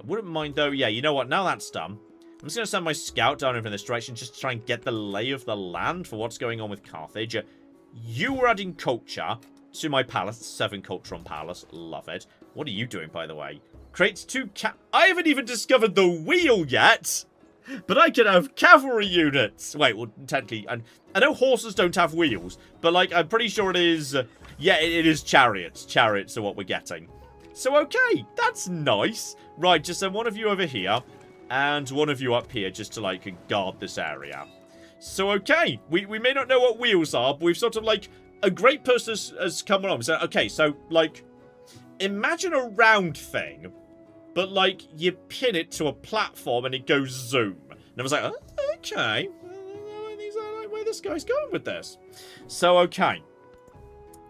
I wouldn't mind, though. Yeah, you know what? Now that's done, I'm just going to send my scout down over in this direction just to try and get the lay of the land for what's going on with Carthage. You were adding culture to my palace. 7 culture on palace. Love it. What are you doing, by the way? Creates 2 I haven't even discovered the wheel yet! But I can have cavalry units! Wait, well, technically... I know horses don't have wheels, but, like, I'm pretty sure it is... yeah, it is chariots. Chariots are what we're getting. So, okay, that's nice. Right, just send one of you over here, and one of you up here, just to, like, guard this area. So, okay, we may not know what wheels are, but we've sort of, like, a great person has come along. So, okay, so, like, imagine a round thing, but, like, you pin it to a platform and it goes zoom. And I was like, oh, okay, I like where this guy's going with this. So, okay.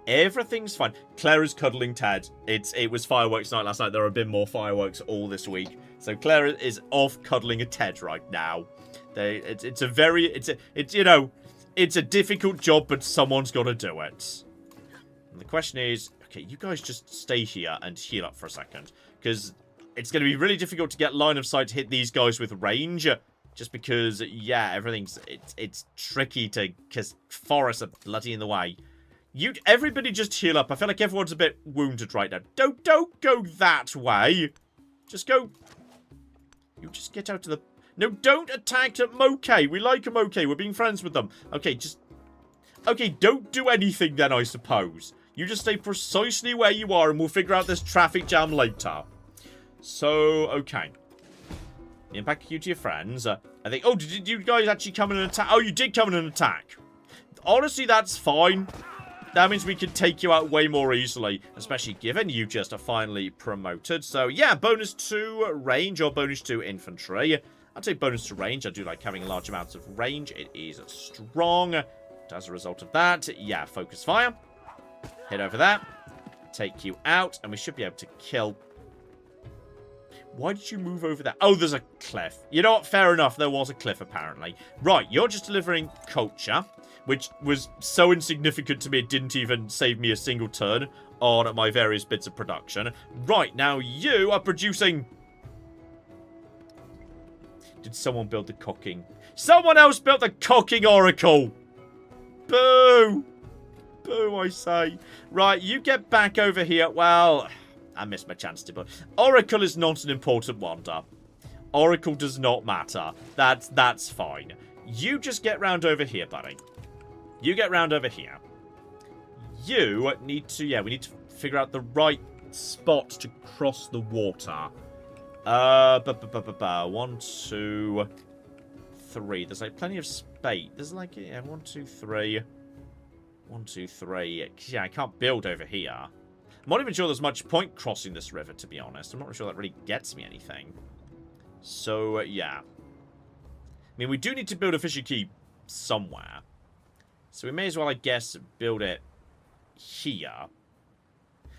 Everything's fine. Claire is cuddling Ted. It was fireworks night last night. There have been more fireworks all this week. So Claire is off cuddling a Ted right now. It's a difficult job, but someone's got to do it. And the question is, okay, you guys just stay here and heal up for a second, because it's going to be really difficult to get line of sight to hit these guys with range. Just because, yeah, it's tricky to, because forests are bloody in the way. Everybody just heal up. I feel like everyone's a bit wounded right now. Don't go that way. Just go. You just get out to the... No, don't attack Moke. We like Moke. We're being friends with them. Okay, just... Okay, don't do anything then, I suppose. You just stay precisely where you are and we'll figure out this traffic jam later. So, okay. Impact you to your friends. I think... Oh, did you guys actually come in and attack? Oh, you did come in and attack. Honestly, that's fine. That means we can take you out way more easily, especially given you just are finally promoted. So, yeah, bonus to range or bonus to infantry. I'd say bonus to range. I do like having large amounts of range. It is strong. As a result of that, yeah, focus fire. Hit over that. Take you out, and we should be able to kill... Why did you move over there? Oh, there's a cliff. You know what? Fair enough. There was a cliff, apparently. Right, you're just delivering culture, which was so insignificant to me it didn't even save me a single turn on my various bits of production. Right, now you are producing... Did someone build the cocking? Someone else built the cocking oracle! Boo! Boo, I say. Right, you get back over here. Well, I missed my chance to, but oracle is not an important wonder. Oracle does not matter. That's fine. You just get round over here, buddy. You get round over here. You need to, yeah, we need to figure out the right spot to cross the water. 1, 2, 3. There's like plenty of space. There's like, yeah, 1, 2, 3. 1, 2, 3. Yeah, I can't build over here. I'm not even sure there's much point crossing this river, to be honest. I'm not sure that really gets me anything. So, yeah. I mean, we do need to build a fishing quay somewhere. So we may as well, I guess, build it here.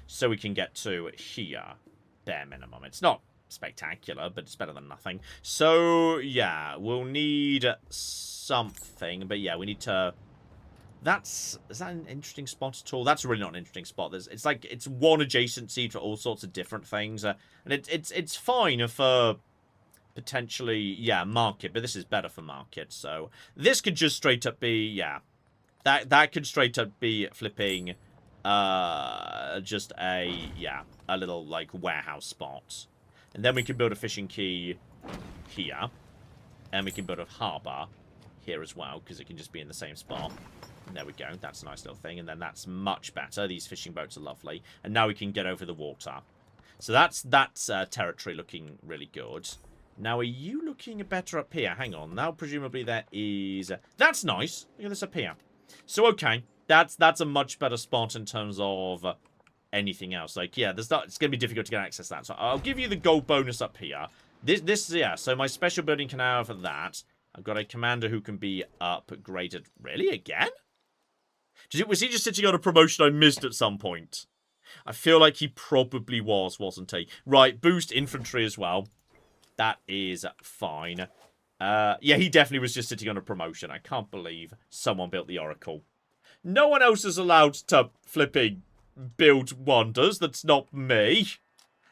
So we can get to here. Bare minimum. It's not spectacular, but it's better than nothing. So, yeah. We'll need something. But, yeah, we need to... Is that an interesting spot at all? That's really not an interesting spot. It's like, it's one adjacency to all sorts of different things. And it's fine for... potentially, yeah, market, but this is better for market, so this could just straight up be, yeah, that could straight up be flipping, just a little, like, warehouse spot, and then we can build a fishing quay here, and we can build a harbour here as well, because it can just be in the same spot. And there we go, that's a nice little thing, and then that's much better. These fishing boats are lovely, and now we can get over the water. So that's territory looking really good. Now, are you looking better up here? Hang on. Now, presumably, there is... That's nice. Look at this up here. So, okay. That's a much better spot in terms of anything else. Like, yeah, it's going to be difficult to get access to that. So, I'll give you the gold bonus up here. Yeah. So, my special building can have that. I've got a commander who can be upgraded. Really? Again? Was he just sitting on a promotion I missed at some point? I feel like he probably was, wasn't he? Right, boost infantry as well. That is fine. Yeah, he definitely was just sitting on a promotion. I can't believe someone built the Oracle. No one else is allowed to flipping build wonders. That's not me.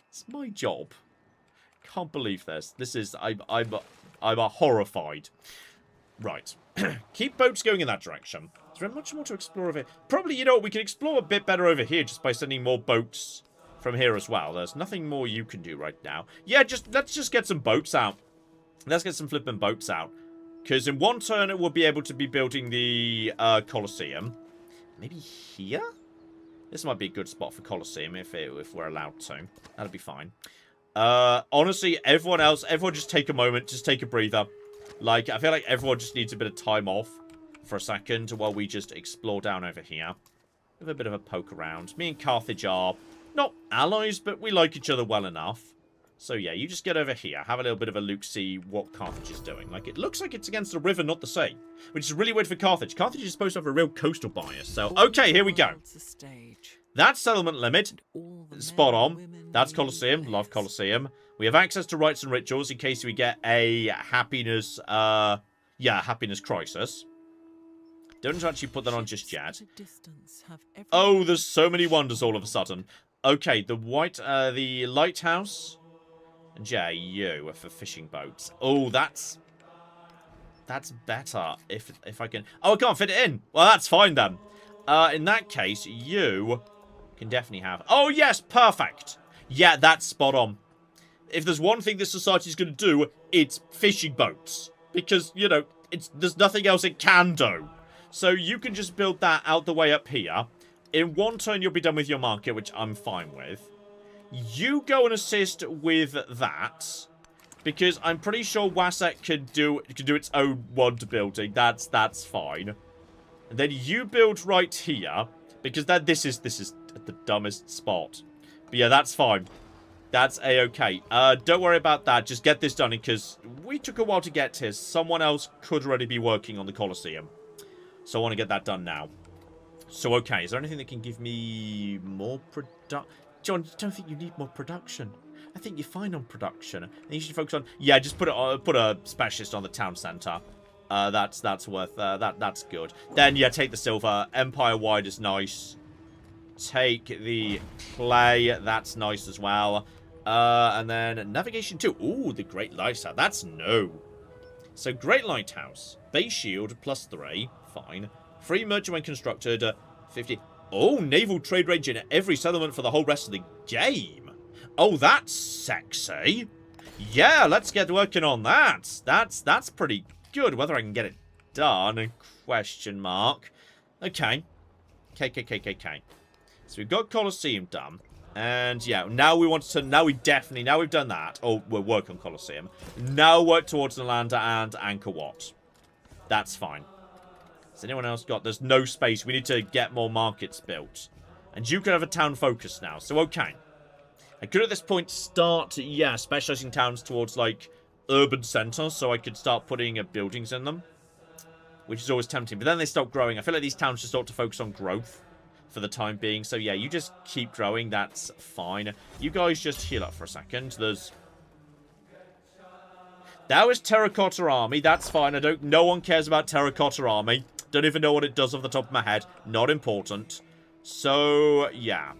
It's my job. Can't believe this. This is... I'm horrified. Right. Keep boats going in that direction. Is there much more to explore over here? Probably, you know what, we can explore a bit better over here just by sending more boats from here as well. There's nothing more you can do right now. Yeah, let's just get some boats out. Let's get some flipping boats out. Because in one turn, it will be able to be building the Colosseum. Maybe here? This might be a good spot for Colosseum if we're allowed to. That'll be fine. Honestly, everyone just take a moment. Just take a breather. Like, I feel like everyone just needs a bit of time off for a second while we just explore down over here. Have a bit of a poke around. Me and Carthage are not allies, but we like each other well enough. So yeah, you just get over here. Have a little bit of a look, see what Carthage is doing. Like, it looks like it's against the river, not the sea. Which is really weird for Carthage. Carthage is supposed to have a real coastal bias. So, okay, here we go. That's settlement limit. Spot on. That's Colosseum. Love Colosseum. We have access to rites and rituals in case we get a happiness, happiness crisis. Don't actually put that on just yet. Oh, there's so many wonders all of a sudden. Okay, the lighthouse. And yeah, you for fishing boats. Oh, that's better if I can. Oh, I can't fit it in. Well, that's fine then. In that case, you can definitely have. Oh yes, perfect. Yeah, that's spot on. If there's one thing this society is going to do, it's fishing boats because you know there's nothing else it can do. So you can just build that out the way up here. In one turn, you'll be done with your market, which I'm fine with. You go and assist with that. Because I'm pretty sure Wasset can do its own wonder building. That's fine. And then you build right here. Because this is the dumbest spot. But yeah, that's fine. That's a-okay. Don't worry about that. Just get this done because we took a while to get here. Someone else could already be working on the Colosseum. So I want to get that done now. So, okay. Is there anything that can give me more production? John, I don't think you need more production. I think you're fine on production. And you should focus on... Yeah, just put a specialist on the town centre. That's worth... That's good. Then, yeah, take the silver. Empire-wide is nice. Take the clay. That's nice as well. And then navigation 2. Ooh, the Great Lighthouse. That's no. So, Great Lighthouse. Base shield +3. Fine. Free merchant when constructed. 50. Oh, naval trade range in every settlement for the whole rest of the game. Oh, that's sexy. Yeah, let's get working on that. That's pretty good. Whether I can get it done? Question mark. Okay. Okay. So we've got Colosseum done. And yeah, now we've done that. Oh, we'll work on Colosseum. Now work towards Nalanda and Angkor Wat. That's fine. Has anyone else got... There's no space. We need to get more markets built. And you can have a town focus now. So, okay. I could at this point start, yeah, specializing towns towards, like, urban centers. So I could start putting buildings in them. Which is always tempting. But then they stop growing. I feel like these towns just ought to focus on growth for the time being. So, yeah, you just keep growing. That's fine. You guys just heal up for a second. That was Terracotta Army. That's fine. No one cares about Terracotta Army. Don't even know what it does off the top of my head. Not important. So, yeah.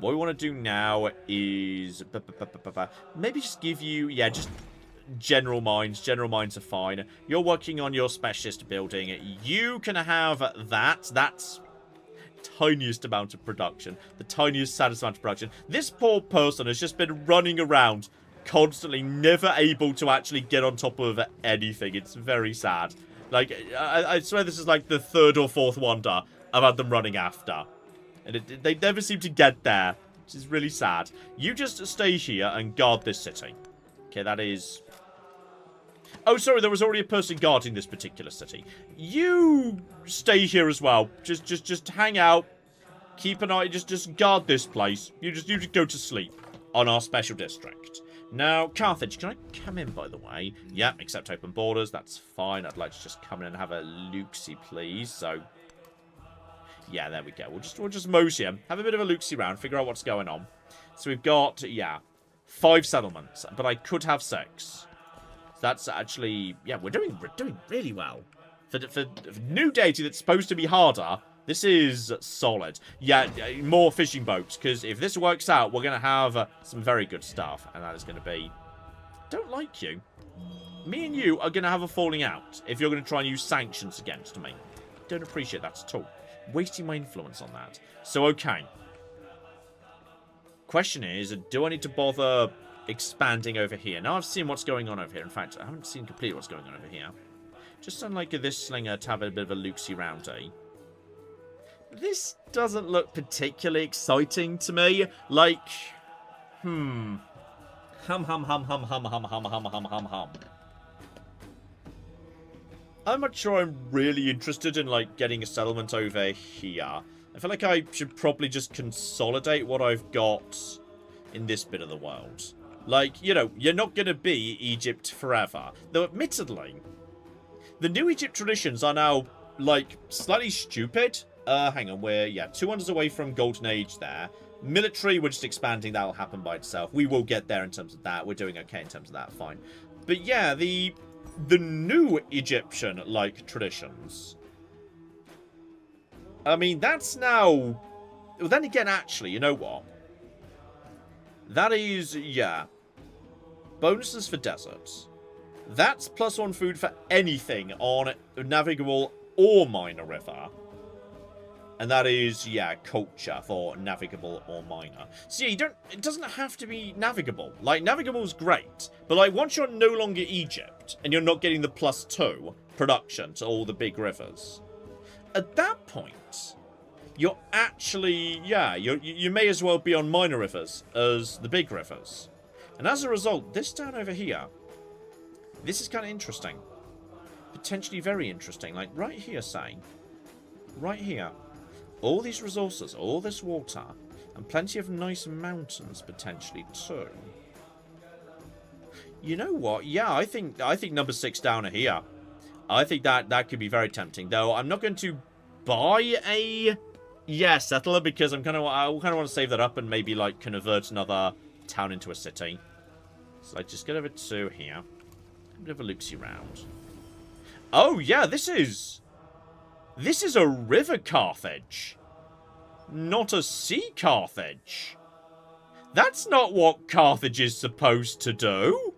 What we want to do now is... Maybe just give you... Yeah, just general mines. General mines are fine. You're working on your specialist building. You can have that. That's tiniest amount of production. The tiniest, saddest amount of production. This poor person has just been running around constantly, never able to actually get on top of anything. It's very sad. Like, I swear this is like the third or fourth wonder I've had them running after. And they never seem to get there, which is really sad. You just stay here and guard this city. Okay, that is... Oh, sorry, there was already a person guarding this particular city. You stay here as well. Just hang out. Keep an eye, just guard this place. You just go to sleep on our special district. Now, Carthage, can I come in, by the way? Yeah, accept open borders. That's fine. I'd like to just come in and have a look-see, please. So, Yeah, there we go. We'll just mosey him. Have a bit of a look-see round. Figure out what's going on. So we've got, yeah, 5 settlements. But I could have 6. So that's actually... Yeah, we're doing really well. For new deity that's supposed to be harder, this is solid. Yeah, more fishing boats. Because if this works out, we're going to have some very good stuff. And that is going to be... Don't like you. Me and you are going to have a falling out if you're going to try and use sanctions against me. Don't appreciate that at all. Wasting my influence on that. So, okay. Question is, do I need to bother expanding over here? Now I've seen what's going on over here. In fact, I haven't seen completely what's going on over here. Just unlike this slinger to have a bit of a look-see roundy. This doesn't look particularly exciting to me. Like, Hum. I'm not sure I'm really interested in, like, getting a settlement over here. I feel like I should probably just consolidate what I've got in this bit of the world. Like, you know, you're not going to be Egypt forever. Though, admittedly, the New Egypt traditions are now, like, slightly stupid. Hang on, we're, yeah, 2 wonders away from Golden Age there. Military, we're just expanding. That'll happen by itself. We will get there in terms of that. We're doing okay in terms of that. Fine. But, yeah, the new Egyptian-like traditions. I mean, that's now... Well, then again, actually, you know what? That is, yeah. Bonuses for deserts. That's +1 food for anything on navigable or minor river. And that is, yeah, culture for navigable or minor. So yeah, it doesn't have to be navigable. Like, navigable is great. But like, once you're no longer Egypt, and you're not getting the +2 production to all the big rivers, at that point, you're actually, yeah, you may as well be on minor rivers as the big rivers. And as a result, this down over here, this is kind of interesting. Potentially very interesting. Like, right here, say. Right here. All these resources, all this water, and plenty of nice mountains, potentially, too. You know what? Yeah, I think number 6 down here. I think that could be very tempting. Though, I'm not going to buy a... Yeah, settler, because I kind of want to save that up and maybe, like, convert another town into a city. So, like, just get over to here. A bit of a look-see round. Oh, yeah, this is a river Carthage. Not a sea Carthage. That's not what Carthage is supposed to do.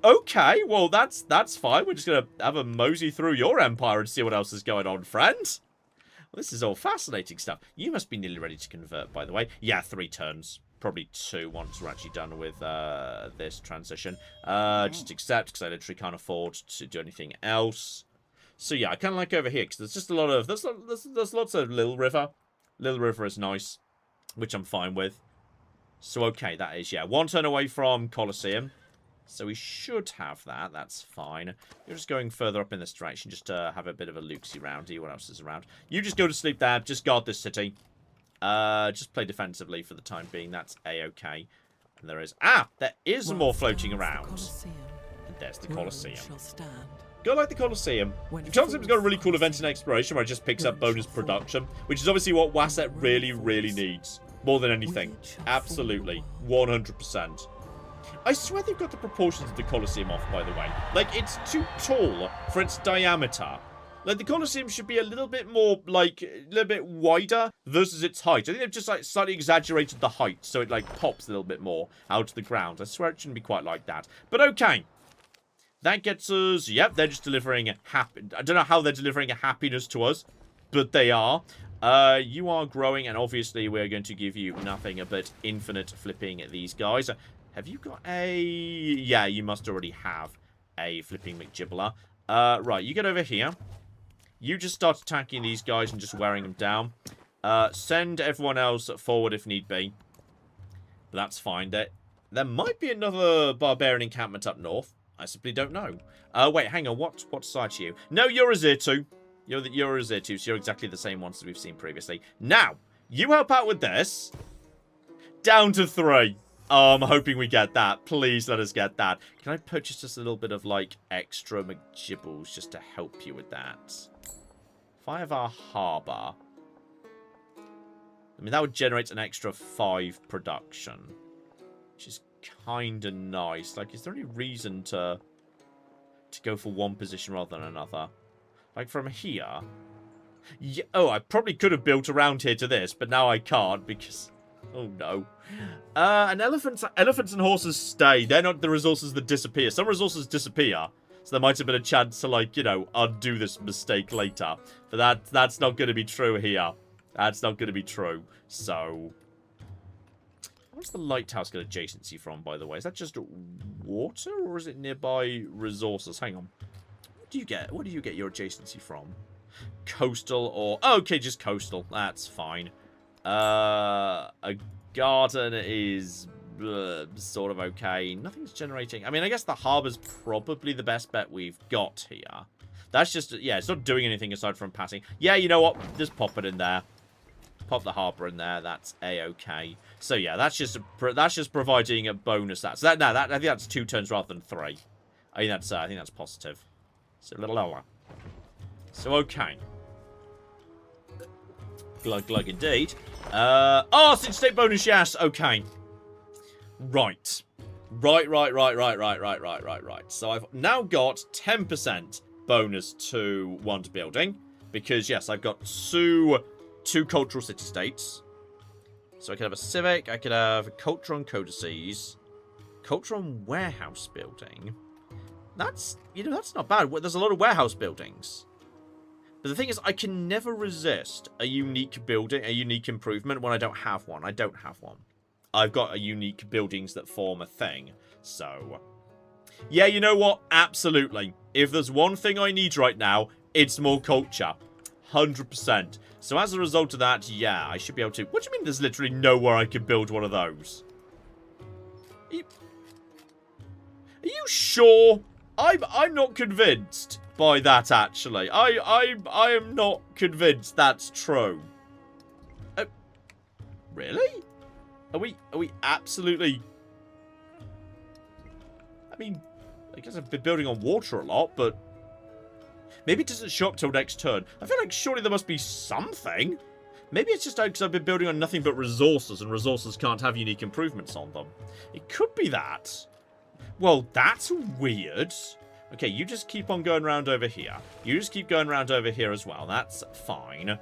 Okay, well, that's fine. We're just going to have a mosey through your empire and see what else is going on, friend. Well, this is all fascinating stuff. You must be nearly ready to convert, by the way. Yeah, 3 turns. Probably 2 once we're actually done with this transition. Just accept, because I literally can't afford to do anything else. So yeah, I kind of like over here, because there's just a lot of... There's lots of Little River. Little River is nice, which I'm fine with. So okay, that is, yeah, 1 turn away from Colosseum. So we should have that. That's fine. You're just going further up in this direction, just to have a bit of a look-see roundy. What else is around? You just go to sleep there. Just guard this city. Just play defensively for the time being. That's a-okay. And there is... Ah! There is more floating around. And there's the Colosseum. Go like the Colosseum. Colosseum's got a really cool event in exploration where it just picks up bonus production, which is obviously what Wasset really, really needs. More than anything. Absolutely. 100%. I swear they've got the proportions of the Colosseum off, by the way. Like, it's too tall for its diameter. Like, the Colosseum should be a little bit more, like, a little bit wider versus its height. I think they've just, like, slightly exaggerated the height so it, like, pops a little bit more out of the ground. I swear it shouldn't be quite like that. But okay. That gets us... Yep, they're just delivering a happy... I don't know how they're delivering a happiness to us, but they are. You are growing, and obviously we're going to give you nothing but infinite flipping these guys. Have you got a... Yeah, you must already have a flipping McGibbler. Right, you get over here. You just start attacking these guys and just wearing them down. Send everyone else forward if need be. But that's fine. There might be another barbarian encampment up north. I simply don't know. Wait, hang on. What side are you? No, you're a Zirtu. You're a Zirtu, so you're exactly the same ones that we've seen previously. Now, you help out with this. Down to 3. I'm hoping we get that. Please let us get that. Can I purchase just a little bit of, like, extra McGibbles just to help you with that? If I have our harbour, I mean, that would generate an extra 5 production, which is kind of nice. Like, is there any reason to go for one position rather than another? Like, from here... Yeah, oh, I probably could have built around here to this, but now I can't because... Oh, no. And elephants and horses stay. They're not the resources that disappear. Some resources disappear, so there might have been a chance to, like, you know, undo this mistake later. But that's not going to be true here. That's not going to be true. So... Where's the lighthouse get adjacency from, by the way? Is that just water, or is it nearby resources? Hang on. What do you get? What do you get your adjacency from? Coastal or... Oh, okay, just coastal. That's fine. A garden is sort of okay. Nothing's generating... I mean, I guess the harbor's probably the best bet we've got here. That's just... Yeah, it's not doing anything aside from passing. Yeah, you know what? Just pop it in there. Pop the harbour in there. That's a-okay. So yeah, that's just providing a bonus. I think that's 2 turns rather than 3. I think that's positive. So a little lower. So okay. Glug glug indeed. Oh, since state bonus, yes. Okay. Right. Right. So I've now got 10% bonus to 1 building because yes, I've got two cultural city-states. So I could have a civic, I could have a culture on codices, culture on warehouse building. That's, you know, that's not bad. There's a lot of warehouse buildings. But the thing is, I can never resist a unique building, a unique improvement when I don't have one. I don't have one. I've got a unique buildings that form a thing. So, yeah, you know what? Absolutely. If there's one thing I need right now, it's more culture. 100%. So as a result of that, yeah, I should be able to... What do you mean there's literally nowhere I could build one of those? Are you sure? I'm not convinced by that, actually. I am not convinced that's true. Really? Are we absolutely... I mean, I guess I've been building on water a lot, but... Maybe it doesn't show up till next turn. I feel like surely there must be something. Maybe it's just because I've been building on nothing but resources, and resources can't have unique improvements on them. It could be that. Well, that's weird. Okay, you just keep on going around over here. You just keep going around over here as well. That's fine.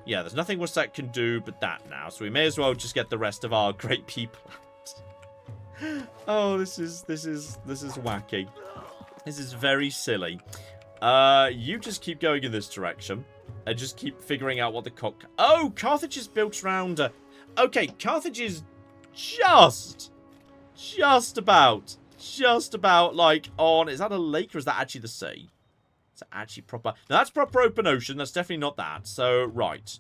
Yeah, there's nothing Wasset can do but that now, so we may as well just get the rest of our great people out. Oh, this is wacky. This is very silly. You just keep going in this direction. And just keep figuring out what the cock... Oh, Carthage is built around... Okay, Carthage is just about, like, on... Is that a lake or is that actually the sea? Is that actually proper... No, that's proper open ocean. That's definitely not that. So, right.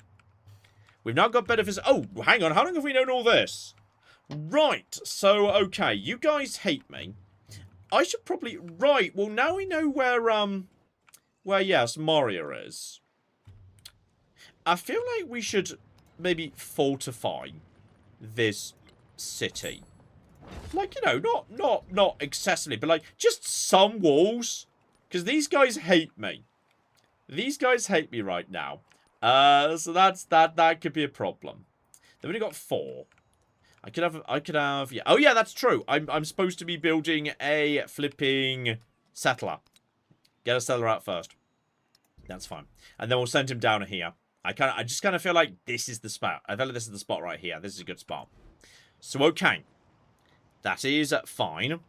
We've now got benefits... Oh, hang on. How long have we known all this? Right. So, okay. You guys hate me. I should probably... Right, well, now we know where, yes, Moria is. I feel like we should maybe fortify this city. Like, you know, not excessively, but, like, just some walls. Because these guys hate me. These guys hate me right now. So that could be a problem. They've only got 4. I could have, yeah. Oh, yeah, that's true. I'm supposed to be building a flipping settler. Get a settler out first. That's fine. And then we'll send him down here. I just kind of feel like this is the spot. I feel like this is the spot right here. This is a good spot. So, okay. That is fine.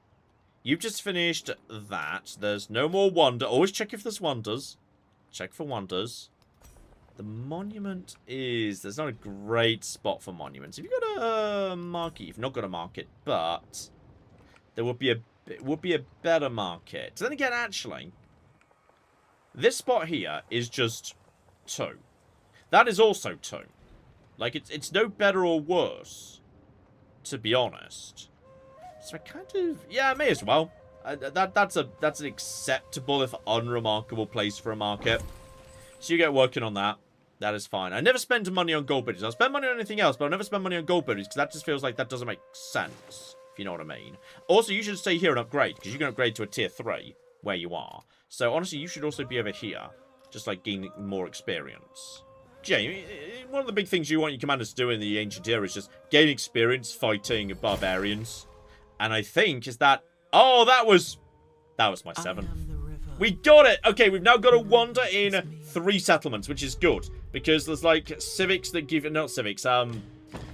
You've just finished that. There's no more wonder. Always check if there's wonders. Check for wonders. The monument is... There's not a great spot for monuments. Have you got a market? You've not got a market, but there would be a better market. Then again, actually, this spot here is just 2. That is also 2. Like, it's no better or worse, to be honest. So I kind of... Yeah, I may as well. That's an acceptable, if unremarkable, place for a market. So you get working on that. That is fine. I never spend money on gold biddies. I'll spend money on anything else, but I'll never spend money on gold biddies because that just feels like that doesn't make sense, if you know what I mean. Also, you should stay here and upgrade because you can upgrade to a tier 3 where you are. So, honestly, you should also be over here. Just like gaining more experience. Jay, one of the big things you want your commanders to do in the Ancient Era is just gain experience fighting barbarians. And I think is that... Oh, that was my 7. We got it! Okay, we've now got a wonder in 3 settlements, which is good. Because there's like civics that give... Not civics,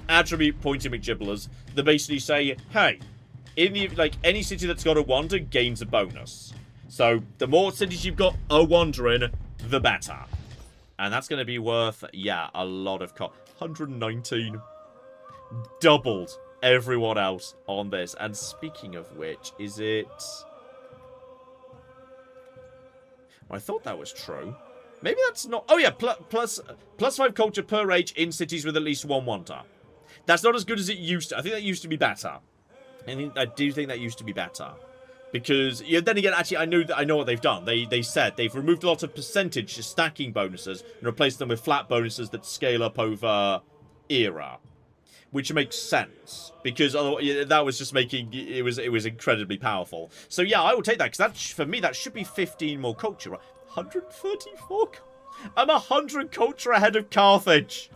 attribute pointing McGibblers that basically say, hey, in the like any city that's got a wonder gains a bonus. So the more cities you've got a wonder in, the better. And that's going to be worth, yeah, a lot of 119. Doubled everyone else on this. And speaking of which, is it... Well, I thought that was true. Maybe that's not... Oh, yeah, plus 5 culture per age in cities with at least 1 wonder. That's not as good as it used to. I think that used to be better. I do think that used to be better. Because, yeah, then again, actually, I know what they've done. They said they've removed a lot of percentage stacking bonuses and replaced them with flat bonuses that scale up over era. Which makes sense. Because otherwise, that was just making... It was incredibly powerful. So, yeah, I will take that. Because for me, that should be 15 more culture. Right? 134? I'm 100 culture ahead of Carthage.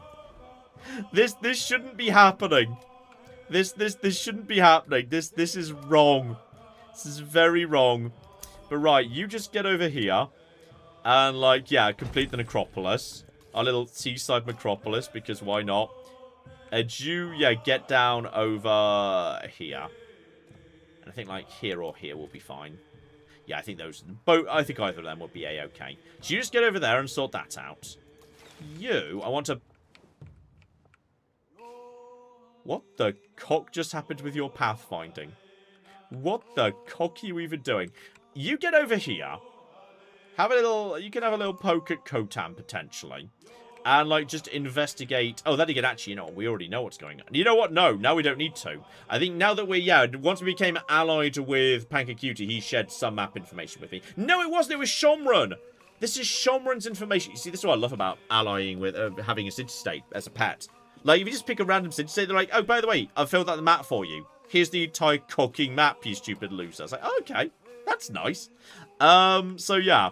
This shouldn't be happening. This shouldn't be happening. This is wrong. This is very wrong. But right, you just get over here. And like, yeah, complete the necropolis. Our little seaside necropolis, because why not? And you, yeah, get down over here. And I think like here or here will be fine. Yeah, I think those both. I think either of them will be a-okay. So you just get over there and sort that out. You, I want to... What the cock just happened with your pathfinding? What the cock are you even doing? You get over here. Have a little... You can have a little poke at Khotan, potentially. And, like, just investigate... Oh, then again, actually, you know what? We already know what's going on. You know what? No, now we don't need to. I think now that we're... Yeah, once we became allied with Pankacutie, he shared some map information with me. No, it wasn't. It was Shomron. This is Shomron's information. You see, this is what I love about allying with... having a city-state as a pet. Like, if you just pick a random city-state, they're like, oh, by the way, I've filled out the map for you. Here's the entire cocking map, you stupid loser. I was like, oh, okay. That's nice. So, yeah.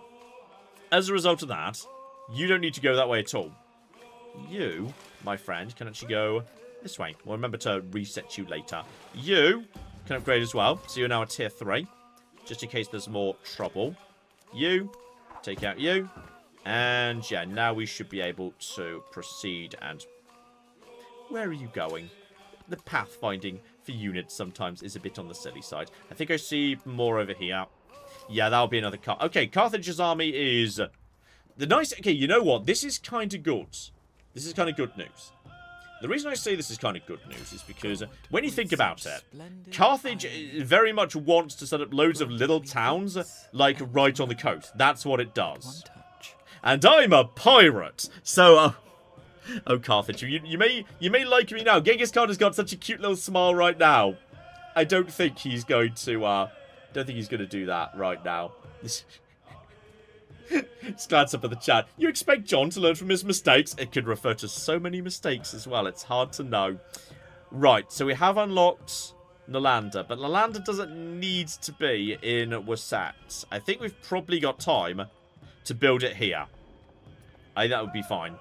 As a result of that... You don't need to go that way at all. You, my friend, can actually go this way. We'll remember to reset you later. You can upgrade as well. So you're now a tier 3. Just in case there's more trouble. You, take out you. And yeah, now we should be able to proceed and... Where are you going? The pathfinding for units sometimes is a bit on the silly side. I think I see more over here. Yeah, that'll be another car. Okay, Carthage's army is... The nice... Okay, you know what? This is kind of good. This is kind of good news. The reason I say this is kind of good news is because when you think about it, Carthage very much wants to set up loads of little towns, like, right on the coast. That's what it does. And I'm a pirate! So, oh, Carthage, you may like me now. Genghis Khan has got such a cute little smile right now. I don't think he's going to, do that right now. Just glance up at the chat. You expect John to learn from his mistakes? It could refer to so many mistakes as well. It's hard to know. Right, so we have unlocked Nalanda, but Nalanda doesn't need to be in Wasat. I think we've probably got time to build it here. I think that would be fine.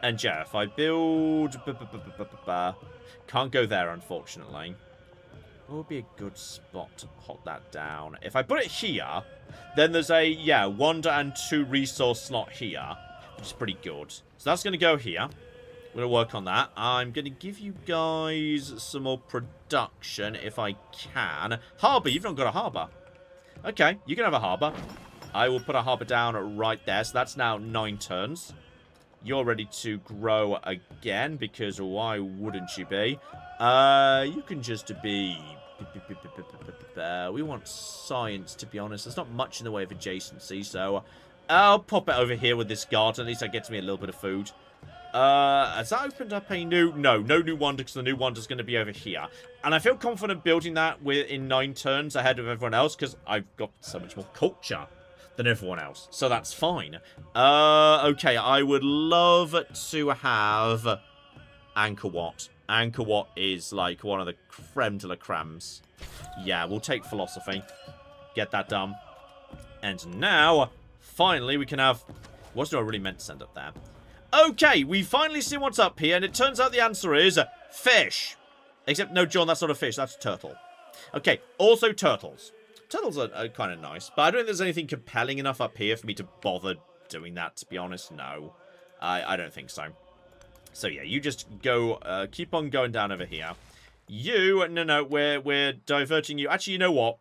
And yeah, if I build... Can't go there, unfortunately. What would be a good spot to put that down? If I put it here, then there's a, yeah, wonder and 2 resource slot here, which is pretty good. So that's going to go here. I'm going to work on that. I'm going to give you guys some more production if I can. Harbour, you've not got a harbour. Okay, you can have a harbour. I will put a harbour down right there. So that's now 9 turns. You're ready to grow again, because why wouldn't you be? You can just be... We want science, to be honest. There's not much in the way of adjacency, so I'll pop it over here with this garden. At least that gets me a little bit of food. Has that opened up a new... No new wonder, because the new wonder's going to be over here. And I feel confident building that in 9 turns ahead of everyone else, because I've got so much more culture than everyone else. So that's fine. Okay, I would love to have Angkor Wat. Angkor Wat is like one of the creme de la cremes. Yeah, we'll take philosophy. Get that done. And now, finally, we can have Wasn't I really meant to send up there? Okay, we finally see what's up here, and it turns out the answer is fish. Except, no, John, that's not a fish, that's a turtle. Okay, also turtles. Turtles are kind of nice, but I don't think there's anything compelling enough up here for me to bother doing that, to be honest. No, I don't think so. So, yeah, you just go, keep on going down over here. You, no, we're diverting you. Actually, you know what?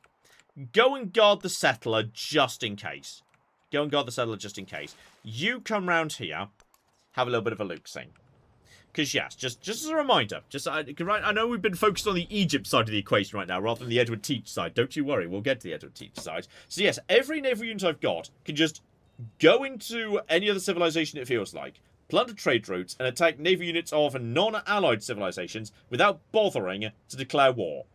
Go and guard the settler just in case. Go and guard the settler just in case. You come round here, have a little bit of a look-see. Because, yes, just as a reminder, I know we've been focused on the Egypt side of the equation right now, rather than the Edward Teach side. Don't you worry, we'll get to the Edward Teach side. So, yes, every naval unit I've got can just go into any other civilization it feels like, plunder trade routes, and attack naval units of non-allied civilizations without bothering to declare war.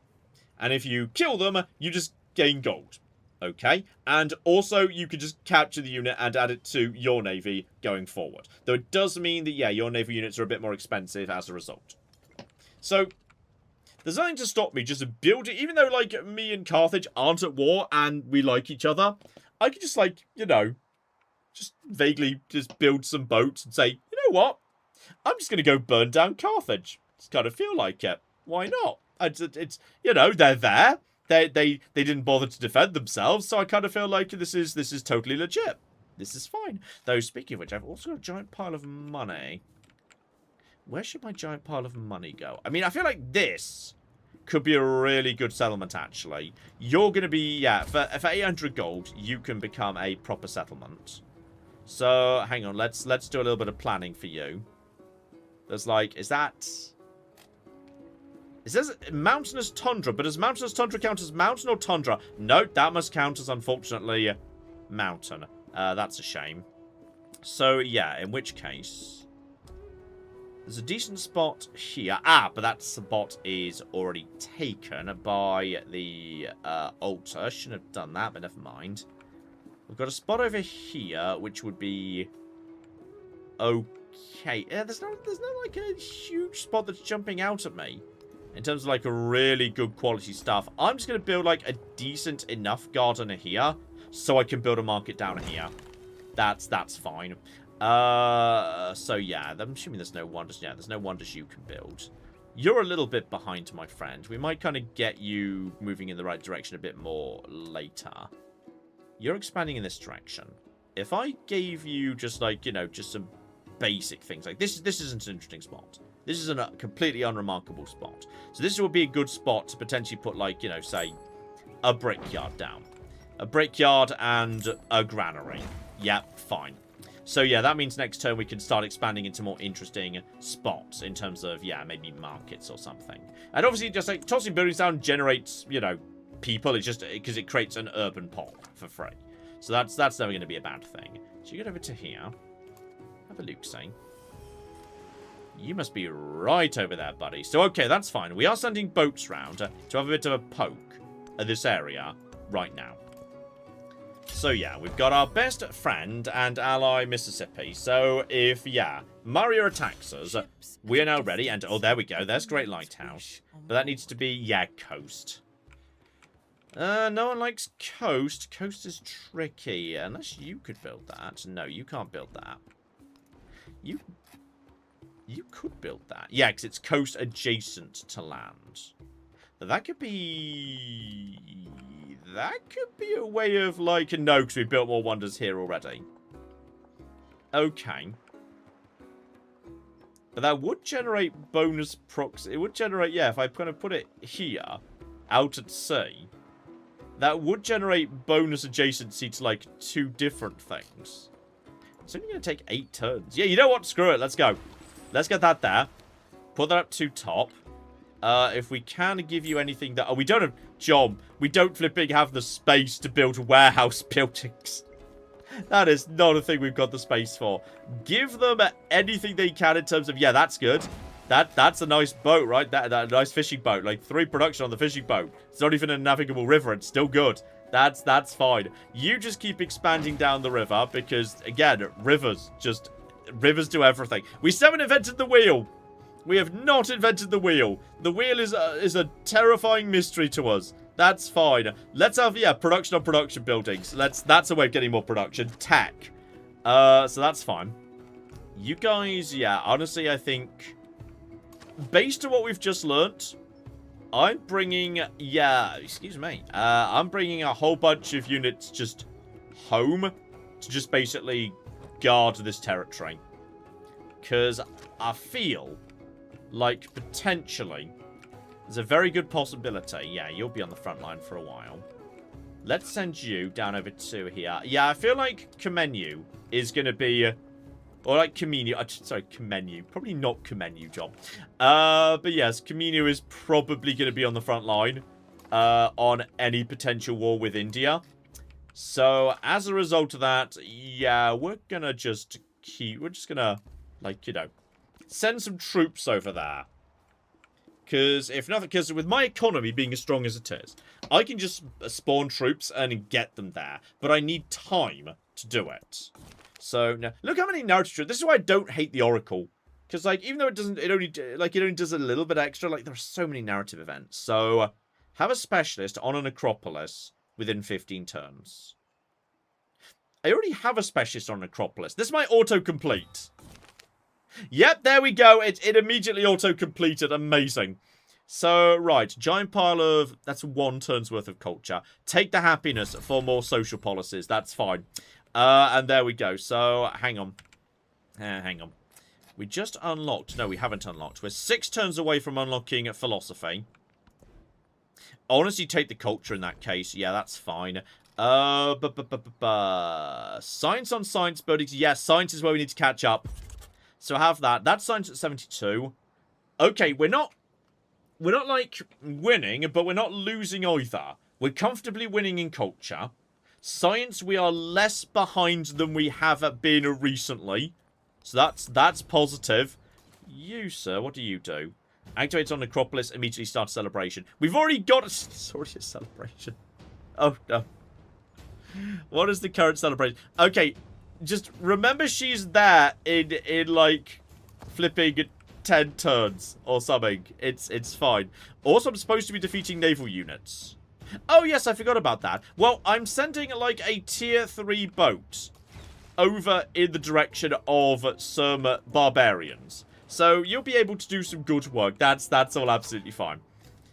And if you kill them, you just gain gold. Okay, and also you can just capture the unit and add it to your navy going forward. Though it does mean that, yeah, your naval units are a bit more expensive as a result. So, there's nothing to stop me just building, even though, like, me and Carthage aren't at war and we like each other, I could just, like, you know, just vaguely just build some boats and say, you know what, I'm just going to go burn down Carthage. Just kind of feel like it. Why not? It's you know, they're there. They didn't bother to defend themselves, so I kind of feel like this is totally legit. This is fine. Though, speaking of which, I've also got a giant pile of money. Where should my giant pile of money go? I mean, I feel like this could be a really good settlement, actually. You're going to be, yeah, for 800 gold, you can become a proper settlement. So, hang on, let's do a little bit of planning for you. There's like, is that... It says mountainous tundra, but does mountainous tundra count as mountain or tundra? No, that must count as, unfortunately, mountain. That's a shame. So, yeah, in which case... There's a decent spot here. Ah, but that spot is already taken by the altar. Shouldn't have done that, but never mind. We've got a spot over here, which would be... Okay. Yeah, there's no like, a huge spot that's jumping out at me. In terms of, like, a really good quality stuff. I'm just going to build, like, a decent enough garden here. So I can build a market down here. That's fine. So, yeah. I'm assuming there's no wonders. Yeah, there's no wonders you can build. You're a little bit behind, my friend. We might kind of get you moving in the right direction a bit more later. You're expanding in this direction. If I gave you just, like, you know, just some basic things. Like, this isn't an interesting spot. This is a completely unremarkable spot. So this would be a good spot to potentially put, like, you know, say, a brickyard down. A brickyard and a granary. Yep, fine. So, yeah, that means next turn we can start expanding into more interesting spots in terms of, yeah, maybe markets or something. And obviously, just, like, tossing buildings down generates, you know, people. It's just because it creates an urban pop for free. So that's never going to be a bad thing. So you get over to here. Have a look, say. You must be right over there, buddy. So, okay, that's fine. We are sending boats round to have a bit of a poke at this area right now. So, yeah, we've got our best friend and ally, Mississippi. So, if, yeah, Mario attacks us, we are now ready. And, oh, there we go. There's Great Lighthouse. But that needs to be, yeah, coast. No one likes coast. Coast is tricky. Unless you could build that. No, you can't build that. You could build that. Yeah, because it's coast adjacent to land. But that could be... That could be a way of, like... No, because we built more wonders here already. Okay. But that would generate bonus procs... It would generate... Yeah, if I kind of put it here, out at sea, that would generate bonus adjacency to, like, 2 different things. It's only going to take 8 turns. Yeah, you know what? Screw it. Let's go. Let's get that there. Put that up to top. If we can give you anything that... Oh, we don't have... John, we don't flipping have the space to build warehouse buildings. That is not a thing we've got the space for. Give them anything they can in terms of... Yeah, that's good. That's a nice boat, right? That nice fishing boat. Like, 3 production on the fishing boat. It's not even a navigable river. It's still good. That's fine. You just keep expanding down the river because, again, rivers do everything. We still haven't invented the wheel. We have not invented the wheel. The wheel is a terrifying mystery to us. That's fine. Let's have, yeah, production on production buildings. That's a way of getting more production. Tech. So that's fine. You guys, yeah, honestly, I think, based on what we've just learnt, I'm bringing, yeah, excuse me, I'm bringing a whole bunch of units just home to just basically guard this territory. Because I feel like potentially there's a very good possibility. Yeah, you'll be on the front line for a while. Let's send you down over to here. Yeah, I feel like Kamenu is going to be... Or like Kamenu. Sorry, Kamenu. Probably not Kamenu, John. But yes, Kamenu is probably going to be on the front line on any potential war with India. So, as a result of that, yeah, we're going to just keep... We're just going to, like, you know, send some troops over there. Because, if nothing, because with my economy being as strong as it is, I can just spawn troops and get them there. But I need time to do it. So, now, look how many narrative troops. This is why I don't hate the Oracle. Because, like, even though it doesn't, it only does a little bit extra, like, there are so many narrative events. So, have a specialist on an Acropolis within 15 turns. I already have a specialist on an Acropolis. This might auto-complete. Yep, there we go. It immediately auto-completed. Amazing. So, right. Giant pile of... That's 1 turn's worth of culture. Take the happiness for more social policies. That's fine. And there we go. So, hang on. Hang on. We just unlocked... No, we haven't unlocked. We're 6 turns away from unlocking philosophy. Honestly, take the culture in that case. Yeah, that's fine. Science on science buildings. Yes, science is where we need to catch up. So have that. That's science at 72. Okay, we're not like winning, but we're not losing either. We're comfortably winning in culture. Science, we are less behind than we have been recently. So that's positive. You, sir, what do you do? Activates on Necropolis, immediately start a celebration. We've already got it's already a celebration. Oh, no. What is the current celebration? Okay, just remember she's there in like, flipping 10 turns or something. It's fine. Also, I'm supposed to be defeating naval units. Oh, yes, I forgot about that. Well, I'm sending, like, a tier 3 boat over in the direction of some barbarians. So, you'll be able to do some good work. That's all absolutely fine.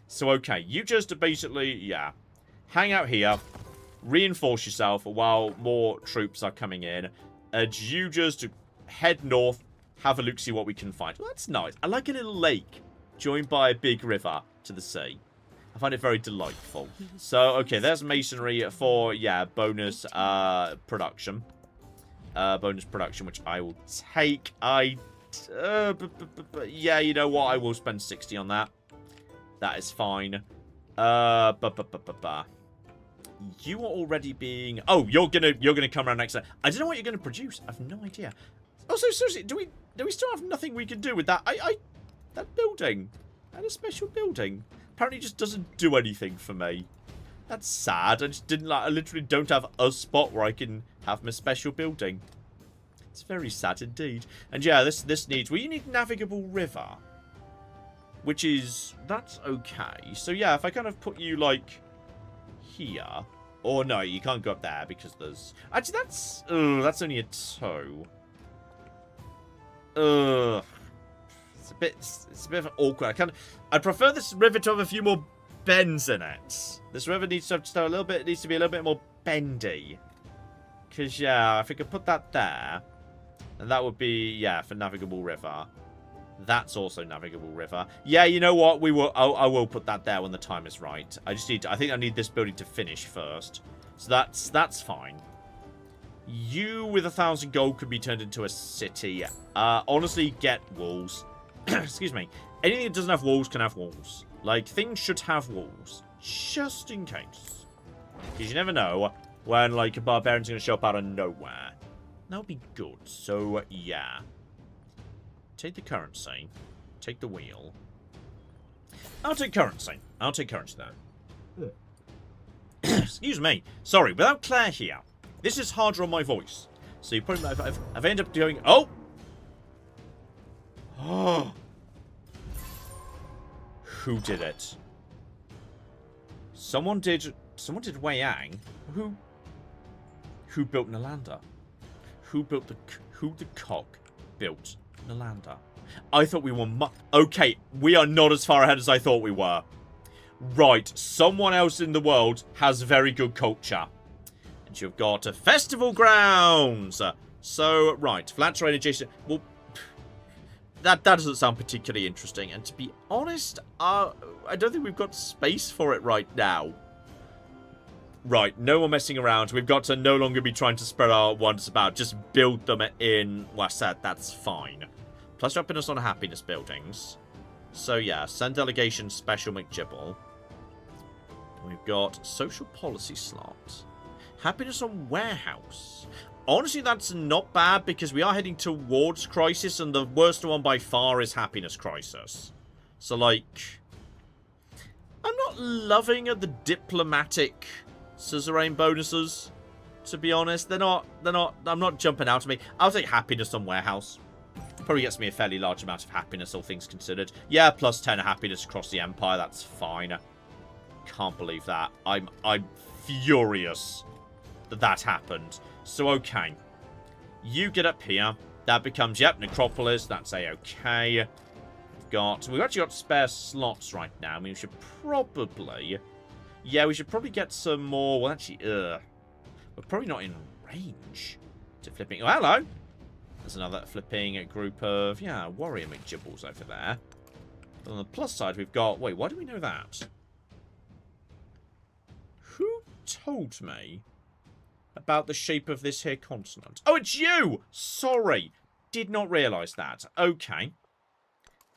So, okay, you just basically, yeah, hang out here, reinforce yourself while more troops are coming in, and you just head north, have a look, see what we can find. Well, that's nice. I like a little lake joined by a big river to the sea. I find it very delightful. So, okay, there's masonry for, yeah, bonus production. Bonus production, which I will take. Yeah, you know what? I will spend 60 on that. That is fine. You are already being... Oh, you're gonna come around next time. I don't know what you're gonna produce. I have no idea. Also, seriously, do we still have nothing we can do with that? That building. That a special building. Apparently just doesn't do anything for me. That's sad. I literally don't have a spot where I can have my special building. It's very sad indeed. And yeah, this needs... Well, you need navigable river. Which is... That's okay. So yeah, if I kind of put you, like, here... Or no, you can't go up there because there's... Actually, that's... that's only a toe. It's a bit of awkward. I prefer this river to have a few more bends in it. This river needs to have just a little bit. It needs to be a little bit more bendy. Because yeah, if we could put that there, and that would be yeah for navigable river. That's also navigable river. Yeah, you know what? We will. I will put that there when the time is right. I just need. I think I need this building to finish first. So that's fine. You with 1,000 gold could be turned into a city. Honestly, get walls. Excuse me. Anything that doesn't have walls can have walls. Like, things should have walls. Just in case. Because you never know when, like, a barbarian's going to show up out of nowhere. That would be good. So, yeah. Take the currency. Take the wheel. I'll take currency. I'll take currency there. Excuse me. Sorry, without Claire here, this is harder on my voice. So you probably... I've ended up doing... Oh! Oh! Who did it? Someone did Wei Yang. Who built Nalanda? Who the cock built Nalanda? I thought we were okay, we are not as far ahead as I thought we were. Right, someone else in the world has very good culture. And you've got a festival grounds. So, right, flat terrain adjacent. Well, that doesn't sound particularly interesting. And to be honest, I don't think we've got space for it right now. Right, no more messing around. We've got to no longer be trying to spread our wonders about. Just build them in. Well, I said that's fine. Plus, dropping us on happiness buildings. So, yeah, send delegation special McGibble. We've got social policy slot. Happiness on warehouse. Honestly, that's not bad because we are heading towards crisis, and the worst one by far is happiness crisis. So, like, I'm not loving the diplomatic suzerain bonuses, to be honest. I'm not jumping out at me. I'll take happiness on warehouse. Probably gets me a fairly large amount of happiness, all things considered. Yeah, plus 10 happiness across the empire, that's fine. Can't believe that. I'm furious that happened. So, okay. You get up here. That becomes, yep, Necropolis. That's a-okay. We've actually got spare slots right now. I mean, we should probably... Yeah, we should probably get some more... Well, actually, we're probably not in range to flipping... Oh, hello! There's another flipping group of, yeah, warrior McGibbles over there. But on the plus side, we've got... Wait, why do we know that? Who told me about the shape of this here continent? Oh, it's you! Sorry. Did not realise that. Okay.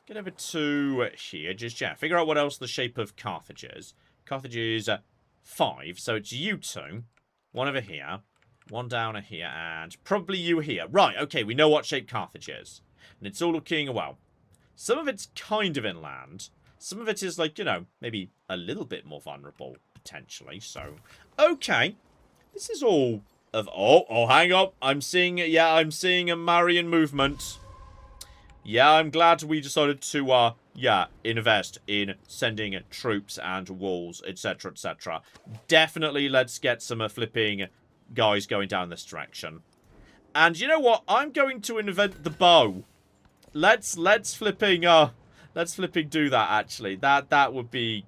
Get over to here. Just, yeah, figure out what else the shape of Carthage is. Carthage is 5, so it's you two. One over here. One down here, and probably you here. Right, okay, we know what shape Carthage is. And it's all looking, well, some of it's kind of inland. Some of it is, like, you know, maybe a little bit more vulnerable, potentially. So, okay. This is all of... Oh, hang on. I'm seeing a Marian movement. Yeah, I'm glad we decided to, invest in sending troops and walls, etc., etc. Definitely let's get some flipping guys going down this direction. And you know what? I'm going to invent the bow. Let's flipping do that, actually. That would be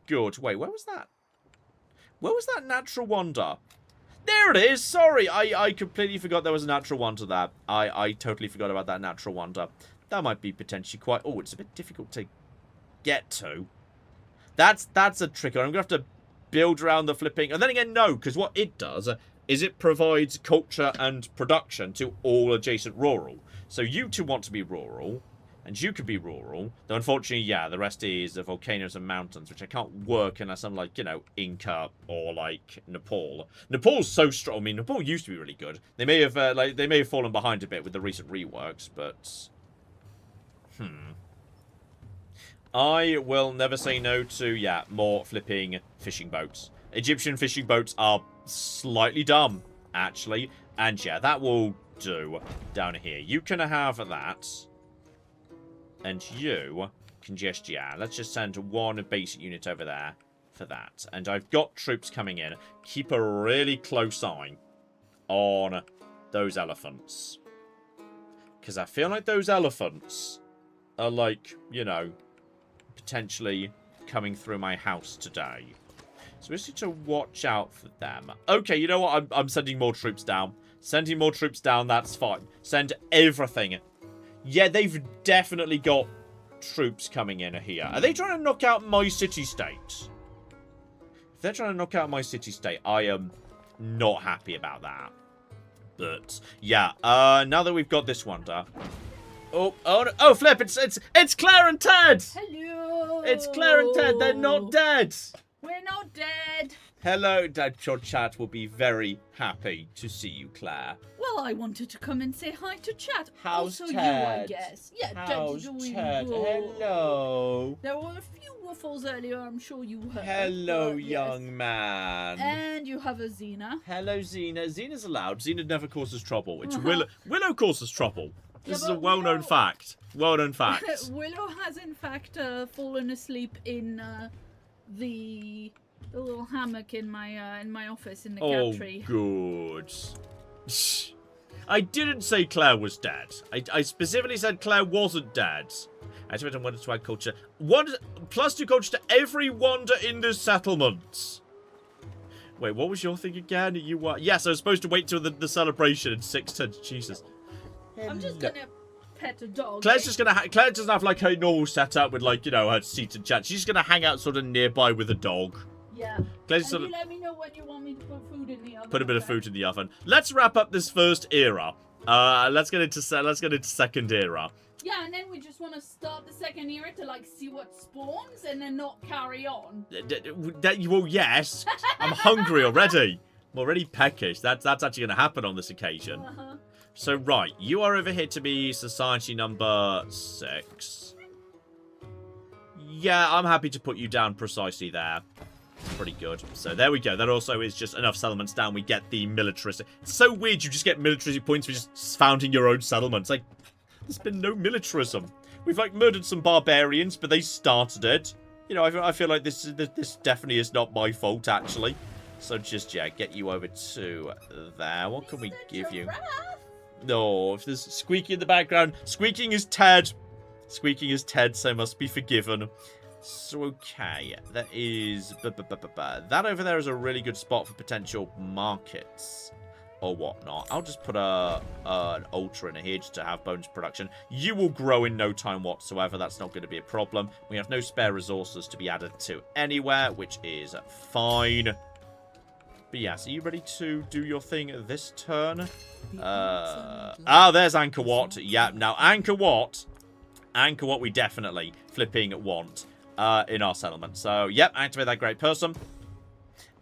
good. Wait, where was that? Where was that natural wonder? There it is! Sorry, I completely forgot there was a natural wonder there. I totally forgot about that natural wonder. That might be potentially quite... Oh, it's a bit difficult to get to. That's a trick. I'm going to have to build around the flipping... And then again, no, because what it does is it provides culture and production to all adjacent rural. So you two want to be rural, and you could be rural. Though, unfortunately, yeah, the rest is the volcanoes and mountains, which I can't work unless I'm, like, you know, Inca or, like, Nepal. Nepal's so strong. I mean, Nepal used to be really good. They may have, they may have fallen behind a bit with the recent reworks, but... I will never say no to, yeah, more flipping fishing boats. Egyptian fishing boats are slightly dumb, actually. And, yeah, that will do down here. You can have that. And you can just, yeah, let's just send one basic unit over there for that. And I've got troops coming in. Keep a really close eye on those elephants. Because I feel like those elephants are, like, you know, potentially coming through my house today. So we just need to watch out for them. Okay, you know what? I'm sending more troops down. Sending more troops down, that's fine. Send everything. Yeah, they've definitely got troops coming in here. Are they trying to knock out my city-state? If they're trying to knock out my city-state, I am not happy about that. But, yeah, now that we've got this wonder... Oh, flip, it's Claire and Ted! Hello! It's Claire and Ted, they're not dead! We're not dead! Hello, Dad. Your chat will be very happy to see you, Claire. Well, I wanted to come and say hi to chat. How's also Ted? you, I guess. Yeah, How's Ted's doing Ted? good. Hello. There were a few waffles earlier, I'm sure you heard. Hello, but, yes. young man. And you have a Xena. Hello, Xena. Xena's allowed. Xena never causes trouble. It's Willow causes trouble. This is a well-known fact. Well-known fact. Willow has, in fact, fallen asleep in the little hammock in my office in the cat tree. Oh, good. I didn't say Claire was dead. I specifically said Claire wasn't dead. Activate and wonder to add culture. +2 culture to every wonder in the settlements. Wait, what was your thing again? You were... Yes, I was supposed to wait till the celebration in 6 turns. Jesus. I'm just gonna pet a dog. Claire's just gonna... Claire doesn't have, like, her normal setup with, like, you know, her seat and chat. She's just gonna hang out sort of nearby with a dog. Yeah. Claire's And sort you of... let me know when you want me to put food in the oven. Put a bit of food in the oven. Let's wrap up this first era. Let's get into second era. Yeah, and then we just want to start the second era to, like, see what spawns and then not carry on. Well, yes. I'm hungry already. I'm already peckish. That's actually going to happen on this occasion. So, right. You are over here to be society number 6. Yeah, I'm happy to put you down precisely there. Pretty good. So, there we go. That also is just enough settlements down. We get the militaristic. It's so weird you just get militaristic points for just founding your own settlements. Like, there's been no militarism. We've, like, murdered some barbarians, but they started it. You know, I feel like this definitely is not my fault, actually. So just, yeah, get you over to there. What can we give you? No, if there's squeaking in the background. Squeaking is Ted. Squeaking is Ted, so must be forgiven. So, okay. That is... That over there is a really good spot for potential markets. Or whatnot. I'll just put an ultra in here just to have bonus production. You will grow in no time whatsoever. That's not going to be a problem. We have no spare resources to be added to anywhere, which is fine. But yes, are you ready to do your thing this turn? There's Anchor Watt. Yeah, now Anchor Watt we definitely flipping want in our settlement. So, yep, activate that great person.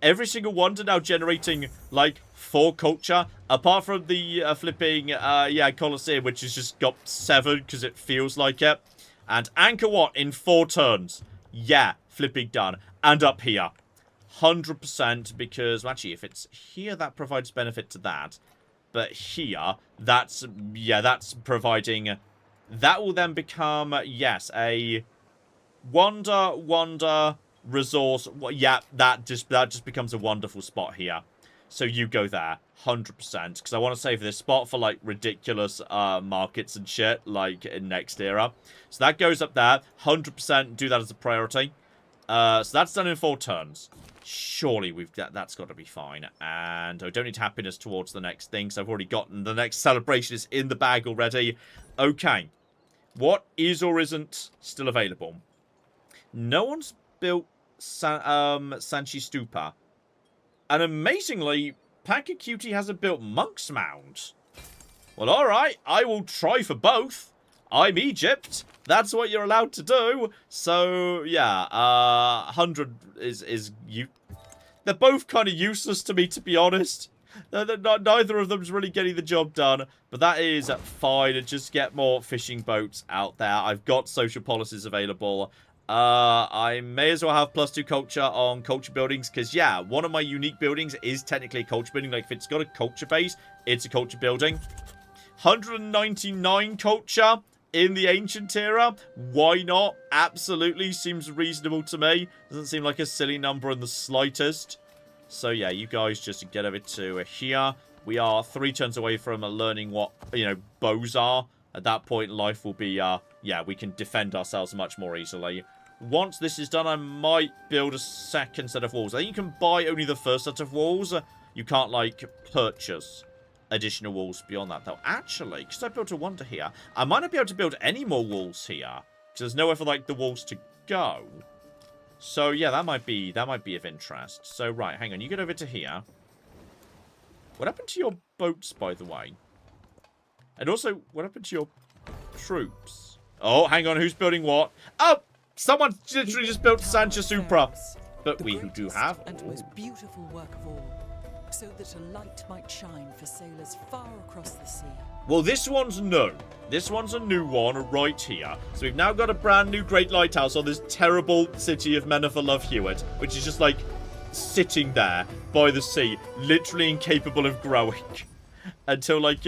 Every single wonder now generating, like, 4 culture. Apart from the flipping, Colosseum, which has just got 7 because it feels like it. And Anchor Watt in 4 turns. Yeah, flipping done. And up here. 100% because, well, actually, if it's here, that provides benefit to that. But here, that's providing... That will then become, yes, a wonder... resource. Yeah, that just becomes a wonderful spot here. So you go there 100% because I want to save this spot for like ridiculous markets and shit like in next era. So that goes up there 100%. Do that as a priority. So that's done in 4 turns. Surely that's got to be fine. And I don't need happiness towards the next thing, so I've already gotten the next celebration is in the bag already. Okay, what is or isn't still available? No one's built Sanchi Stupa. And amazingly, Packer Cutie hasn't built Monk's Mound. Well, alright, I will try for both. I'm Egypt. That's what you're allowed to do. So, yeah, 100 is you. They're both kind of useless to me, to be honest. Neither of them's really getting the job done. But that is fine. And just get more fishing boats out there. I've got social policies available. I may as well have +2 culture on culture buildings. Because, yeah, one of my unique buildings is technically a culture building. Like, if it's got a culture base, it's a culture building. 199 culture in the ancient era. Why not? Absolutely. Seems reasonable to me. Doesn't seem like a silly number in the slightest. So, yeah, you guys just get over to here. We are 3 turns away from learning what, bows are. At that point, life will be, yeah, we can defend ourselves much more easily. Once this is done, I might build a second set of walls. I think you can buy only the first set of walls. You can't, like, purchase additional walls beyond that, though. Actually, because I built a wonder here, I might not be able to build any more walls here. Because there's nowhere for, like, the walls to go. So, yeah, that might be of interest. So, right, hang on. You get over to here. What happened to your boats, by the way? And also, what happened to your troops? Oh, hang on. Who's building what? Oh, someone literally just built Sancha Supra. But we who do have... and most beautiful work of all, so that a light might shine for sailors far across the sea. Well, this one's new. This one's a new one right here. So we've now got a brand new great lighthouse on this terrible city of Mennefer Love Hewitt, which is just like sitting there by the sea, literally incapable of growing until, like,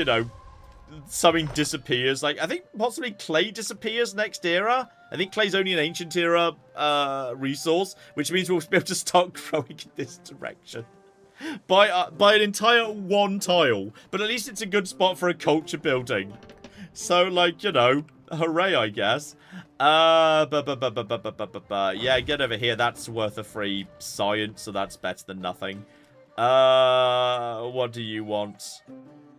something disappears. Like, I think possibly clay disappears next era. I think clay's only an ancient era resource, which means we'll be able to start growing in this direction. by an entire one tile. But at least it's a good spot for a culture building. So, like, you know, hooray, I guess. Yeah, get over here. That's worth a free science, so that's better than nothing. What do you want?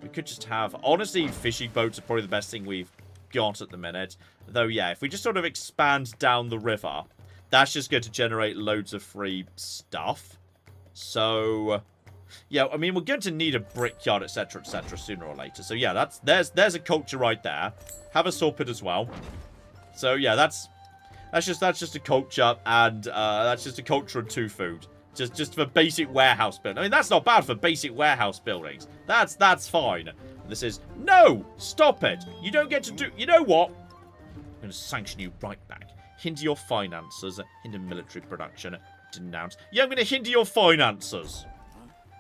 We could just have... Honestly, fishing boats are probably the best thing we've got at the minute. Though, yeah, if we just sort of expand down the river, that's just going to generate loads of free stuff. So... yeah, I mean, we're going to need a brickyard, etc., sooner or later. So, yeah, there's a culture right there. Have a saw pit as well. So, yeah, that's just a culture, and that's just a culture and 2 food. Just for basic warehouse building. I mean, that's not bad for basic warehouse buildings. That's fine. This is... No! Stop it! You don't get to do... You know what? I'm going to sanction you right back. Hinder your finances. Hinder military production. Denounce. Yeah, I'm going to hinder your finances.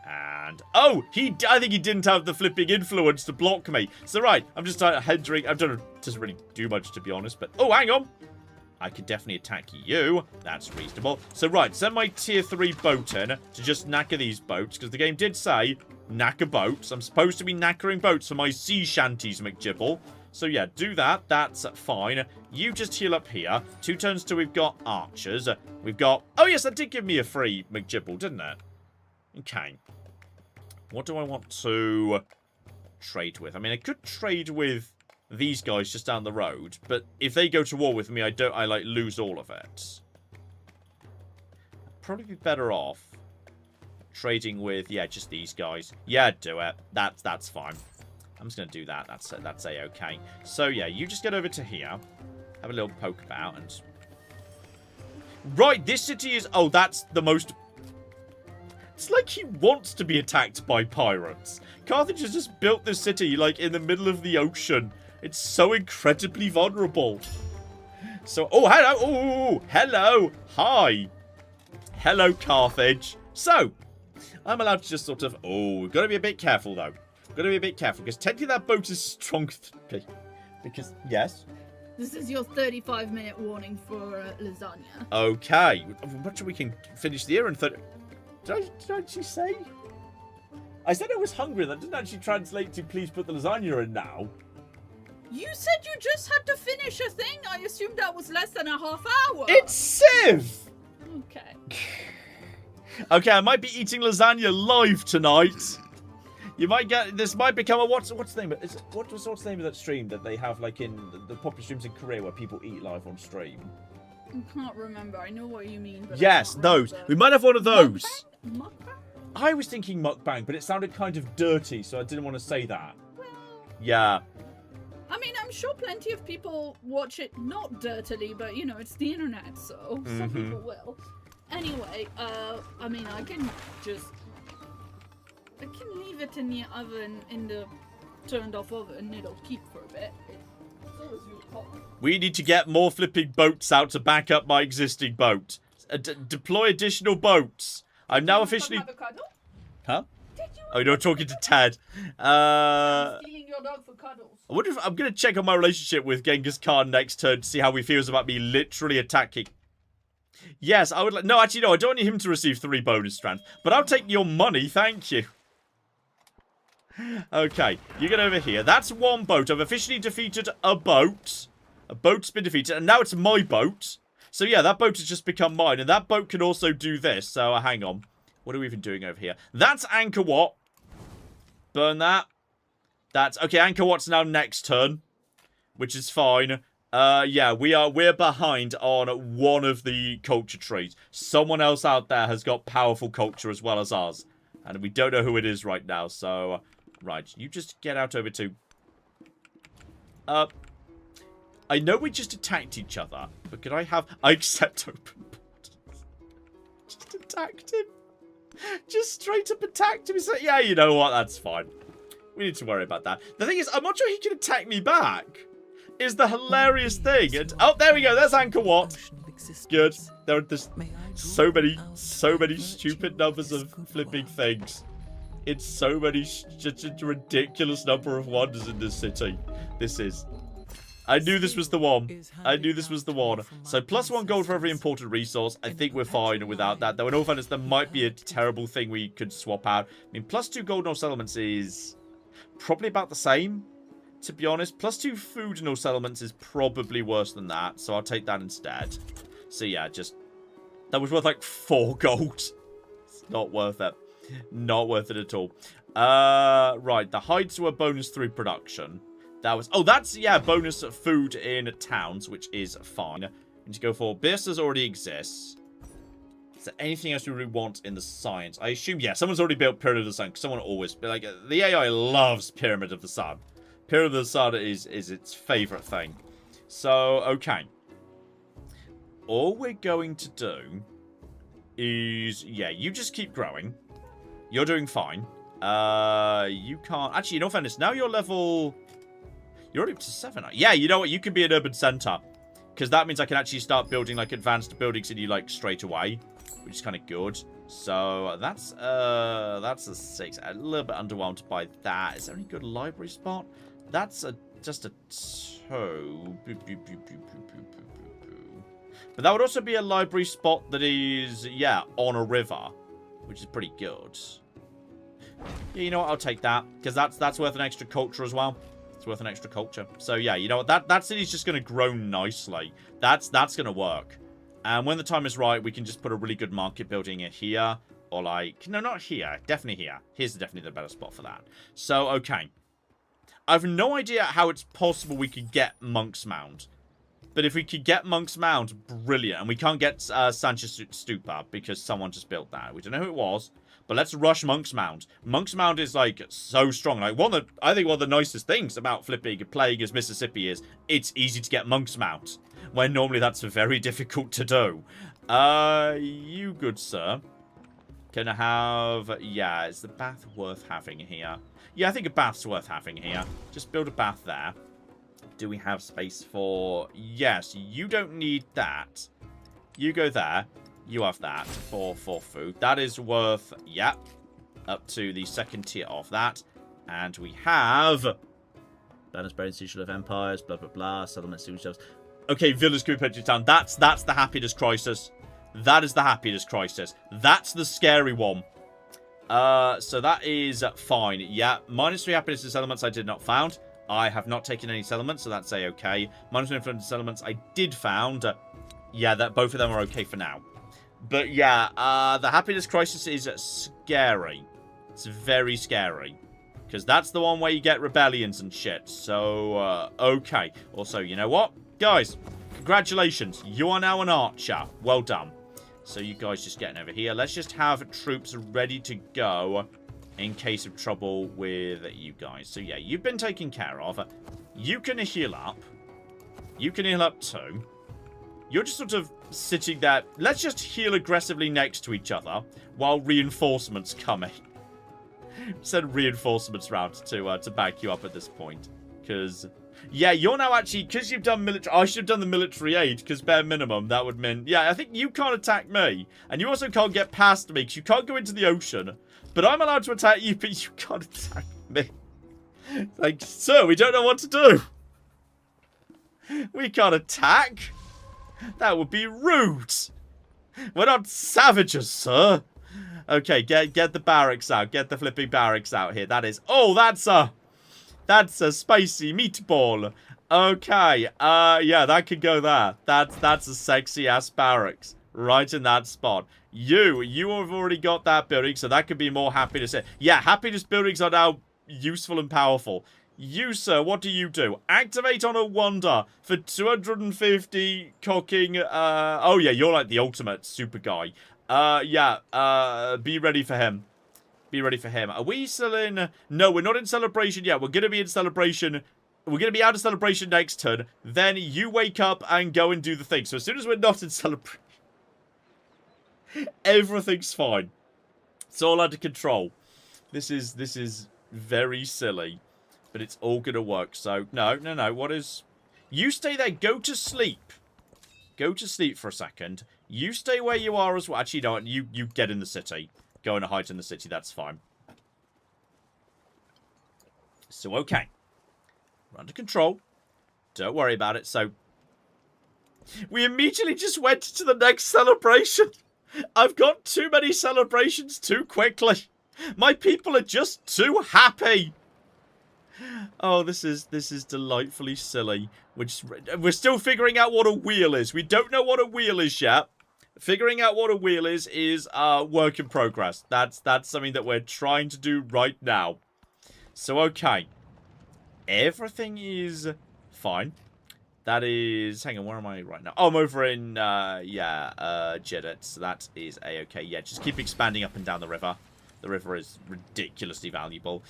And... oh! I think he didn't have the flipping influence to block me. So, right. I'm just hindering... I don't know. Doesn't really do much, to be honest. But... oh, hang on! I could definitely attack you. That's reasonable. So, right, send my tier 3 boat in to just knacker these boats, because the game did say knacker boats. I'm supposed to be knackering boats for my sea shanties, McGibble. So, yeah, do that. That's fine. You just heal up here. 2 turns till we've got archers. We've got... oh, yes, that did give me a free McGibble, didn't it? Okay. What do I want to trade with? I mean, I could trade with... these guys just down the road, but if they go to war with me, I like lose all of it. I'd probably be better off trading with, yeah, just these guys. Yeah, do it. That's fine. I'm just gonna do that. That's a-okay. So yeah, you just get over to here, have a little poke about, and right, this city is... oh, that's the most... it's like he wants to be attacked by pirates. Carthage has just built this city like in the middle of the ocean. It's so incredibly vulnerable. So, oh, hello. Oh, hello. Hi. Hello, Carthage. So, I'm allowed to just sort of... oh, we've got to be a bit careful, though. We've got to be a bit careful, because technically that boat is stronger than me. Because, yes. This is your 35-minute warning for lasagna. Okay. I'm not sure we can finish the year in 30... Did I actually say? I said I was hungry. That didn't actually translate to please put the lasagna in now. You said you just had to finish a thing. I assumed that was less than a half hour. It's Civ! Okay. Okay, I might be eating lasagna live tonight. You might get... this might become a... what's the name of... what's the name of that stream that they have, like, in the popular streams in Korea where people eat live on stream? I can't remember. I know what you mean, but yes, those. We might have one of those. Mukbang? I was thinking mukbang, but it sounded kind of dirty, so I didn't want to say that. Well... yeah. I mean, I'm sure plenty of people watch it not dirtily, but, you know, it's the internet, so some people will. Anyway, I mean, I can leave it in the oven, in the turned off oven. It'll keep for a bit. It's always really hot. We need to get more flipping boats out to back up my existing boat. Deploy additional boats. I'm now officially... avocado? Huh? Did you... oh, you're talking to Ted. stealing your dog for cuddles. I wonder if... I'm going to check on my relationship with Genghis Khan next turn to see how he feels about me literally attacking. Yes, I would like... no, actually, no. I don't want him to receive 3 bonus strands. But I'll take your money, thank you. Okay, you get over here. That's 1 boat. I've officially defeated a boat. A boat's been defeated, and now it's my boat. So yeah, that boat has just become mine, and that boat can also do this. So hang on. What are we even doing over here? That's Angkor Wat. Burn that. That's... okay, Angkor Wat's now next turn, which is fine. Yeah, we're behind on one of the culture trees. Someone else out there has got powerful culture as well as us. And we don't know who it is right now, so... right, you just get out over to... I know we just attacked each other, but could I have... I accept open borders. Just attacked him. Just straight up attacked him. So, yeah, you know what, that's fine. We need to worry about that. The thing is, I'm not sure he can attack me back. Is the hilarious thing. And, oh, there we go. There's Angkor Wat. Good. There are just so many stupid numbers of flipping things. It's so many, just a ridiculous number of wonders in this city. This is I knew this was the one. Is I handed knew this was the down to me one. from So my +1 gold for every ancestors important resource. I in think the we're fine perpetual without that. line Though in all fairness, there we might be a heard is terrible thing we could swap out. I mean, +2 gold in all settlements is probably about the same, to be honest. +2 food in all settlements is probably worse than that. So I'll take that instead. So yeah, just... That was worth like 4 gold. It's not worth it. Not worth it at all. Right, the hides were bonus through production. That was... Oh, that's, yeah, bonus food in towns, which is fine. And to go for... Beersters already exists. Is there anything else we really want in the science? I assume, yeah, someone's already built Pyramid of the Sun. Because someone always... Like, the AI loves Pyramid of the Sun. Pyramid of the Sun is its favourite thing. So, okay. All we're going to do is... Yeah, you just keep growing. You're doing fine. You can't... Actually, in all fairness, now you're level... You're already up to 7. Yeah, you know what? You can be an urban centre. Because that means I can actually start building, like, advanced buildings in you, like, straight away. Which is kind of good. So, that's a 6. A little bit underwhelmed by that. Is there any good library spot? That's just a 2. But that would also be a library spot that is, yeah, on a river. Which is pretty good. Yeah, you know what? I'll take that. Because that's worth an extra culture as well. It's worth an extra culture. So, yeah, you know what? That city's just going to grow nicely. That's going to work. And when the time is right, we can just put a really good market building in here. Or, like... No, not here. Definitely here. Here's definitely the better spot for that. So, okay. I have no idea how it's possible we could get Monk's Mound. But if we could get Monk's Mound, brilliant. And we can't get Sanchez Stupa because someone just built that. We don't know who it was. But let's rush Monk's Mound. Monk's Mound is, like, so strong. Like, I think one of the nicest things about flipping and playing as Mississippi is it's easy to get Monk's Mound. When normally that's very difficult to do. You good sir. Can I have... Yeah, is the bath worth having here? Yeah, I think a bath's worth having here. Just build a bath there. Do we have space for... Yes, you don't need that. You go there. You have that for food. That is worth, yeah, up to the second tier of that. And we have... Banners, Brain, Seashell of Empires, blah, blah, blah. Settlement, shelves. Okay, Village Group Edge Town. That's the happiness crisis. That is the happiness crisis. That's the scary one. So that is fine. Yeah, -3 happiness in settlements I did not found. I have not taken any settlements, so that's a-okay. -1 influence settlements I did found. Yeah, that both of them are okay for now. But yeah, the happiness crisis is scary. It's very scary. Because that's the one where you get rebellions and shit. So, okay. Also, you know what? Guys, congratulations. You are now an archer. Well done. So you guys just getting over here. Let's just have troops ready to go in case of trouble with you guys. So yeah, you've been taken care of. You can heal up. You can heal up too. You're just sort of sitting there. Let's just heal aggressively next to each other while reinforcements coming. Send reinforcements round to back you up at this point. Because, yeah, you're now actually, because you've done military, I should have done the military aid, because bare minimum, that would mean, yeah, I think you can't attack me. And you also can't get past me, because you can't go into the ocean. But I'm allowed to attack you, but you can't attack me. Like, sir, we don't know what to do. We can't attack. That would be rude. We're not savages, sir. Okay, get the barracks out. Get the flipping barracks out here. That is... Oh, that's a spicy meatball. Okay. Yeah, that could go there. That's a sexy-ass barracks. Right in that spot. You have already got that building, so that could be more happiness. Yeah, happiness buildings are now useful and powerful. You, sir, what do you do? Activate on a wonder for 250 cocking. Oh, yeah, you're like the ultimate super guy. Yeah, be ready for him. Be ready for him. Are we still in... No, we're not in celebration yet. We're going to be in celebration. We're going to be out of celebration next turn. Then you wake up and go and do the thing. So as soon as we're not in celebration... Everything's fine. It's all under control. This is very silly. But it's all going to work. So, no. What is... You stay there. Go to sleep. Go to sleep for a second. You stay where you are as well. Actually, no. You get in the city. Go and hide in the city. That's fine. So, okay. We're under control. Don't worry about it. So, we immediately just went to the next celebration. I've got too many celebrations too quickly. My people are just too happy. Oh, this is delightfully silly. We're still figuring out what a wheel is. We don't know what a wheel is yet. Figuring out what a wheel is work in progress. That's something that we're trying to do right now. So, okay. Everything is fine. That is... Hang on, where am I right now? Oh, I'm over in, Jeddah. So that is A-okay. Yeah, just keep expanding up and down the river. The river is ridiculously valuable.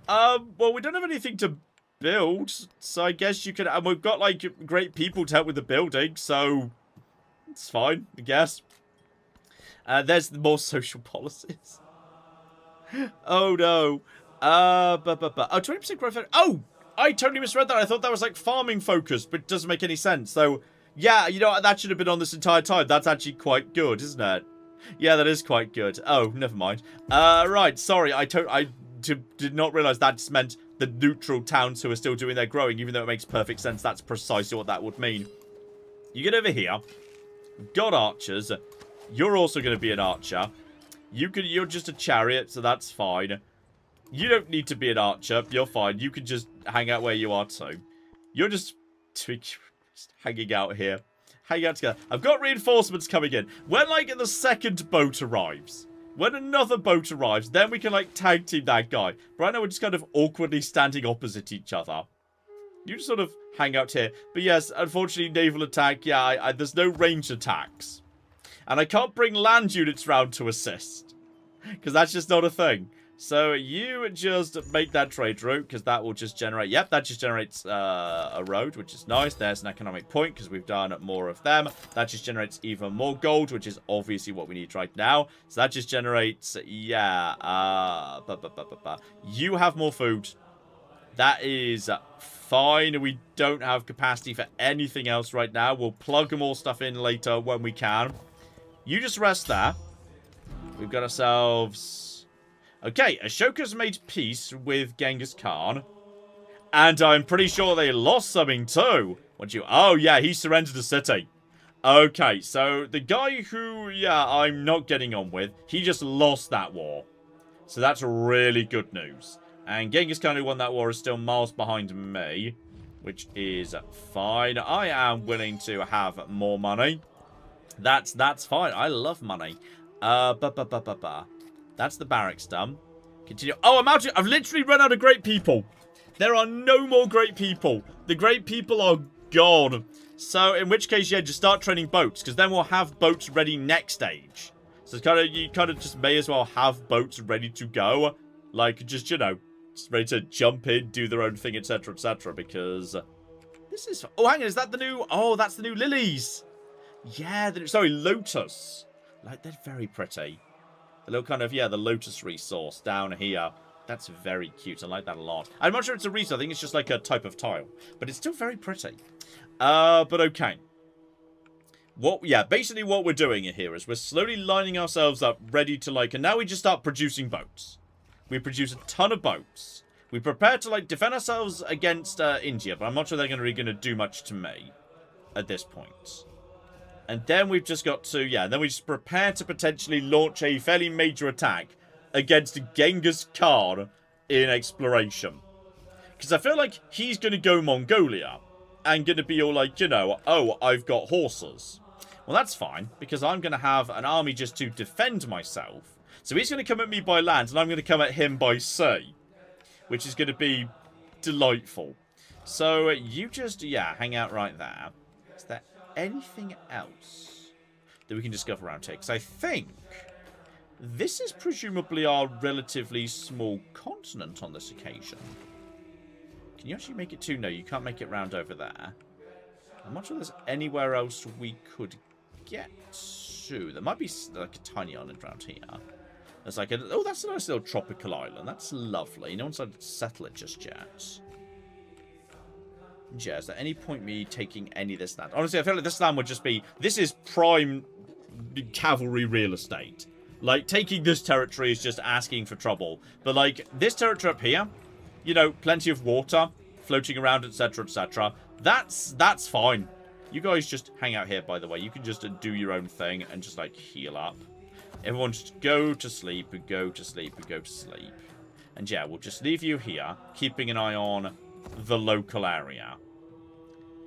Well, we don't have anything to build. So I guess you could... And we've got, like, great people to help with the building. So, it's fine, I guess. There's the more social policies. Oh, no. Oh, 20% growth... Oh! I totally misread that. I thought that was like farming focused, but it doesn't make any sense. So, yeah, you know what? That should have been on this entire time. That's actually quite good, isn't it? Yeah, that is quite good. Oh, never mind. Right, sorry. I did not realize that just meant the neutral towns who are still doing their growing, even though it makes perfect sense. That's precisely what that would mean. You get over here. Got archers. You're also going to be an archer. You're just a chariot, so that's fine. You don't need to be an archer. You're fine. You can just hang out where you are too. You're just hanging out here. Hang out together. I've got reinforcements coming in. When, like, the second boat arrives, when another boat arrives, then we can, like, tag team that guy. But right now we're just kind of awkwardly standing opposite each other. You just sort of hang out here. But yes, unfortunately, naval attack, yeah, there's no range attacks. And I can't bring land units round to assist. Because that's just not a thing. So you just make that trade route, because that will just generate... Yep, that just generates a road, which is nice. There's an economic point, because we've done more of them. That just generates even more gold, which is obviously what we need right now. So that just generates... Yeah, you have more food. That is fine. We don't have capacity for anything else right now. We'll plug more stuff in later when we can. You just rest there. We've got ourselves... Okay, Ashoka's made peace with Genghis Khan. And I'm pretty sure they lost something too. Oh, yeah, he surrendered the city. Okay, so the guy who, yeah, I'm not getting on with, he just lost that war. So that's really good news. And Genghis Khan, who won that war, is still miles behind me. Which is fine. I am willing to have more money. That's fine. I love money. That's the barracks done. Continue. Oh, I've literally run out of great people. There are no more great people. The great people are gone. So, in which case, yeah, just start training boats. Because then we'll have boats ready next stage. So, you kind of just may as well have boats ready to go. Like, just, you know, just ready to jump in, do their own thing, etc., etc. Because this is... Oh, hang on, is that the new... Oh, that's the new lilies. Yeah, sorry, lotus. Like, they're very pretty. The little kind of, yeah, the lotus resource down here. That's very cute. I like that a lot. I'm not sure it's a resource. I think it's just like a type of tile. But it's still very pretty. But okay. Basically what we're doing here is we're slowly lining ourselves up ready to, like... And now we just start producing boats. We produce a ton of boats. We prepare to, like, defend ourselves against India. But I'm not sure they're really going to do much to me at this point. And then we've just got to, yeah, then we just prepare to potentially launch a fairly major attack against Genghis Khan in exploration. Because I feel like he's going to go Mongolia and going to be all like, you know, oh, I've got horses. Well, that's fine, because I'm going to have an army just to defend myself. So he's going to come at me by land, and I'm going to come at him by sea. Which is going to be delightful. So you just, yeah, hang out right there. Is there anything else that we can discover around here? Because I think this is presumably our relatively small continent on this occasion. Can you actually make it to? No, you can't make it round over there. I'm not sure there's anywhere else we could get to. There might be like a tiny island around here. There's like a... Oh, that's a nice little tropical island. That's lovely. No one's decided to settle it just yet. Yeah, is there any point me taking any of this land? Honestly, I feel like this land would just be... This is prime cavalry real estate. Like, taking this territory is just asking for trouble. But, like, this territory up here, you know, plenty of water, floating around, etc., etc. That's fine. You guys just hang out here, by the way. You can just do your own thing and just, like, heal up. Everyone just go to sleep and go to sleep and go to sleep. And yeah, we'll just leave you here, keeping an eye on the local area.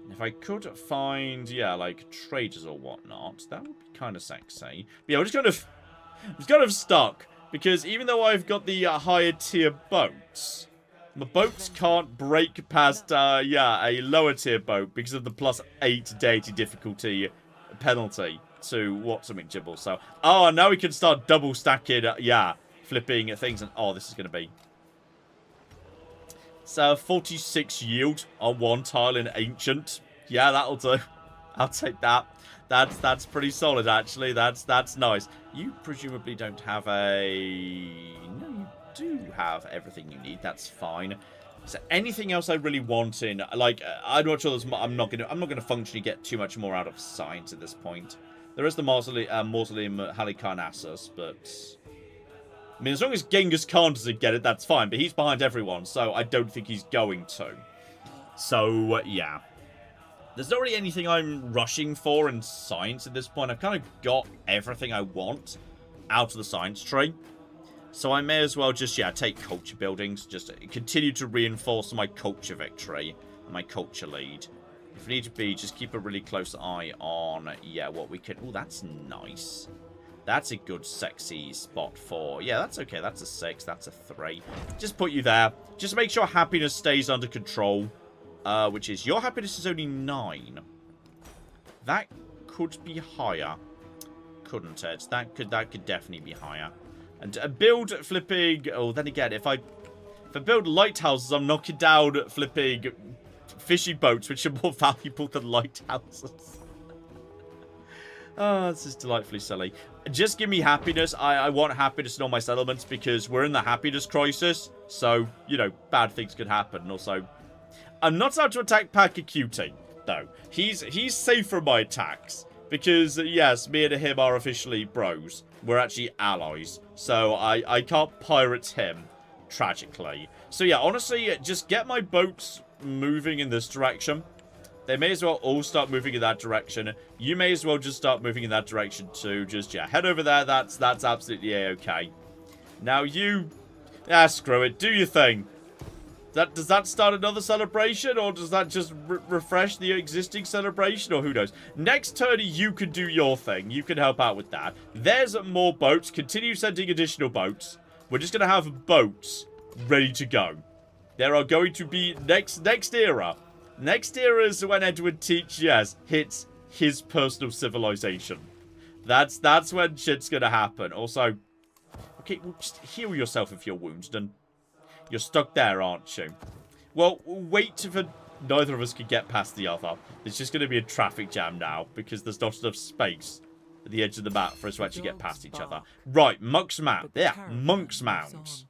And if I could find, yeah, like, traders or whatnot, that would be kind of sexy. But yeah, I'm just kind of stuck. Because even though I've got the higher tier boats, the boats can't break past, yeah, a lower tier boat because of the +8 deity difficulty penalty to what's something Jibble. So, oh, now we can start double stacking, yeah, flipping things. And oh, this is going to be. So, 46 yield on one tile in Ancient. Yeah, that'll do. I'll take that. That's pretty solid, actually. That's nice. You presumably don't have a... No, you do have everything you need. That's fine. Is there anything else I really want in? Like, I'm not sure. I'm not gonna functionally get too much more out of science at this point. There is the Mausoleum Halicarnassus, but I mean, as long as Genghis Khan doesn't get it, that's fine. But he's behind everyone, so I don't think he's going to. So yeah. There's not really anything I'm rushing for in science at this point. I've kind of got everything I want out of the science tree. So I may as well just, yeah, take culture buildings. Just continue to reinforce my culture victory and my culture lead. If need to be, just keep a really close eye on, yeah, what we can... Oh, that's nice. That's a good, sexy spot for... Yeah, that's okay. That's a 6. That's a 3. Just put you there. Just make sure happiness stays under control. Which is, your happiness is only 9. That could be higher, couldn't it? That could definitely be higher. And build flipping. Oh, then again, if I build lighthouses, I'm knocking down flipping fishing boats, which are more valuable than lighthouses. Oh, this is delightfully silly. Just give me happiness. I want happiness in all my settlements because we're in the happiness crisis. So, you know, bad things could happen. And also, I'm not allowed to attack Pakacuti, though. He's safe from my attacks. Because, yes, me and him are officially bros. We're actually allies. So I can't pirate him, tragically. So yeah, honestly, just get my boats moving in this direction. They may as well all start moving in that direction. You may as well just start moving in that direction too. Just, yeah, head over there. That's absolutely A-okay. Now you... Ah, screw it. Do your thing. Does that start another celebration, or does that just refresh the existing celebration, or who knows? Next turn, you can do your thing. You can help out with that. There's more boats. Continue sending additional boats. We're just going to have boats ready to go. There are going to be next era. Next era is when Edward Teach, yes, hits his personal civilization. That's when shit's going to happen. Also, okay, well, just heal yourself if you're wounded and... You're stuck there, aren't you? Well, wait for neither of us can get past the other. There's just going to be a traffic jam now because there's not enough space at the edge of the map for us to actually get past each other. Right, Monk's Mount. Yeah, Monk's Mount.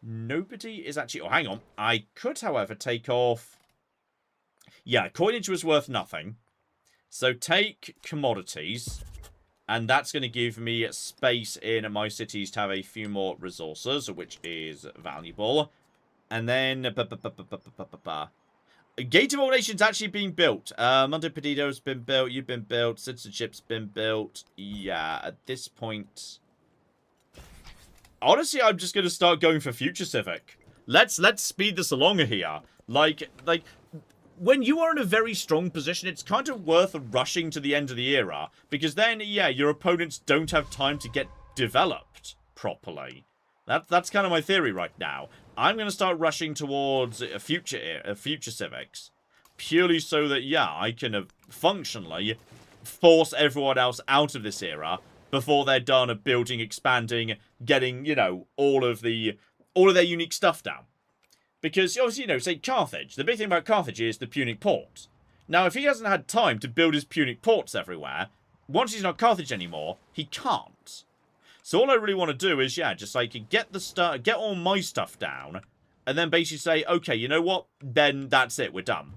Nobody is actually... Oh, hang on. I could, however, take off... Yeah, coinage was worth nothing. So take commodities... And that's going to give me space in my cities to have a few more resources, which is valuable. And then... Gate of All Nations actually being built. Mundo Pedido's been built. You've been built. Citizenship's been built. Yeah, at this point... Honestly, I'm just going to start going for Future Civic. Let's speed this along here. Like... When you are in a very strong position, it's kind of worth rushing to the end of the era. Because then, yeah, your opponents don't have time to get developed properly. That's kind of my theory right now. I'm going to start rushing towards future civics. Purely so that, yeah, I can functionally force everyone else out of this era before they're done at building, expanding, getting, you know, all of their unique stuff down. Because, obviously, you know, say Carthage. The big thing about Carthage is the Punic port. Now, if he hasn't had time to build his Punic ports everywhere, once he's not Carthage anymore, he can't. So all I really want to do is, yeah, just like get all my stuff down, and then basically say, okay, you know what? Then that's it. We're done.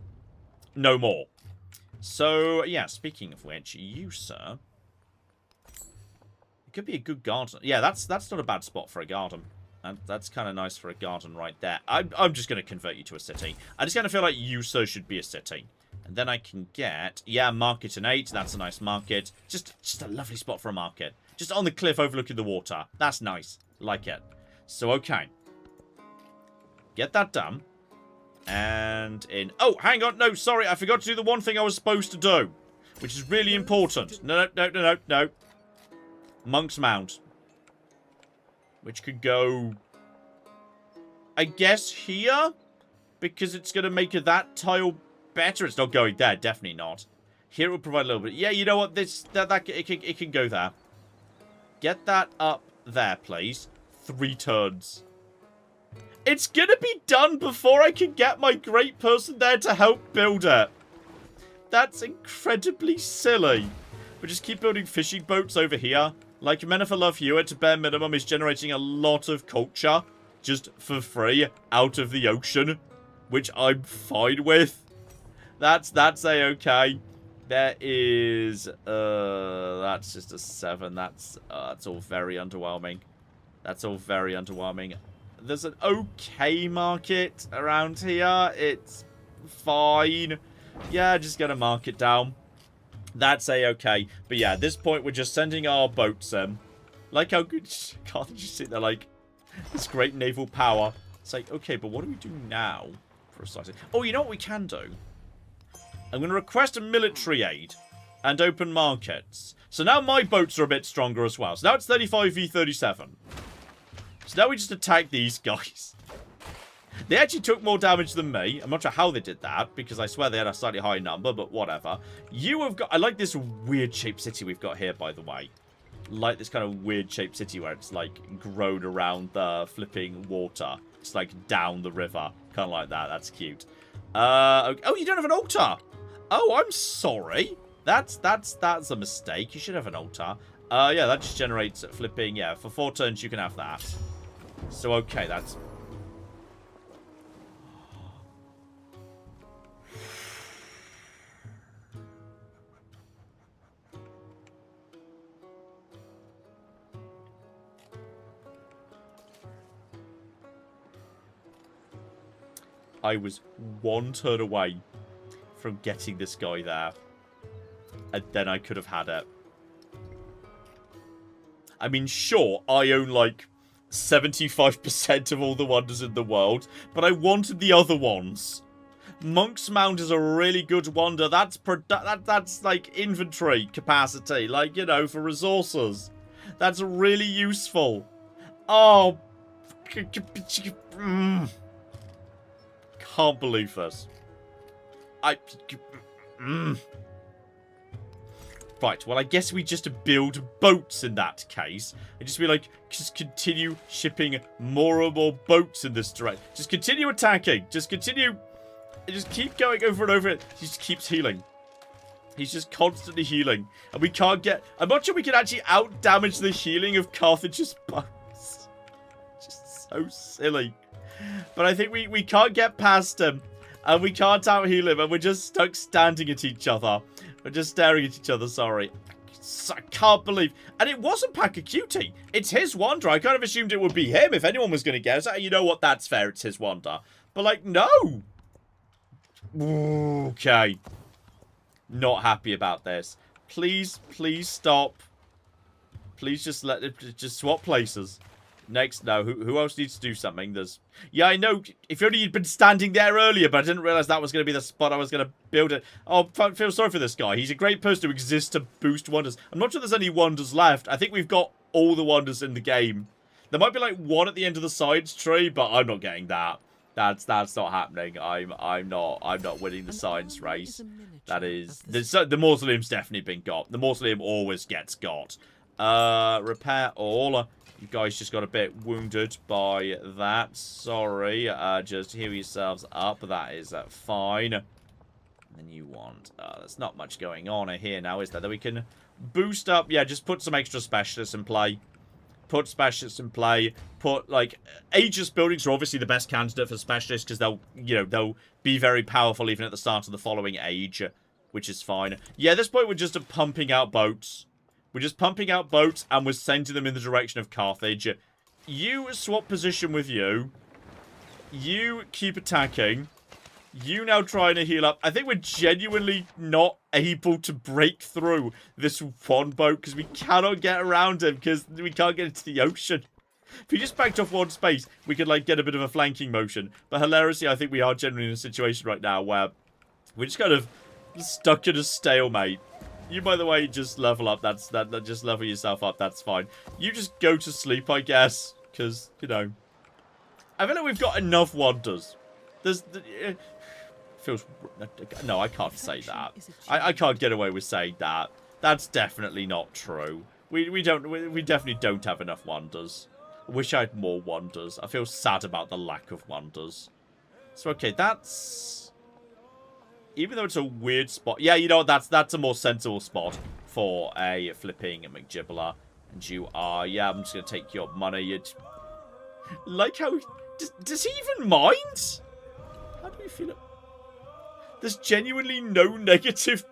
No more. So, yeah, speaking of which, you, sir, it could be a good garden. Yeah, that's not a bad spot for a garden. That's kind of nice for a garden right there. I'm just going to convert you to a city. I just kind of feel like you, sir, should be a city. And then I can get... Yeah, market an 8. That's a nice market. Just a lovely spot for a market. Just on the cliff overlooking the water. That's nice. Like it. So, okay. Get that done. And in... Oh, hang on. No, sorry. I forgot to do the one thing I was supposed to do. Which is really important. No. Monk's Mound. Which could go... I guess here? Because it's going to make that tile better. It's not going there. Definitely not. Here it will provide a little bit. Yeah, you know what? It can go there. Get that up there, please. 3 turns. It's going to be done before I can get my great person there to help build it. That's incredibly silly. But just keep building fishing boats over here. Like Meniffer Love Hewitt, bare minimum, is generating a lot of culture just for free out of the ocean, which I'm fine with. That's a-okay. There is, that's just a 7. That's all very underwhelming. That's all very underwhelming. There's an okay market around here. It's fine. Yeah, just gonna mark it down. That's a-okay. But yeah, at this point, we're just sending our boats in. Like how good... Can't you see they're like... This great naval power. It's like, okay, but what do we do now? Precisely. Oh, you know what we can do? I'm going to request a military aid. And open markets. So now my boats are a bit stronger as well. So now it's 35 v 37. So now we just attack these guys. They actually took more damage than me. I'm not sure how they did that, because I swear they had a slightly higher number, but whatever. You have got... I like this weird-shaped city we've got here, by the way. Like this kind of weird-shaped city where it's, like, grown around the flipping water. It's, like, down the river. Kind of like that. That's cute. Okay. Oh, you don't have an altar! Oh, I'm sorry. That's a mistake. You should have an altar. Yeah, that just generates flipping... Yeah, for 4 turns you can have that. So, okay, that's... I was 1 turn away from getting this guy there. And then I could have had it. I mean, sure, I own, like, 75% of all the wonders in the world. But I wanted the other ones. Monk's Mound is a really good wonder. That's, like, inventory capacity. Like, you know, for resources. That's really useful. Oh. Can't believe this. Right, well, I guess we just build boats in that case. And just be like, just continue shipping more and more boats in this direction. Just continue attacking. Just continue. Just keep going over and over. He just keeps healing. He's just constantly healing. And we can't get... I'm not sure we can actually out-damage the healing of Carthage's boats. Just so silly. But I think we can't get past him. And we can't out-heal him. And we're just stuck standing at each other. We're just staring at each other, sorry. I can't believe... And it wasn't Pakacuti. It's his wonder. I kind of assumed it would be him if anyone was going to guess. You know what? That's fair. It's his wonder. But, like, no. Okay. Not happy about this. Please stop. Please just let it... Just swap places. Next, no. Who else needs to do something? There's... Yeah, I know. If only you'd been standing there earlier, but I didn't realize that was going to be the spot I was going to build it. Oh, I feel sorry for this guy. He's a great person to exist to boost wonders. I'm not sure there's any wonders left. I think we've got all the wonders in the game. There might be like one at the end of the science tree, but I'm not getting that. That's not happening. I'm not winning the science race. That is... The mausoleum's definitely been got. The mausoleum always gets got. Repair all. You guys just got a bit wounded by that. Sorry. Just heal yourselves up. That is fine. And then you want... there's not much going on here now, is there? That we can boost up. Yeah, just put some extra specialists in play. Put specialists in play. Put, like... Aegis buildings are obviously the best candidate for specialists because they'll, you know, they'll be very powerful even at the start of the following age, which is fine. Yeah, at this point we're just pumping out boats. We're just pumping out boats and we're sending them in the direction of Carthage. You swap position with you. You keep attacking. You now trying to heal up. I think we're genuinely not able to break through this one boat because we cannot get around him because we can't get into the ocean. If we just backed off one space, we could, like, get a bit of a flanking motion. But hilariously, I think we are generally in a situation right now where we're just kind of stuck in a stalemate. You, by the way, just level up. That just level yourself up. That's fine. You just go to sleep, I guess. Because, you know, I feel like we've got enough wonders. Feels... No, I can't say that. I can't get away with saying that. That's definitely not true. We definitely don't have enough wonders. I wish I had more wonders. I feel sad about the lack of wonders. So, okay, that's... Even though it's a weird spot... Yeah, you know, that's a more sensible spot for a flipping McGibbler. And you are... Yeah, I'm just going to take your money. Like how... Does he even mind? How do you feel it? There's genuinely no negative...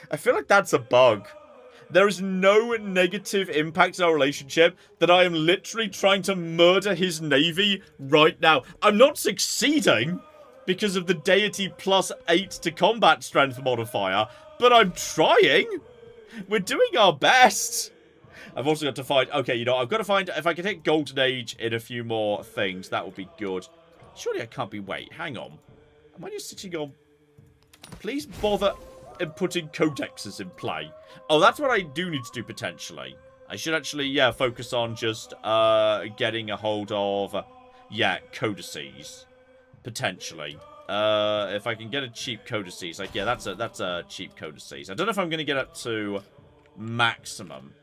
I feel like that's a bug. There is no negative impact in our relationship that I am literally trying to murder his navy right now. I'm not succeeding because of the deity plus 8 to combat strength modifier, but I'm trying. We're doing our best. I've also got to find... Okay, you know, I've got to find... If I can hit Golden Age in a few more things, that would be good. Surely I can't be... Wait, hang on. Am I just sitting on... Please bother putting codexes in play. Oh, that's what I do need to do potentially. I should actually, yeah, focus on just getting a hold of, yeah, codices. Potentially. If I can get a cheap codices, like, yeah, that's a cheap codices. I don't know if I'm going to get up to maximum.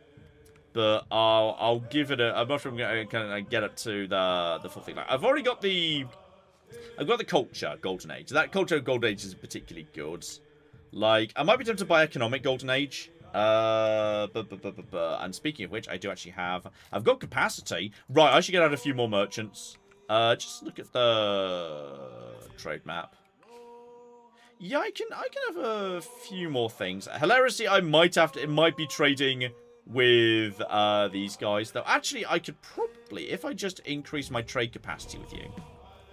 But I'll give it a... I'm not sure I'm going to get up to the full thing. Like, I've already got the... I've got the culture Golden Age. That culture Golden Age is particularly good. Like, I might be tempted to buy economic Golden Age. And speaking of which, I do actually have... I've got capacity. Right, I should get out a few more merchants. Just look at the trade map. Yeah, I can have a few more things. Hilariously, I might have to... It might be trading with these guys. Though, actually, I could probably... If I just increase my trade capacity with you...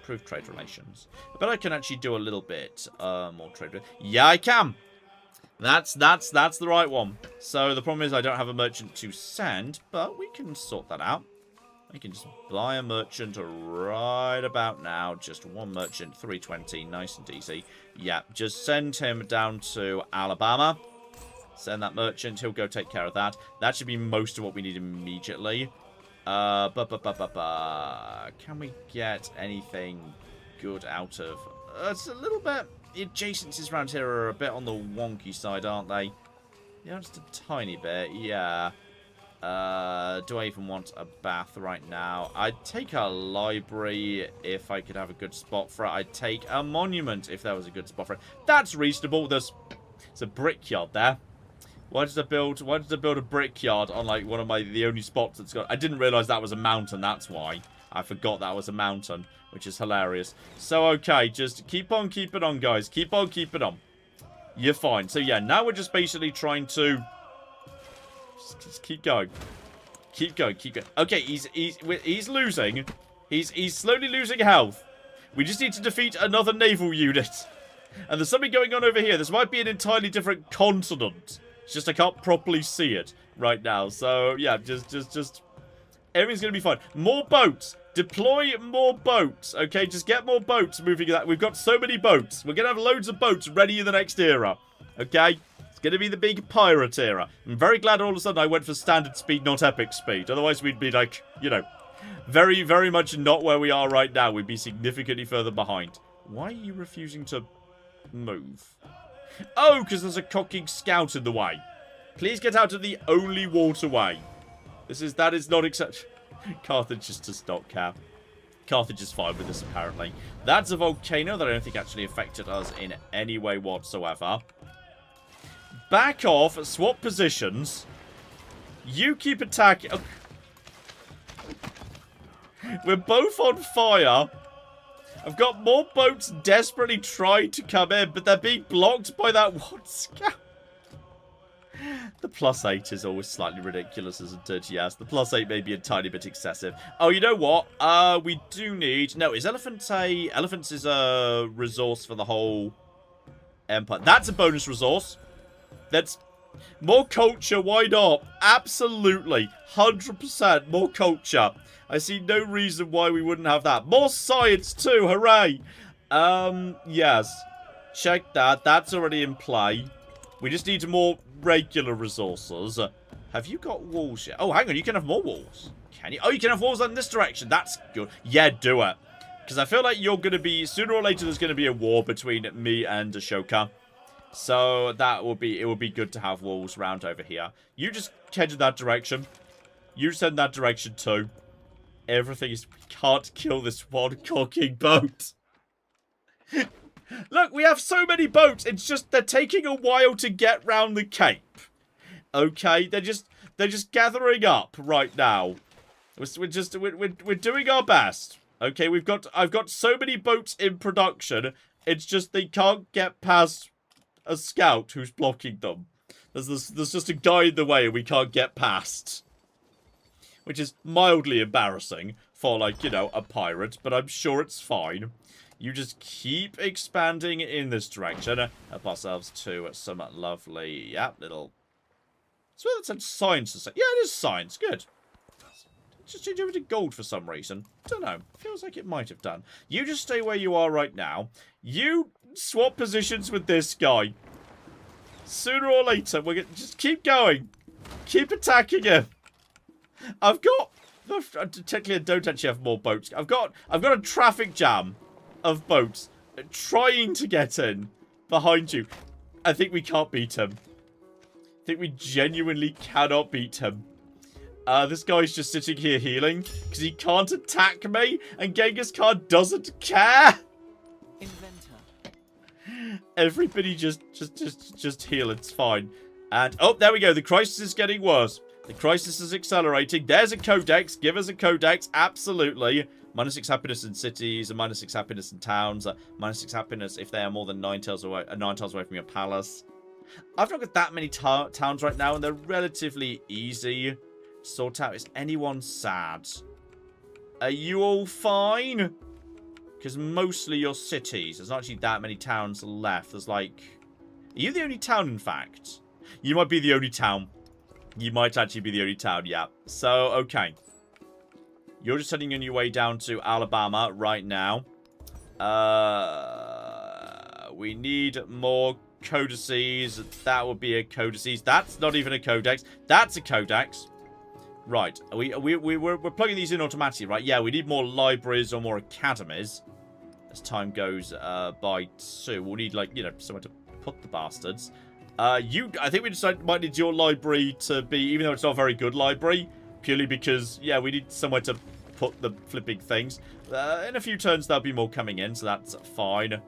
Improve trade relations. But I can actually do a little bit more trade. Yeah, I can. That's the right one. So the problem is I don't have a merchant to send, but we can sort that out. We can just buy a merchant right about now. Just one merchant, 320, nice and easy. Yeah, just send him down to Alabama. Send that merchant. He'll go take care of that. That should be most of what we need immediately. Can we get anything good out of... it's a little bit... The adjacencies around here are a bit on the wonky side, aren't they? Yeah, just a tiny bit, yeah. Do I even want a bath right now? I'd take a library if I could have a good spot for it. I'd take a monument if there was a good spot for it. That's reasonable. There's a brickyard there. Why did I build a brickyard on, like, one of the only spots that's got... I didn't realise that was a mountain, that's why. I forgot that was a mountain, which is hilarious. So, okay, just keep on keeping on, guys. Keep on keeping on. You're fine. So, yeah, now we're just basically trying to... Just keep going. Keep going, keep going. Okay, he's losing. He's slowly losing health. We just need to defeat another naval unit. And there's something going on over here. This might be an entirely different continent. It's just I can't properly see it right now. So, yeah, just... Everything's going to be fine. More boats. Deploy more boats. Okay, just get more boats moving. We've got so many boats. We're going to have loads of boats ready in the next era. Okay? It's going to be the big pirate era. I'm very glad all of a sudden I went for standard speed, not epic speed. Otherwise, we'd be like, you know, very, very much not where we are right now. We'd be significantly further behind. Why are you refusing to move? Oh, because there's a cocking scout in the way. Please get out of the only waterway. That is not acceptable. Carthage just does not care. Carthage is fine with this, apparently. That's a volcano that I don't think actually affected us in any way whatsoever. Back off. Swap positions. You keep attacking. Oh. We're both on fire. I've got more boats desperately trying to come in, but they're being blocked by that one scout. The +8 is always slightly ridiculous, isn't it? Yes, the +8 may be a tiny bit excessive. Oh, you know what? We do need... No, is elephants a... Elephants is a resource for the whole empire. That's a bonus resource. That's... More culture, why not? Absolutely. 100% more culture. I see no reason why we wouldn't have that. More science too, hooray! Yes. Check that. That's already in play. We just need more regular resources. Have you got walls yet? Oh, hang on. You can have more walls. Can you? Oh, you can have walls in this direction. That's good. Yeah, do it. Because I feel like you're going to be... Sooner or later, there's going to be a war between me and Ashoka. So that will be... It will be good to have walls around over here. You just head in that direction. You send that direction too. Everything is... We can't kill this one cocking boat. Look, we have so many boats. It's just they're taking a while to get round the cape. Okay, they're just gathering up right now. We're doing our best. Okay, I've got so many boats in production. It's just they can't get past a scout who's blocking them. There's just a guy in the way and we can't get past. Which is mildly embarrassing for, like, you know, a pirate, but I'm sure it's fine. You just keep expanding in this direction. Help ourselves to some lovely, yeah, little... So that said science. Yeah, it is science. Good. Just changed over to gold for some reason. Don't know. Feels like it might have done. You just stay where you are right now. You swap positions with this guy. Sooner or later, we're gonna just keep going. Keep attacking him. I've got... Technically, I don't actually have more boats. I've got a traffic jam of boats trying to get in behind you. I think we can't beat him. I think we genuinely cannot beat him. This guy's just sitting here healing because he can't attack me and Genghis Khan doesn't care. Inventor. Everybody just heal. It's fine. And, oh, there we go. The crisis is getting worse. The crisis is accelerating. There's a codex. Give us a codex. Absolutely. -6 happiness in cities, and -6 happiness in towns. -6 happiness if they are more than 9 tiles away from your palace. I've not got that many towns right now, and they're relatively easy to sort out. Is anyone sad? Are you all fine? Because mostly your cities. There's not actually that many towns left. There's like... Are you the only town, in fact? You might be the only town. You might actually be the only town, yeah. So, okay. You're just heading on your way down to Alabama right now. We need more codices. That would be a codices. That's not even a codex. That's a codex. Right. We're plugging these in automatically, right? Yeah, we need more libraries or more academies. As time goes by too. We'll need, like, you know, somewhere to put the bastards. I think we decided might need your library to be, even though it's not a very good library, purely because, yeah, we need somewhere to put the flipping things. In a few turns, there'll be more coming in, so that's fine.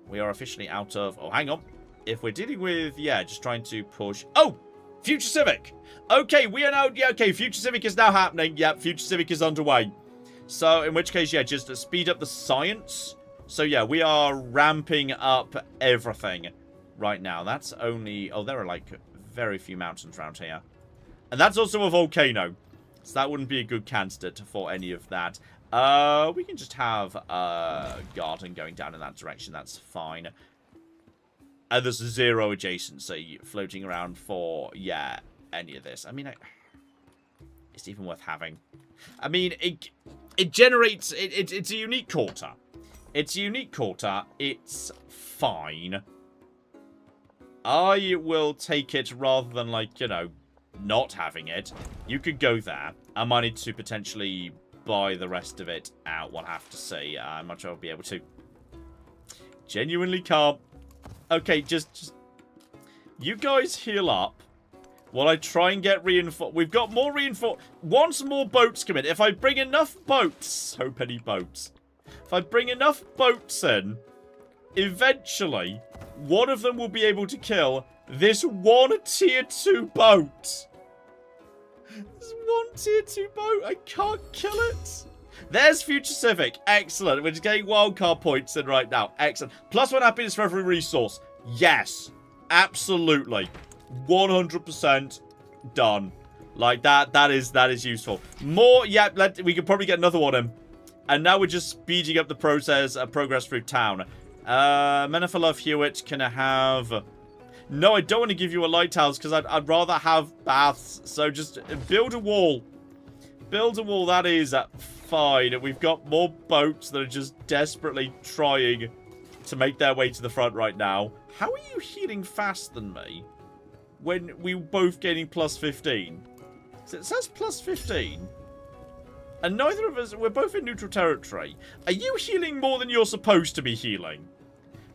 We are officially out of... Oh, hang on. If we're dealing with... Yeah, just trying to push... Oh! Future Civic! Okay, we are now... Yeah, okay, Future Civic is now happening. Yep, Future Civic is underway. So, in which case, yeah, just to speed up the science. So, yeah, we are ramping up everything right now. That's only... Oh, there are, like, very few mountains around here. And that's also a volcano. So that wouldn't be a good candidate for any of that. We can just have a garden going down in that direction. That's fine. And there's 0 adjacency floating around for, yeah, any of this. I mean, it's even worth having. I mean, it generates... It's a unique quarter. It's a unique quarter. It's fine. I will take it rather than, like, you know, not having it. You could go there. I might need to potentially buy the rest of it out. We'll have to see. I'm not sure I'll be able to. Genuinely can't. Okay, just... You guys heal up while I try and get reinforced. We've got more reinforced. Once more boats come in. If I bring enough boats... So many boats. If I bring enough boats in, eventually, one of them will be able to kill this one tier 2 boat. This one tier 2 boat. I can't kill it. There's Future Civic. Excellent. We're just getting wildcard points in right now. Excellent. +1 happiness for every resource. Yes. Absolutely. 100% done. Like, that is useful. More, yeah, we could probably get another one in. And now we're just speeding up the progress through town. Menafalov Hewitt, can I have... No, I don't want to give you a lighthouse because I'd rather have baths. So just build a wall. Build a wall, that is fine. We've got more boats that are just desperately trying to make their way to the front right now. How are you healing faster than me when we were both getting plus 15? So it says plus 15. And neither of us, we're both in neutral territory. Are you healing more than you're supposed to be healing?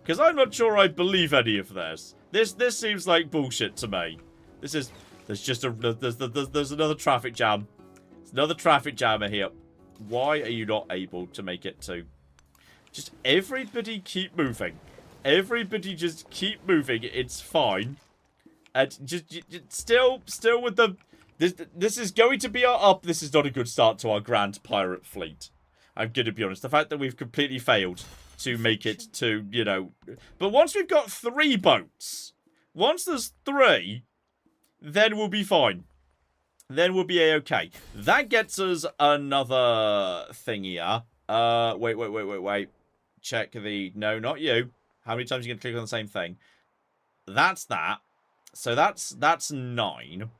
Because I'm not sure I believe any of this. This seems like bullshit to me. There's another traffic jam. There's another traffic jammer here. Why are you not able to make it to... Just everybody keep moving. Everybody just keep moving. It's fine. And just still with the... This is going to be our up. This is not a good start to our grand pirate fleet. I'm going to be honest. The fact that we've completely failed to make it to, you know... But once we've got 3 boats, once there's 3, then we'll be fine. Then we'll be a-okay. That gets us another thing here. Wait. Check the... No, not you. How many times are you going to click on the same thing? That's that. So that's 9.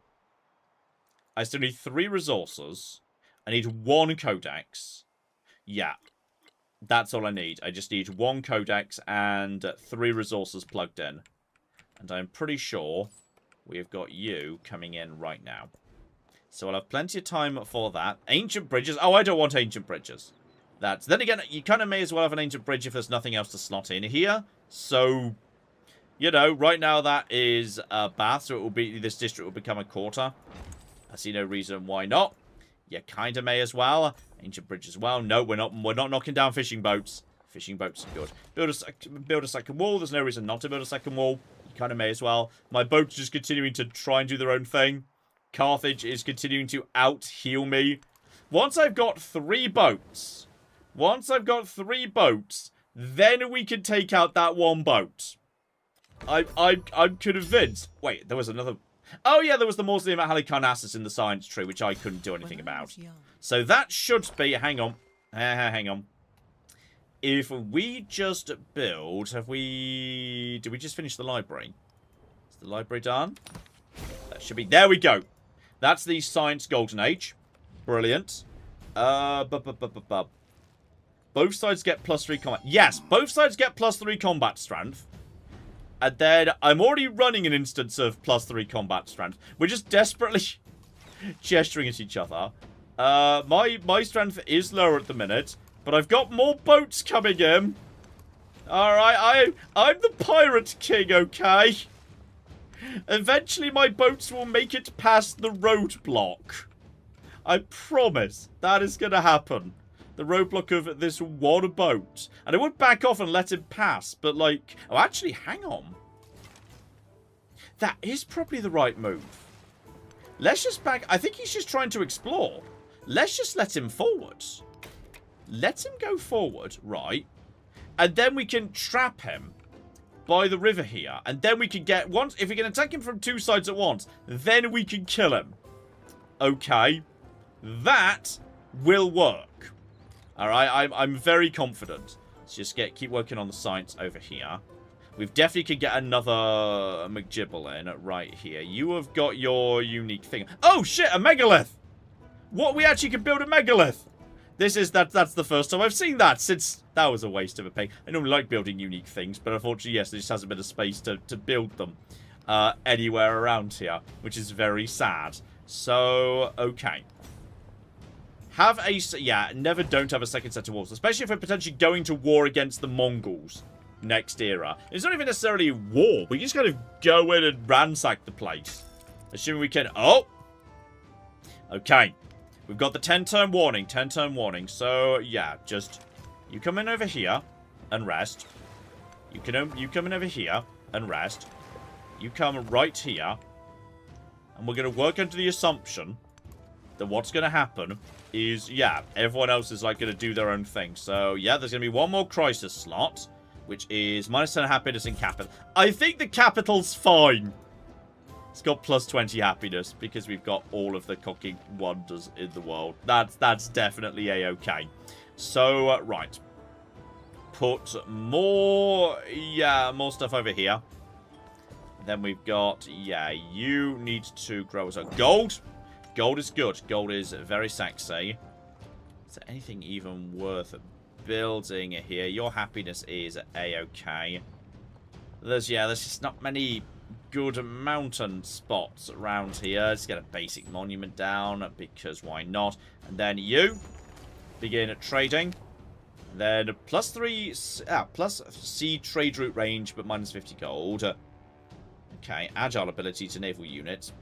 I still need 3 resources. I need 1 codex. Yeah. That's all I need. I just need 1 codex and 3 resources plugged in. And I'm pretty sure we've got you coming in right now. So I'll have plenty of time for that. Ancient bridges. Oh, I don't want ancient bridges. Then again, you kind of may as well have an ancient bridge if there's nothing else to slot in here. So, you know, right now that is a bath. So it will be, this district will become a quarter. I see no reason why not. You kind of may as well. Ancient bridge as well. No, we're not knocking down fishing boats. Fishing boats are good. Build a second wall. There's no reason not to build a second wall. You kind of may as well. My boats just continuing to try and do their own thing. Carthage is continuing to out-heal me. Once I've got 3 boats, then we can take out that 1 boat. I'm convinced. Wait, there was another... Oh, yeah, there was the Mausoleum at Halicarnassus in the science tree, which I couldn't do anything about. So that should be... Hang on. Hang on. If we just build... Did we just finish the library? Is the library done? That should be... There we go. That's the science golden age. Brilliant. Both sides get +3 combat. Yes, both sides get +3 combat strength. And then I'm already running an instance of +3 combat strength. We're just desperately gesturing at each other. My strength is lower at the minute, but I've got more boats coming in. Alright, I'm the pirate king, okay? Eventually my boats will make it past the roadblock. I promise that is going to happen. The roadblock of this 1 boat. And I would back off and let him pass, but like... Oh, actually, hang on. That is probably the right move. Let's just back... I think he's just trying to explore. Let's just let him forward. Let him go forward, right? And then we can trap him by the river here. And then we can get... If we can attack him from 2 sides at once, then we can kill him. Okay. That will work. Alright, I'm very confident. Let's just keep working on the science over here. We've definitely could get another McGibble in right here. You have got your unique thing. Oh shit, a megalith! What, we actually can build a megalith! That's the first time I've seen that since... That was a waste of a pig. I normally like building unique things, but unfortunately, yes, there just hasn't been a space to build them anywhere around here, which is very sad. So, okay. Don't have a second set of walls, especially if we're potentially going to war against the Mongols next era. It's not even necessarily a war. We just kind of go in and ransack the place. Assuming we can... Oh! Okay. We've got the 10-turn warning. 10-turn warning. So, yeah, just... You come in over here and rest. You come in over here and rest. You come right here. And we're going to work under the assumption that what's going to happen is, yeah, everyone else is, like, going to do their own thing. So, yeah, there's going to be 1 more crisis slot, which is -10 happiness in capital. I think the capital's fine. It's got plus 20 happiness because we've got all of the cooking wonders in the world. That's definitely a-okay. So, right. Put more, more stuff over here. Then we've got, you need to grow as a gold. Gold is good. Gold is very sexy. Is there anything even worth building here? Your happiness is a-okay. There's just not many good mountain spots around here. Let's get a basic monument down, because why not? And then you begin trading. Then plus C trade route range, but minus 50 gold. Okay, agile ability to naval units.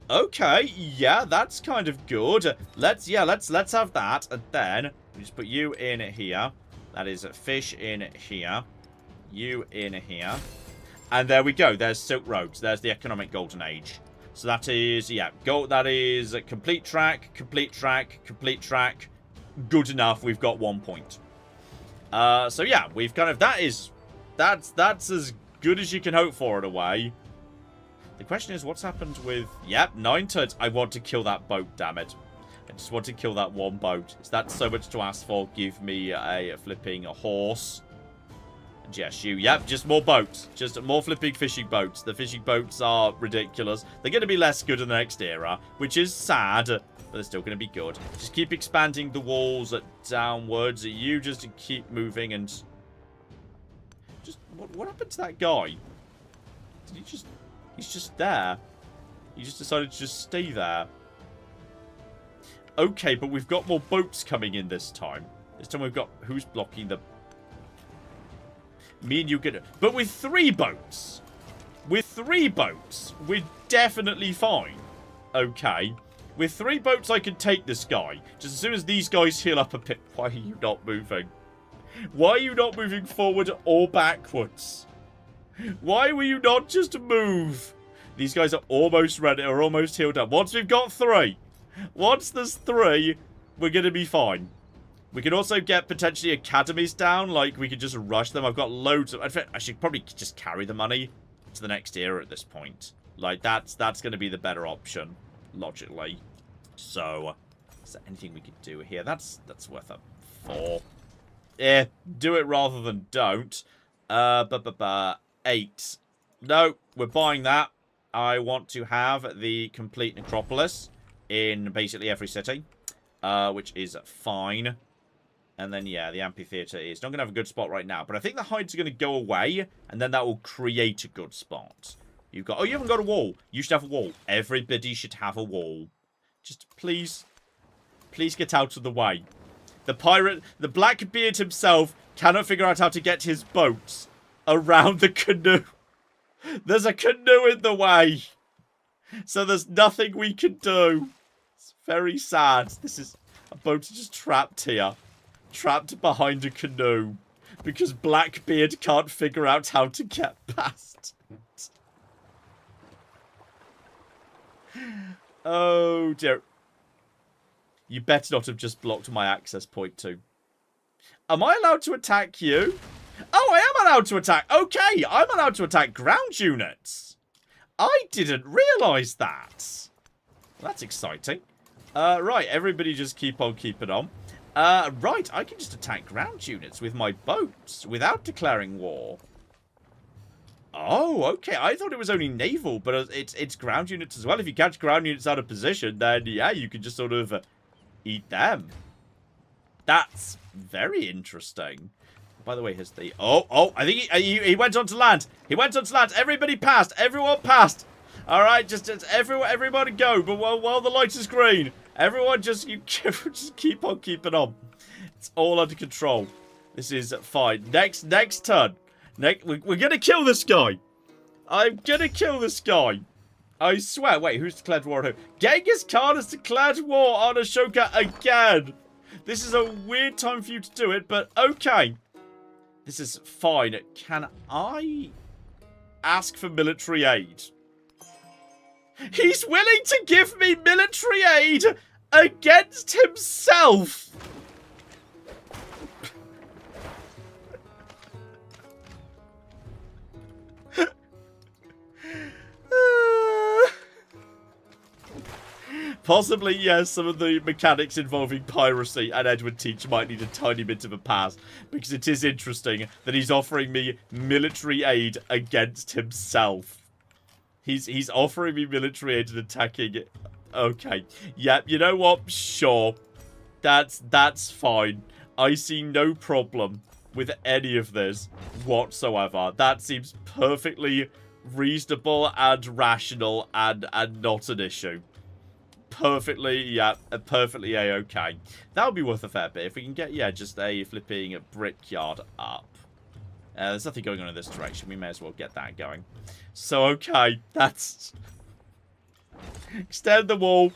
Okay, yeah, that's kind of good. Let's have that, and then we just put you in here. That is fish in here. You in here. And there we go. There's Silk Roads. There's the economic golden age. So that is, that is complete track, complete track, complete track. Good enough. We've got 1 point. So yeah, we've kind of, that's as good as you can hope for in a way. The question is, what's happened with, 9 turns. I want to kill that boat, damn it. I just want to kill that one boat. Is that so much to ask for? Give me a flipping horse. And yes, just more boats. Just more flipping fishing boats. The fishing boats are ridiculous. They're going to be less good in the next era, which is sad, but they're still going to be good. Just keep expanding the walls downwards. You just keep moving and... Just, what happened to that guy? Did he just... He's just there. He just decided to just stay there. Okay, but we've got more boats coming in this time. This time we've got... Who's blocking the... Me and you get it. But with 3 boats. With 3 boats, we're definitely fine. Okay. With 3 boats, I can take this guy. Just as soon as these guys heal up a bit. Why are you not moving? Why are you not moving forward or backwards? Why will you not just move? These guys are almost ready, are almost healed up. Once we've got 3, once there's 3, we're going to be fine. We can also get potentially academies down. Like, we could just rush them. I've got loads of... In fact, I should probably just carry the money to the next era at this point. Like, that's going to be the better option, logically. So, is there anything we could do here? That's worth a 4. Do it rather than don't. 8. No, we're buying that. I want to have the complete necropolis in basically every city, which is fine. And then, the amphitheater is not going to have a good spot right now. But I think the hides are going to go away, and then that will create a good spot. You've got... Oh, you haven't got a wall. You should have a wall. Everybody should have a wall. Just please get out of the way. The pirate, the Blackbeard himself, cannot figure out how to get his boats around the canoe. There's a canoe in the way. So there's nothing we can do. It's very sad. This is... A boat is just trapped here. Trapped behind a canoe. Because Blackbeard can't figure out how to get past it. Oh, dear. You better not have just blocked my access point too. Am I allowed to attack you? Oh, I am allowed to attack. Okay, I'm allowed to attack ground units. I didn't realise that. Well, that's exciting. Right, everybody just keep on keeping on. Right, I can just attack ground units with my boats without declaring war. Oh, okay. I thought it was only naval, but it's ground units as well. If you catch ground units out of position, then you can just sort of eat them. That's very interesting. By the way, here's the... Oh, I think he went onto land. He went onto land. Everybody passed. Everyone passed. All right, just everybody go. But while the light is green, everyone just keep on keeping on. It's all under control. This is fine. Next turn. We're going to kill this guy. I'm going to kill this guy. I swear. Wait, who's declared war on who? Genghis Khan has declared war on Ashoka again. This is a weird time for you to do it, but okay. This is fine. Can I ask for military aid? He's willing to give me military aid against himself. Possibly, yes, some of the mechanics involving piracy and Edward Teach might need a tiny bit of a pass, because it is interesting that he's offering me military aid against himself. He's offering me military aid and attacking it. Okay. Yeah, you know what? Sure. That's fine. I see no problem with any of this whatsoever. That seems perfectly reasonable and rational and not an issue. Perfectly a-okay. That would be worth a fair bit. If we can get, yeah, just a flipping brickyard up. There's nothing going on in this direction. We may as well get that going. So, okay. That's... Extend the wall.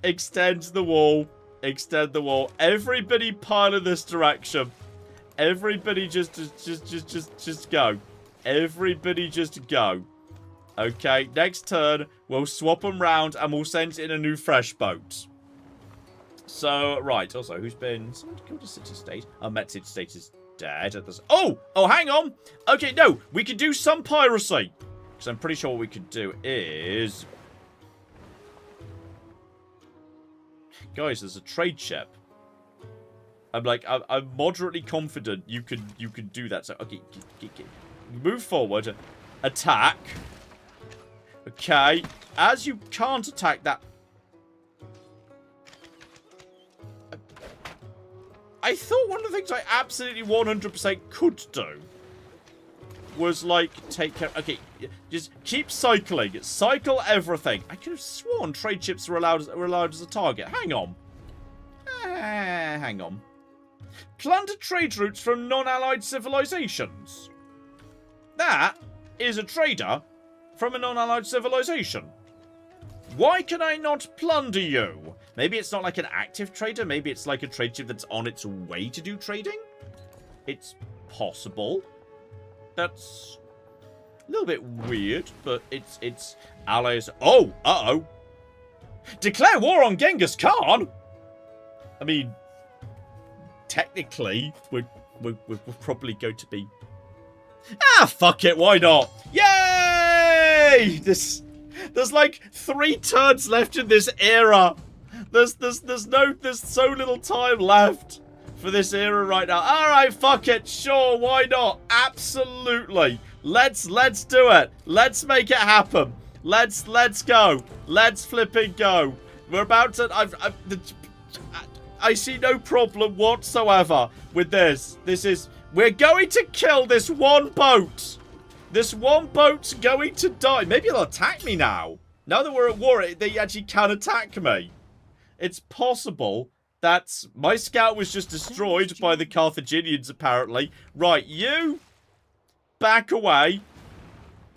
Extend the wall. Extend the wall. Everybody pile in this direction. Everybody just go. Everybody just go. Okay, next turn, we'll swap them round and we'll send in a new fresh boat. So, right. Also, who's been... Someone killed a city-state. Oh, Met City-State is dead. Oh, hang on. Okay, no. We can do some piracy. Because I'm pretty sure what we could do is... Guys, there's a trade ship. I'm moderately confident you could do that. So, okay, move forward. Attack. Okay. As you can't attack that... I thought one of the things I absolutely 100% could do was, like, take care... Okay, just keep cycling. Cycle everything. I could have sworn trade ships were allowed as a target. Hang on. Hang on. Plunder trade routes from non-allied civilizations. That is a trader from a non-allied civilization. Why can I not plunder you? Maybe it's not like an active trader. Maybe it's like a trade ship that's on its way to do trading. It's possible. That's a little bit weird, but it's allies. Oh, uh-oh. Declare war on Genghis Khan? I mean, technically, we're probably going to be... Ah, fuck it, why not? Yay! There's like 3 turns left in this era. There's so little time left for this era right now. Alright, fuck it, sure, why not? Absolutely. Let's do it. Let's make it happen. Let's go. Let's flipping go. We're about to... I see no problem whatsoever with this. We're going to kill this one boat. This one boat's going to die. Maybe they'll attack me now. Now that we're at war, they actually can attack me. It's possible that my scout was just destroyed by the Carthaginians, apparently. Right, you back away.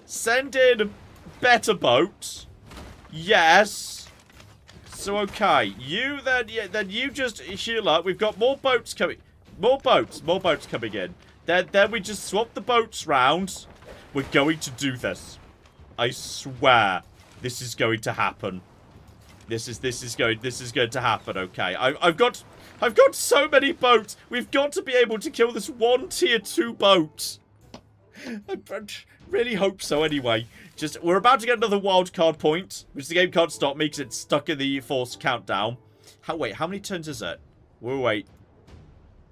Send in better boats. Yes. So, okay. You then you just heal up. We've got more boats coming. More boats coming in. Then we just swap the boats round. We're going to do this. I swear, this is going to happen. This is going to happen. Okay, I've got so many boats. We've got to be able to kill this one tier 2 boat. I really hope so. Anyway, we're about to get another wildcard point, which the game can't stop me because it's stuck in the forced countdown. Wait, how many turns is it? Wait.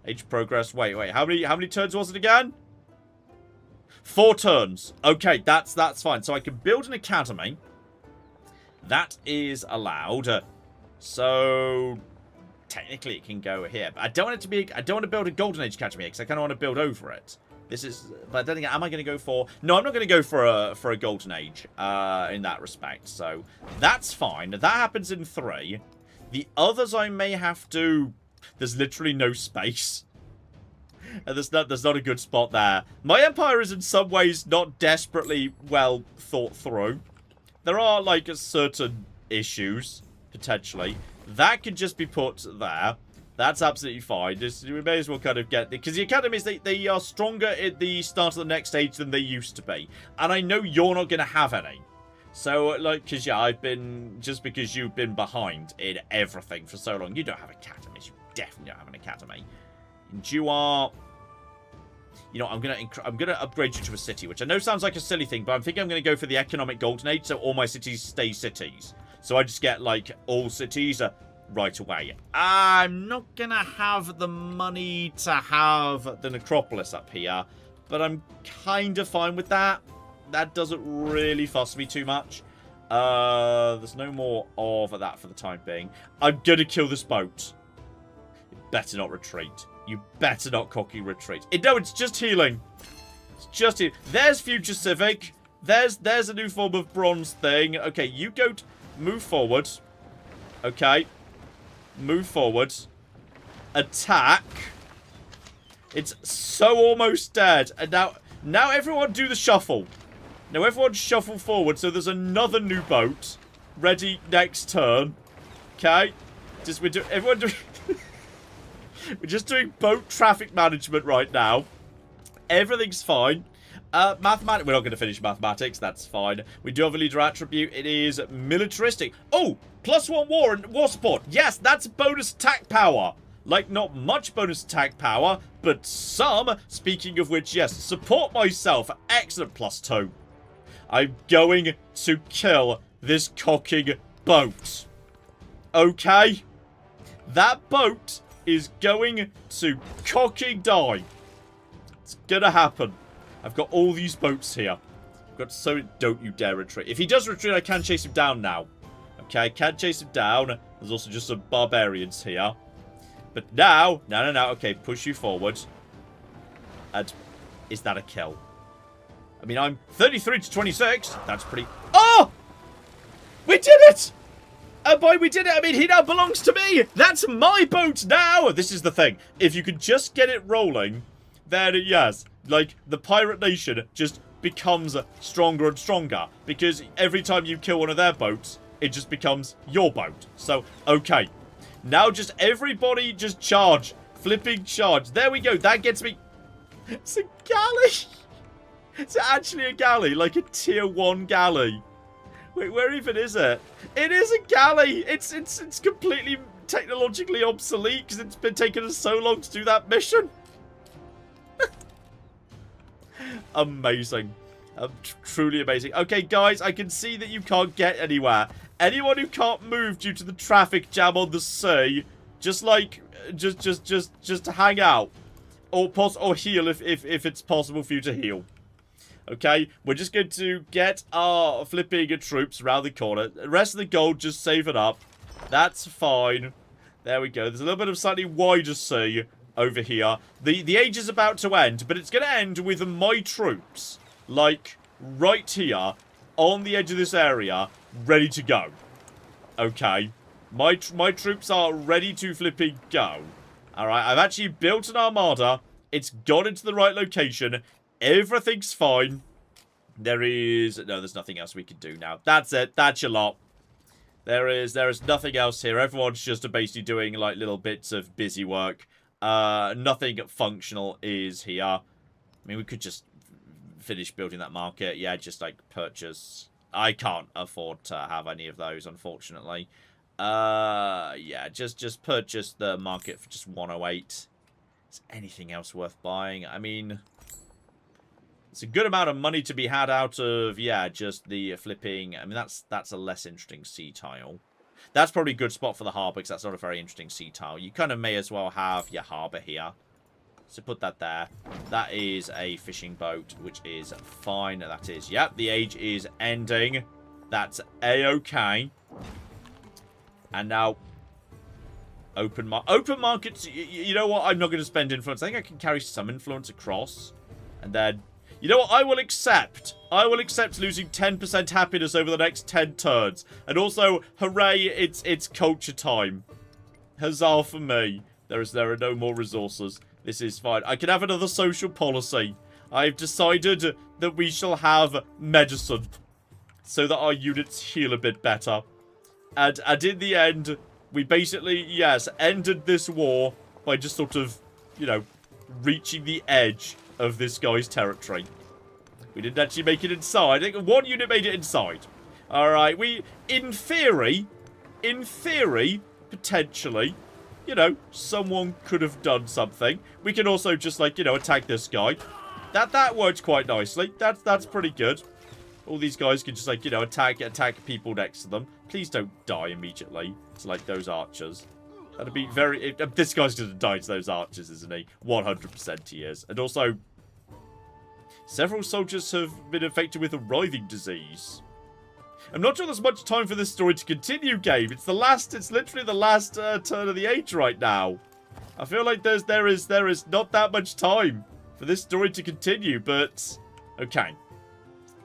Age progress. Wait. How many turns was it again? 4 turns. Okay, that's fine. So I can build an academy. That is allowed. So technically it can go here. But I don't want it to be... I don't want to build a Golden Age academy because I kind of want to build over it. This is... But I don't think... Am I going to go for... No, I'm not going to go for a Golden Age in that respect. So that's fine. That happens in 3. The others I may have to... There's literally no space. And there's not a good spot there. My empire is in some ways not desperately well thought through. There are, like, certain issues, potentially. That can just be put there. That's absolutely fine. We may as well kind of get... Because the academies, they are stronger at the start of the next stage than they used to be. And I know you're not going to have any. So, like, because, yeah, I've been... Just because you've been behind in everything for so long. You don't have academies. You definitely don't have an academy. And you are... You know, I'm gonna upgrade you to a city, which I know sounds like a silly thing, but I'm thinking I'm going to go for the economic golden age, so all my cities stay cities. So I just get, like, all cities right away. I'm not going to have the money to have the necropolis up here, but I'm kind of fine with that. That doesn't really fuss me too much. There's no more of that for the time being. I'm going to kill this boat. You better not retreat. You better not cocky retreat. No, it's just healing. It's just healing. There's Future Civic. There's a new form of bronze thing. Okay, you go... Move forward. Okay. Move forward. Attack. It's so almost dead. And now everyone do the shuffle. Now everyone shuffle forward so there's another new boat ready next turn. Okay? We're just doing boat traffic management right now. Everything's fine. Mathematics. We're not going to finish mathematics. That's fine. We do have a leader attribute. It is militaristic. Oh! +1 war and war support. Yes, that's bonus attack power. Like, not much bonus attack power, but some. Speaking of which, yes, support myself. Excellent +2. I'm going to kill this cocking boat. Okay? That boat is going to cocking die. It's gonna happen. I've got all these boats here. I've got so... Don't you dare retreat. If he does retreat, I can chase him down now. Okay, I can chase him down. There's also just some barbarians here. But now... No. Okay, push you forward. And is that a kill? I mean, I'm 33 to 26. That's pretty... Oh! We did it! Oh boy, we did it. I mean, he now belongs to me. That's my boat now. This is the thing. If you could just get it rolling, then yes, like, the pirate nation just becomes stronger and stronger. Because every time you kill one of their boats, it just becomes your boat. So, okay. Now just everybody just charge. Flipping charge. There we go. That gets me... It's a galley. It's actually a galley. Like a tier 1 galley. Wait, where even is it? It is a galley. It's completely technologically obsolete because it's been taking us so long to do that mission. Amazing. Truly amazing. Okay, guys, I can see that you can't get anywhere. Anyone who can't move due to the traffic jam on the sea, just like, just hang out, or heal if it's possible for you to heal. Okay, we're just going to get our flipping troops around the corner. The rest of the gold, just save it up. That's fine. There we go. There's a little bit of slightly wider sea over here. The age is about to end, but it's going to end with my troops, like, right here, on the edge of this area, ready to go. Okay. My troops are ready to flipping go. Alright, I've actually built an armada. It's got into the right location. Everything's fine. There's nothing else we can do now. That's it. That's your lot. There is nothing else here. Everyone's just basically doing, like, little bits of busy work. Nothing functional is here. I mean, we could just finish building that market. Yeah, just, like, purchase. I can't afford to have any of those, unfortunately. Yeah, just purchase the market for just 108. Is anything else worth buying? I mean... It's a good amount of money to be had out of, yeah, just the flipping... I mean, that's a less interesting sea tile. That's probably a good spot for the harbour, because that's not a very interesting sea tile. You kind of may as well have your harbour here. So put that there. That is a fishing boat, which is fine. That is, yep, the age is ending. That's A-okay. And now... Open markets... You know what? I'm not going to spend influence. I think I can carry some influence across. And then... You know what? I will accept losing 10% happiness over the next 10 turns. And also, hooray, it's culture time. Huzzah for me. There are no more resources. This is fine. I can have another social policy. I've decided that we shall have medicine. So that our units heal a bit better. And in the end, we basically, yes, ended this war by just sort of, you know, reaching the edge of this guy's territory. We didn't actually make it inside. I think one unit made it inside. Alright, we, in theory, potentially, you know, someone could have done something. We can also just, like, you know, attack this guy. That worked quite nicely. That's pretty good. All these guys can just, like, you know, attack people next to them. Please don't die immediately to, like, those archers. That'd be very... this guy's going to die to those archers, isn't he? 100% he is. And also, several soldiers have been infected with a writhing disease. I'm not sure there's much time for this story to continue, game. It's literally the last turn of the age right now. I feel like there is not that much time for this story to continue, but... Okay.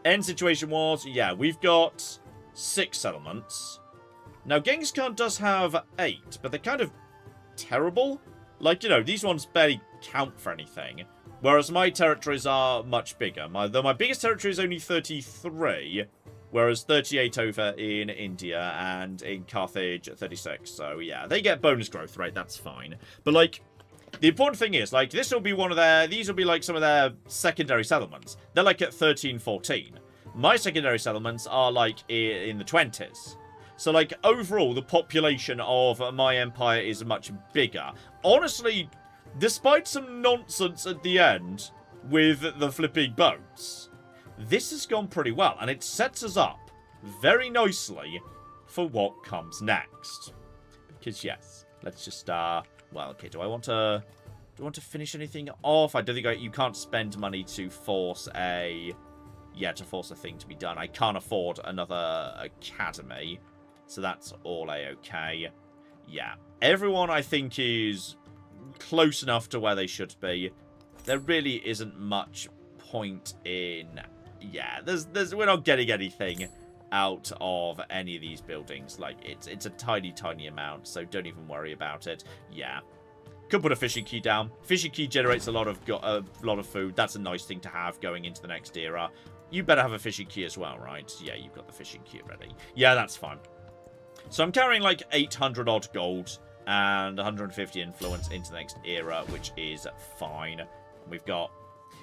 End situation was, yeah, we've got 6 settlements. Now, Genghis Khan does have 8, but they're kind of terrible. Like, you know, these ones barely count for anything. Whereas my territories are much bigger. Though my biggest territory is only 33, whereas 38 over in India and in Carthage 36. So, yeah, they get bonus growth rate, that's fine. But, like, the important thing is, like, this will be these will be, like, some of their secondary settlements. They're, like, at 13, 14. My secondary settlements are, like, in the 20s. So, like, overall, the population of my empire is much bigger. Honestly, despite some nonsense at the end with the flipping boats, this has gone pretty well. And it sets us up very nicely for what comes next. Because, yes, let's just, well, okay, do I want to finish anything off? I don't think you can't spend money to force a thing to be done. I can't afford another academy. So that's all a-okay. Yeah. Everyone, I think, is close enough to where they should be. There really isn't much point in... Yeah, we're not getting anything out of any of these buildings. Like, it's a tiny, tiny amount, so don't even worry about it. Yeah. Could put a fishing key down. Fishing key generates a lot of food. That's a nice thing to have going into the next era. You better have a fishing key as well, right? Yeah, you've got the fishing key already. Yeah, that's fine. So I'm carrying like 800 odd gold and 150 influence into the next era, which is fine. We've got...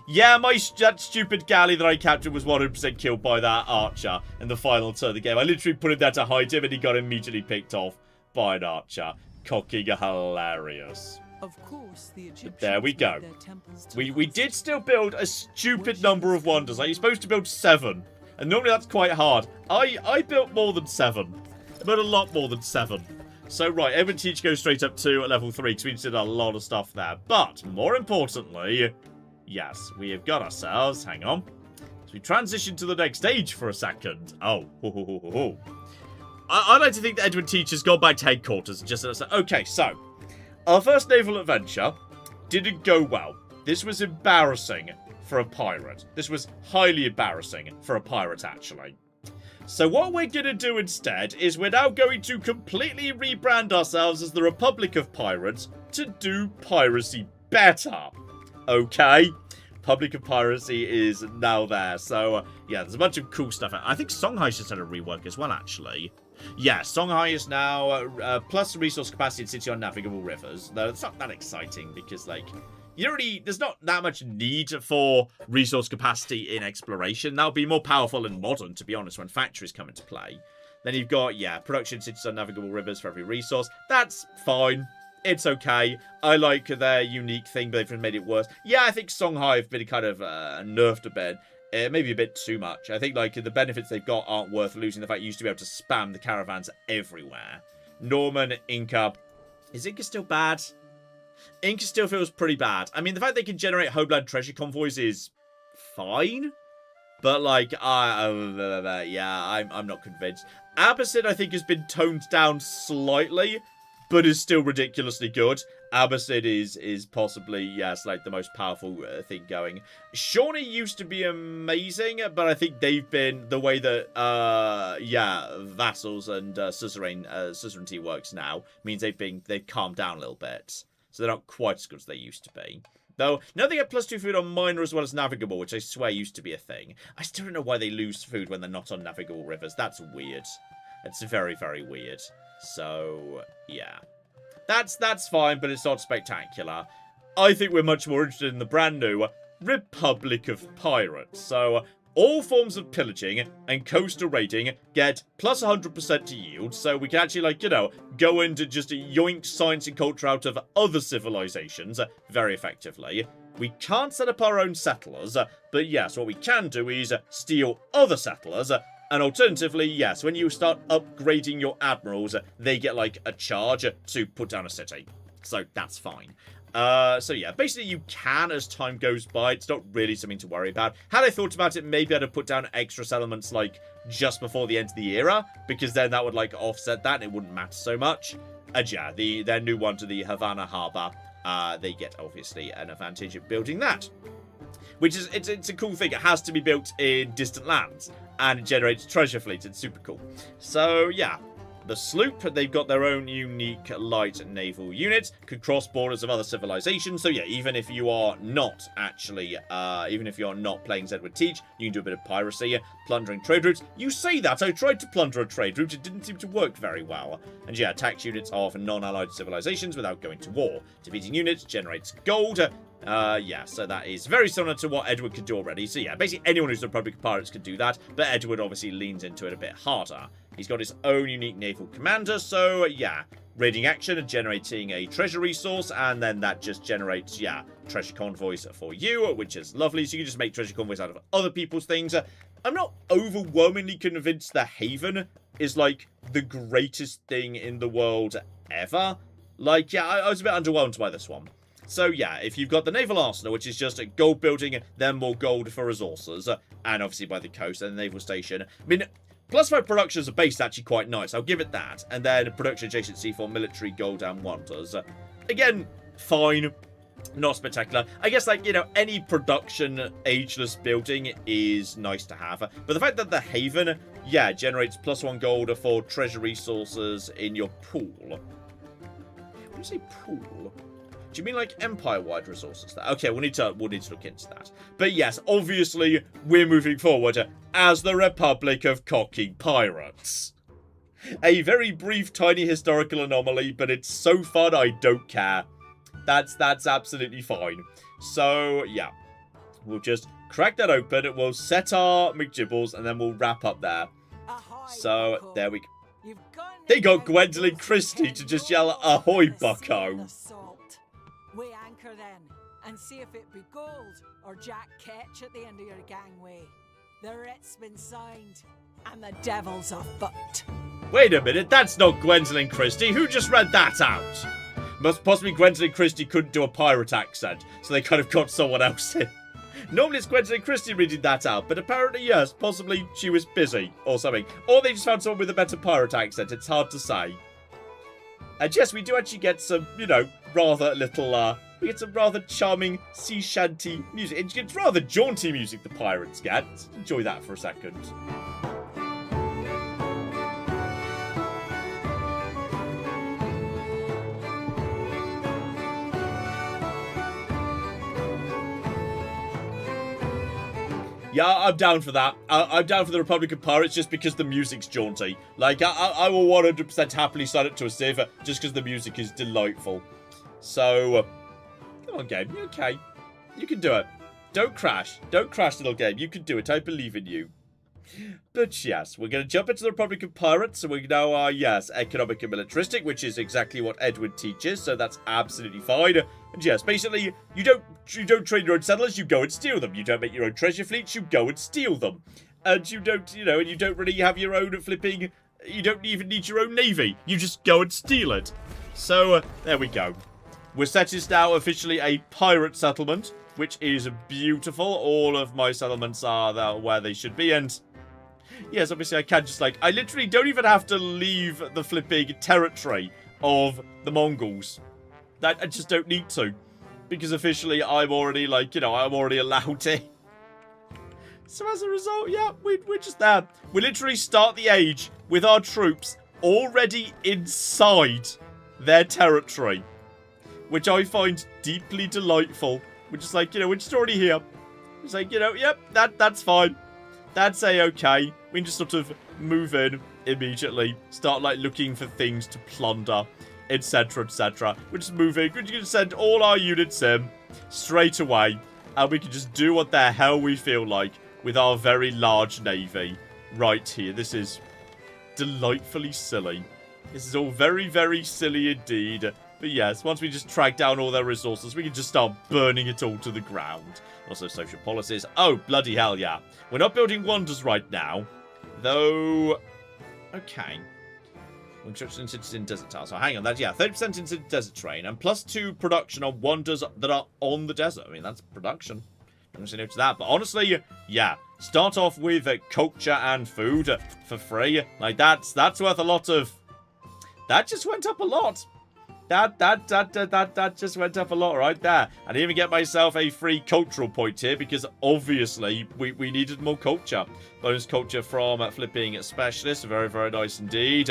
Yeah, that stupid galley that I captured was 100% killed by that archer in the final turn of the game. I literally put him there to hide him and he got immediately picked off by an archer. Cocking hilarious. Of course, the Egyptians there we go. made their temples to We did still build a stupid number of wonders. Like, you're supposed to build 7. And normally that's quite hard. I built more than 7. I built a lot more than 7. So, right, Edward Teach goes straight up to level 3 because we did a lot of stuff there. But, more importantly, yes, we have got ourselves, hang on. So we transition to the next stage for a second. Oh, I like to think that Edward Teach has gone back to headquarters and just said, okay, so, our first naval adventure didn't go well. This was embarrassing for a pirate. This was highly embarrassing for a pirate, actually. So what we're going to do instead is we're now going to completely rebrand ourselves as the Republic of Pirates to do piracy better. Okay? Republic of Piracy is now there. So, yeah, there's a bunch of cool stuff. I think Songhai just had a rework as well, actually. Yeah, Songhai is now plus resource capacity in city on navigable rivers. Though it's not that exciting because, like, there's not that much need for resource capacity in exploration. That'll be more powerful and modern, to be honest, when factories come into play. Then you've got, yeah, production cities on navigable rivers for every resource. That's fine. It's okay. I like their unique thing, but they've made it worse. Yeah, I think Songhai have been kind of nerfed a bit. Maybe a bit too much. I think, like, the benefits they've got aren't worth losing. The fact you used to be able to spam the caravans everywhere. Norman, Inca. Is Inca still bad? Inca still feels pretty bad. I mean, the fact they can generate Homeland treasure convoys is fine. But, like, yeah, I'm not convinced. Abbasid, I think, has been toned down slightly, but is still ridiculously good. Abbasid is possibly, yes, like the most powerful thing going. Shawnee used to be amazing, but I think they've been, the way that, yeah, vassals and suzerainty works now, means they've calmed down a little bit. So they're not quite as good as they used to be. Though, now they get +2 food on minor as well as navigable, which I swear used to be a thing. I still don't know why they lose food when they're not on navigable rivers. That's weird. It's very, very weird. So, yeah. That's fine, but it's not spectacular. I think we're much more interested in the brand new Republic of Pirates. So, all forms of pillaging and coastal raiding get plus 100% to yield, so we can actually, like, you know, go into just yoink science and culture out of other civilizations very effectively. We can't set up our own settlers, but yes, what we can do is steal other settlers, and alternatively, yes, when you start upgrading your admirals, they get, like, a charge to put down a city. So that's fine. So yeah, basically you can as time goes by. It's not really something to worry about. Had I thought about it, maybe I'd have put down extra settlements, like, just before the end of the era, because then that would, like, offset that, and it wouldn't matter so much. And yeah, their new one to the Havana Harbour, they get, obviously, an advantage of building that. Which is, it's a cool thing. It has to be built in distant lands, and it generates treasure fleets. It's super cool. So, yeah. The sloop, they've got their own unique light naval unit, could cross borders of other civilizations. So yeah, even if you are not actually, even if you're not playing Zedward Teach, you can do a bit of piracy, plundering trade routes. You say that, I tried to plunder a trade route, it didn't seem to work very well. And yeah, tax units of non-allied civilizations without going to war. Defeating units generates gold. Yeah, so that is very similar to what Edward could do already. So yeah, basically anyone who's the Republic of Pirates could do that, but Edward obviously leans into it a bit harder. He's got his own unique naval commander, so yeah, raiding action and generating a treasure resource, and then that just generates, yeah, treasure convoys for you, which is lovely. So you can just make treasure convoys out of other people's things. I'm not overwhelmingly convinced the Haven is, like, the greatest thing in the world ever. Like, yeah, I was a bit underwhelmed by this one. So yeah, if you've got the naval arsenal, which is just a gold building, then more gold for resources, and obviously by the coast and the naval station. I mean, +5 production as a base is actually quite nice, I'll give it that. And then production adjacency for military gold and wonders. Again, fine, not spectacular. I guess, like, you know, any production ageless building is nice to have. But the fact that the Haven, yeah, generates +1 gold for treasure resources in your pool. When you say pool, do you mean like empire-wide resources? Okay, we'll need to look into that. But yes, obviously, we're moving forward as the Republic of Cocking Pirates. A very brief, tiny historical anomaly, but it's so fun, I don't care. That's absolutely fine. So, yeah. We'll just crack that open, we'll set our McGibbles, and then we'll wrap up there. So, there we go. They got Gwendolyn Christie to just yell, "Ahoy, bucko!" We anchor then, and see if it be gold or Jack Ketch at the end of your gangway. The writ's been signed, and the devil's afoot. Wait a minute, that's not Gwendolyn Christie. Who just read that out? Must possibly Gwendolyn Christie couldn't do a pirate accent, so they kind of got someone else in. Normally it's Gwendolyn Christie reading that out, but apparently, yes, possibly she was busy or something. Or they just found someone with a better pirate accent, it's hard to say. And yes, we do actually get some, you know, rather little, we get some rather charming sea shanty music. It's rather jaunty music the pirates get. Let's enjoy that for a second. Yeah, I'm down for that. I'm down for the Republic of Pirates just because the music's jaunty. Like, I will 100% happily sign it to a Civ just because the music is delightful. So, come on, game. You're okay. You can do it. Don't crash. Don't crash, little game. You can do it. I believe in you. But yes, we're going to jump into the Republic of Pirates. So we now are, yes, economic and militaristic, which is exactly what Edward teaches. So that's absolutely fine. And yes, basically, you don't train your own settlers, you go and steal them. You don't make your own treasure fleets, you go and steal them. And you don't, you know, and you don't really have your own flipping, you don't even need your own navy. You just go and steal it. So, there we go. We're set is now officially a pirate settlement, which is beautiful. All of my settlements are where they should be, and yes, obviously I can just, like, I literally don't even have to leave the flipping territory of the Mongols. That I just don't need to. Because officially I'm already, like, you know, I'm already allowed to. So as a result, yeah, we're just there. We literally start the age with our troops already inside their territory. Which I find deeply delightful. We're just like, you know, we're just already here. It's like, you know, yep, that's fine. That's a-okay. We can just sort of move in immediately. Start, like, looking for things to plunder, etc, etc. We're just moving. We're just going to send all our units in straight away. And we can just do what the hell we feel like with our very large navy right here. This is delightfully silly. This is all very, very silly indeed. But yes, once we just track down all their resources, we can just start burning it all to the ground. Also, social policies. Oh, bloody hell, yeah. We're not building wonders right now. Though... Okay. Construction in cities in desert tiles. So hang on, that's, yeah, 30% into desert terrain. And +2 production on wonders that are on the desert. I mean, that's production. I'm just to that. But honestly, yeah. Start off with culture and food for free. Like, that's worth a lot of... That just went up a lot. That just went up a lot right there. And I even get myself a free cultural point here because obviously we needed more culture. Bonus culture from flipping specialists. Very, very nice indeed.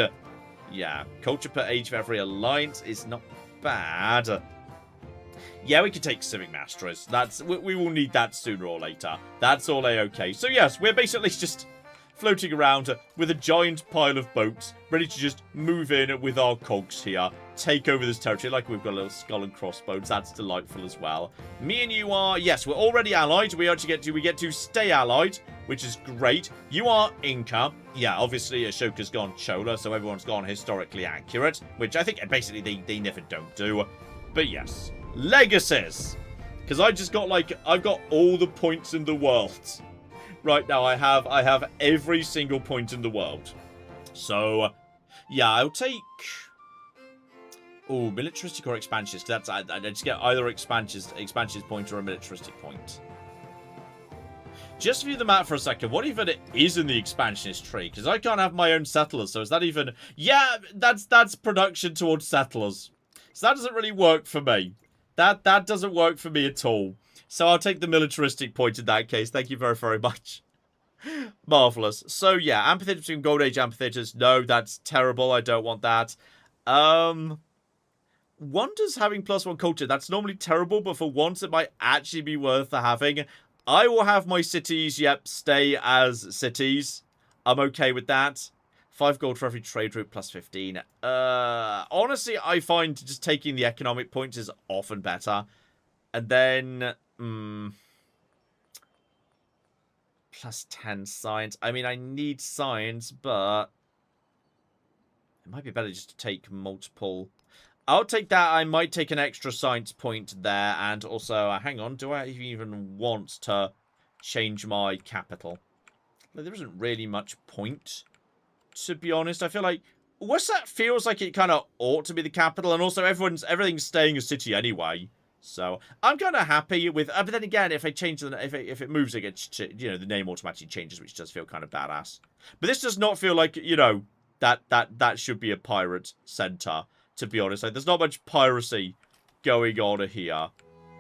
Yeah, culture per age of every alliance is not bad. Yeah, we can take civic masteries. We will need that sooner or later. That's all a-okay. So yes, we're basically just floating around with a giant pile of boats, ready to just move in with our cogs here, take over this territory, like we've got a little skull and crossbones. That's delightful as well. Me and you are, yes, we're already allied. We get to stay allied, which is great. You are Inca. Yeah, obviously Ashoka's gone Chola, so everyone's gone historically accurate, which I think basically they never don't do. But yes, legacies. Because I just got I've got all the points in the world. Right now, I have every single point in the world. So, yeah, I'll take... Oh, militaristic or expansionist. That's I just get either expansionist point or a militaristic point. Just view the map for a second. What even is in the expansionist tree? Because I can't have my own settlers. So is that even... Yeah, that's production towards settlers. So that doesn't really work for me. That doesn't work for me at all. So I'll take the militaristic point in that case. Thank you very, very much. Marvellous. So, yeah, amphitheater between Gold Age amphitheaters. No, that's terrible. I don't want that. Wonders having +1 culture. That's normally terrible, but for once it might actually be worth having. I will have my cities, yep, stay as cities. I'm okay with that. 5 gold for every trade route, +15. Honestly, I find just taking the economic points is often better. And then... +10 science. I mean, I need science, but it might be better just to take multiple. I'll take that. I might take an extra science point there. And also, hang on, do I even want to change my capital? There isn't really much point, to be honest. I feel like Worcester feels like it kind of ought to be the capital. And also, everything's staying a city anyway. So I'm kind of happy with, but then again, if I change if it moves, it gets, the name automatically changes, which does feel kind of badass. But this does not feel like that should be a pirate center. To be honest, like there's not much piracy going on here.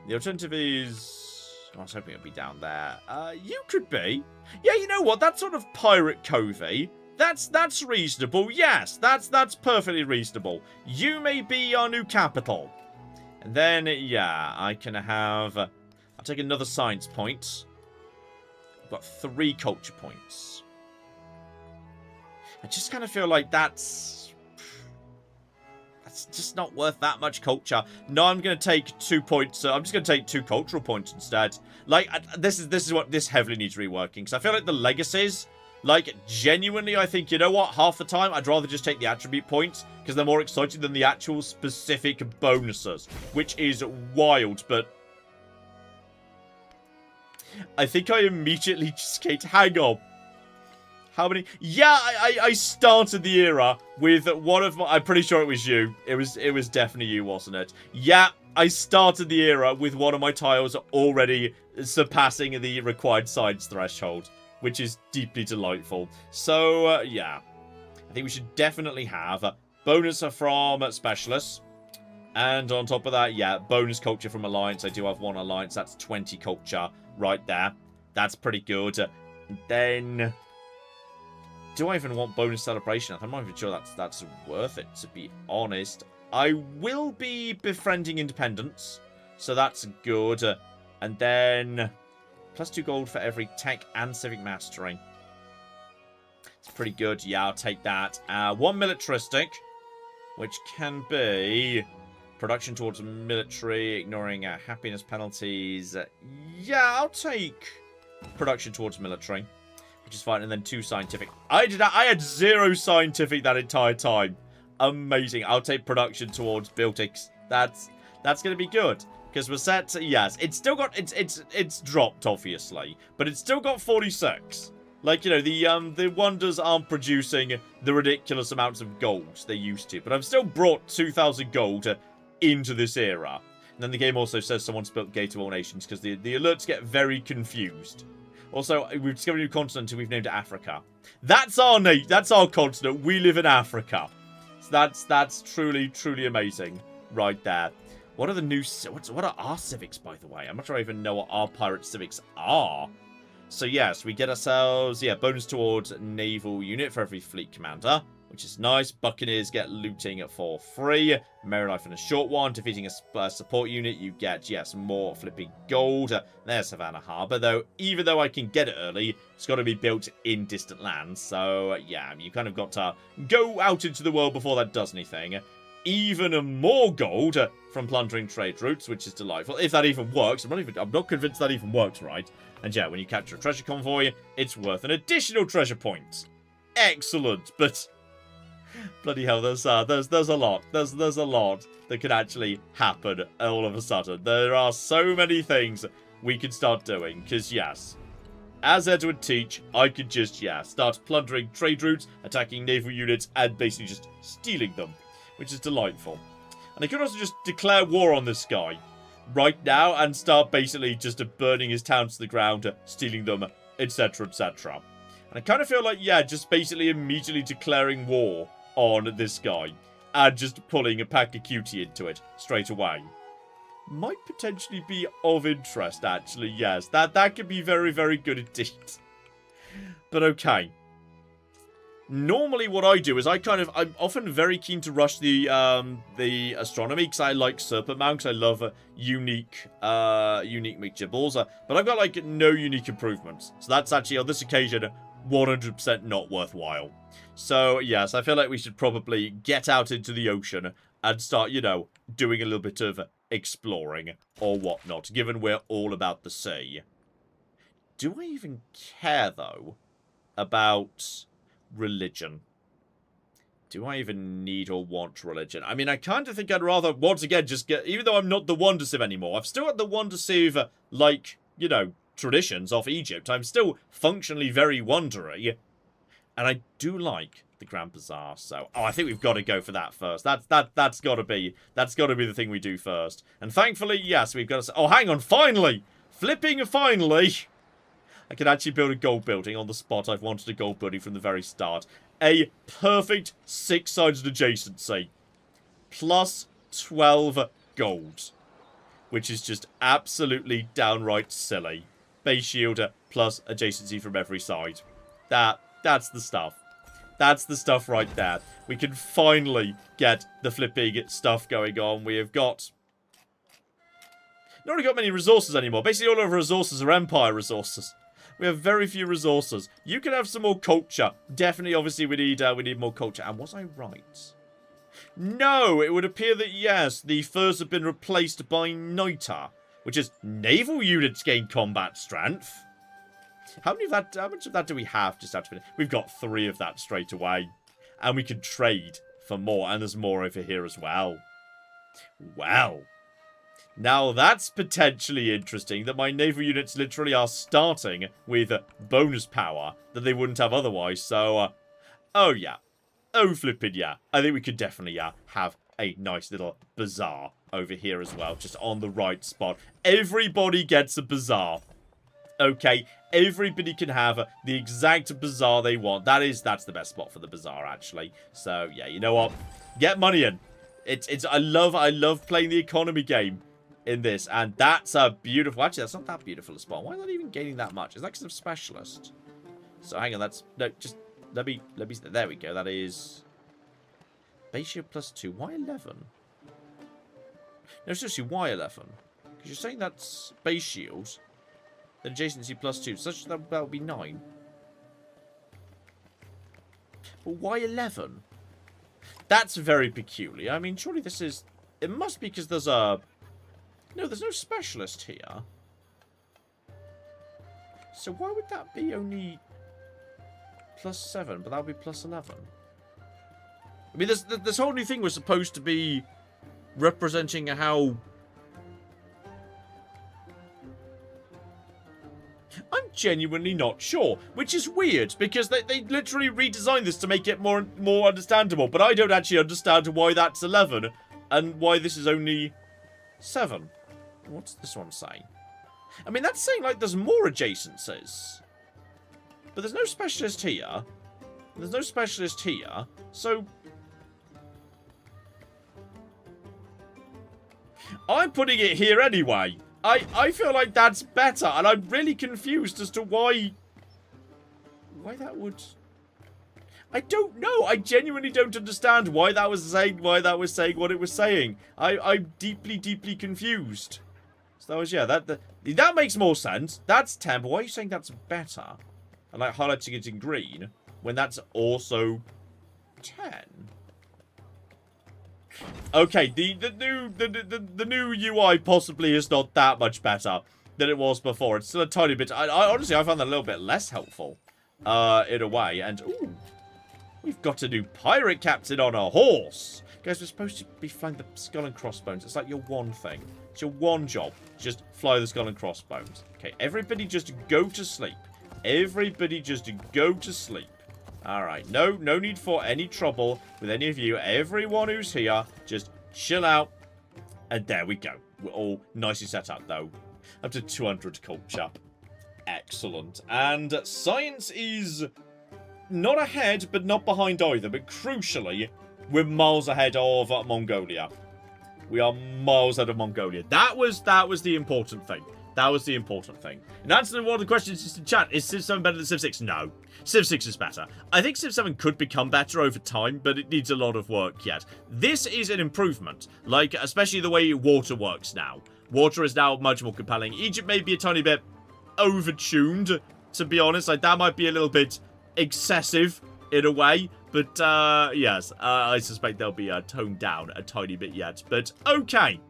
The alternative is, I was hoping it'd be down there. You could be, yeah. You know what? That sort of pirate covey. That's reasonable. Yes, that's perfectly reasonable. You may be our new capital. And then, yeah, I can have... I'll take another science point. I've got 3 culture points. I just kind of feel like that's just not worth that much culture. No, I'm going to take 2 points. I'm just going to take 2 cultural points instead. Like, this is what this heavily needs reworking. Because I feel like the legacies... Like, genuinely, I think, you know what? Half the time, I'd rather just take the attribute points because they're more exciting than the actual specific bonuses, which is wild, but I think I immediately just hang on. How many? Yeah, I started the era with one of my... I'm pretty sure it was you. It was definitely you, wasn't it? Yeah, I started the era with one of my tiles already surpassing the required science threshold, which is deeply delightful. So, yeah. I think we should definitely have a bonus from specialists. And on top of that, yeah, bonus culture from alliance. I do have 1 alliance. That's 20 culture right there. That's pretty good. Then, do I even want bonus celebration? I'm not even sure that's worth it, to be honest. I will be befriending independence. So that's good. And then... +2 gold for every tech and civic mastery. It's pretty good. Yeah, I'll take that. 1 militaristic, which can be production towards military, ignoring happiness penalties. Yeah, I'll take production towards military, which is fine. And then 2 scientific. I had 0 scientific that entire time. Amazing. I'll take production towards buildings. That's going to be good. Because we're set to, yes, it's still got, it's dropped, obviously. But it's still got 46. Like, you know, the wonders aren't producing the ridiculous amounts of gold they used to. But I've still brought 2,000 gold into this era. And then the game also says someone spilled Gate of All Nations, because the alerts get very confused. Also, we've discovered a new continent and we've named it Africa. That's our continent. We live in Africa. So that's truly, truly amazing right there. What are the new... What are our civics, by the way? I'm not sure I even know what our pirate civics are. So, yes, we get ourselves... Yeah, bonus towards naval unit for every fleet commander, which is nice. Buccaneers get looting for free. Merry Life in a short one. Defeating a support unit, you get, yes, more flipping gold. There's Savannah Harbour, though. Even though I can get it early, it's got to be built in distant lands. So, yeah, you kind of got to go out into the world before that does anything. Even more gold from plundering trade routes, which is delightful. If that even works. I'm not convinced that even works right. And yeah, when you capture a treasure convoy, it's worth an additional treasure point. Excellent, but bloody hell, there's a lot. There's a lot that could actually happen all of a sudden. There are so many things we could start doing. Because yes, as Ed would teach, I could just, yeah, start plundering trade routes, attacking naval units, and basically just stealing them. Which is delightful. And I could also just declare war on this guy right now and start basically just burning his towns to the ground, stealing them, etc, etc. And I kind of feel like, yeah, just basically immediately declaring war on this guy and just pulling a pack of cutie into it straight away might potentially be of interest, actually. Yes, that could be very, very good indeed. But okay. Normally what I do is I'm often very keen to rush the astronomy, because I like serpent mounts. I love unique McGibbles, but I've got like no unique improvements. So that's actually on this occasion 100% not worthwhile. So yes, I feel like we should probably get out into the ocean and start, you know, doing a little bit of exploring or whatnot, given we're all about the sea. Do I even care though about religion? Do I even need or want religion? I mean, I kind of think I'd rather, once again, just get... Even though I'm not the Wonder Civ anymore, I've still got the Wonder Civ, like, you know, traditions of Egypt. I'm still functionally very wondery. And I do like the Grand Bazaar, so... Oh, I think we've got to go for that first. That's got to be the thing we do first. And thankfully, yes, we've got to... Oh, hang on, finally! Flipping finally! I can actually build a gold building on the spot. I've wanted a gold building from the very start. A perfect 6-sided adjacency. Plus 12 gold. Which is just absolutely downright silly. Base shield plus adjacency from every side. That's the stuff. That's the stuff right there. We can finally get the flipping stuff going on. We have got... not really got many resources anymore. Basically all of our resources are Empire resources. We have very few resources. You can have some more culture. Definitely, obviously, we need more culture. And was I right? No, it would appear that, yes, the furs have been replaced by Niter, which is naval units gain combat strength. How much of that do we have just out of it? We've got 3 of that straight away. And we can trade for more. And there's more over here as well. Well... now, that's potentially interesting, that my naval units literally are starting with bonus power that they wouldn't have otherwise. So, oh, yeah. Oh, flippin' yeah. I think we could definitely have a nice little bazaar over here as well, just on the right spot. Everybody gets a bazaar. Okay, everybody can have the exact bazaar they want. That's the best spot for the bazaar, actually. So, yeah, you know what? Get money in. I love playing the economy game in this, and that's a beautiful... Actually, that's not that beautiful a spot. Why is that even gaining that much? Is that because of specialist? So, hang on, that's... No, just... Let me... There we go, that is... Base shield plus 2. Why 11? No, seriously, why 11? Because you're saying that's base shield, then adjacency plus 2. Such that would be 9. But why 11? That's very peculiar. I mean, surely this is... It must be because there's a... No, there's no specialist here. So why would that be only plus 7, but that would be plus 11? I mean, this whole new thing was supposed to be representing how... I'm genuinely not sure, which is weird, because they literally redesigned this to make it more understandable, but I don't actually understand why that's 11, and why this is only 7. What's this one saying? I mean, that's saying, like, there's more adjacencies. But there's no specialist here. There's no specialist here, so... I'm putting it here anyway. I feel like that's better, and I'm really confused as to why that would... I don't know. I genuinely don't understand why that was saying what it was saying. I'm deeply, deeply confused. So that was, yeah, that makes more sense. That's 10, but why are you saying that's better? And like highlighting it in green when that's also 10. Okay, the new UI possibly is not that much better than it was before. It's still a tiny bit. I honestly, I found that a little bit less helpful, in a way. And ooh, we've got a new pirate captain on a horse. Guys, we're supposed to be flying the skull and crossbones. It's like your one thing. It's your one job. Just fly the skull and crossbones. Okay, everybody just go to sleep. Everybody just go to sleep. Alright, no need for any trouble with any of you. Everyone who's here, just chill out. And there we go. We're all nicely set up, though. Up to 200 culture. Excellent. And science is not ahead, but not behind either. But crucially, we're miles ahead of Mongolia. We are miles ahead of Mongolia. That was the important thing. That was the important thing. In answer to one of the questions just in chat, is Civ 7 better than Civ 6? No. Civ 6 is better. I think Civ 7 could become better over time, but it needs a lot of work yet. This is an improvement. Like, especially the way water works now. Water is now much more compelling. Egypt may be a tiny bit over-tuned, to be honest. Like, that might be a little bit excessive in a way. But, yes, I suspect they'll be toned down a tiny bit yet. But, okay.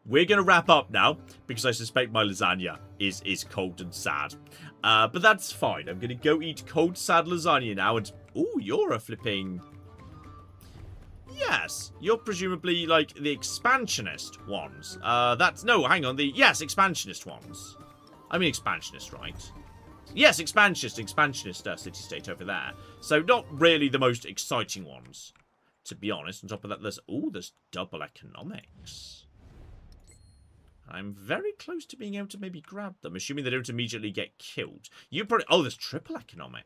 We're going to wrap up now, because I suspect my lasagna is cold and sad. But that's fine. I'm going to go eat cold, sad lasagna now. And, ooh, you're a flipping... Yes, you're presumably, like, the expansionist ones. No, hang on. Yes, expansionist ones. I mean expansionist, right? Yes, expansionist city-state over there. So, not really the most exciting ones, to be honest. On top of that, there's double economics. I'm very close to being able to maybe grab them, assuming they don't immediately get killed. You probably... Oh, there's triple economic.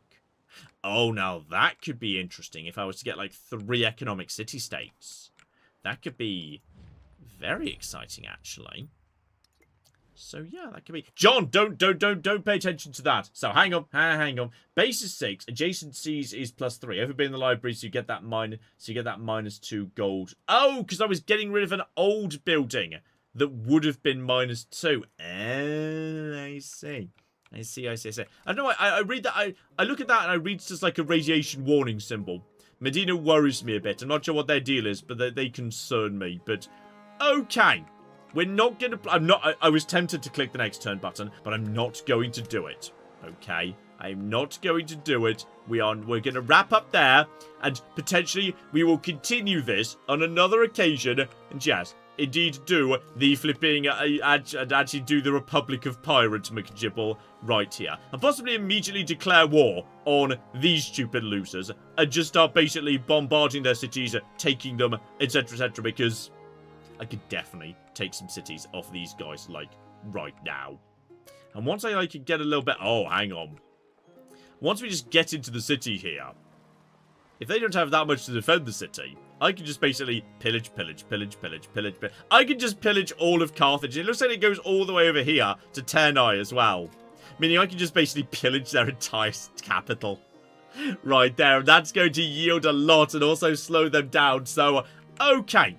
Oh, now that could be interesting if I was to get, like, 3 economic city-states. That could be very exciting, actually. So, yeah, that could be... John, don't pay attention to that. So, hang on. Base is 6. Adjacencies is +3. Ever been in the library, so you get that -2 gold. Oh, because I was getting rid of an old building that would have been -2. I see. I don't know, I read that, I look at that and I read it's just like a radiation warning symbol. Medina worries me a bit. I'm not sure what their deal is, but they concern me. But, okay. We're not going to... I was tempted to click the next turn button, but I'm not going to do it. Okay? I'm not going to do it. We're going to wrap up there, and potentially we will continue this on another occasion. And yes, indeed do the flipping, actually do the Republic of Pirates McGibble right here. And possibly immediately declare war on these stupid losers and just start basically bombarding their cities, taking them, etc., because I could definitely take some cities off these guys, like, right now. And once I could get a little bit... Oh, hang on. Once we just get into the city here, if they don't have that much to defend the city, I can just basically pillage. I can just pillage all of Carthage. It looks like it goes all the way over here to Ternai as well. Meaning I can just basically pillage their entire capital. Right there. And that's going to yield a lot and also slow them down. So, okay.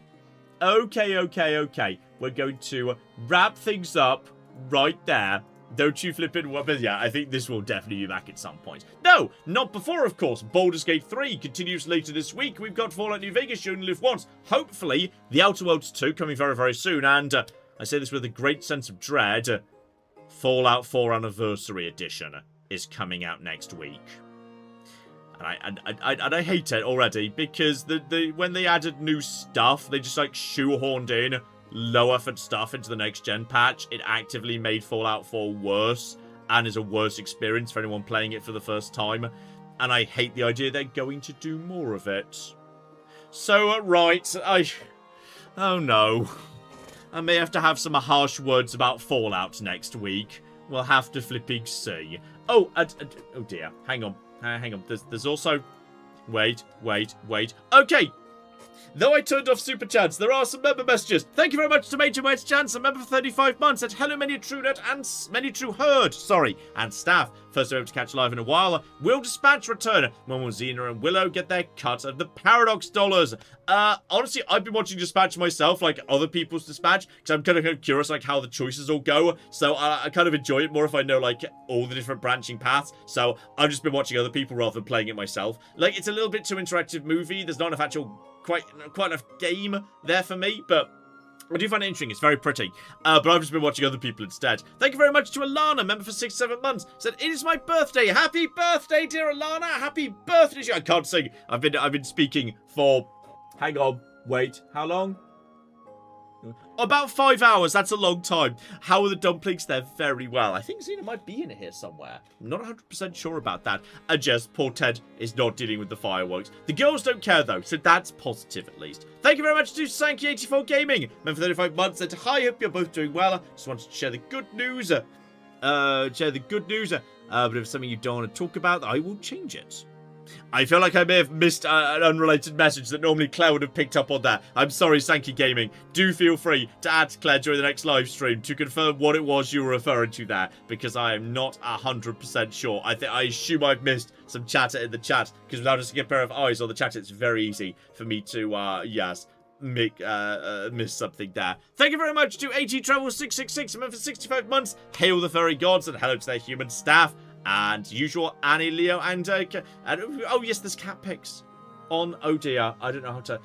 Okay. We're going to wrap things up right there. Don't you flip it? But yeah, I think this will definitely be back at some point. No, not before, of course. Baldur's Gate 3 continues later this week. We've got Fallout New Vegas, You Only Live Once. Hopefully, The Outer Worlds 2 coming very, very soon. And I say this with a great sense of dread. Fallout 4 Anniversary Edition is coming out next week. And I hate it already, because when they added new stuff, they just, like, shoehorned in low effort stuff into the next gen patch. It actively made Fallout 4 worse, and is a worse experience for anyone playing it for the first time. And I hate the idea they're going to do more of it. So, right, oh no. I may have to have some harsh words about Fallout next week. We'll have to flipping see. Oh, oh dear, hang on. Hang on, there's also... Wait. Okay! Though I turned off Super Chats, there are some member messages. Thank you very much to Major White Chance, a member for 35 months, and hello many a true nerd and many true herd, and staff. First time able to catch live in a while. Will Dispatch return when will Xena and Willow get their cut of the Paradox dollars? Honestly, I've been watching Dispatch myself, like other people's Dispatch, because I'm kind of curious, like, how the choices all go. So I kind of enjoy it more if I know, like, all the different branching paths. So I've just been watching other people rather than playing it myself. Like, it's a little bit too interactive movie. There's not enough actual... quite enough game there for me, but I do find it interesting. It's very pretty. But I've just been watching other people instead. Thank you very much to Alana, member for 6-7 months. Said, it is my birthday. Happy birthday, dear Alana. Happy birthday to you. I can't sing. I've been speaking for... Hang on. Wait. How long? About 5 hours. That's a long time. How are the dumplings? They're very well. I think Xena might be in here somewhere. I'm not 100% sure about that. And just poor Ted is not dealing with the fireworks. The girls don't care though, so that's positive at least. Thank you very much to Sankey84 Gaming, member for 35 months. Said, hi, hope you're both doing well. Just wanted to share the good news. But if it's something you don't want to talk about, I will change it. I feel like I may have missed an unrelated message that normally Claire would have picked up on that. I'm sorry, Sankey Gaming. Do feel free to add Claire during the next live stream to confirm what it was you were referring to there, because I am not 100% sure. I assume I've missed some chatter in the chat, because without just a pair of eyes on the chat, it's very easy for me to, miss something there. Thank you very much to AT Travel 666, a member for 65 months. Hail the furry gods, and hello to their human staff. And usual Annie, Leo, and oh yes, there's cat pics on. Oh dear, I don't know how to.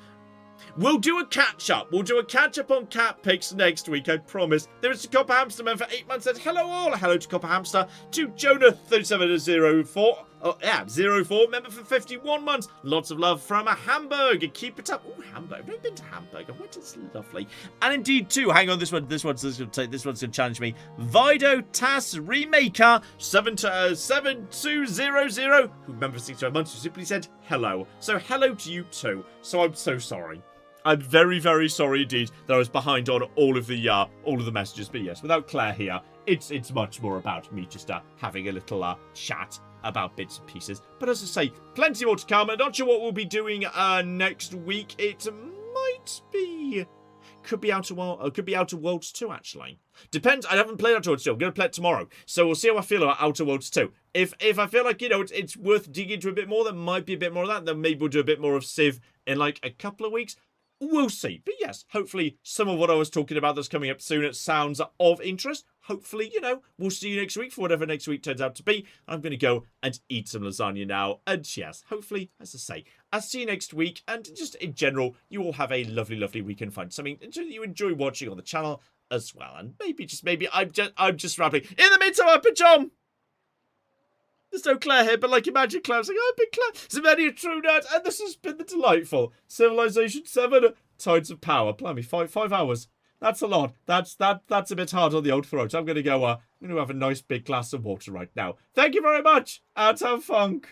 We'll do a catch up. We'll do a catch up on cat pics next week. I promise. There is a Copper Hamster member for 8 months. Said hello all. Hello to Copper Hamster. To Jonah 3704. Oh yeah, 04 member for 51 months. Lots of love from a Hamburg. Keep it up. Oh, Hamburg. I've never been to Hamburg. I went. It's lovely. And indeed too. Hang on. This one's gonna challenge me. Vido Tas Remaker 7200, who member for 65 months, who simply said hello. So hello to you too. So I'm so sorry. I'm very, very sorry indeed that I was behind on all of the messages. But yes, without Claire here, it's much more about me just having a little chat about bits and pieces. But as I say, plenty more to come. I'm not sure what we'll be doing next week. It could be Outer Worlds 2 actually. Depends. I haven't played Outer Worlds 2. I'm going to play it tomorrow. So we'll see how I feel about Outer Worlds 2. If I feel like, it's worth digging into a bit more, there might be a bit more of that. Then maybe we'll do a bit more of Civ in like a couple of weeks. We'll see. But yes, hopefully some of what I was talking about that's coming up soon, it sounds of interest. Hopefully, we'll see you next week for whatever next week turns out to be. I'm going to go and eat some lasagna now. And yes, hopefully, as I say, I'll see you next week. And just in general, you all have a lovely, lovely week and find something that you enjoy watching on the channel as well. And maybe I'm just rambling. In the meantime, I've been John. There's no Claire here, but like imagine Claire saying, I've been Claire. It's many a true nerd, and this has been the delightful Civilization 7 Tides of Power. Blimey, 5 hours. That's a lot. That's a bit hard on the old throat. I'm gonna go have a nice big glass of water right now. Thank you very much. Out of funk.